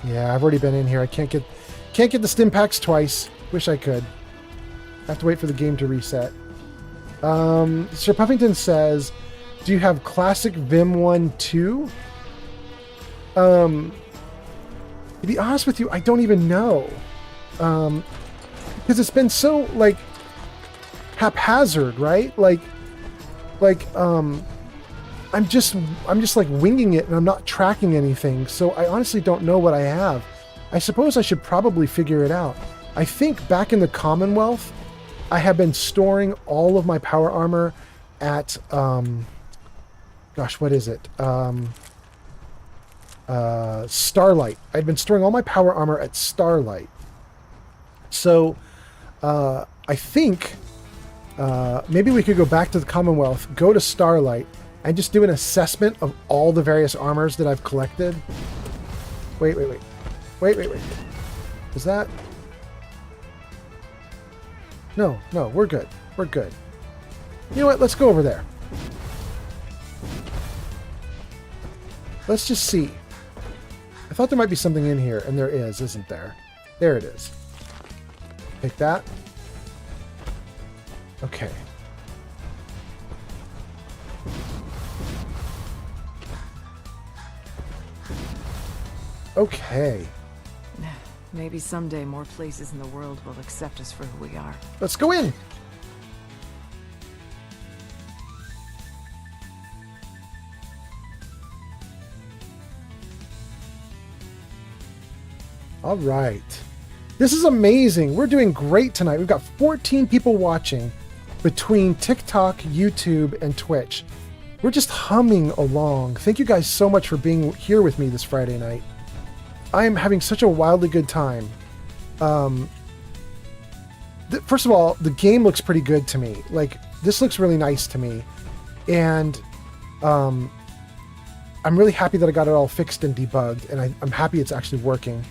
Yeah, I've already been in here. I can't get the stim packs twice. Wish I could. I have to wait for the game to reset. Sir Puffington says, do you have classic Vim 1 too? To be honest with you, I don't even know. Because it's been so, like, haphazard, right? I'm just like winging it and I'm not tracking anything. So I honestly don't know what I have. I suppose I should probably figure it out. I think back in the Commonwealth, I have been storing all of my power armor at, gosh, what is it? Starlight. I'd been storing all my power armor at Starlight. So, I think, maybe we could go back to the Commonwealth, go to Starlight, and just do an assessment of all the various armors that I've collected. Wait. Is that... No, we're good. We're good. You know what? Let's go over there. Let's just see. I thought there might be something in here, and there is, isn't there? There it is. Take that. Okay. Okay. Maybe someday more places in the world will accept us for who we are. Let's go in. All right. This is amazing. We're doing great tonight. We've got 14 people watching between TikTok, YouTube, and Twitch. We're just humming along. Thank you guys so much for being here with me this Friday night. I am having such a wildly good time. First of all, the game looks pretty good to me. Like, this looks really nice to me. And I'm really happy that I got it all fixed and debugged, and I'm happy it's actually working.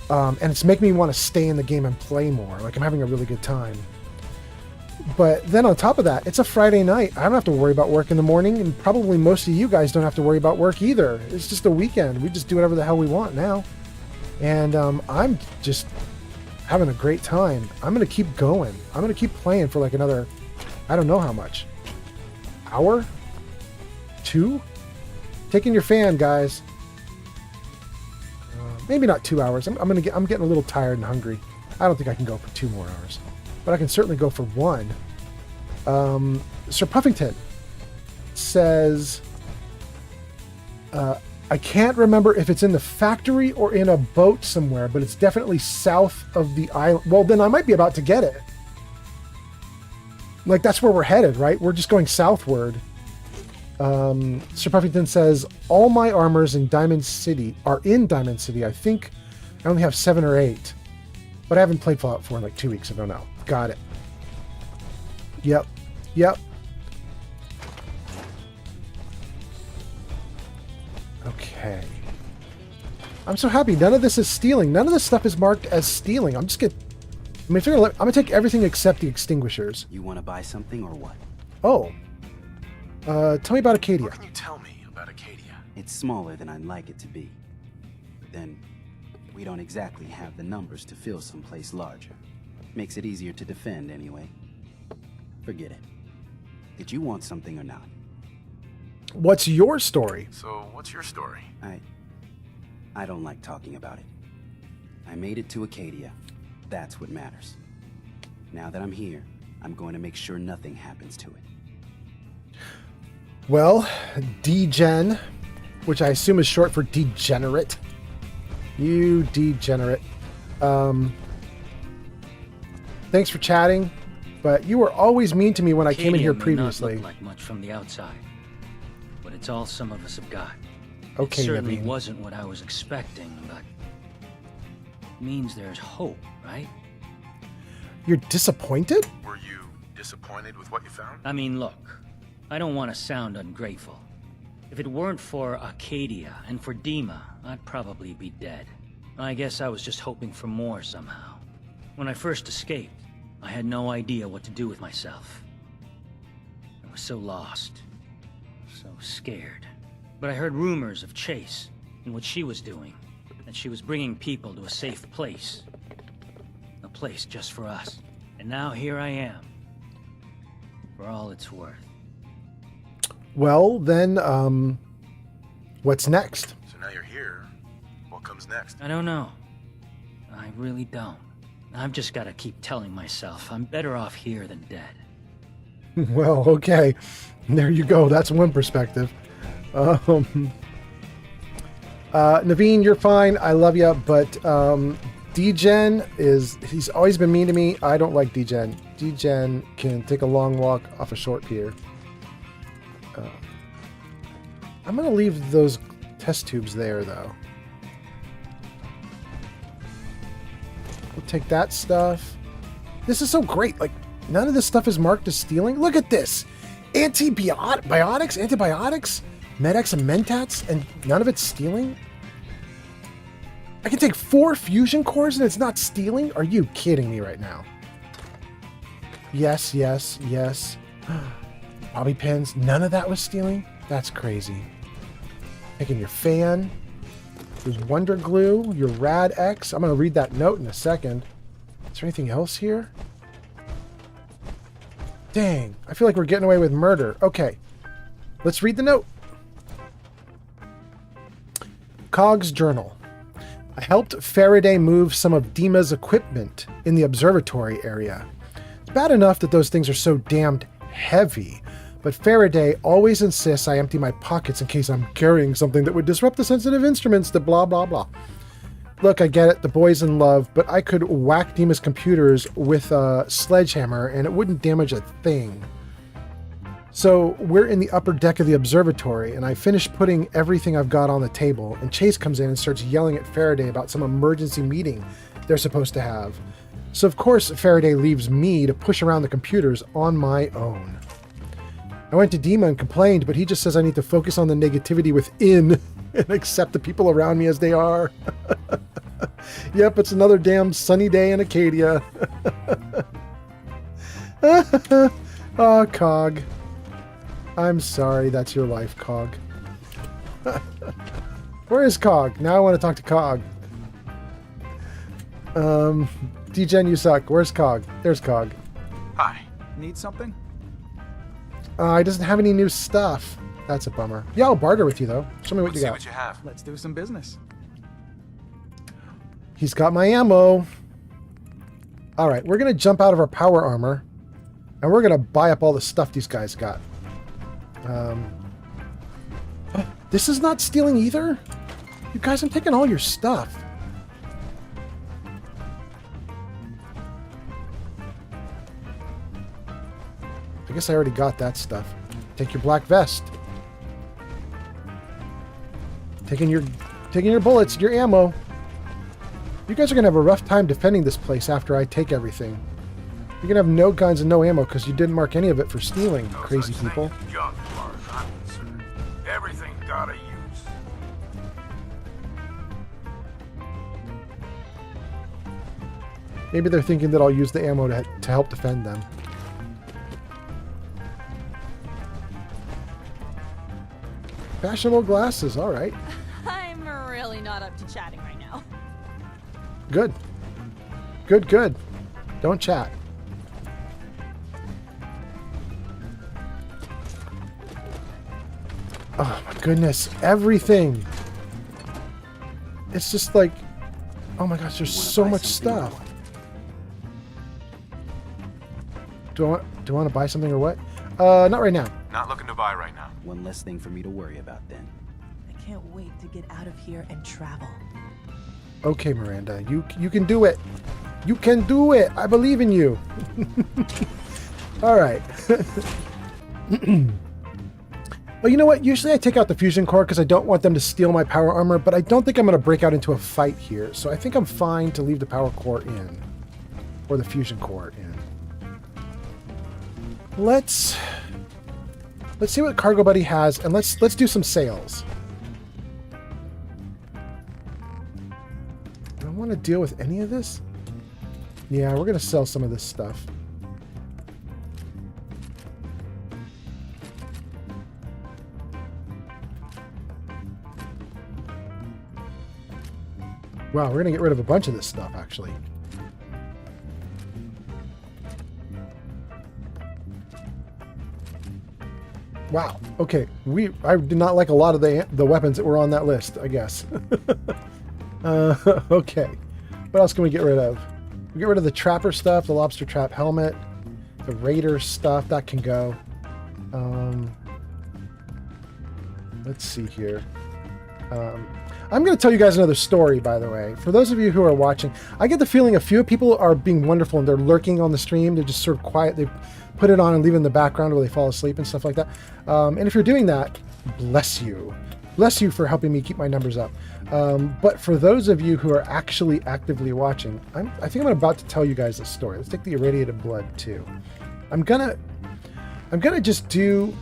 And it's making me want to stay in the game and play more. Like, I'm having a really good time. But then on top of that, it's a Friday night. I don't have to worry about work in the morning, and probably most of you guys don't have to worry about work either. It's just a weekend. We just do whatever the hell we want now. And I'm just having a great time. I'm going to keep going. I'm going to keep playing for like another, I don't know how much. Hour? 2? Taking your fan, guys. Maybe not 2 hours. I'm getting a little tired and hungry. I don't think I can go for 2 more hours. But I can certainly go for 1. Sir Puffington says, I can't remember if it's in the factory or in a boat somewhere, but it's definitely south of the island. Well, then I might be about to get it. Like, that's where we're headed, right? We're just going southward. Sir Puffington says, all my armors in Diamond City are in Diamond City. I think I only have 7 or 8. But I haven't played Fallout 4 in like 2 weeks. I don't know. Got it. Yep. Okay. I'm so happy. None of this is stealing. None of this stuff is marked as stealing. I'm gonna take everything except the extinguishers. You want to buy something or what? Oh. Tell me about Acadia. What can you tell me about Acadia? It's smaller than I'd like it to be. Then we don't exactly have the numbers to fill someplace larger. Makes it easier to defend anyway. Forget it. Did you want something or not? What's your story? So, what's your story? I don't like talking about it. I made it to Acadia. That's what matters. Now that I'm here, I'm going to make sure nothing happens to it. Well, degen, which I assume is short for degenerate, You degenerate. Thanks for chatting, but you were always mean to me when I came in here previously. May not look like much from the outside, but it's all some of us have got. Okay, it certainly Naveen. wasn't what I was expecting, but it means there's hope, right? You're disappointed? Were you disappointed with what you found? I mean, look, I don't want to sound ungrateful. If it weren't for Arcadia and for Dima, I'd probably be dead. I guess I was just hoping for more somehow. When I first escaped, I had no idea what to do with myself. I was so lost, so scared. But I heard rumors of Chase and what she was doing, that she was bringing people to a safe place. A place just for us. And now here I am, for all it's worth. Well, then, what's next? So now you're here. What comes next? I don't know. I really don't. I've just got to keep telling myself I'm better off here than dead. Well, okay. There you go. That's one perspective. Naveen, you're fine. I love you, but D-Gen he's always been mean to me. I don't like D-Gen. D-Gen can take a long walk off a short pier. I'm going to leave those test tubes there, though. We'll take that stuff. This is so great. Like, none of this stuff is marked as stealing. Look at this. Antibiotics, Med-X and Mentats, and none of it's stealing? I can take 4 fusion cores and it's not stealing? Are you kidding me right now? Yes, yes, yes. Bobby pins, none of that was stealing? That's crazy. Taking your fan. There's Wonder Glue, your Rad X. I'm going to read that note in a second. Is there anything else here? Dang, I feel like we're getting away with murder. Okay, let's read the note. Cog's journal. I helped Faraday move some of Dima's equipment in the observatory area. It's bad enough that those things are so damned heavy, but Faraday always insists I empty my pockets in case I'm carrying something that would disrupt the sensitive instruments that blah blah blah. Look, I get it, the boy's in love, but I could whack Dima's computers with a sledgehammer and it wouldn't damage a thing. So we're in the upper deck of the observatory, and I finish putting everything I've got on the table, and Chase comes in and starts yelling at Faraday about some emergency meeting they're supposed to have. So of course Faraday leaves me to push around the computers on my own. I went to Dima and complained, but he just says I need to focus on the negativity within and accept the people around me as they are. Yep, it's another damn sunny day in Acadia. Oh, Cog. I'm sorry, that's your life, Cog. Where is Cog? Now I want to talk to Cog. D-Gen, you suck. Where's Cog? There's Cog. Hi. Need something? He doesn't have any new stuff. That's a bummer. Yeah, I'll barter with you, though. Show me what you got. What you have. Let's do some business. He's got my ammo. All right, we're going to jump out of our power armor, and we're going to buy up all the stuff these guys got. This is not stealing either? You guys, I'm taking all your stuff. I guess I already got that stuff. Take your black vest. Taking your bullets, your ammo. You guys are going to have a rough time defending this place after I take everything. You're going to have no guns and no ammo because you didn't mark any of it for stealing, crazy people. Junk, as far as I'm concerned. Everything's got a use. Maybe they're thinking that I'll use the ammo to help defend them. Fashionable glasses, all right. I'm really not up to chatting right now. Good. Good, good. Don't chat. Oh my goodness, everything. It's just like, oh my gosh, there's so much stuff. Do I want to buy something or what? Not right now. Not looking to buy right now. One less thing for me to worry about then. I can't wait to get out of here and travel. Okay, Miranda, you can do it. You can do it. I believe in you. All right. Well, you know what? Usually I take out the fusion core because I don't want them to steal my power armor, but I don't think I'm going to break out into a fight here. So I think I'm fine to leave the power core in. Or the fusion core in. Let's see what Cargo Buddy has, and let's do some sales. Do I want to deal with any of this? Yeah, we're going to sell some of this stuff. Wow, we're going to get rid of a bunch of this stuff, actually. Wow. Okay. I did not like a lot of the weapons that were on that list, I guess. Okay. What else can we get rid of? We get rid of the trapper stuff, the lobster trap helmet, the raider stuff, that can go. Let's see here. I'm going to tell you guys another story, by the way. For those of you who are watching, I get the feeling a few people are being wonderful and they're lurking on the stream. They're just sort of quiet. They put it on and leave it in the background while they fall asleep and stuff like that. And if you're doing that, bless you. Bless you for helping me keep my numbers up. But for those of you who are actually actively watching, I think I'm about to tell you guys this story. Let's take the irradiated blood too. I'm gonna just do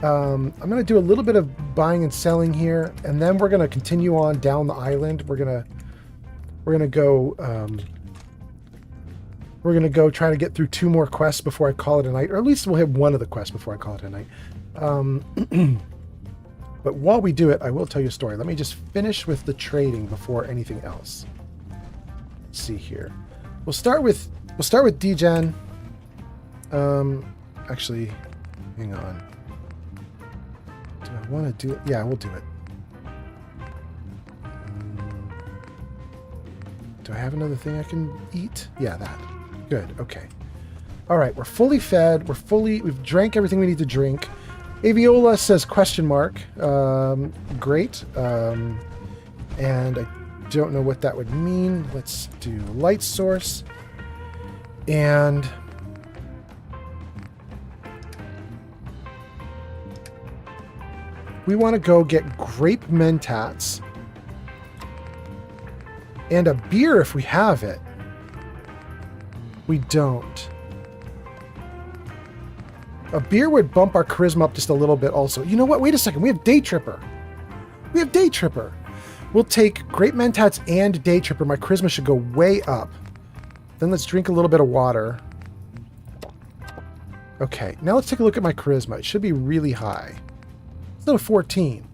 I'm gonna do a little bit of buying and selling here, and then we're gonna continue on down the island. We're gonna go try to get through 2 more quests before I call it a night, or at least we'll have one of the quests before I call it a night. But while we do it, I will tell you a story. Let me just finish with the trading before anything else. Let's see here. We'll start with Degen. Actually, hang on. Do I want to do it? Yeah, we'll do it. Do I have another thing I can eat? Yeah, that. Good. Okay. All right. We're fully fed. We've drank everything we need to drink. Aviola says question mark. Great. And I don't know what that would mean. Let's do light source. And we want to go get grape mentats and a beer if we have it. We don't. A beer would bump our charisma up just a little bit also. You know what? Wait a second. We have Day Tripper. We'll take grape mentats and Day Tripper. My charisma should go way up. Then let's drink a little bit of water. Okay. Now let's take a look at my charisma. It should be really high. It's at a 14.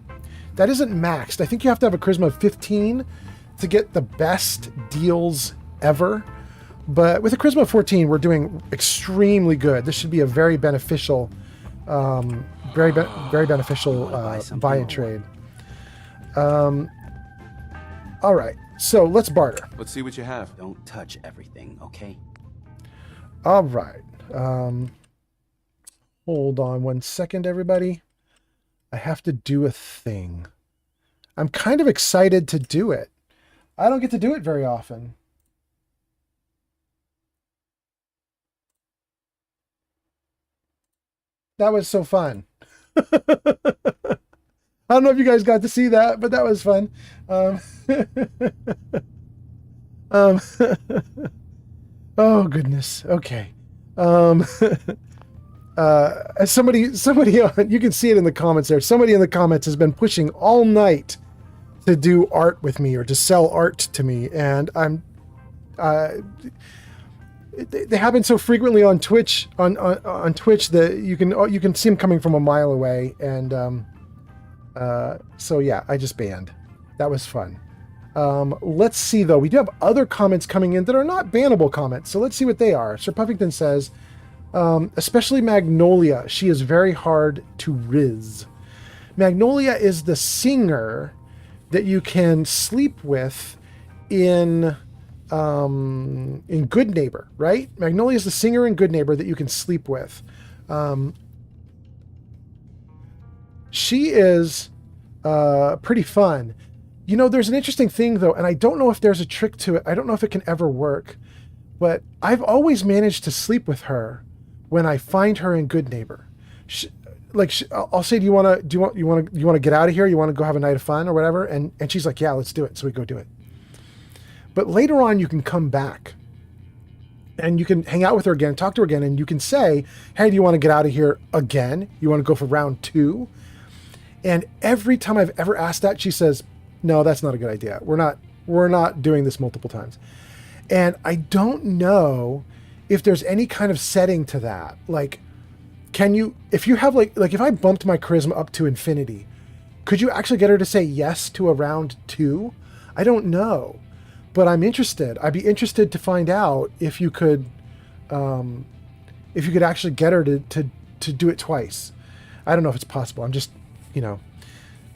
That isn't maxed. I think you have to have a charisma of 15 to get the best deals ever. But with a charisma of 14, we're doing extremely good. This should be a very beneficial, very beneficial buy and trade. All right, so let's barter. Let's see what you have. Don't touch everything, okay? All right. Hold on 1 second, everybody. I have to do a thing. I'm kind of excited to do it. I don't get to do it very often. That was so fun. I don't know if you guys got to see that, but that was fun. Oh goodness. Okay. Somebody, you can see it in the comments there. Somebody in the comments has been pushing all night to do art with me or to sell art to me, and I'm. They happen so frequently on Twitch on Twitch that you can see them coming from a mile away, and so yeah, I just banned. That was fun. Let's see though. We do have other comments coming in that are not bannable comments, so let's see what they are. Sir Puffington says, especially Magnolia, she is very hard to riz. Magnolia is the singer that you can sleep with in Good Neighbor, right? Magnolia is the singer in Good Neighbor that you can sleep with. She is pretty fun. You know, there's an interesting thing, though, and I don't know if there's a trick to it. I don't know if it can ever work. But I've always managed to sleep with her when I find her in Good Neighbor. I'll say, do you want to get out of here? You want to go have a night of fun or whatever? And she's like, yeah, let's do it. So we go do it. But later on, you can come back and you can hang out with her again, talk to her again, and you can say, hey, do you want to get out of here again? You want to go for round 2? And every time I've ever asked that, she says, no, that's not a good idea. We're not doing this multiple times. And I don't know if there's any kind of setting to that. Like, can you, if you have like if I bumped my charisma up to infinity, could you actually get her to say yes to a round 2? I don't know, but I'm interested. I'd be interested to find out if you could actually get her to do it twice. I don't know if it's possible. I'm just,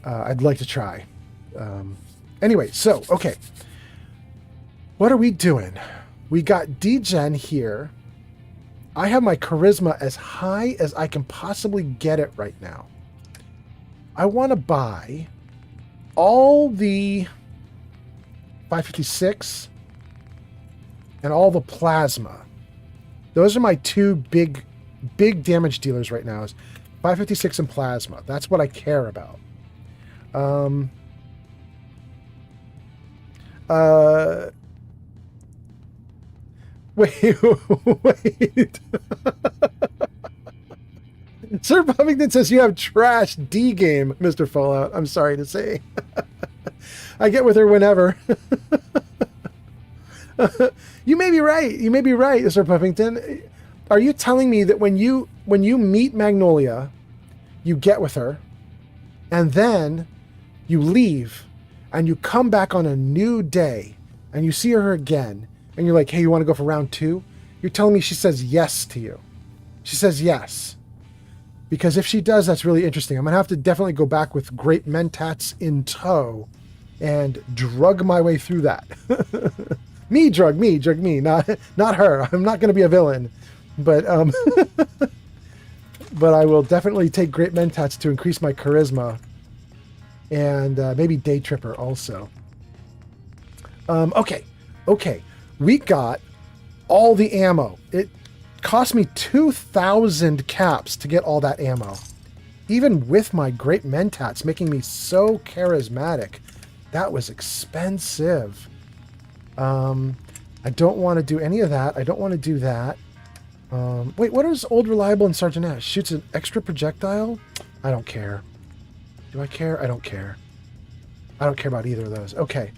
I'd like to try. Anyway, so, okay. What are we doing? We got D-Gen here. I have my charisma as high as I can possibly get it right now. I want to buy all the 556 and all the plasma. Those are my 2 big damage dealers right now. Is 556 and plasma. That's what I care about. Wait. Sir Buffington says you have trash D game, Mr. Fallout. I'm sorry to say. I get with her whenever. You may be right, Sir Puffington. Are you telling me that when you meet Magnolia, you get with her, and then you leave, and you come back on a new day, and you see her again, and you're like, hey, you want to go for round 2? You're telling me she says yes to you. She says yes. Because if she does, that's really interesting. I'm going to have to definitely go back with great mentats in tow and drug my way through that. me, drug me, not her. I'm not going to be a villain. But but I will definitely take great mentats to increase my charisma. And maybe Day Tripper also. Okay. We got all the ammo. It cost me 2,000 caps to get all that ammo. Even with my great mentats making me so charismatic, that was expensive. I don't want to do any of that. I don't want to do that. Wait, what is Old Reliable and Sergeant Ash? Shoots an extra projectile? I don't care. Do I care? I don't care. I don't care about either of those. Okay.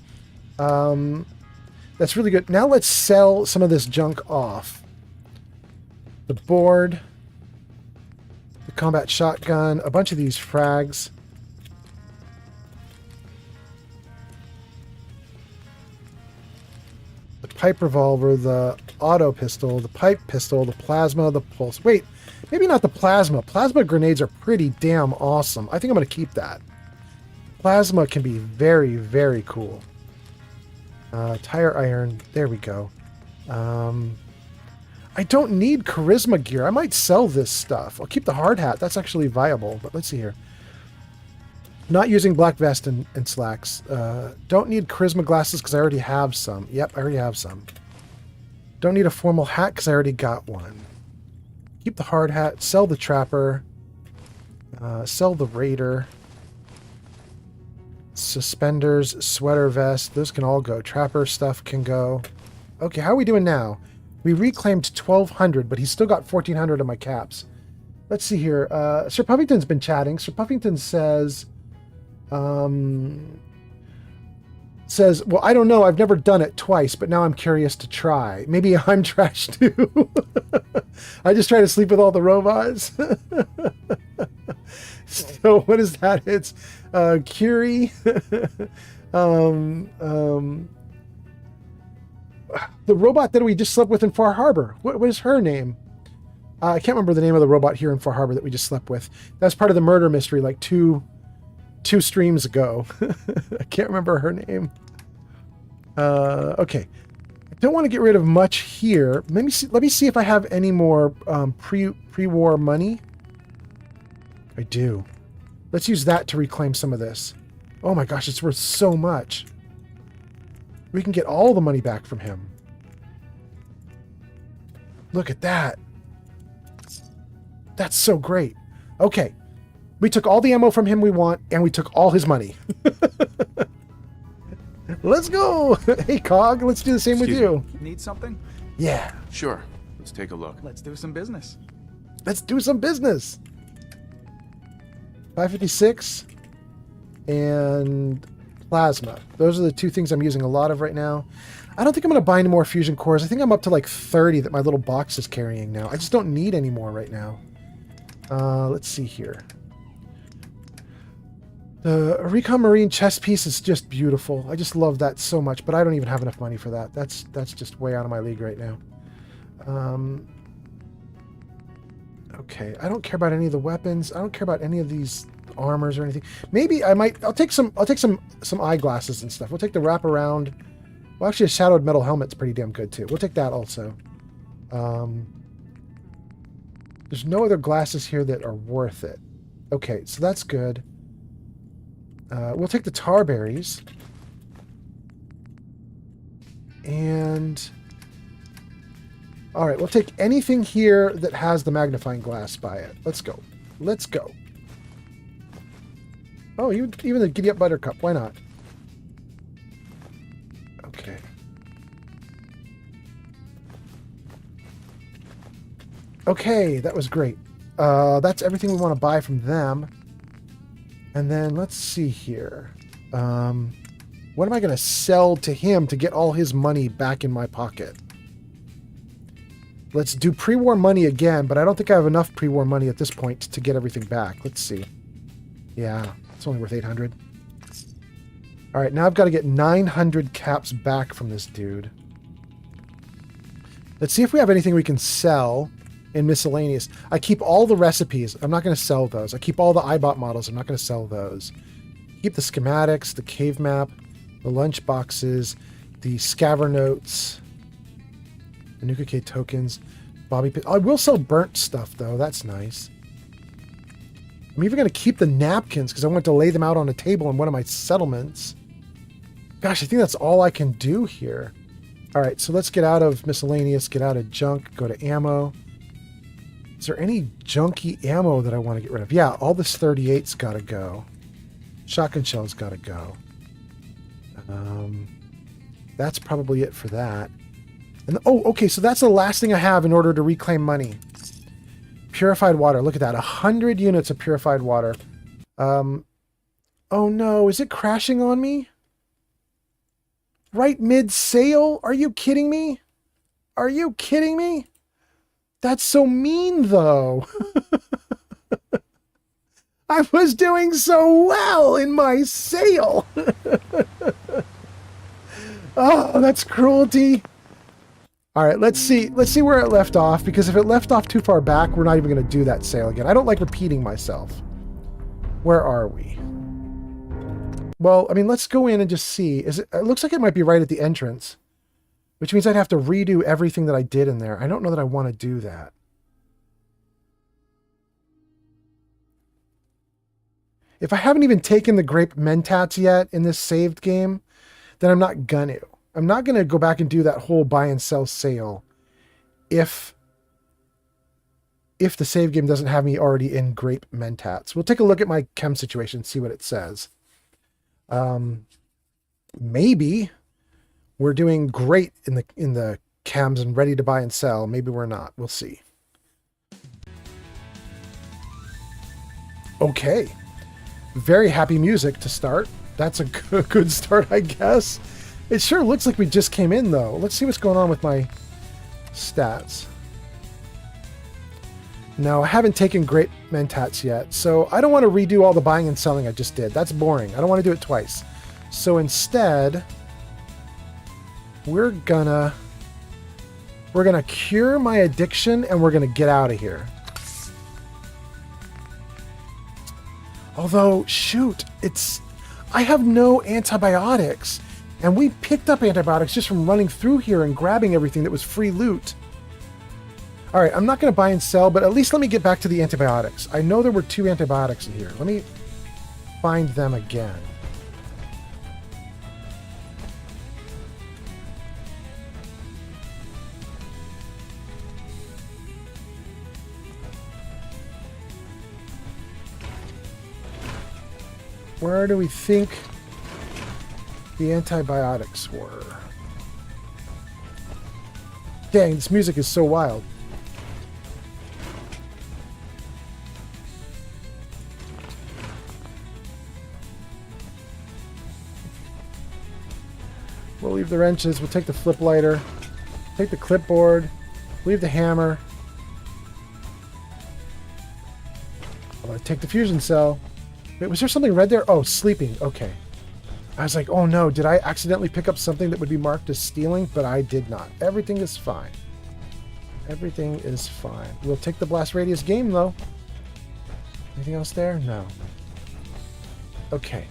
That's really good. Now let's sell some of this junk off. The board, the combat shotgun, a bunch of these frags. The pipe revolver, the auto pistol, the pipe pistol, the plasma, the pulse. Wait, maybe not the plasma. Plasma grenades are pretty damn awesome. I think I'm going to keep that. Plasma can be very, very cool. Tire iron. There we go. I don't need charisma gear. I might sell this stuff. I'll keep the hard hat. That's actually viable. But let's see here. Not using black vest and slacks. Don't need charisma glasses because I already have some. Yep, I already have some. Don't need a formal hat because I already got one. Keep the hard hat. Sell the trapper. Sell the raider. Suspenders, sweater vest. Those can all go. Trapper stuff can go. Okay, how are we doing now? We reclaimed 1,200, but he's still got 1,400 of my caps. Let's see here. Sir Puffington's been chatting. Sir Puffington says, well, I don't know. I've never done it twice, but now I'm curious to try. Maybe I'm trash too. I just try to sleep with all the robots. So what is that? It's Curie. The robot that we just slept with in Far Harbor. What is her name? I can't remember the name of the robot here in Far Harbor that we just slept with. That's part of the murder mystery like two streams ago. I can't remember her name. Okay. I don't want to get rid of much here. Let me see if I have any more pre-war money. I do. Let's use that to reclaim some of this. Oh my gosh, it's worth so much. We can get all the money back from him. Look at that. That's so great. Okay. We took all the ammo from him we want, and we took all his money. Let's go! Hey, Cog, let's do the same with you. Need something? Yeah. Sure. Let's take a look. Let's do some business. Let's do some business. 556 and plasma. Those are the two things I'm using a lot of right now. I don't think I'm going to buy any more fusion cores. I think I'm up to like 30 that my little box is carrying now. I just don't need any more right now. Let's see here. The Recon Marine chest piece is just beautiful. I just love that so much, but I don't even have enough money for that. That's just way out of my league right now. Okay, I don't care about any of the weapons. I don't care about any of these armors or anything. Maybe I might. I'll take some eyeglasses and stuff. We'll take the wraparound. Well, actually, a shadowed metal helmet's pretty damn good too. We'll take that also. There's no other glasses here that are worth it. Okay, so that's good. We'll take the tar berries. And... Alright, we'll take anything here that has the magnifying glass by it. Let's go. Let's go. Oh, even the Giddy Up Buttercup. Why not? Okay. Okay, that was great. That's everything we want to buy from them. And then let's see here. What am I going to sell to him to get all his money back in my pocket? Let's do pre-war money again, but I don't think I have enough pre-war money at this point to get everything back. Let's see. Yeah, it's only worth 800. All right, now I've got to get 900 caps back from this dude. Let's see if we have anything we can sell in miscellaneous. I keep all the recipes. I'm not going to sell those. I keep all the iBot models. I'm not going to sell those. Keep the schematics, the cave map, the lunch boxes, the scaver notes, the Nuka K tokens, Bobby Pin. I will sell burnt stuff, though. That's nice. I'm even going to keep the napkins because I want to lay them out on a table in one of my settlements. Gosh, I think that's all I can do here. All right, so let's get out of miscellaneous, get out of junk, go to ammo. Is there any junky ammo that I want to get rid of? Yeah, all this 38's got to go. Shotgun shell's got to go. That's probably it for that. And oh, okay, so that's the last thing I have in order to reclaim money. Purified water. Look at that. 100 units of purified water. Oh no, is it crashing on me? Right mid-sale? Are you kidding me? Are you kidding me? That's so mean, though. I was doing so well in my sale. Oh, that's cruelty. All right, let's see where it left off, because if it left off too far back, we're not even going to do that sale again. I don't like repeating myself. Where are we? Well, I mean, let's go in and just see. It looks like it might be right at the entrance, which means I'd have to redo everything that I did in there. I don't know that I want to do that. If I haven't even taken the grape mentats yet in this saved game, then I'm not gonna. I'm not going to go back and do that whole buy and sell sale if the save game doesn't have me already in grape mentats. We'll take a look at my chem situation, see what it says. Maybe we're doing great in the chems and ready to buy and sell. Maybe we're not. We'll see. Okay. Very happy music to start. That's a good start, I guess. It sure looks like we just came in, though. Let's see what's going on with my stats. No, I haven't taken great mentats yet, so I don't want to redo all the buying and selling I just did. That's boring. I don't want to do it twice. So instead, we're gonna cure my addiction and we're gonna get out of here. Although, shoot, I have no antibiotics. And we picked up antibiotics just from running through here and grabbing everything that was free loot. All right, I'm not going to buy and sell, but at least let me get back to the antibiotics. I know there were 2 antibiotics in here. Let me find them again. Where do we think the antibiotics were? Dang, this music is so wild. We'll leave the wrenches. We'll take the flip lighter. Take the clipboard. Leave the hammer. I'm gonna take the fusion cell. Wait, was there something red there? Oh, sleeping. Okay. I was like, oh no, did I accidentally pick up something that would be marked as stealing? But I did not. Everything is fine. Everything is fine. We'll take the blast radius game though. Anything else there? No. Okay.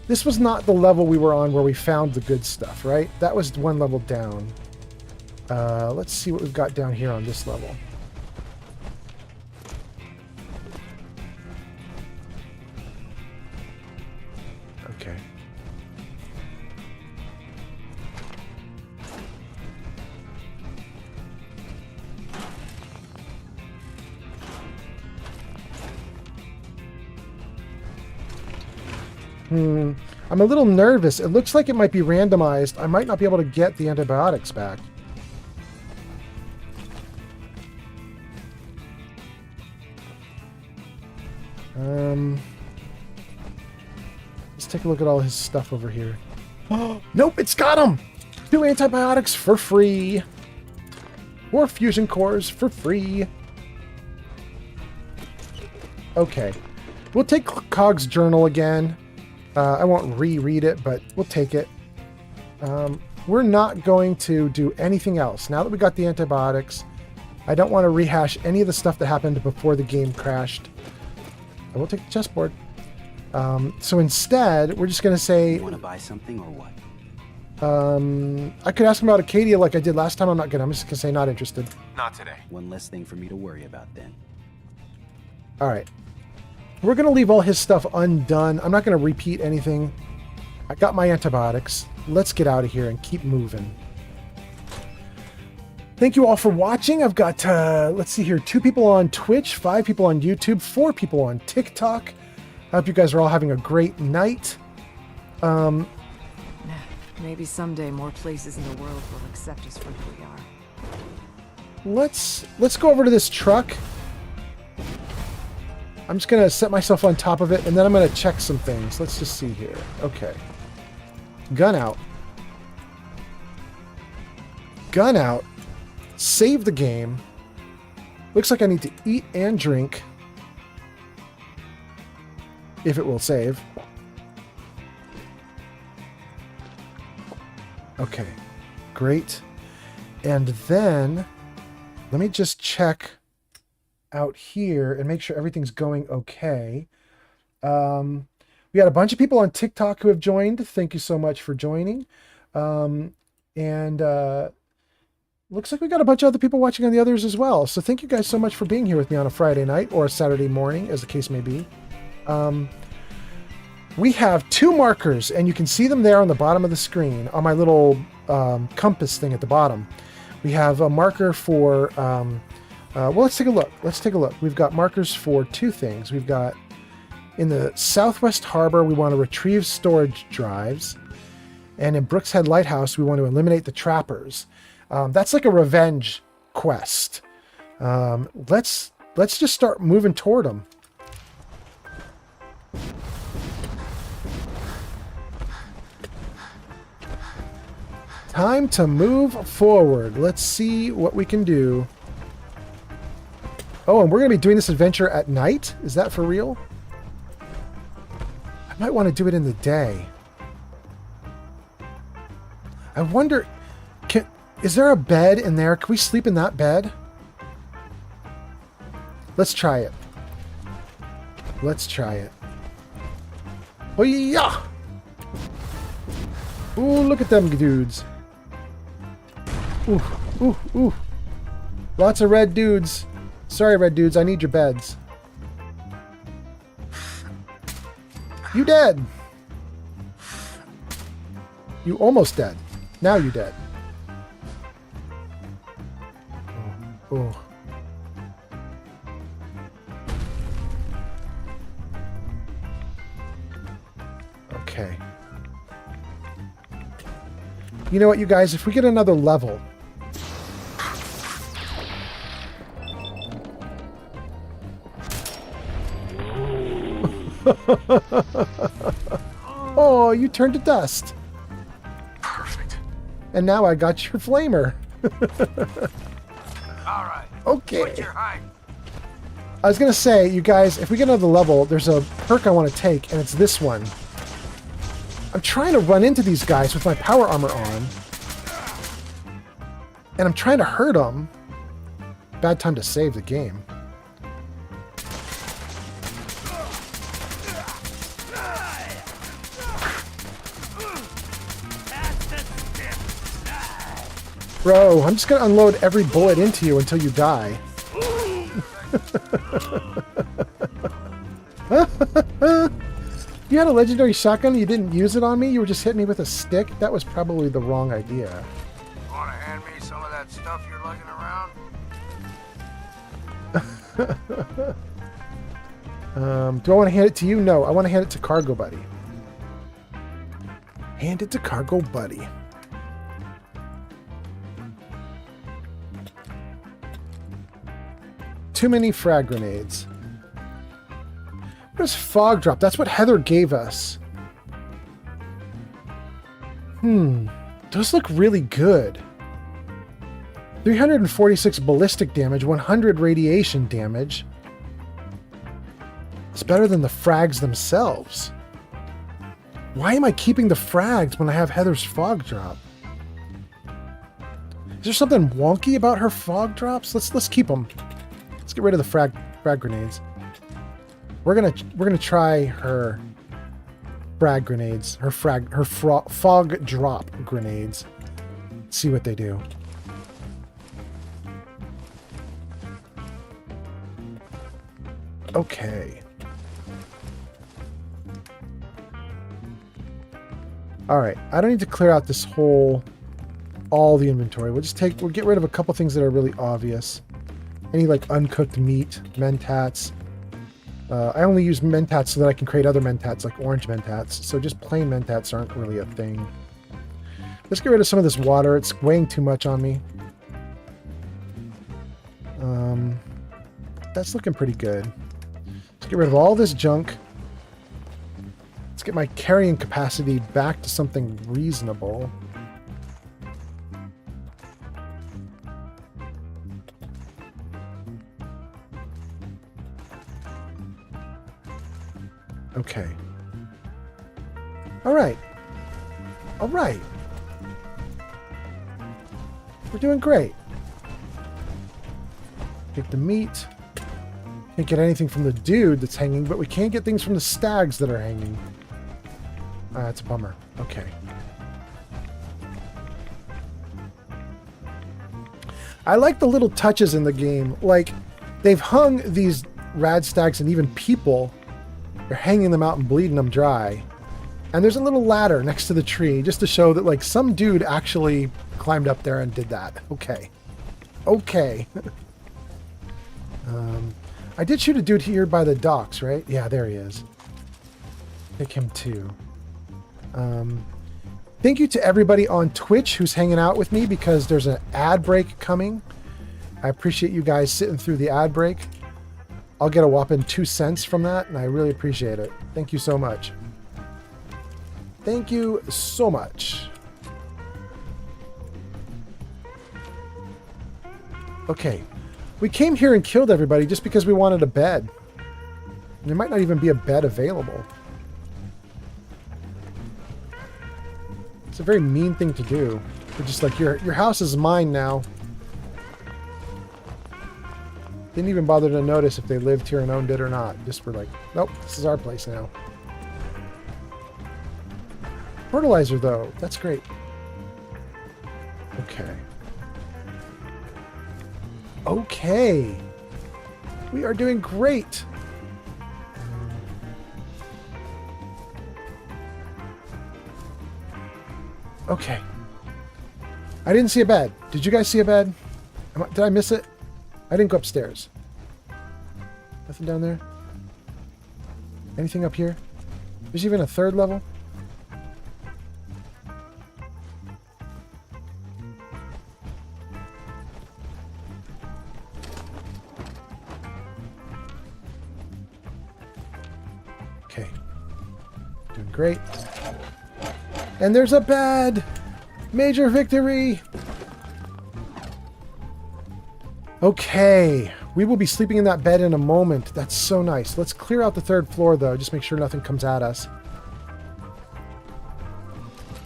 This was not the level we were on where we found the good stuff, right? That was one level down. Let's see what we've got down here on this level. Okay. I'm a little nervous. It looks like it might be randomized. I might not be able to get the antibiotics back. Let's take a look at all his stuff over here. Nope, it's got him! 2 antibiotics for free. 4 fusion cores for free. Okay. We'll take Cog's journal again. I won't reread it, but we'll take it. We're not going to do anything else. Now that we got the antibiotics, I don't want to rehash any of the stuff that happened before the game crashed. I will take the chessboard. So instead, we're just going to say... You want to buy something or what? I could ask him about Acadia like I did last time. I'm not going to. I'm just going to say not interested. Not today. One less thing for me to worry about then. All right. We're going to leave all his stuff undone. I'm not going to repeat anything. I got my antibiotics. Let's get out of here and keep moving. Thank you all for watching. I've got, let's see here, 2 people on Twitch, 5 people on YouTube, 4 people on TikTok. I hope you guys are all having a great night. Maybe someday more places in the world will accept us for who we are. Let's go over to this truck. I'm just going to set myself on top of it, and then I'm going to check some things. Let's just see here. Okay. Gun out. Gun out. Save the game. Looks like I need to eat and drink. If it will save. Okay. Great. And then, let me just check out here and make sure everything's going okay. We had a bunch of people on TikTok who have joined. Thank you so much for joining. Looks like we got a bunch of other people watching on the others as well. So thank you guys so much for being here with me on a Friday night or a Saturday morning, as the case may be. We have 2 markers, and you can see them there on the bottom of the screen on my little compass thing at the bottom. We have a marker for... well, let's take a look. Let's take a look. We've got markers for 2 things. We've got in the Southwest Harbor, we want to retrieve storage drives. And in Brooks Head Lighthouse, we want to eliminate the trappers. That's like a revenge quest. Let's just start moving toward them. Time to move forward. Let's see what we can do. Oh, and we're going to be doing this adventure at night? Is that for real? I might want to do it in the day. I wonder... Is there a bed in there? Can we sleep in that bed? Let's try it. Let's try it. Oh, yeah! Ooh, look at them dudes. Ooh, ooh, ooh. Lots of red dudes. Sorry, red dudes, I need your beds. You dead. You almost dead. Now you dead. Oh. Okay. You know what, you guys? If we get another level... Oh, you turned to dust. Perfect. And now I got your flamer. All right. Okay. What's your height? I was going to say, you guys, if we get another level, there's a perk I want to take, and it's this one. I'm trying to run into these guys with my power armor on. And I'm trying to hurt them. Bad time to save the game. Bro, I'm just going to unload every bullet into you until you die. You had a legendary shotgun and you didn't use it on me? You were just hitting me with a stick? That was probably the wrong idea. Want to hand me some of that stuff you're lugging around? Do I want to hand it to you? No, I want to hand it to Cargo Buddy. Hand it to Cargo Buddy. Too many frag grenades. What is fog drop? That's what Heather gave us. Those look really good. 346 ballistic damage, 100 radiation damage. It's better than the frags themselves. Why am I keeping the frags when I have Heather's fog drop? Is there something wonky about her fog drops? Let's keep them. Let's get rid of the frag grenades. We're gonna try her frag grenades, her fog drop grenades. See what they do. Okay. All right. I don't need to clear out this all the inventory. We'll get rid of a couple things that are really obvious. Any like uncooked meat, mentats. I only use mentats so that I can create other mentats like orange mentats. So just plain mentats aren't really a thing. Let's get rid of some of this water. It's weighing too much on me. That's looking pretty good. Let's get rid of all this junk. Let's get my carrying capacity back to something reasonable. Okay. All right. All right. We're doing great. Get the meat. Can't get anything from the dude that's hanging, but we can get things from the stags that are hanging. That's a bummer. Okay. I like the little touches in the game. Like, they've hung these rad stags and even people. They're hanging them out and bleeding them dry. And there's a little ladder next to the tree just to show that, like, some dude actually climbed up there and did that. Okay. Okay. I did shoot a dude here by the docks, right? Yeah, there he is. Pick him too. Thank you to everybody on Twitch who's hanging out with me because there's an ad break coming. I appreciate you guys sitting through the ad break. I'll get a whopping 2 cents from that, and I really appreciate it. Thank you so much. Thank you so much. Okay. We came here and killed everybody just because we wanted a bed. There might not even be a bed available. It's a very mean thing to do. We're just like, your house is mine now. Didn't even bother to notice if they lived here and owned it or not. Just were like, nope, this is our place now. Fertilizer, though. That's great. Okay. Okay. We are doing great. Okay. I didn't see a bed. Did you guys see a bed? Did I miss it? I didn't go upstairs. Nothing down there? Anything up here? There's even a third level? Okay. Doing great. And there's a bed! Major victory! Okay. We will be sleeping in that bed in a moment. That's so nice. Let's clear out the 3rd floor, though. Just make sure nothing comes at us.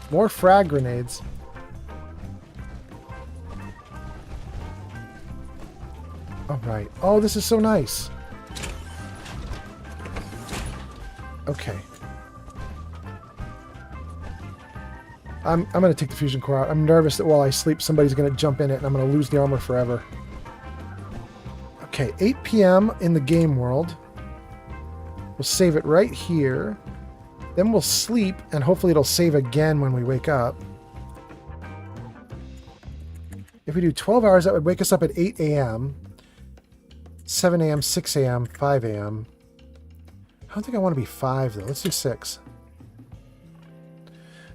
More frag grenades. Alright. Oh, this is so nice. Okay. I'm going to take the fusion core out. I'm nervous that while I sleep, somebody's going to jump in it and I'm going to lose the armor forever. Okay, 8 p.m. in the game world. We'll save it right here. Then we'll sleep, and hopefully it'll save again when we wake up. If we do 12 hours, that would wake us up at 8 a.m. 7 a.m., 6 a.m., 5 a.m. I don't think I want to be 5, though. Let's do 6.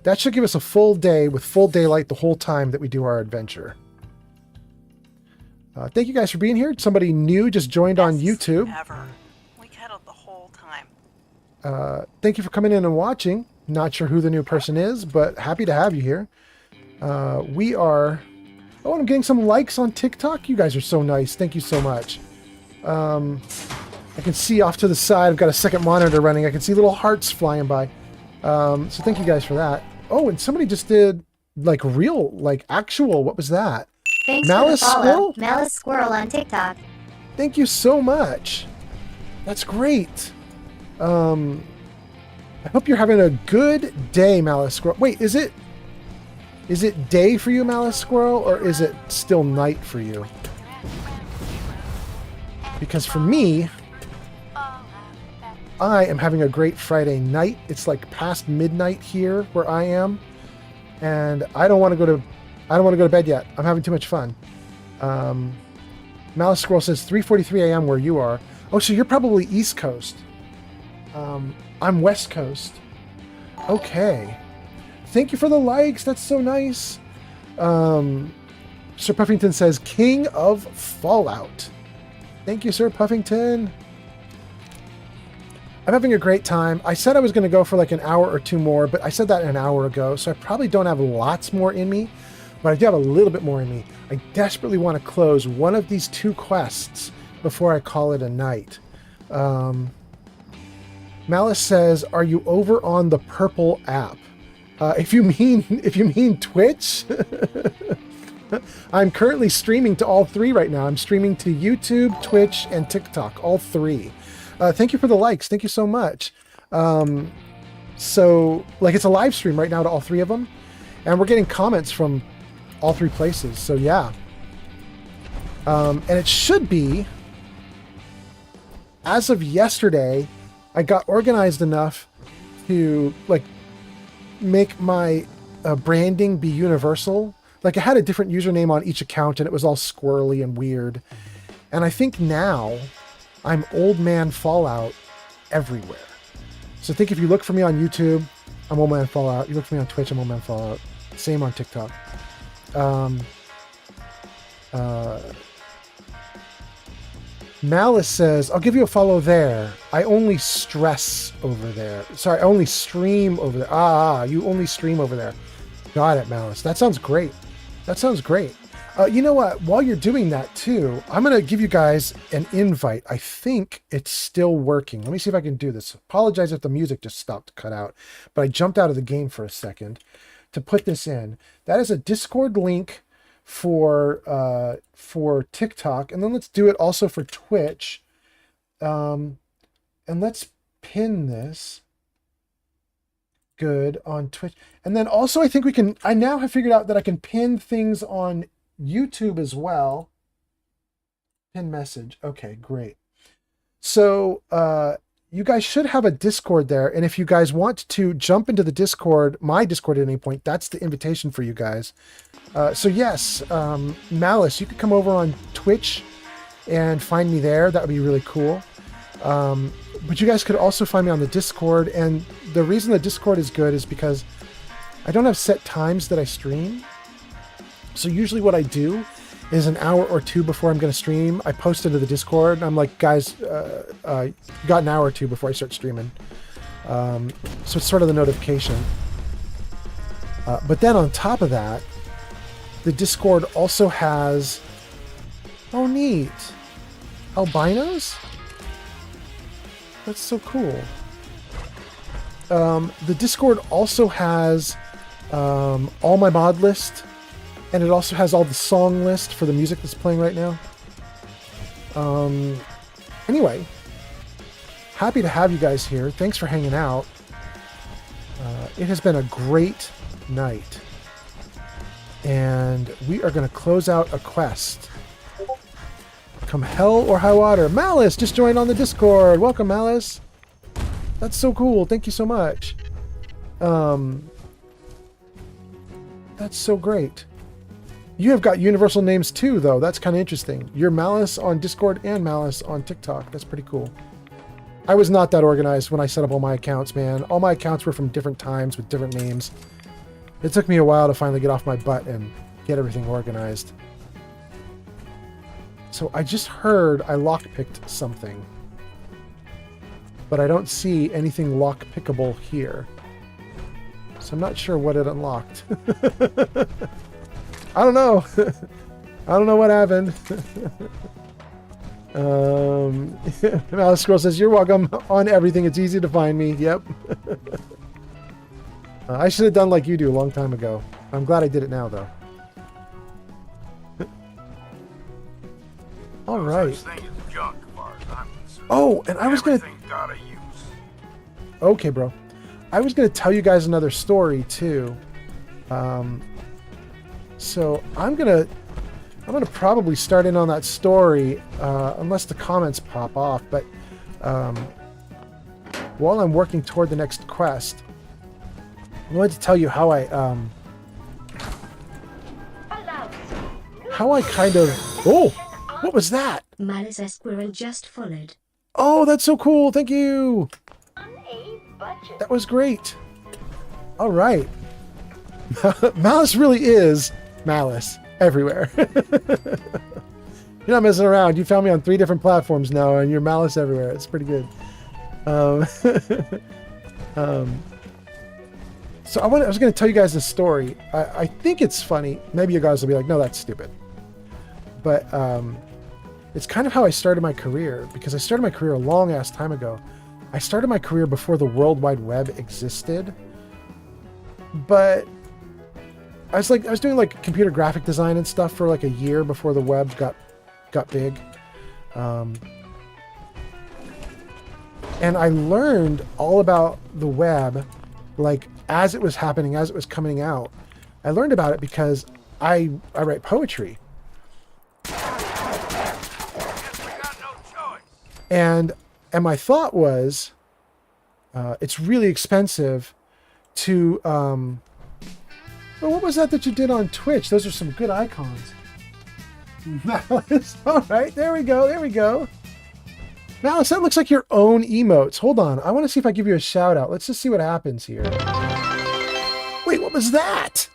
That should give us a full day with full daylight the whole time that we do our adventure. Thank you guys for being here. Somebody new just joined on YouTube. Ever. We kettled the whole time. Thank you for coming in and watching. Not sure who the new person is, but happy to have you here. We are... Oh, I'm getting some likes on TikTok. You guys are so nice. Thank you so much. I can see off to the side. I've got a second monitor running. I can see little hearts flying by. So thank you guys for that. Oh, and somebody just did like real, like actual. What was that? Thanks Malice for the follow. Squirrel? Malice Squirrel on TikTok. Thank you so much. That's great. I hope you're having a good day, Malice Squirrel. Wait, is it day for you, Malice Squirrel, or is it still night for you? Because for me, I am having a great Friday night. It's like past midnight here where I am, and I don't want to go to bed yet. I'm having too much fun. Malice Squirrel says 3:43 a.m. where you are. Oh, so you're probably East Coast. I'm West Coast. Okay. Thank you for the likes. That's so nice. Sir Puffington says King of Fallout. Thank you, Sir Puffington. I'm having a great time. I said I was going to go for like an hour or two more, but I said that an hour ago, so I probably don't have lots more in me, but I do have a little bit more in me. I desperately want to close one of these 2 quests before I call it a night. Malice says, "Are you over on the purple app?" If you mean Twitch, I'm currently streaming to all 3 right now. I'm streaming to YouTube, Twitch, and TikTok, all 3. Thank you for the likes. Thank you so much. So, like, it's a live stream right now to all 3 of them, and we're getting comments from all 3 places. So yeah, and it should be, as of yesterday, I got organized enough to like make my branding be universal. Like, I had a different username on each account, and it was all squirrely and weird. And I think now I'm Old Man Fallout everywhere. So I think if you look for me on YouTube, I'm Old Man Fallout. You look for me on Twitch, I'm Old Man Fallout. Same on TikTok. Malice says, "I'll give you a follow there. I only stress over there." Sorry, I only stream over there. You only stream over there. Got it, Malice. That sounds great. That sounds great. You know what? While you're doing that too, I'm going to give you guys an invite. I think it's still working. Let me see if I can do this. Apologize if the music just stopped to cut out, but I jumped out of the game for a second to put this in. That is a Discord link for TikTok, and then let's do it also for Twitch. And let's pin this. Good, on Twitch. And then also I think I now have figured out that I can pin things on YouTube as well. Pin message. Okay, great. So you guys should have a Discord there, and if you guys want to jump into the Discord, my Discord at any point, that's the invitation for you guys. So yes, Malice, you could come over on Twitch and find me there. That would be really cool. But you guys could also find me on the Discord, and the reason the Discord is good is because I don't have set times that I stream. So usually what I do is an hour or 2 before I'm going to stream, I post into the Discord, and I'm like, guys, got an hour or 2 before I start streaming. So it's sort of the notification. But then on top of that, the Discord also has, oh neat, albinos? That's so cool. The Discord also has all my mod list, and it also has all the song list for the music that's playing right now. Anyway, happy to have you guys here. Thanks for hanging out. It has been a great night. And we are going to close out a quest. Come hell or high water. Malice just joined on the Discord. Welcome, Malice. That's so cool. Thank you so much. That's so great. You have got universal names too, though. That's kind of interesting. You're Malice on Discord and Malice on TikTok. That's pretty cool. I was not that organized when I set up all my accounts, man. All my accounts were from different times with different names. It took me a while to finally get off my butt and get everything organized. So I just heard I lockpicked something. But I don't see anything lockpickable here. So I'm not sure what it unlocked. I don't know. I don't know what happened. Alice Squirrel says, you're welcome on everything. It's easy to find me. Yep. I should have done like you do a long time ago. I'm glad I did it now, though. All right. Oh, and I was going to... Okay, bro. I was going to tell you guys another story, too. So I'm gonna probably start in on that story, unless the comments pop off. But while I'm working toward the next quest, I wanted to tell you how I kind of... Oh, what was that? Malice Squirrel just followed. Oh, that's so cool. Thank you. That was great. All right. Malice really is Malice everywhere. You're not messing around. You found me on 3 different platforms now, and you're Malice everywhere. It's pretty good. So I was going to tell you guys this story. I think it's funny. Maybe you guys will be like, no, that's stupid. But it's kind of how I started my career, because I started my career a long-ass time ago. I started my career before the World Wide Web existed. But I was doing like computer graphic design and stuff for like a year before the web got big. And I learned all about the web, like as it was happening, as it was coming out. I learned about it because I write poetry. And my thought was, it's really expensive to, well, what was that you did on Twitch? Those are some good icons. Malice, all right, there we go. Malice, that looks like your own emotes. Hold on, I want to see if I give you a shout out. Let's just see what happens here. Wait, what was that?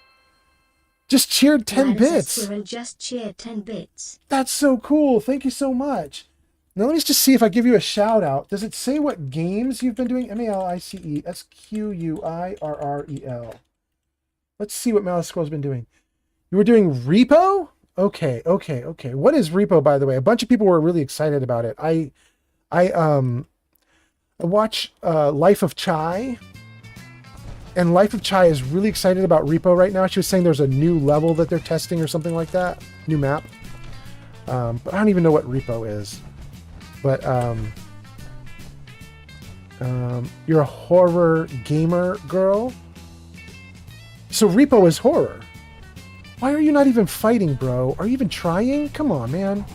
Just cheered 10 bits. Just cheered 10 bits. That's so cool. Thank you so much. Now let me just see if I give you a shout out. Does it say what games you've been doing? MALICESQUIRREL. Let's see what Malice Squirrel's been doing. You were doing Repo? Okay. What is Repo, by the way? A bunch of people were really excited about it. I watch Life of Chai, and Life of Chai is really excited about Repo right now. She was saying there's a new level that they're testing or something like that. New map. But I don't even know what Repo is. But you're a horror gamer girl? So Repo is horror. Why are you not even fighting, bro? Are you even trying? Come on, man.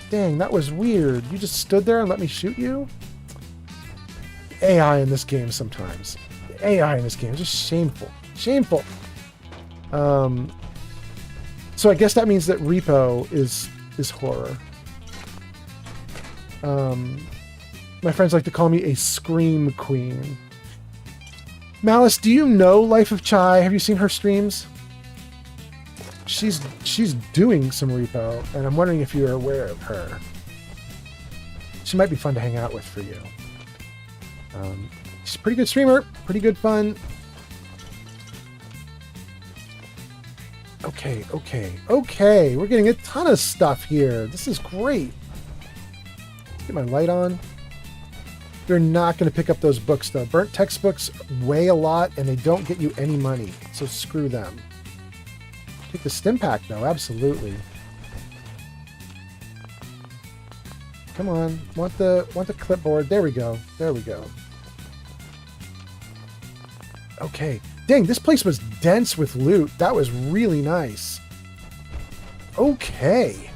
Dang, that was weird. You just stood there and let me shoot you? AI in this game sometimes. The AI in this game is just shameful. Shameful. So I guess that means that Repo is horror. My friends like to call me a scream queen. Malice, do you know Life of Chai? Have you seen her streams? She's doing some Repo, and I'm wondering if you're aware of her. She might be fun to hang out with for you. She's a pretty good streamer, pretty good fun. Okay. We're getting a ton of stuff here. This is great. Get my light on. You're not going to pick up those books, though. Burnt textbooks weigh a lot, and they don't get you any money. So screw them. Take the stim pack, though. Absolutely. Come on. Want the clipboard. There we go. Okay. Dang, this place was dense with loot. That was really nice. Okay.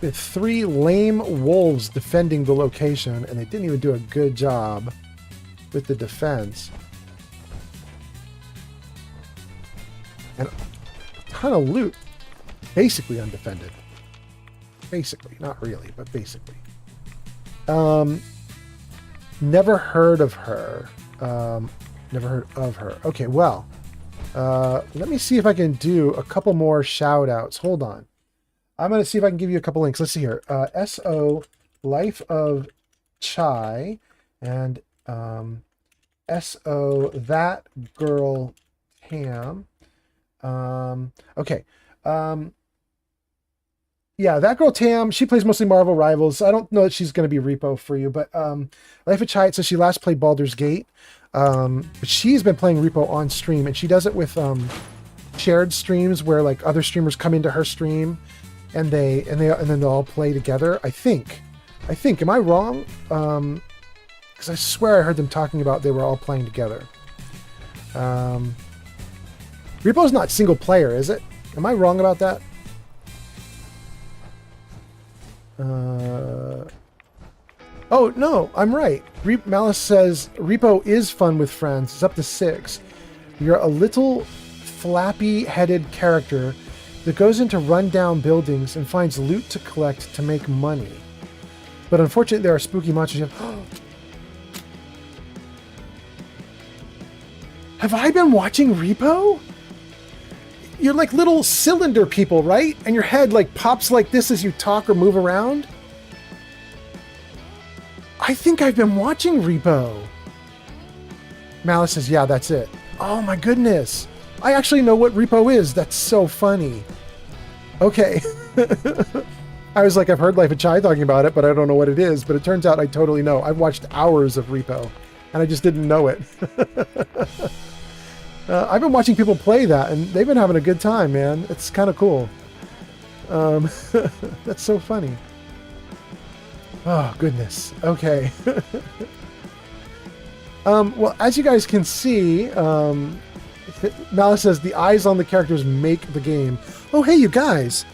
With 3 lame wolves defending the location, and they didn't even do a good job with the defense. And a ton of loot. Basically undefended. Basically. Not really, but basically. Never heard of her. Okay, well. Let me see if I can do a couple more shout-outs. Hold on. I'm going to see if I can give you a couple links. Let's see here. S.O. Life of Chai and S.O. That Girl Tam. Okay. Yeah, That Girl Tam, she plays mostly Marvel Rivals. I don't know that she's going to be repo for you, but Life of Chai, it says she last played Baldur's Gate. But she's been playing repo on stream, and she does it with shared streams where like other streamers come into her stream and then they'll all play together. I think. Am I wrong? Because I swear I heard them talking about they were all playing together. Repo's not single player, is it? Am I wrong about that? Oh, no, I'm right. Malice says, Repo is fun with friends. It's up to 6. You're a little flappy-headed character that goes into run-down buildings and finds loot to collect to make money. But unfortunately, there are spooky monsters. Have I been watching Repo? You're like little cylinder people, right? And your head like pops like this as you talk or move around? I think I've been watching Repo. Malice says, yeah, that's it. Oh my goodness. I actually know what Repo is. That's so funny. Okay. I was like, I've heard Life of Chai talking about it, but I don't know what it is. But it turns out I totally know. I've watched hours of Repo, and I just didn't know it. I've been watching people play that, and they've been having a good time, man. It's kind of cool. That's so funny. Oh, goodness. Okay. Well, as you guys can see, Malice says the eyes on the characters make the game. Oh, hey, you guys.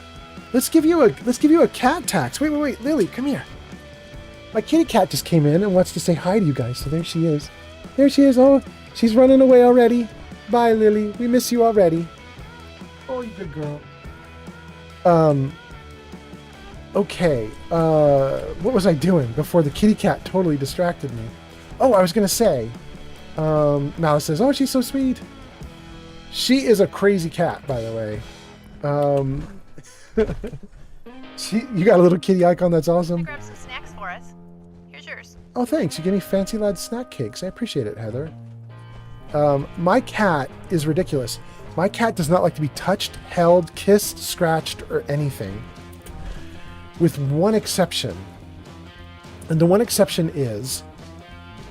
Let's give you a cat tax. Wait, Lily, come here. My kitty cat just came in and wants to say hi to you guys. So there she is. There she is. Oh, she's running away already. Bye, Lily. We miss you already. Oh, you good girl. Okay. What was I doing before the kitty cat totally distracted me? Oh, I was going to say, Malice says, oh, she's so sweet. She is a crazy cat, by the way. You got a little kitty icon. That's awesome. Grab some snacks for us. Here's yours. Oh, thanks. You gave me Fancy Lad snack cakes. I appreciate it, Heather. My cat is ridiculous. My cat does not like to be touched, held, kissed, scratched, or anything. With one exception. And the one exception is,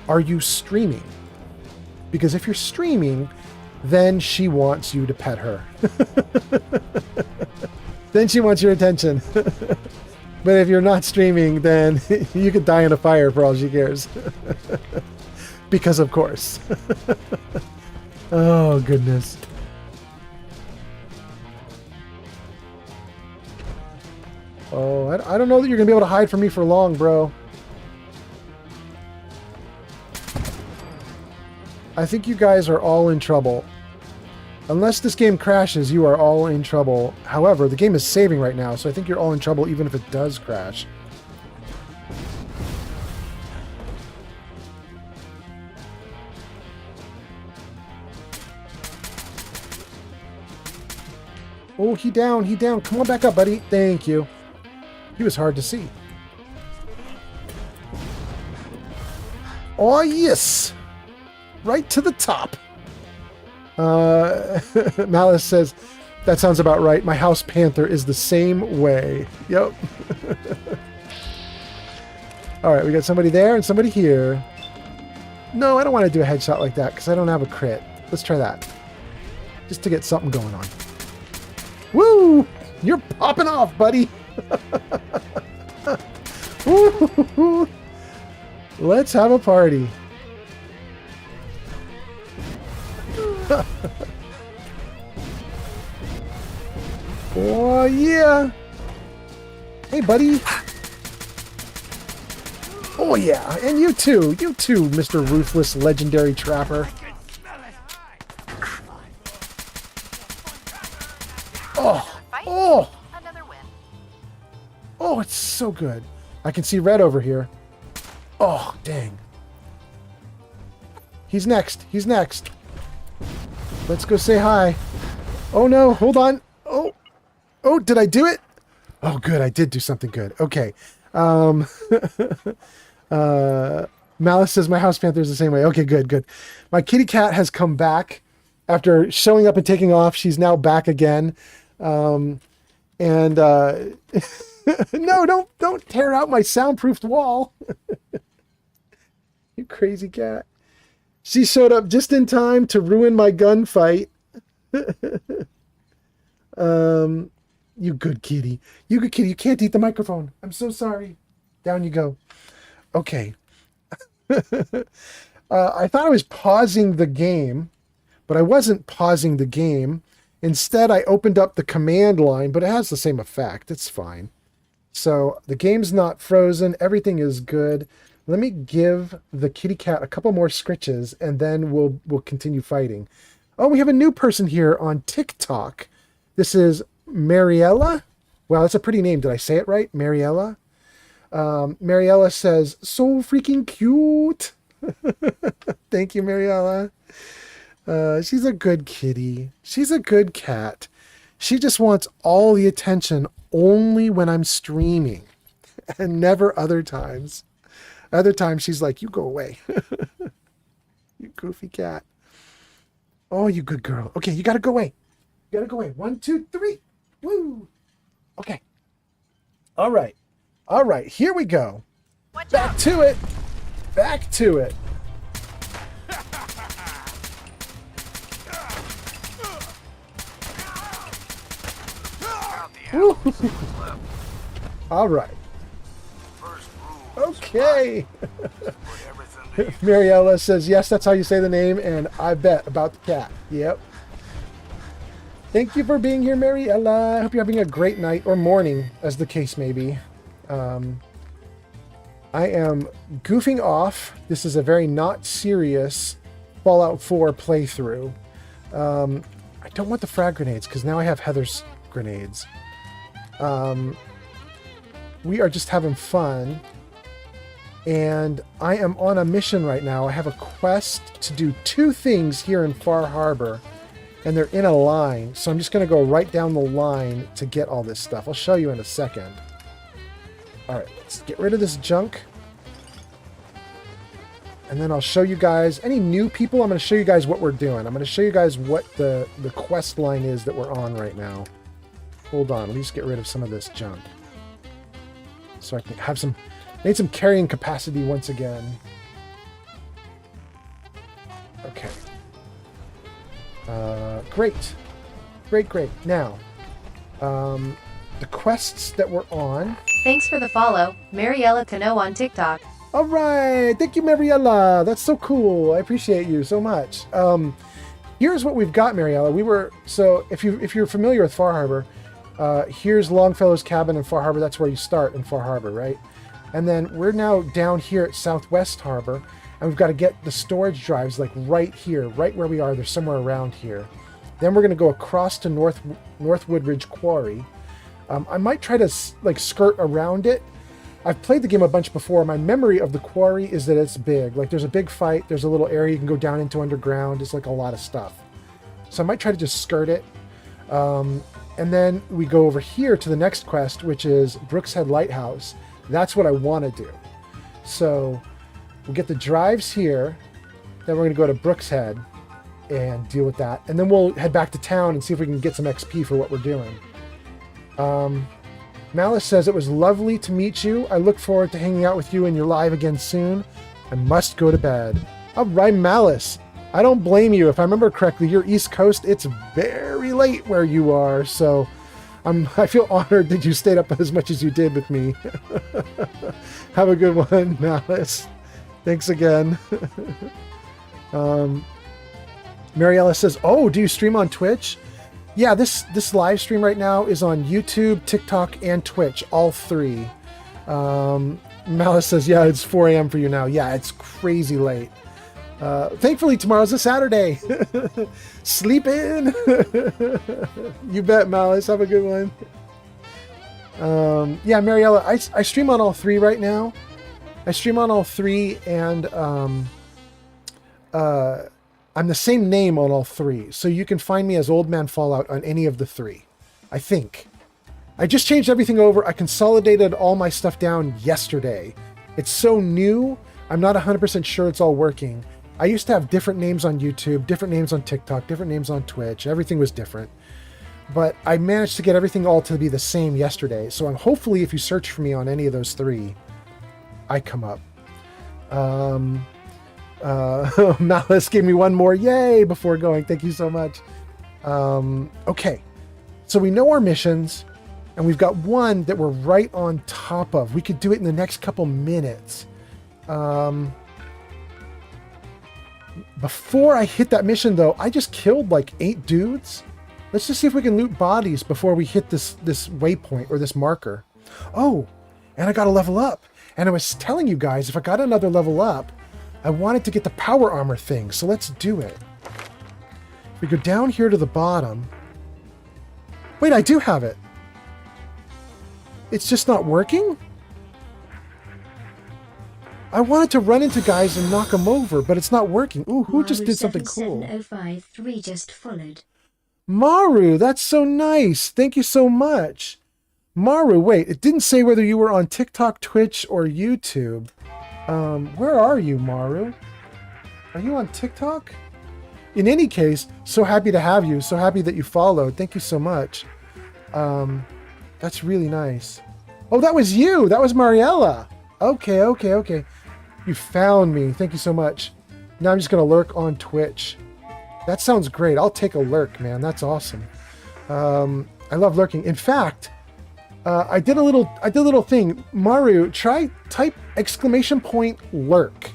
are you streaming? Because if you're streaming, then she wants you to pet her. Then she wants your attention. But if you're not streaming, then you could die in a fire for all she cares. Because of course. Oh, goodness. Oh, I don't know that you're going to be able to hide from me for long, bro. I think you guys are all in trouble. Unless this game crashes, you are all in trouble. However, the game is saving right now, so I think you're all in trouble even if it does crash. Oh, he down. Come on back up, buddy. Thank you. He was hard to see. Oh, yes. Right to the top. Malice says, that sounds about right. My house panther is the same way. Yep. All right, we got somebody there and somebody here. No, I don't want to do a headshot like that because I don't have a crit. Let's try that. Just to get something going on. Woo! You're popping off, buddy. Woo! Let's have a party. Oh, yeah. Hey, buddy. Oh, yeah. And you too, Mr. Ruthless Legendary Trapper. Oh, oh. Oh, it's so good. I can see red over here. Oh, dang. He's next. He's next. Let's go say hi. Oh, no. Hold on. Oh. Oh, did I do it? Oh, good. I did do something good. Okay. Malice says my house panther is the same way. Okay, good, good. My kitty cat has come back after showing up and taking off. She's now back again. No, don't tear out my soundproofed wall. You crazy cat. She showed up just in time to ruin my gunfight. You good kitty. You good kitty. You can't eat the microphone. I'm so sorry. Down you go. Okay. I thought I was pausing the game, but I wasn't pausing the game. Instead, I opened up the command line, but it has the same effect. It's fine. So the game's not frozen. Everything is good. Let me give the kitty cat a couple more scritches, and then we'll continue fighting. Oh, we have a new person here on TikTok. This is Mariella. Wow, that's a pretty name. Did I say it right? Mariella? Mariella says, so freaking cute. Thank you, Mariella. She's a good kitty. She's a good cat. She just wants all the attention only when I'm streaming and never other times. Other times she's like, you go away. You goofy cat. Oh, you good girl. Okay, you gotta go away. You gotta go away. 1, 2, 3. Woo. Okay. All right. All right, here we go. Back to it. Back to it. All right. Okay. Mariella says, yes, that's how you say the name, and I bet about the cat. Yep. Thank you for being here, Mariella. I hope you're having a great night or morning, as the case may be. I am goofing off. This is a very not serious Fallout 4 playthrough. I don't want the frag grenades, because now I have Heather's grenades. We are just having fun. And I am on a mission right now. I have a quest to do 2 things here in Far Harbor. And they're in a line. So I'm just going to go right down the line to get all this stuff. I'll show you in a second. Alright, let's get rid of this junk. And then I'll show you guys, any new people, I'm going to show you guys what we're doing. I'm going to show you guys what the quest line is that we're on right now. Hold on, let me just get rid of some of this junk. So I can have some, need some carrying capacity once again. Okay. Great. Great, great. Now, the quests that we're on. Thanks for the follow, Mariella Cano on TikTok. All right, thank you, Mariella. That's so cool. I appreciate you so much. Here's what we've got, Mariella. So if you're familiar with Far Harbor, here's Longfellow's cabin in Far Harbor. That's where you start in Far Harbor, right? And then we're now down here at Southwest Harbor, and we've got to get the storage drives like right here, right where we are. They're somewhere around here. Then we're going to go across to North Woodridge Quarry. I might try to like skirt around it. I've played the game a bunch before. My memory of the quarry is that it's big. Like there's a big fight. There's a little area you can go down into underground. It's like a lot of stuff. So I might try to just skirt it. And then we go over here to the next quest, which is Brookshead Lighthouse. That's what I want to do. So We'll get the drives here. Then we're going to go to Brooks Head and deal with that. And then we'll head back to town and see if we can get some XP for what we're doing. Malice says, it was lovely to meet you. I look forward to hanging out with you and your live again soon. I must go to bed. All right, Malice. I don't blame you. If I remember correctly, you're East Coast. It's very late where you are. So I feel honored that you stayed up as much as you did with me. Have a good one, Malice. Thanks again. Mariella says, oh, do you stream on Twitch? Yeah, this live stream right now is on YouTube, TikTok, and Twitch, all three. Malice says, yeah, it's 4 a.m. for you now. Yeah, it's crazy late. Thankfully, tomorrow's a Saturday. Sleep in. You bet, Malice. Have a good one. Yeah, Mariella, I stream on all three right now. I stream on all three, and I'm the same name on all three. So you can find me as Old Man Fallout on any of the three, I think. I just changed everything over. I consolidated all my stuff down yesterday. It's so new, I'm not 100% sure it's all working. I used to have different names on YouTube, different names on TikTok, different names on Twitch. Everything was different. But I managed to get everything all to be the same yesterday. So hopefully if you search for me on any of those three, I come up. Malice gave me one more yay before going. Thank you so much. Okay. So we know our missions, and we've got one that we're right on top of. We could do it in the next couple minutes. Before I hit that mission, though, I just killed like 8 dudes. Let's just see if we can loot bodies before we hit this waypoint or this marker. Oh, and I got to level up. And I was telling you guys, if I got another level up, I wanted to get the power armor thing. So let's do it. If we go down here to the bottom. Wait, I do have it. It's just not working? I wanted to run into guys and knock them over, but it's not working. Ooh, who just did something cool? 77053 just followed. Maru, that's so nice. Thank you so much. Maru, wait, it didn't say whether you were on TikTok, Twitch, or YouTube. Where are you, Maru? Are you on TikTok? In any case, so happy to have you. So happy that you followed. Thank you so much. That's really nice. Oh, that was you. That was Mariella. Okay, okay, okay. You found me. Thank you so much. Now I'm just going to lurk on Twitch. That sounds great. I'll take a lurk, man. That's awesome. I love lurking. In fact, I did a little thing. Maru, type !lurk.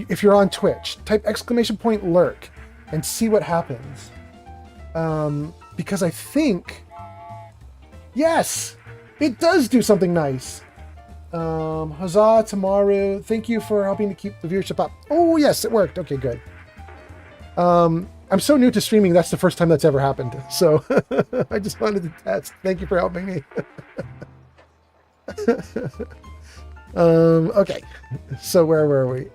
If you're on Twitch, type !lurk and see what happens. Because I think, yes, it does do something nice. Huzzah to Maru. Thank you for helping to keep the viewership up. Oh, yes, it worked. Okay, good. I'm so new to streaming, that's the first time that's ever happened. So I just wanted to test. Thank you for helping me. Okay. So where were we?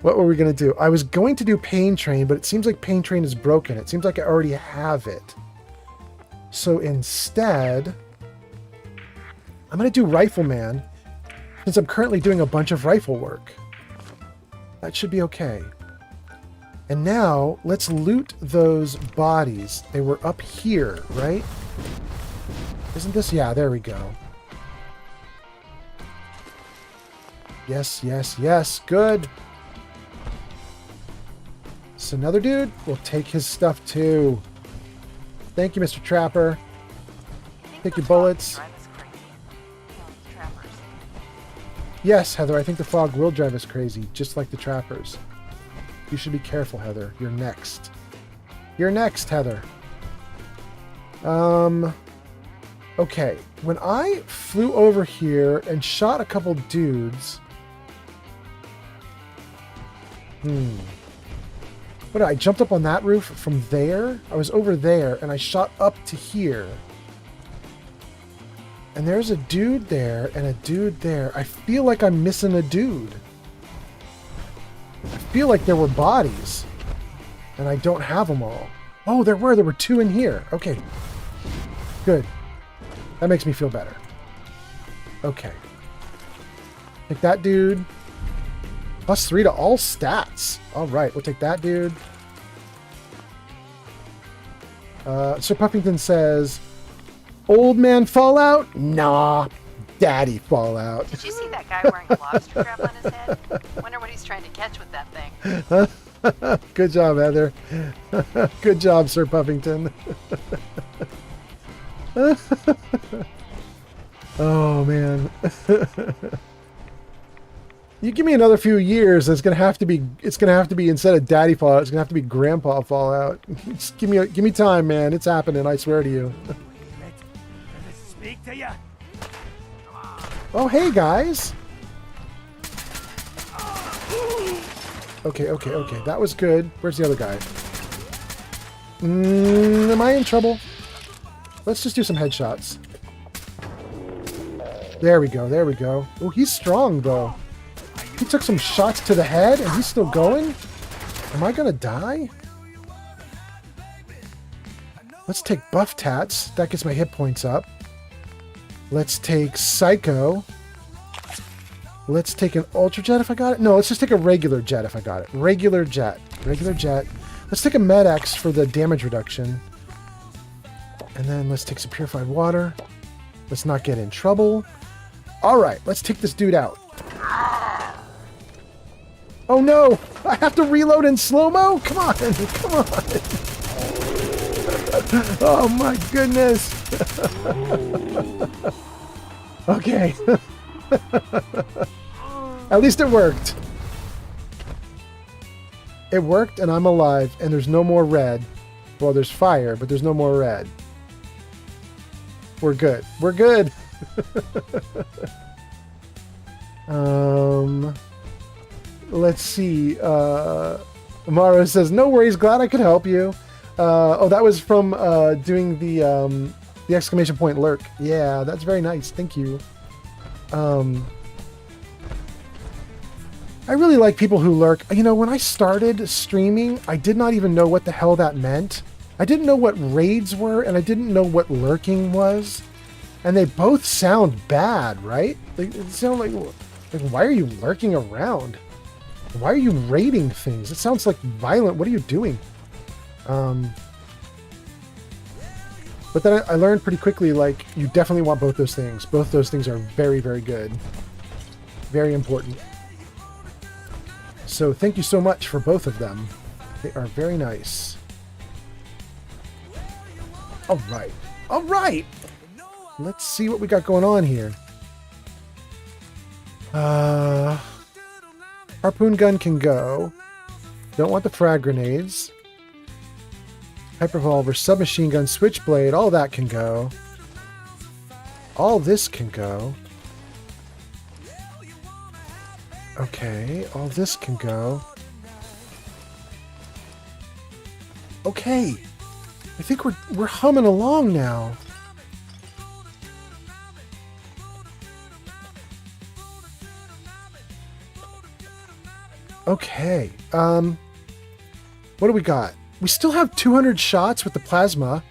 What were we going to do? I was going to do Pain Train, but it seems like Pain Train is broken. It seems like I already have it. So instead, I'm going to do Rifleman, since I'm currently doing a bunch of rifle work. That should be okay. And now, let's loot those bodies. They were up here, right? Isn't this? Yeah, there we go. Yes, yes, yes. Good. So another dude? We'll take his stuff too. Thank you, Mr. Trapper. Take your bullets. Yes, Heather, I think the fog will drive us crazy, just like the trappers. You should be careful, Heather. You're next. You're next, Heather. Okay. When I flew over here and shot a couple dudes... What, I jumped up on that roof from there? I was over there, and I shot up to here. And there's a dude there, and a dude there. I feel like I'm missing a dude. I feel like there were bodies, and I don't have them all. Oh, there were 2 in here. Okay. Good. That makes me feel better. Okay. Take that, dude. +3 to all stats. All right, we'll take that, dude. Sir Puffington says, old man Fallout? Nah, daddy Fallout. Did you see that guy wearing a lobster trap on his head? Wonder what he's trying to catch with that thing. Good job, Heather. Good job, Sir Puffington. Oh, man. You give me another few years, it's gonna have to be instead of Daddy Fallout, it's gonna have to be Grandpa Fallout. Just give me time, man. It's happening, I swear to you. Speak to you. Oh, hey guys. Okay. That was good. Where's the other guy? Am I in trouble? Let's just do some headshots. There we go. Oh, he's strong though. He took some shots to the head and he's still going? Am I gonna die? Let's take Buff Tats. That gets my hit points up. Let's take Psycho. Let's take an Ultra Jet if I got it. No, let's just take a regular jet if I got it. Regular jet. Let's take a Med X for the damage reduction. And then let's take some purified water. Let's not get in trouble. Alright, let's take this dude out. Oh no! I have to reload in slow-mo? Come on! Oh my goodness! Okay. At least it worked. It worked and I'm alive and there's no more red. Well, there's fire, but there's no more red. We're good. Let's see. Amaro says, no worries, glad I could help you. Oh, that was from doing the exclamation point lurk. Yeah, that's very nice. Thank you. I really like people who lurk. You know, when I started streaming, I did not even know what the hell that meant. I didn't know what raids were, and I didn't know what lurking was. And they both sound bad, right? They sound like why are you lurking around? Why are you raiding things? It sounds like violent. What are you doing? But then I learned pretty quickly, like, you definitely want both those things. Both those things are very, very good. Very important. So thank you so much for both of them. They are very nice. All right. Let's see what we got going on here. Harpoon gun can go. Don't want the frag grenades. Hyper revolver, submachine gun, switchblade, all that can go. All this can go. Okay, all this can go. Okay. I think we're humming along now. Okay. What do we got? We still have 200 shots with the plasma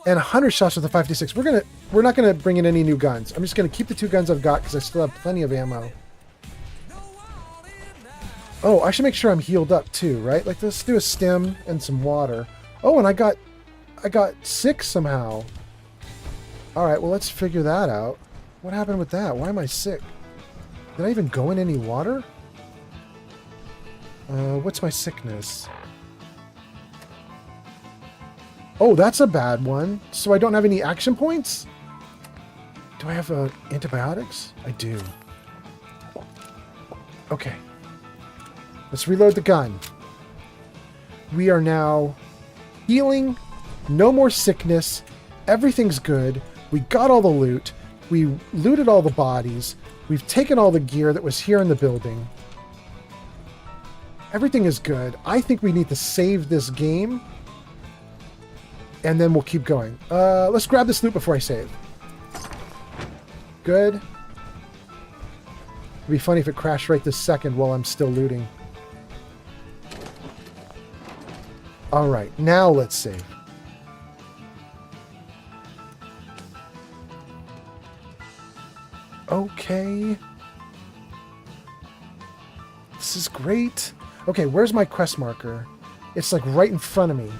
and 100 shots with the 556. We're not gonna bring in any new guns. I'm just gonna keep the 2 guns I've got because I still have plenty of ammo. Oh, I should make sure I'm healed up too, right? Like, let's do a stim and some water. Oh, and I got sick somehow. All right, well, let's figure that out. What happened with that? Why am I sick? Did I even go in any water? What's my sickness? Oh, that's a bad one. So I don't have any action points? Do I have antibiotics? I do. Okay. Let's reload the gun. We are now healing. No more sickness. Everything's good. We got all the loot. We looted all the bodies. We've taken all the gear that was here in the building. Everything is good. I think we need to save this game. And then we'll keep going. Let's grab this loot before I save. Good. It'd be funny if it crashed right this second while I'm still looting. Alright, now let's save. Okay. This is great. Okay, where's my quest marker? It's like right in front of me.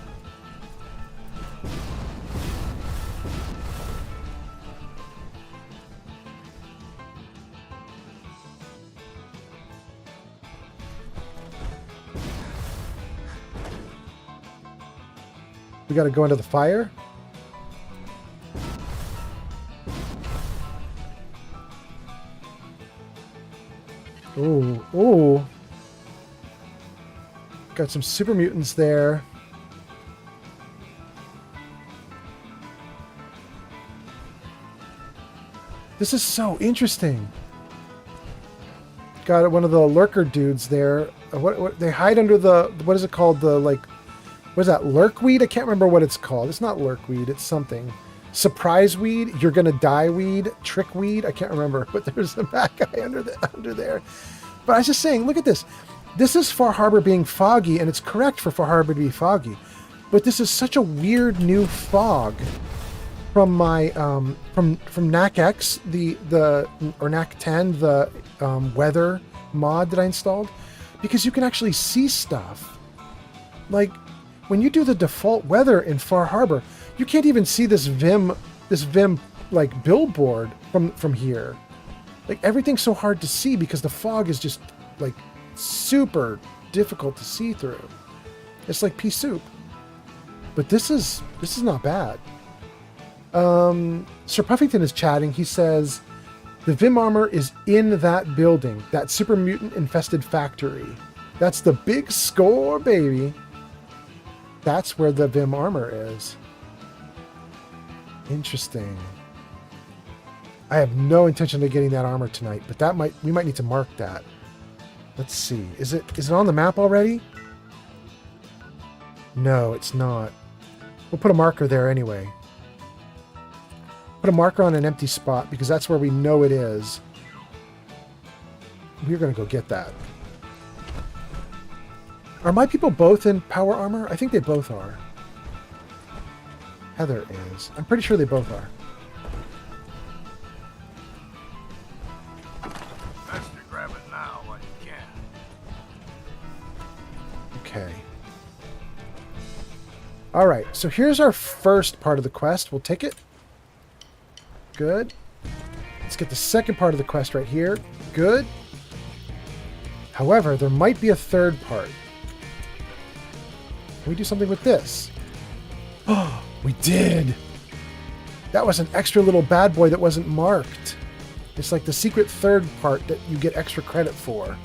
We gotta go into the fire. Ooh, ooh. Got some super mutants there. This is so interesting. Got one of the lurker dudes there. What they hide under the, what is it called? The like, what is that? Lurkweed? I can't remember what it's called. It's not lurkweed. It's something. Surprise weed. You're gonna die weed. Trick weed. I can't remember. But there's a bad guy under there. But I was just saying, look at this. This is Far Harbor being foggy, and it's correct for Far Harbor to be foggy. But this is such a weird new fog from my from NAC X, or NAC 10, the weather mod that I installed, because you can actually see stuff. Like when you do the default weather in Far Harbor, you can't even see this Vim like billboard from here. Like everything's so hard to see because the fog is just like super difficult to see through. It's like pea soup. But this is not bad. Sir Puffington is chatting. He says the Vim armor is in that building, that super mutant infested factory. That's the big score, baby. That's where the Vim armor is. Interesting. I have no intention of getting that armor tonight, but we might need to mark that. Let's see. Is it on the map already? No, it's not. We'll put a marker there anyway. Put a marker on an empty spot because that's where we know it is. We're going to go get that. Are my people both in power armor? I think they both are. Heather is. I'm pretty sure they both are. Best to grab it now while you can. Okay. All right, so here's our first part of the quest. We'll take it. Good. Let's get the second part of the quest right here. Good. However, there might be a third part. Can we do something with this? Oh, we did! That was an extra little bad boy that wasn't marked. It's like the secret third part that you get extra credit for.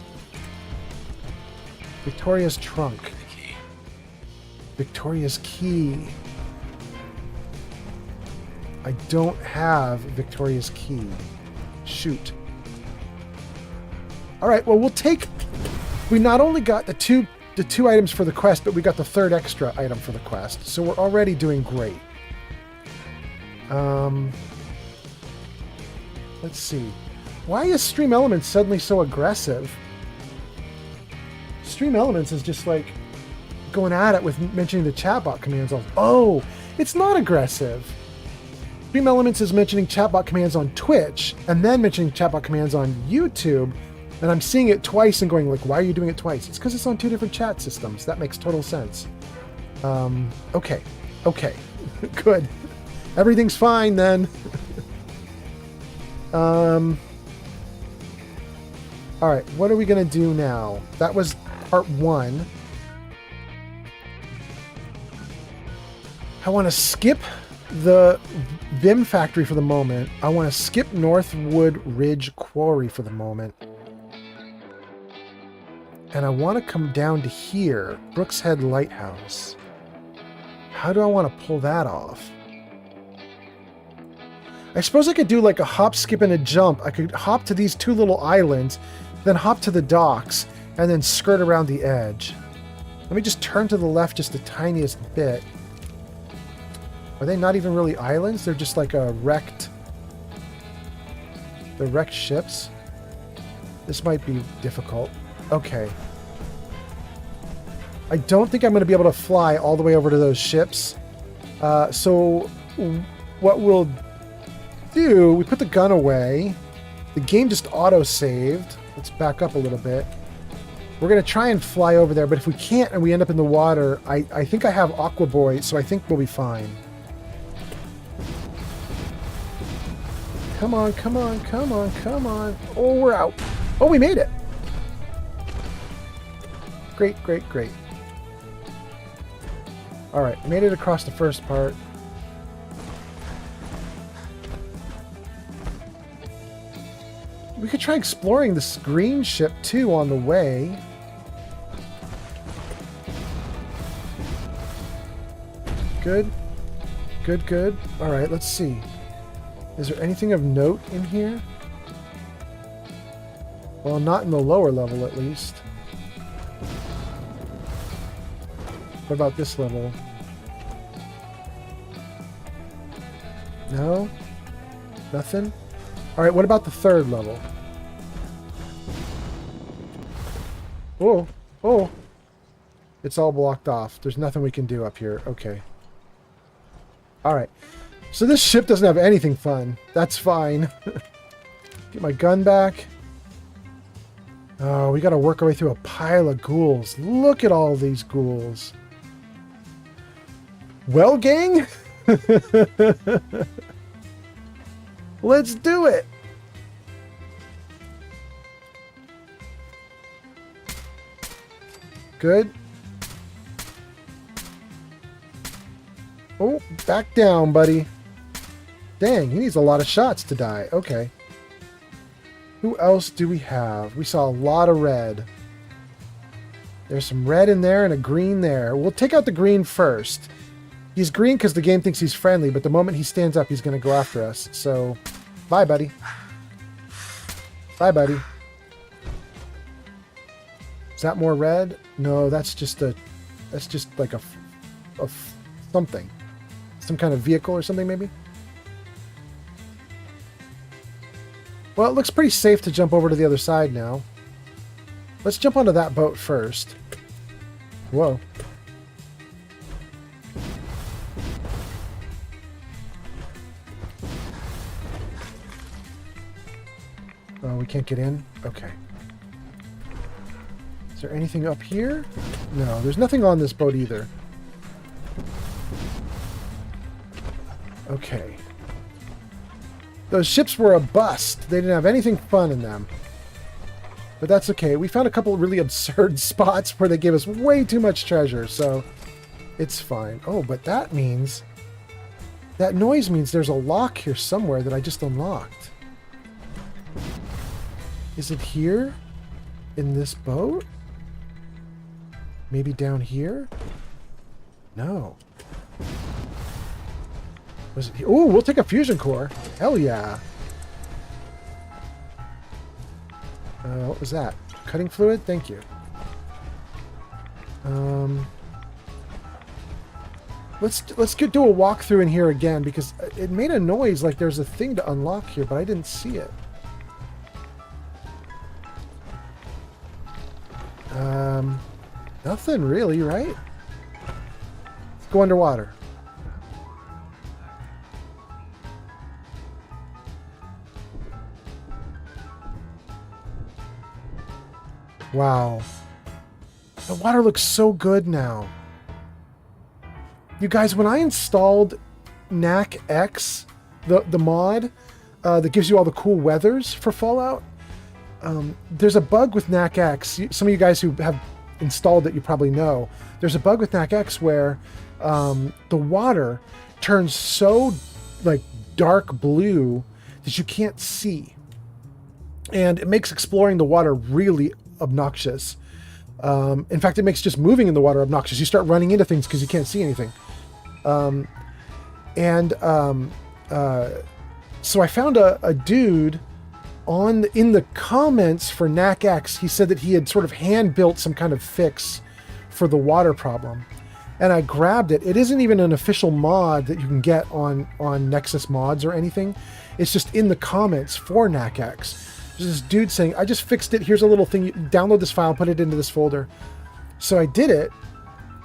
Victoria's trunk. Victoria's key. I don't have Victoria's key. Shoot. All right, well, we not only got the two items for the quest, but we got the third extra item for the quest. So we're already doing great. Let's see. Why is Stream Elements suddenly so aggressive? Stream Elements is just like going at it with mentioning the chatbot commands. Oh, it's not aggressive. Stream Elements is mentioning chatbot commands on Twitch and then mentioning chatbot commands on YouTube. And I'm seeing it twice and going like, why are you doing it twice? It's because it's on two different chat systems. That makes total sense. Okay. Good. Everything's fine then. All right, what are we going to do now? That was part 1. I want to skip the Vim factory for the moment. I want to skip Northwood Ridge Quarry for the moment. And I want to come down to here, Brooks Head Lighthouse. How do I want to pull that off? I suppose I could do like a hop, skip, and a jump. I could hop to these two little islands, then hop to the docks, and then skirt around the edge. Let me just turn to the left just the tiniest bit. Are they not even really islands? They're just like a wrecked... They're wrecked ships. This might be difficult. Okay. I don't think I'm going to be able to fly all the way over to those ships. So what we'll do, we put the gun away. The game just auto-saved. Let's back up a little bit. We're going to try and fly over there, but if we can't and we end up in the water, I think I have Aqua Boy, so I think we'll be fine. Come on, come on, come on, come on. Oh, we're out. Oh, we made it. Great, great, great. All right, made it across the first part. We could try exploring this green ship, too, on the way. Good. Good, good. All right, let's see. Is there anything of note in here? Well, not in the lower level, at least. What about this level? No? Nothing? Alright, what about the third level? Oh, oh. It's all blocked off. There's nothing we can do up here. Okay. Alright. So this ship doesn't have anything fun. That's fine. Get my gun back. Oh, we gotta work our way through a pile of ghouls. Look at all these ghouls. Well, gang? Let's do it! Good. Oh, back down, buddy. Dang, he needs a lot of shots to die. Okay. Who else do we have? We saw a lot of red. There's some red in there and a green there. We'll take out the green first. He's green because the game thinks he's friendly, but the moment he stands up, he's going to go after us. So, bye, buddy. Bye, buddy. Is that more red? No, that's just a... That's just like a something. Some kind of vehicle or something, maybe? Well, it looks pretty safe to jump over to the other side now. Let's jump onto that boat first. Whoa. Oh, we can't get in? Okay. Is there anything up here? No, there's nothing on this boat either. Okay. Those ships were a bust. They didn't have anything fun in them. But that's okay. We found a couple of really absurd spots where they gave us way too much treasure, so it's fine. Oh, but that means... That noise means there's a lock here somewhere that I just unlocked. Is it here? In this boat? Maybe down here? No. Was it here? Ooh, we'll take a fusion core. Hell yeah. What was that? Cutting fluid? Thank you. Let's do a walkthrough in here again because it made a noise like there's a thing to unlock here, but I didn't see it. Nothing really, right? Let's go underwater. Wow. The water looks so good now. You guys, when I installed NAC X, the mod that gives you all the cool weathers for Fallout, there's a bug with NAC X. Some of you guys who have installed it, you probably know. There's a bug with NAC X where the water turns so like dark blue that you can't see. And it makes exploring the water really obnoxious. In fact, it makes just moving in the water obnoxious. You start running into things because you can't see anything. So I found a dude in the comments for NAC X. He said that he had sort of hand built some kind of fix for the water problem, and I grabbed it. It isn't even an official mod that you can get on Nexus Mods or anything. It's just in the comments for NAC X. There's this dude saying, I just fixed it. Here's a little thing. You download this file, put it into this folder. So I did it,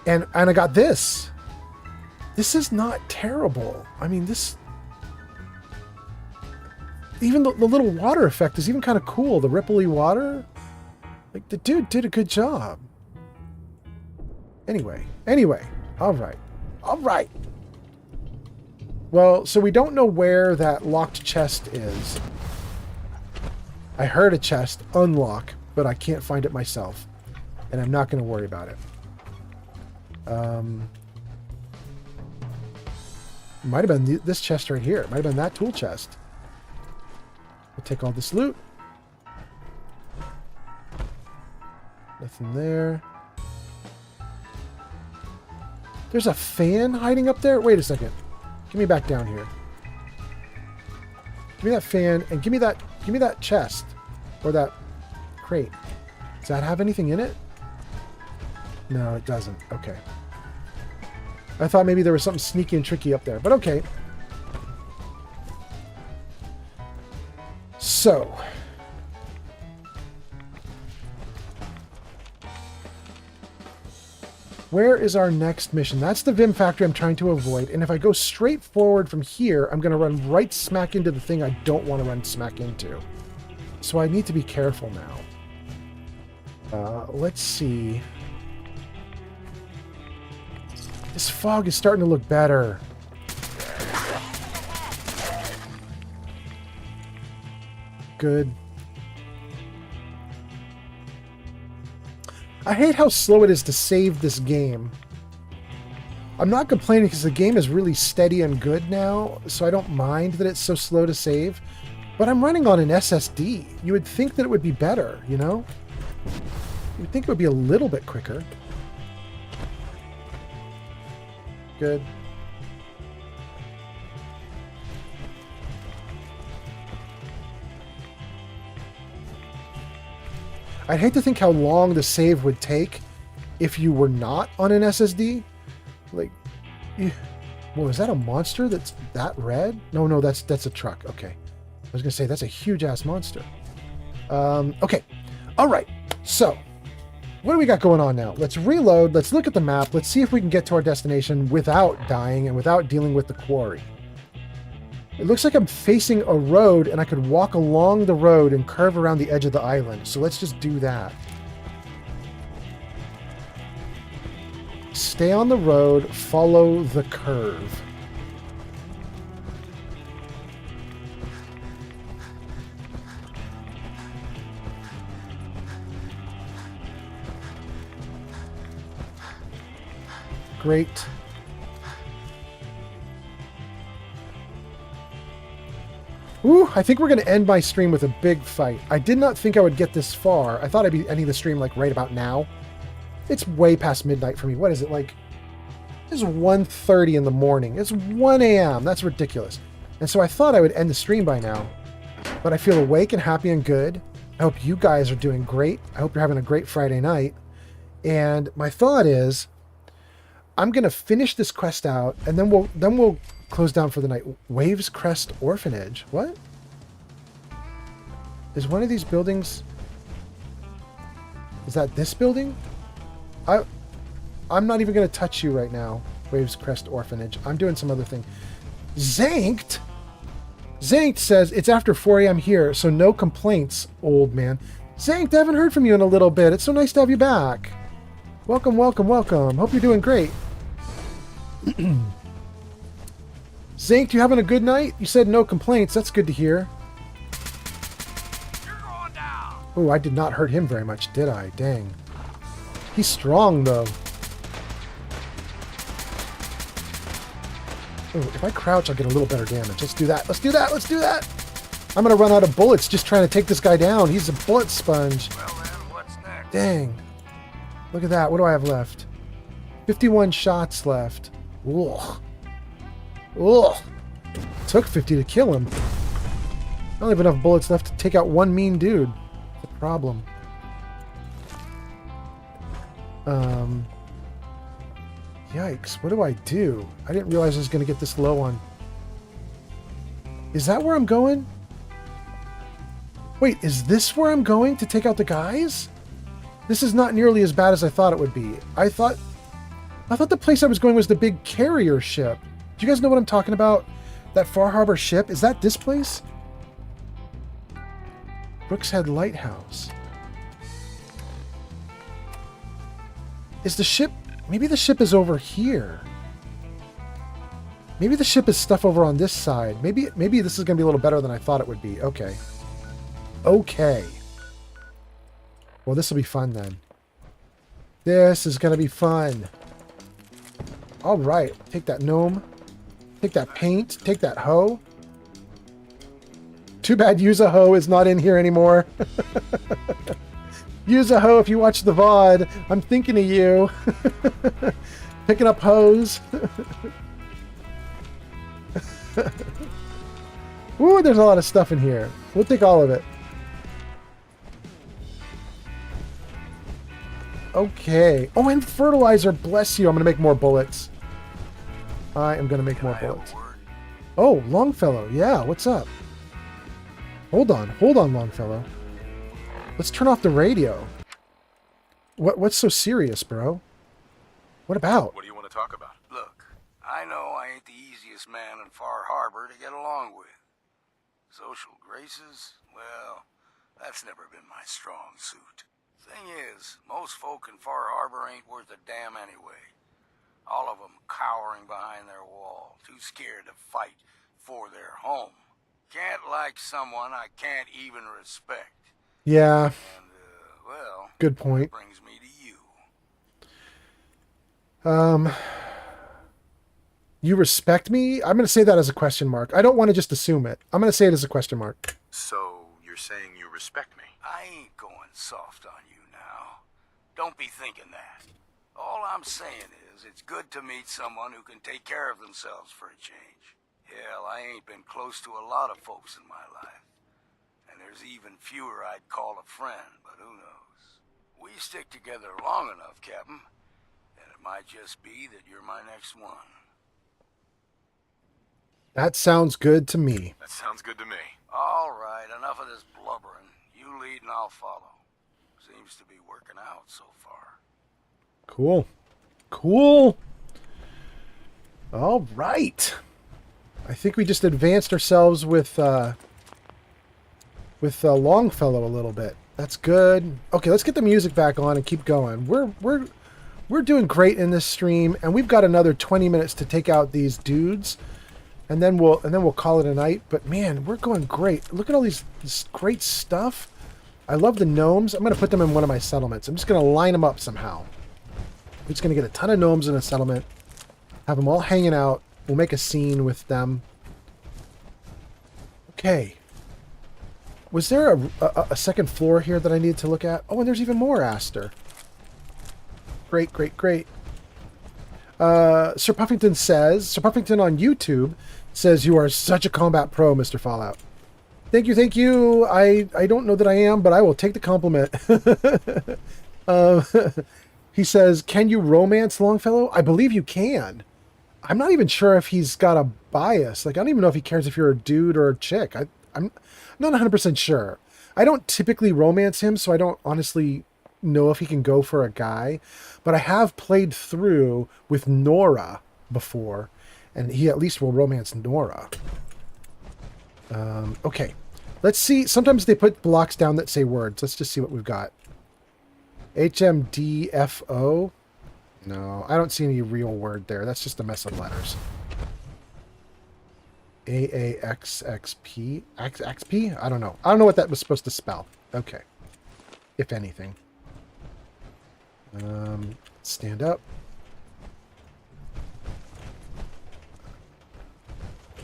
and I got this. This is not terrible. I mean, this... Even the little water effect is even kind of cool. The ripply water. Like, the dude did a good job. Anyway. All right. Well, so we don't know where that locked chest is. I heard a chest unlock, but I can't find it myself. And I'm not going to worry about it. Might have been this chest right here. It might have been that tool chest. We'll take all this loot. Nothing there. There's a fan hiding up there? Wait a second. Give me back down here. Give me that fan and give me that chest. Or that crate. Does that have anything in it? No, it doesn't. Okay. I thought maybe there was something sneaky and tricky up there, but okay. So. Where is our next mission? That's the Vim factory I'm trying to avoid. And if I go straight forward from here, I'm going to run right smack into the thing I don't want to run smack into. So I need to be careful now. Let's see. This fog is starting to look better. Good. I hate how slow it is to save this game. I'm not complaining because the game is really steady and good now, so I don't mind that it's so slow to save. But I'm running on an SSD. You would think that it would be better, you know? You'd think it would be a little bit quicker. Good. I'd hate to think how long the save would take if you were not on an SSD. Like, whoa, is that a monster that's that red? No, that's a truck. Okay. I was going to say, that's a huge-ass monster. Okay. All right. So, what do we got going on now? Let's reload. Let's look at the map. Let's see if we can get to our destination without dying and without dealing with the quarry. It looks like I'm facing a road and I could walk along the road and curve around the edge of the island. So let's just do that. Stay on the road, follow the curve. Great. Ooh, I think we're going to end my stream with a big fight. I did not think I would get this far. I thought I'd be ending the stream like right about now. It's way past midnight for me. What is it like? It's 1:30 in the morning. It's 1 a.m. That's ridiculous. And so I thought I would end the stream by now. But I feel awake and happy and good. I hope you guys are doing great. I hope you're having a great Friday night. And my thought is, I'm going to finish this quest out, and then we'll close down for the night. Waves Crest Orphanage. What? Is one of these buildings... Is that this building? I'm not even going to touch you right now, Waves Crest Orphanage. I'm doing some other thing. Zanked? Zanked says, it's after 4 a.m. here, so no complaints, old man. Zanked, I haven't heard from you in a little bit. It's so nice to have you back. Welcome, welcome, welcome. Hope you're doing great. Zanked, you having a good night? You said no complaints. That's good to hear. Oh, I did not hurt him very much, did I? Dang. He's strong, though. Oh, if I crouch, I'll get a little better damage. Let's do that. Let's do that. Let's do that. I'm going to run out of bullets just trying to take this guy down. He's a bullet sponge. Well, then, what's next? Dang. Look at that. What do I have left? 51 shots left. Ugh. Ugh. Took 50 to kill him. I don't have enough bullets left to take out one mean dude. The problem. Yikes. What do I do? I didn't realize I was going to get this low on... Is that where I'm going? Wait, is this where I'm going to take out the guys? This is not nearly as bad as I thought it would be. I thought the place I was going was the big carrier ship. Do you guys know what I'm talking about? That Far Harbor ship? Is that this place? Brookshead Lighthouse. Is the ship... Maybe the ship is over here. Maybe the ship is stuff over on this side. Maybe this is going to be a little better than I thought it would be. Okay. Okay. Well, this will be fun then. This is going to be fun. All right. Take that gnome. Take that paint. Take that hoe. Too bad Use a Hoe is not in here anymore. Use a Hoe, if you watch the VOD, I'm thinking of you. Picking up hoes. Ooh, there's a lot of stuff in here. We'll take all of it. Okay. Oh, and fertilizer. Bless you. I'm going to make more bullets. I am going to make more bullets. Oh, Longfellow. Yeah, what's up? Hold on, Longfellow. Let's turn off the radio. What's so serious, bro? What about? What do you want to talk about? Look, I know I ain't the easiest man in Far Harbor to get along with. Social graces, well, that's never been my strong suit. Thing is, most folk in Far Harbor ain't worth a damn anyway. All of them cowering behind their wall, too scared to fight for their home. Can't like someone I can't even respect. Yeah. And, well, good point. That brings me to you. You respect me? I'm going to say that as a question mark. I don't want to just assume it. I'm going to say it as a question mark. So, you're saying you respect me? I ain't going soft on you now. Don't be thinking that. All I'm saying is, it's good to meet someone who can take care of themselves for a change. Hell, I ain't been close to a lot of folks in my life. And there's even fewer I'd call a friend, but who knows? We stick together long enough, Captain, and it might just be that you're my next one. That sounds good to me. That sounds good to me. All right, enough of this blubbering. You lead and I'll follow. Seems to be working out so far. Cool. Cool. All right. I think we just advanced ourselves with Longfellow a little bit. That's good. Okay, let's get the music back on and keep going. We're doing great in this stream, and we've got another 20 minutes to take out these dudes, and then we'll call it a night. But man, we're going great. Look at all this great stuff. I love the gnomes. I'm going to put them in one of my settlements. I'm just going to line them up somehow. We're just going to get a ton of gnomes in a settlement, have them all hanging out. We'll make a scene with them. Okay. Was there a second floor here that I needed to look at? Oh, and there's even more Aster. Great, great, great. Sir Puffington on YouTube says, "You are such a combat pro, Mr. Fallout." Thank you, thank you. I don't know that I am, but I will take the compliment. He says, "Can you romance Longfellow?" I believe you can. I'm not even sure if he's got a bias. Like, I don't even know if he cares if you're a dude or a chick. I'm not 100% sure. I don't typically romance him, so I don't honestly know if he can go for a guy. But I have played through with Nora before, and he at least will romance Nora. Okay. Let's see. Sometimes they put blocks down that say words. Let's just see what we've got. HMDFO. No, I don't see any real word there. That's just a mess of letters. AAXXP? XP? I don't know. I don't know what that was supposed to spell. Okay. If anything. Stand up.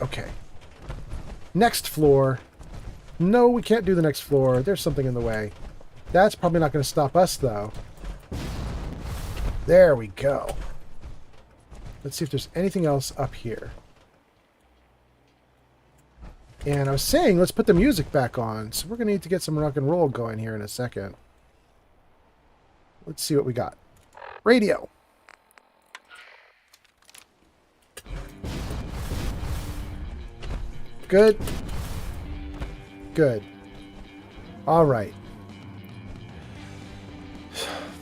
Okay. Next floor. No, we can't do the next floor. There's something in the way. That's probably not going to stop us, though. There we go. Let's see if there's anything else up here. And I was saying, let's put the music back on. So we're going to need to get some rock and roll going here in a second. Let's see what we got. Radio. Good. Good. All right.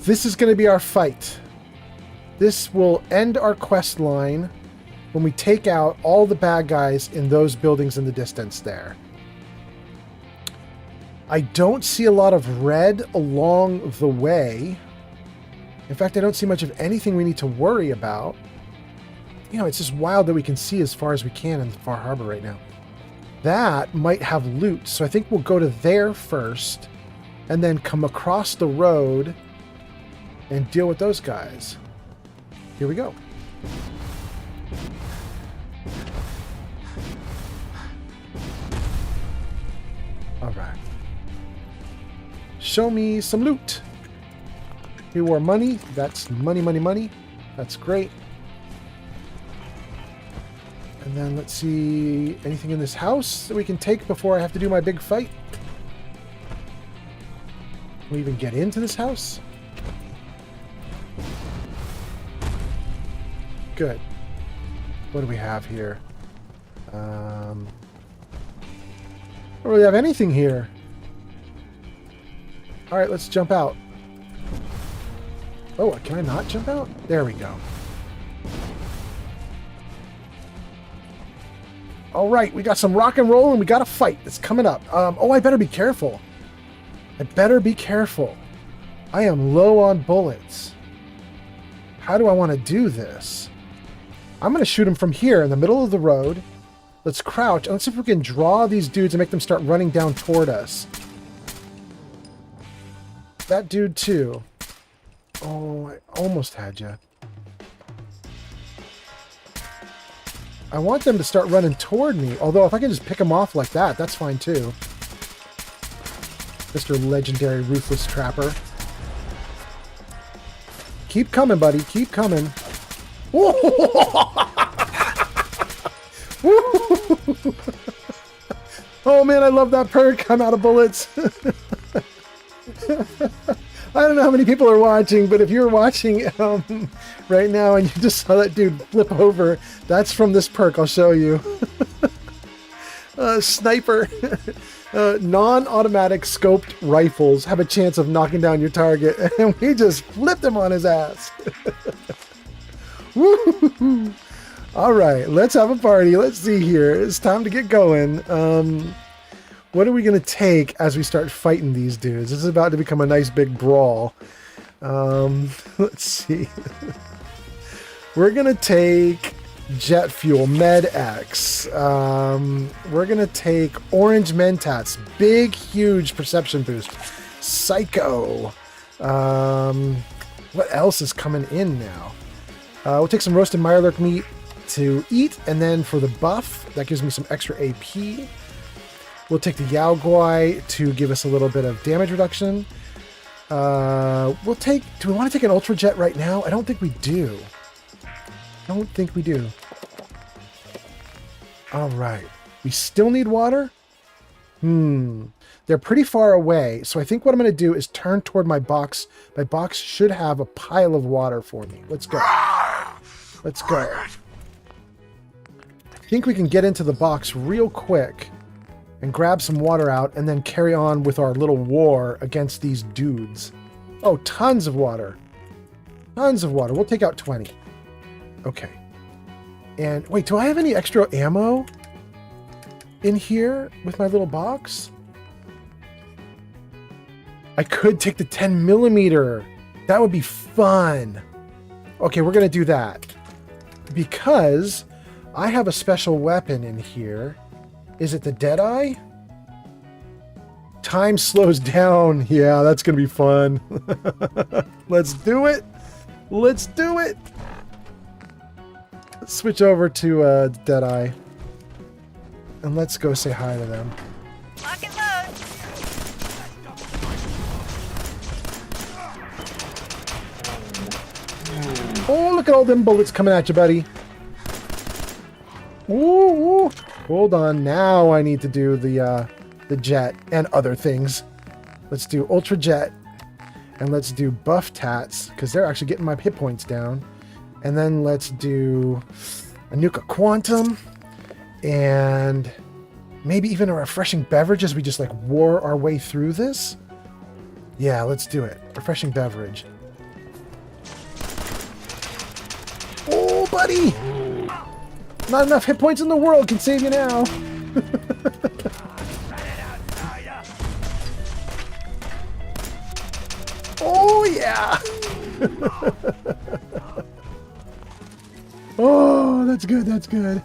This is going to be our fight. This will end our quest line when we take out all the bad guys in those buildings in the distance there. I don't see a lot of red along the way. In fact, I don't see much of anything we need to worry about. You know, it's just wild that we can see as far as we can in Far Harbor right now. That might have loot, so I think we'll go to there first, and then come across the road and deal with those guys. Here we go. All right. Show me some loot. Reward money. That's money, money, money. That's great. And then let's see, anything in this house that we can take before I have to do my big fight? Can we even get into this house? Good. What do we have here? I don't really have anything here. All right, let's jump out. Oh, can I not jump out? There we go. All right, we got some rock and roll and we got a fight that's coming up. Oh, I better be careful. I better be careful. I am low on bullets. How do I want to do this? I'm going to shoot him from here in the middle of the road. Let's crouch. Let's see if we can draw these dudes and make them start running down toward us. That dude too. Oh, I almost had you. I want them to start running toward me. Although if I can just pick them off like that, that's fine too. Mr. Legendary Ruthless Trapper. Keep coming, buddy. Keep coming. Oh man, I love that perk. I'm out of bullets. I don't know how many people are watching, but if you're watching right now and you just saw that dude flip over, that's from this perk. I'll show you. Sniper. Non-automatic scoped rifles have a chance of knocking down your target, and we just flipped him on his ass. Woo! All right, let's have a party. Let's see here. It's time to get going. What are we going to take as we start fighting these dudes? This is about to become a nice big brawl. Let's see. We're going to take jet fuel, Med X. We're going to take orange Mentats, big, huge perception boost. Psycho. What else is coming in now? We'll take some roasted Mirelurk meat to eat, and then for the buff, that gives me some extra AP. We'll take the Yao Guai to give us a little bit of damage reduction. We'll take... Do we want to take an Ultra Jet right now? I don't think we do. Don't think we do. All right. We still need water? They're pretty far away, so I think what I'm going to do is turn toward my box. My box should have a pile of water for me. Let's go. Let's go. I think we can get into the box real quick and grab some water out and then carry on with our little war against these dudes. Oh, tons of water. Tons of water. We'll take out 20. Okay. And wait, do I have any extra ammo in here with my little box? I could take the 10mm. That would be fun. Okay, we're going to do that. Because I have a special weapon in here. Is it the Deadeye? Time slows down. Yeah, that's going to be fun. Let's do it. Let's do it. Let's switch over to Deadeye. And let's go say hi to them. Lock and load. Oh, look at all them bullets coming at you, buddy. Ooh. Hold on, now I need to do the jet and other things. Let's do Ultra Jet, and let's do Buff Tats, because they're actually getting my hit points down. And then let's do a Nuka Quantum, and maybe even a refreshing beverage as we just like war our way through this. Yeah, let's do it. Refreshing beverage. Oh, buddy! Not enough hit points in the world can save you now. Oh, yeah. Oh, that's good. That's good.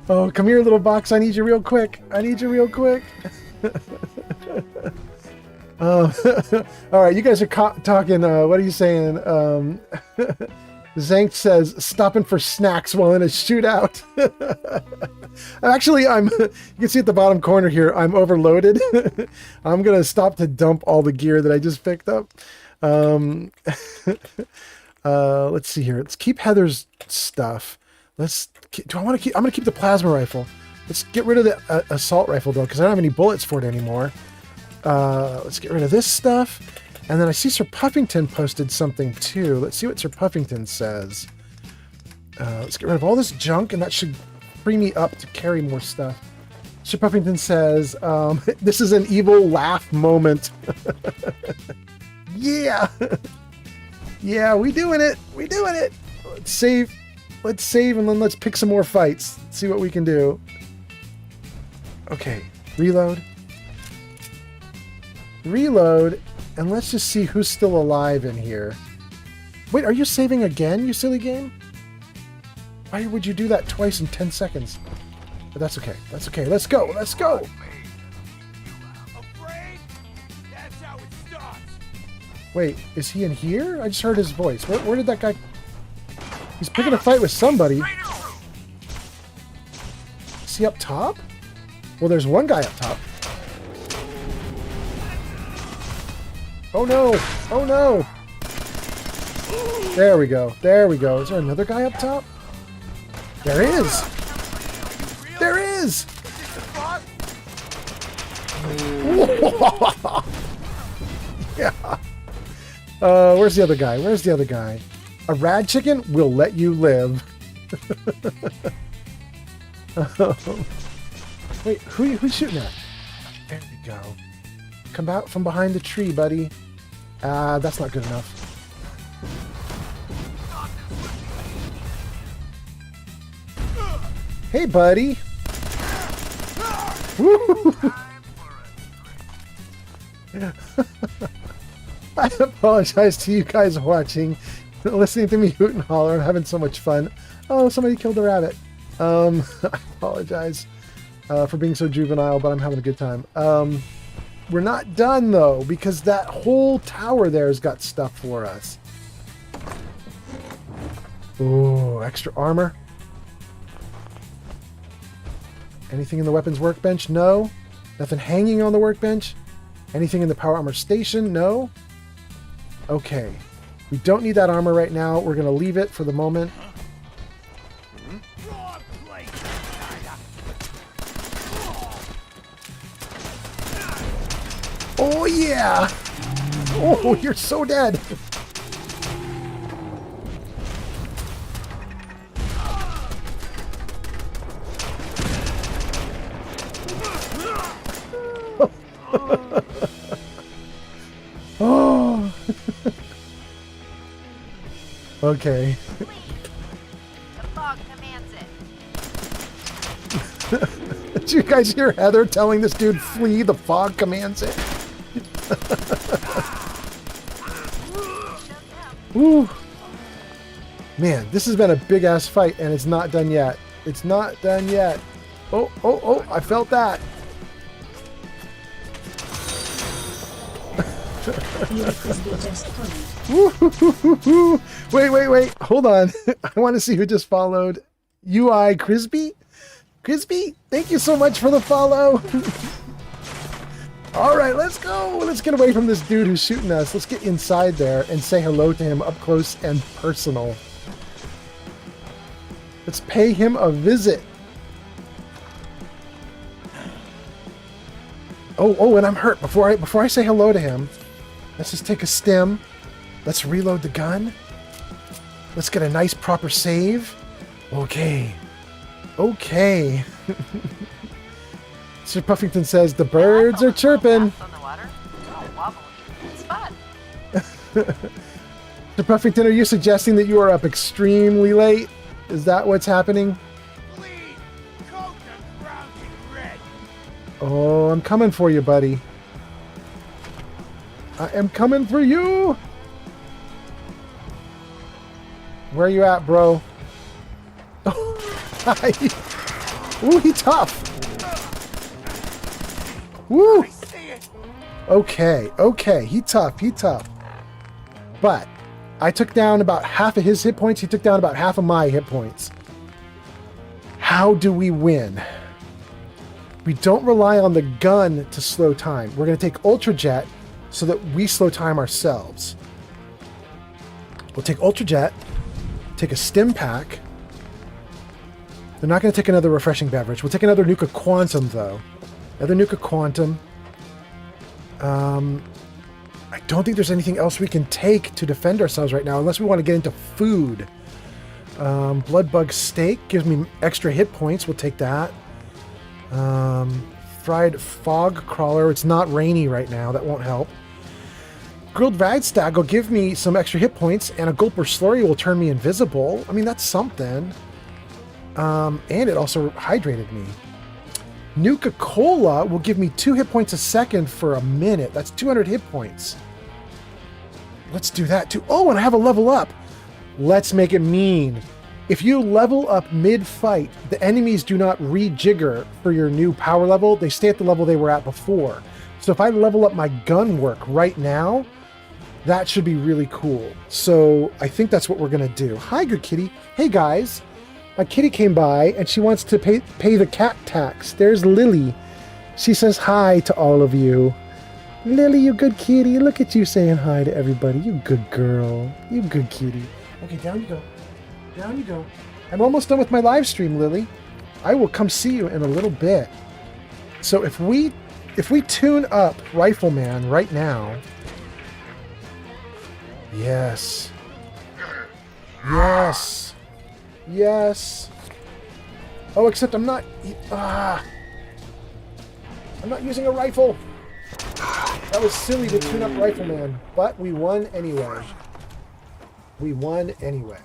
Oh, come here, little box. I need you real quick. I need you real quick. All right, you guys are talking. What are you saying? Zank says stopping for snacks while in a shootout. Actually, you can see at the bottom corner here, I'm overloaded. I'm gonna stop to dump all the gear that I just picked up. Let's see here. Let's keep Heather's stuff. I'm gonna keep the plasma rifle. Let's get rid of the assault rifle though, because I don't have any bullets for it anymore. Let's get rid of this stuff. And then I see Sir Puffington posted something too. Let's see what Sir Puffington says. Let's get rid of all this junk, and that should free me up to carry more stuff. Sir Puffington says, this is an evil laugh moment. Yeah. Yeah, we doing it. We doing it. Let's save, and then let's pick some more fights. See what we can do. Okay, reload. Reload, and let's just see who's still alive in here. Wait, are you saving again, you silly game? Why would you do that twice in 10 seconds? But that's okay. That's okay. Let's go. Let's go. Wait, is he in here? I just heard his voice. Where did that guy... He's picking a fight with somebody. Is he up top? Well, there's one guy up top. Oh no! Oh no! There we go. There we go. Is there another guy up top? There is! There is! Yeah. Where's the other guy? Where's the other guy? A rad chicken will let you live. Wait, who's shooting at? There we go. Come out from behind the tree, buddy. That's not good enough. Hey, buddy. Woo! I apologize to you guys watching, listening to me hoot and holler. I'm having so much fun. Oh, somebody killed a rabbit. I apologize for being so juvenile, but I'm having a good time. We're not done, though, because that whole tower there has got stuff for us. Ooh, extra armor. Anything in the weapons workbench? No. Nothing hanging on the workbench? Anything in the power armor station? No. Okay. We don't need that armor right now. We're going to leave it for the moment. Oh, yeah! Oh, you're so dead! Oh! Okay. The fog commands it. Did you guys hear Heather telling this dude, flee, the fog commands it? Woo. Man, this has been a big ass fight and it's not done yet. It's not done yet. Oh, oh, oh, I felt that. Wait, wait, wait. Hold on. I want to see who just followed. UI Crisby? Crisby, thank you so much for the follow. All right, let's go. Let's get away from this dude who's shooting us. Let's get inside there and say hello to him up close and personal. Let's pay him a visit. Oh, and I'm hurt. Before I say hello to him, let's just take a stim. Let's reload the gun. Let's get a nice proper save. Okay. Okay. Sir Puffington says the birds are chirping. It's fun. Sir Puffington, are you suggesting that you are up extremely late? Is that what's happening? Oh, I'm coming for you, buddy. I am coming for you. Where are you at, bro? Hi. Ooh, he tough. Woo. Okay, okay. He tough. But I took down about half of his hit points. He took down about half of my hit points. How do we win? We don't rely on the gun to slow time. We're going to take Ultra Jet so that we slow time ourselves. We'll take Ultra Jet, take a stim pack. They're not going to take another refreshing beverage. We'll take another Nuka Quantum, though. Another Nuka Quantum. I don't think there's anything else we can take to defend ourselves right now, unless we want to get into food. Blood Bug Steak gives me extra hit points. We'll take that. Fried Fog Crawler. It's not rainy right now. That won't help. Grilled Radstag will give me some extra hit points, and a Gulper Slurry will turn me invisible. I mean, that's something. And it also hydrated me. Nuka-Cola will give me 2 hit points a second for a minute. That's 200 hit points. Let's do that too. Oh, and I have a level up. Let's make it mean. If you level up mid-fight, the enemies do not rejigger for your new power level. They stay at the level they were at before. So if I level up my gun work right now, that should be really cool. So I think that's what we're going to do. Hi, good kitty. Hey, guys. My kitty came by and she wants to pay the cat tax. There's Lily. She says hi to all of you. Lily, you good kitty. Look at you saying hi to everybody. You good girl. You good kitty. Okay, down you go. Down you go. I'm almost done with my live stream, Lily. I will come see you in a little bit. So if we tune up Rifleman right now. Yes. Yes. Yes. Oh, except I'm not using a rifle. That was silly to tune up Rifleman, but we won anyway. We won anyway.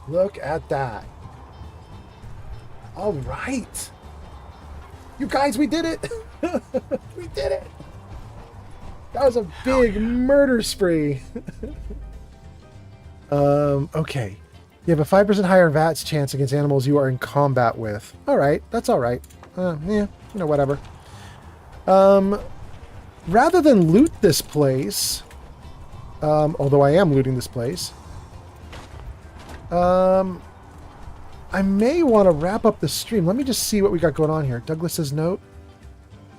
Look at that. All right. You guys, we did it. We did it. That was a big murder spree. Okay. You have a 5% higher VATS chance against animals you are in combat with. All right. That's all right. Yeah, whatever. Rather than loot this place, although I am looting this place, I may want to wrap up the stream. Let me just see what we got going on here. Douglas's note.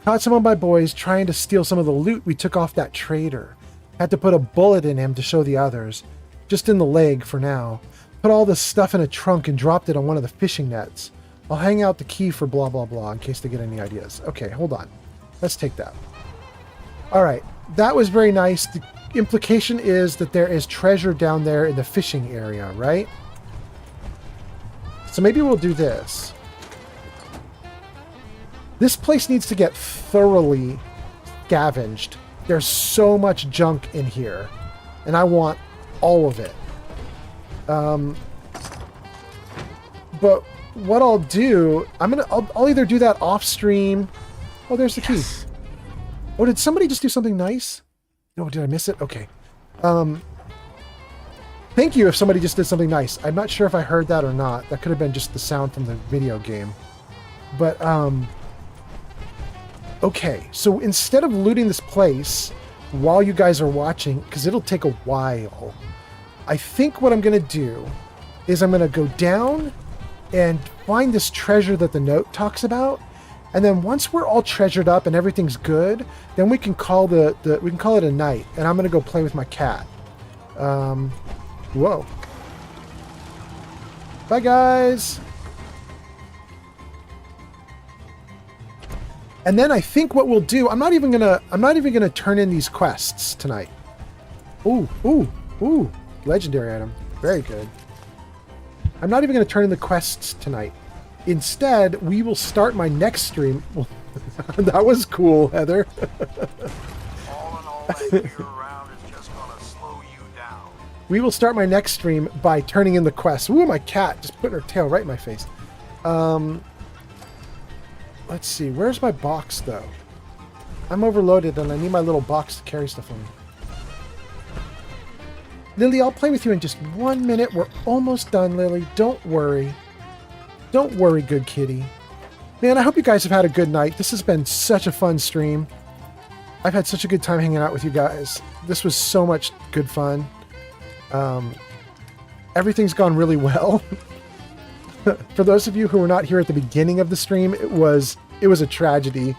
Caught some of my boys trying to steal some of the loot we took off that trader. Had to put a bullet in him to show the others. Just in the leg for now. Put all this stuff in a trunk and dropped it on one of the fishing nets. I'll hang out the key for blah blah blah in case they get any ideas. Okay, hold on. Let's take that. Alright, that was very nice. The implication is that there is treasure down there in the fishing area, right? So maybe we'll do this. This place needs to get thoroughly scavenged. There's so much junk in here. And I want all of it. But what I'll do, I'll either do that off stream. Oh, there's the key. Oh, did somebody just do something nice? Oh, did I miss it? Okay. Thank you if somebody just did something nice. I'm not sure if I heard that or not. That could have been just the sound from the video game. But, okay. So instead of looting this place while you guys are watching, because it'll take a while, I think what I'm going to do is I'm going to go down and find this treasure that the note talks about. And then once we're all treasured up and everything's good, then we can call we can call it a night. And I'm going to go play with my cat. Whoa. Bye, guys. And then I think what we'll do, I'm not even gonna turn in these quests tonight. Ooh. Legendary item. Very good. I'm not even going to turn in the quests tonight. Instead, we will start my next stream. That was cool, Heather. All in all, that year round is just gonna slow you down. We will start my next stream by turning in the quests. Ooh, my cat just putting her tail right in my face. Let's see. Where's my box, though? I'm overloaded, and I need my little box to carry stuff on me. Lily, I'll play with you in just 1 minute. We're almost done, Lily. Don't worry. Don't worry, good kitty. Man, I hope you guys have had a good night. This has been such a fun stream. I've had such a good time hanging out with you guys. This was so much good fun. Everything's gone really well. For those of you who were not here at the beginning of the stream, it was a tragedy.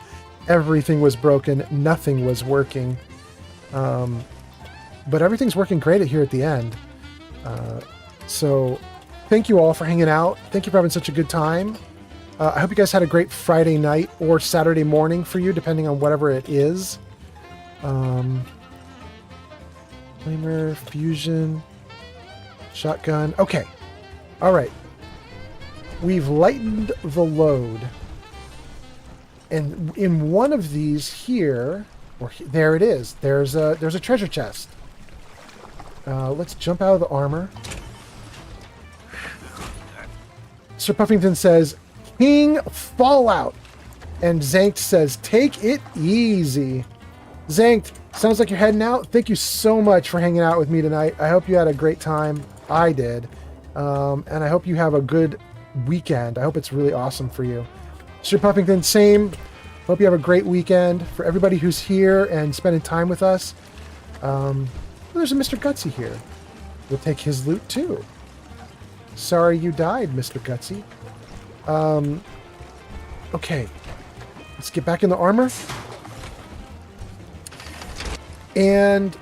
Everything was broken. Nothing was working. But everything's working great here at the end. So thank you all for hanging out. Thank you for having such a good time. I hope you guys had a great Friday night or Saturday morning for you, depending on whatever it is. Flamer, fusion, shotgun. Okay. All right. We've lightened the load. And in one of these here, there it is. There's a treasure chest. Let's jump out of the armor. Sir Puffington says, King Fallout. And Zankt says, take it easy. Zankt, sounds like you're heading out. Thank you so much for hanging out with me tonight. I hope you had a great time. I did. And I hope you have a good weekend. I hope it's really awesome for you. Sir Puffington, same. Hope you have a great weekend. For everybody who's here and spending time with us. There's a Mr. Gutsy here. We'll take his loot too. Sorry you died, Mr. Gutsy. Okay. Let's get back in the armor. And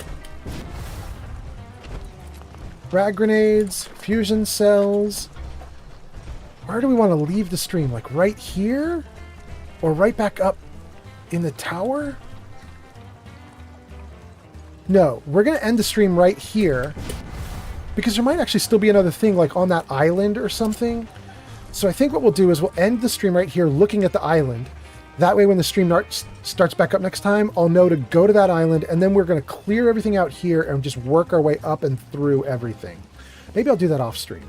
frag grenades, fusion cells. Where do we want to leave the stream? Like right here? Or right back up in the tower? No, we're going to end the stream right here. Because there might actually still be another thing like on that island or something. So I think what we'll do is we'll end the stream right here looking at the island. That way when the stream starts back up next time, I'll know to go to that island, and then we're going to clear everything out here and just work our way up and through everything. Maybe I'll do that off stream.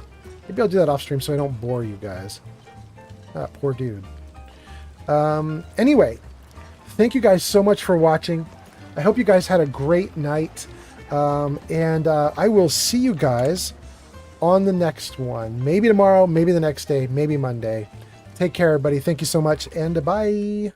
Maybe I'll do that off stream so I don't bore you guys. Ah, poor dude. Anyway, thank you guys so much for watching. I hope you guys had a great night. And I will see you guys on the next one. Maybe tomorrow, maybe the next day, maybe Monday. Take care, everybody. Thank you so much, and bye.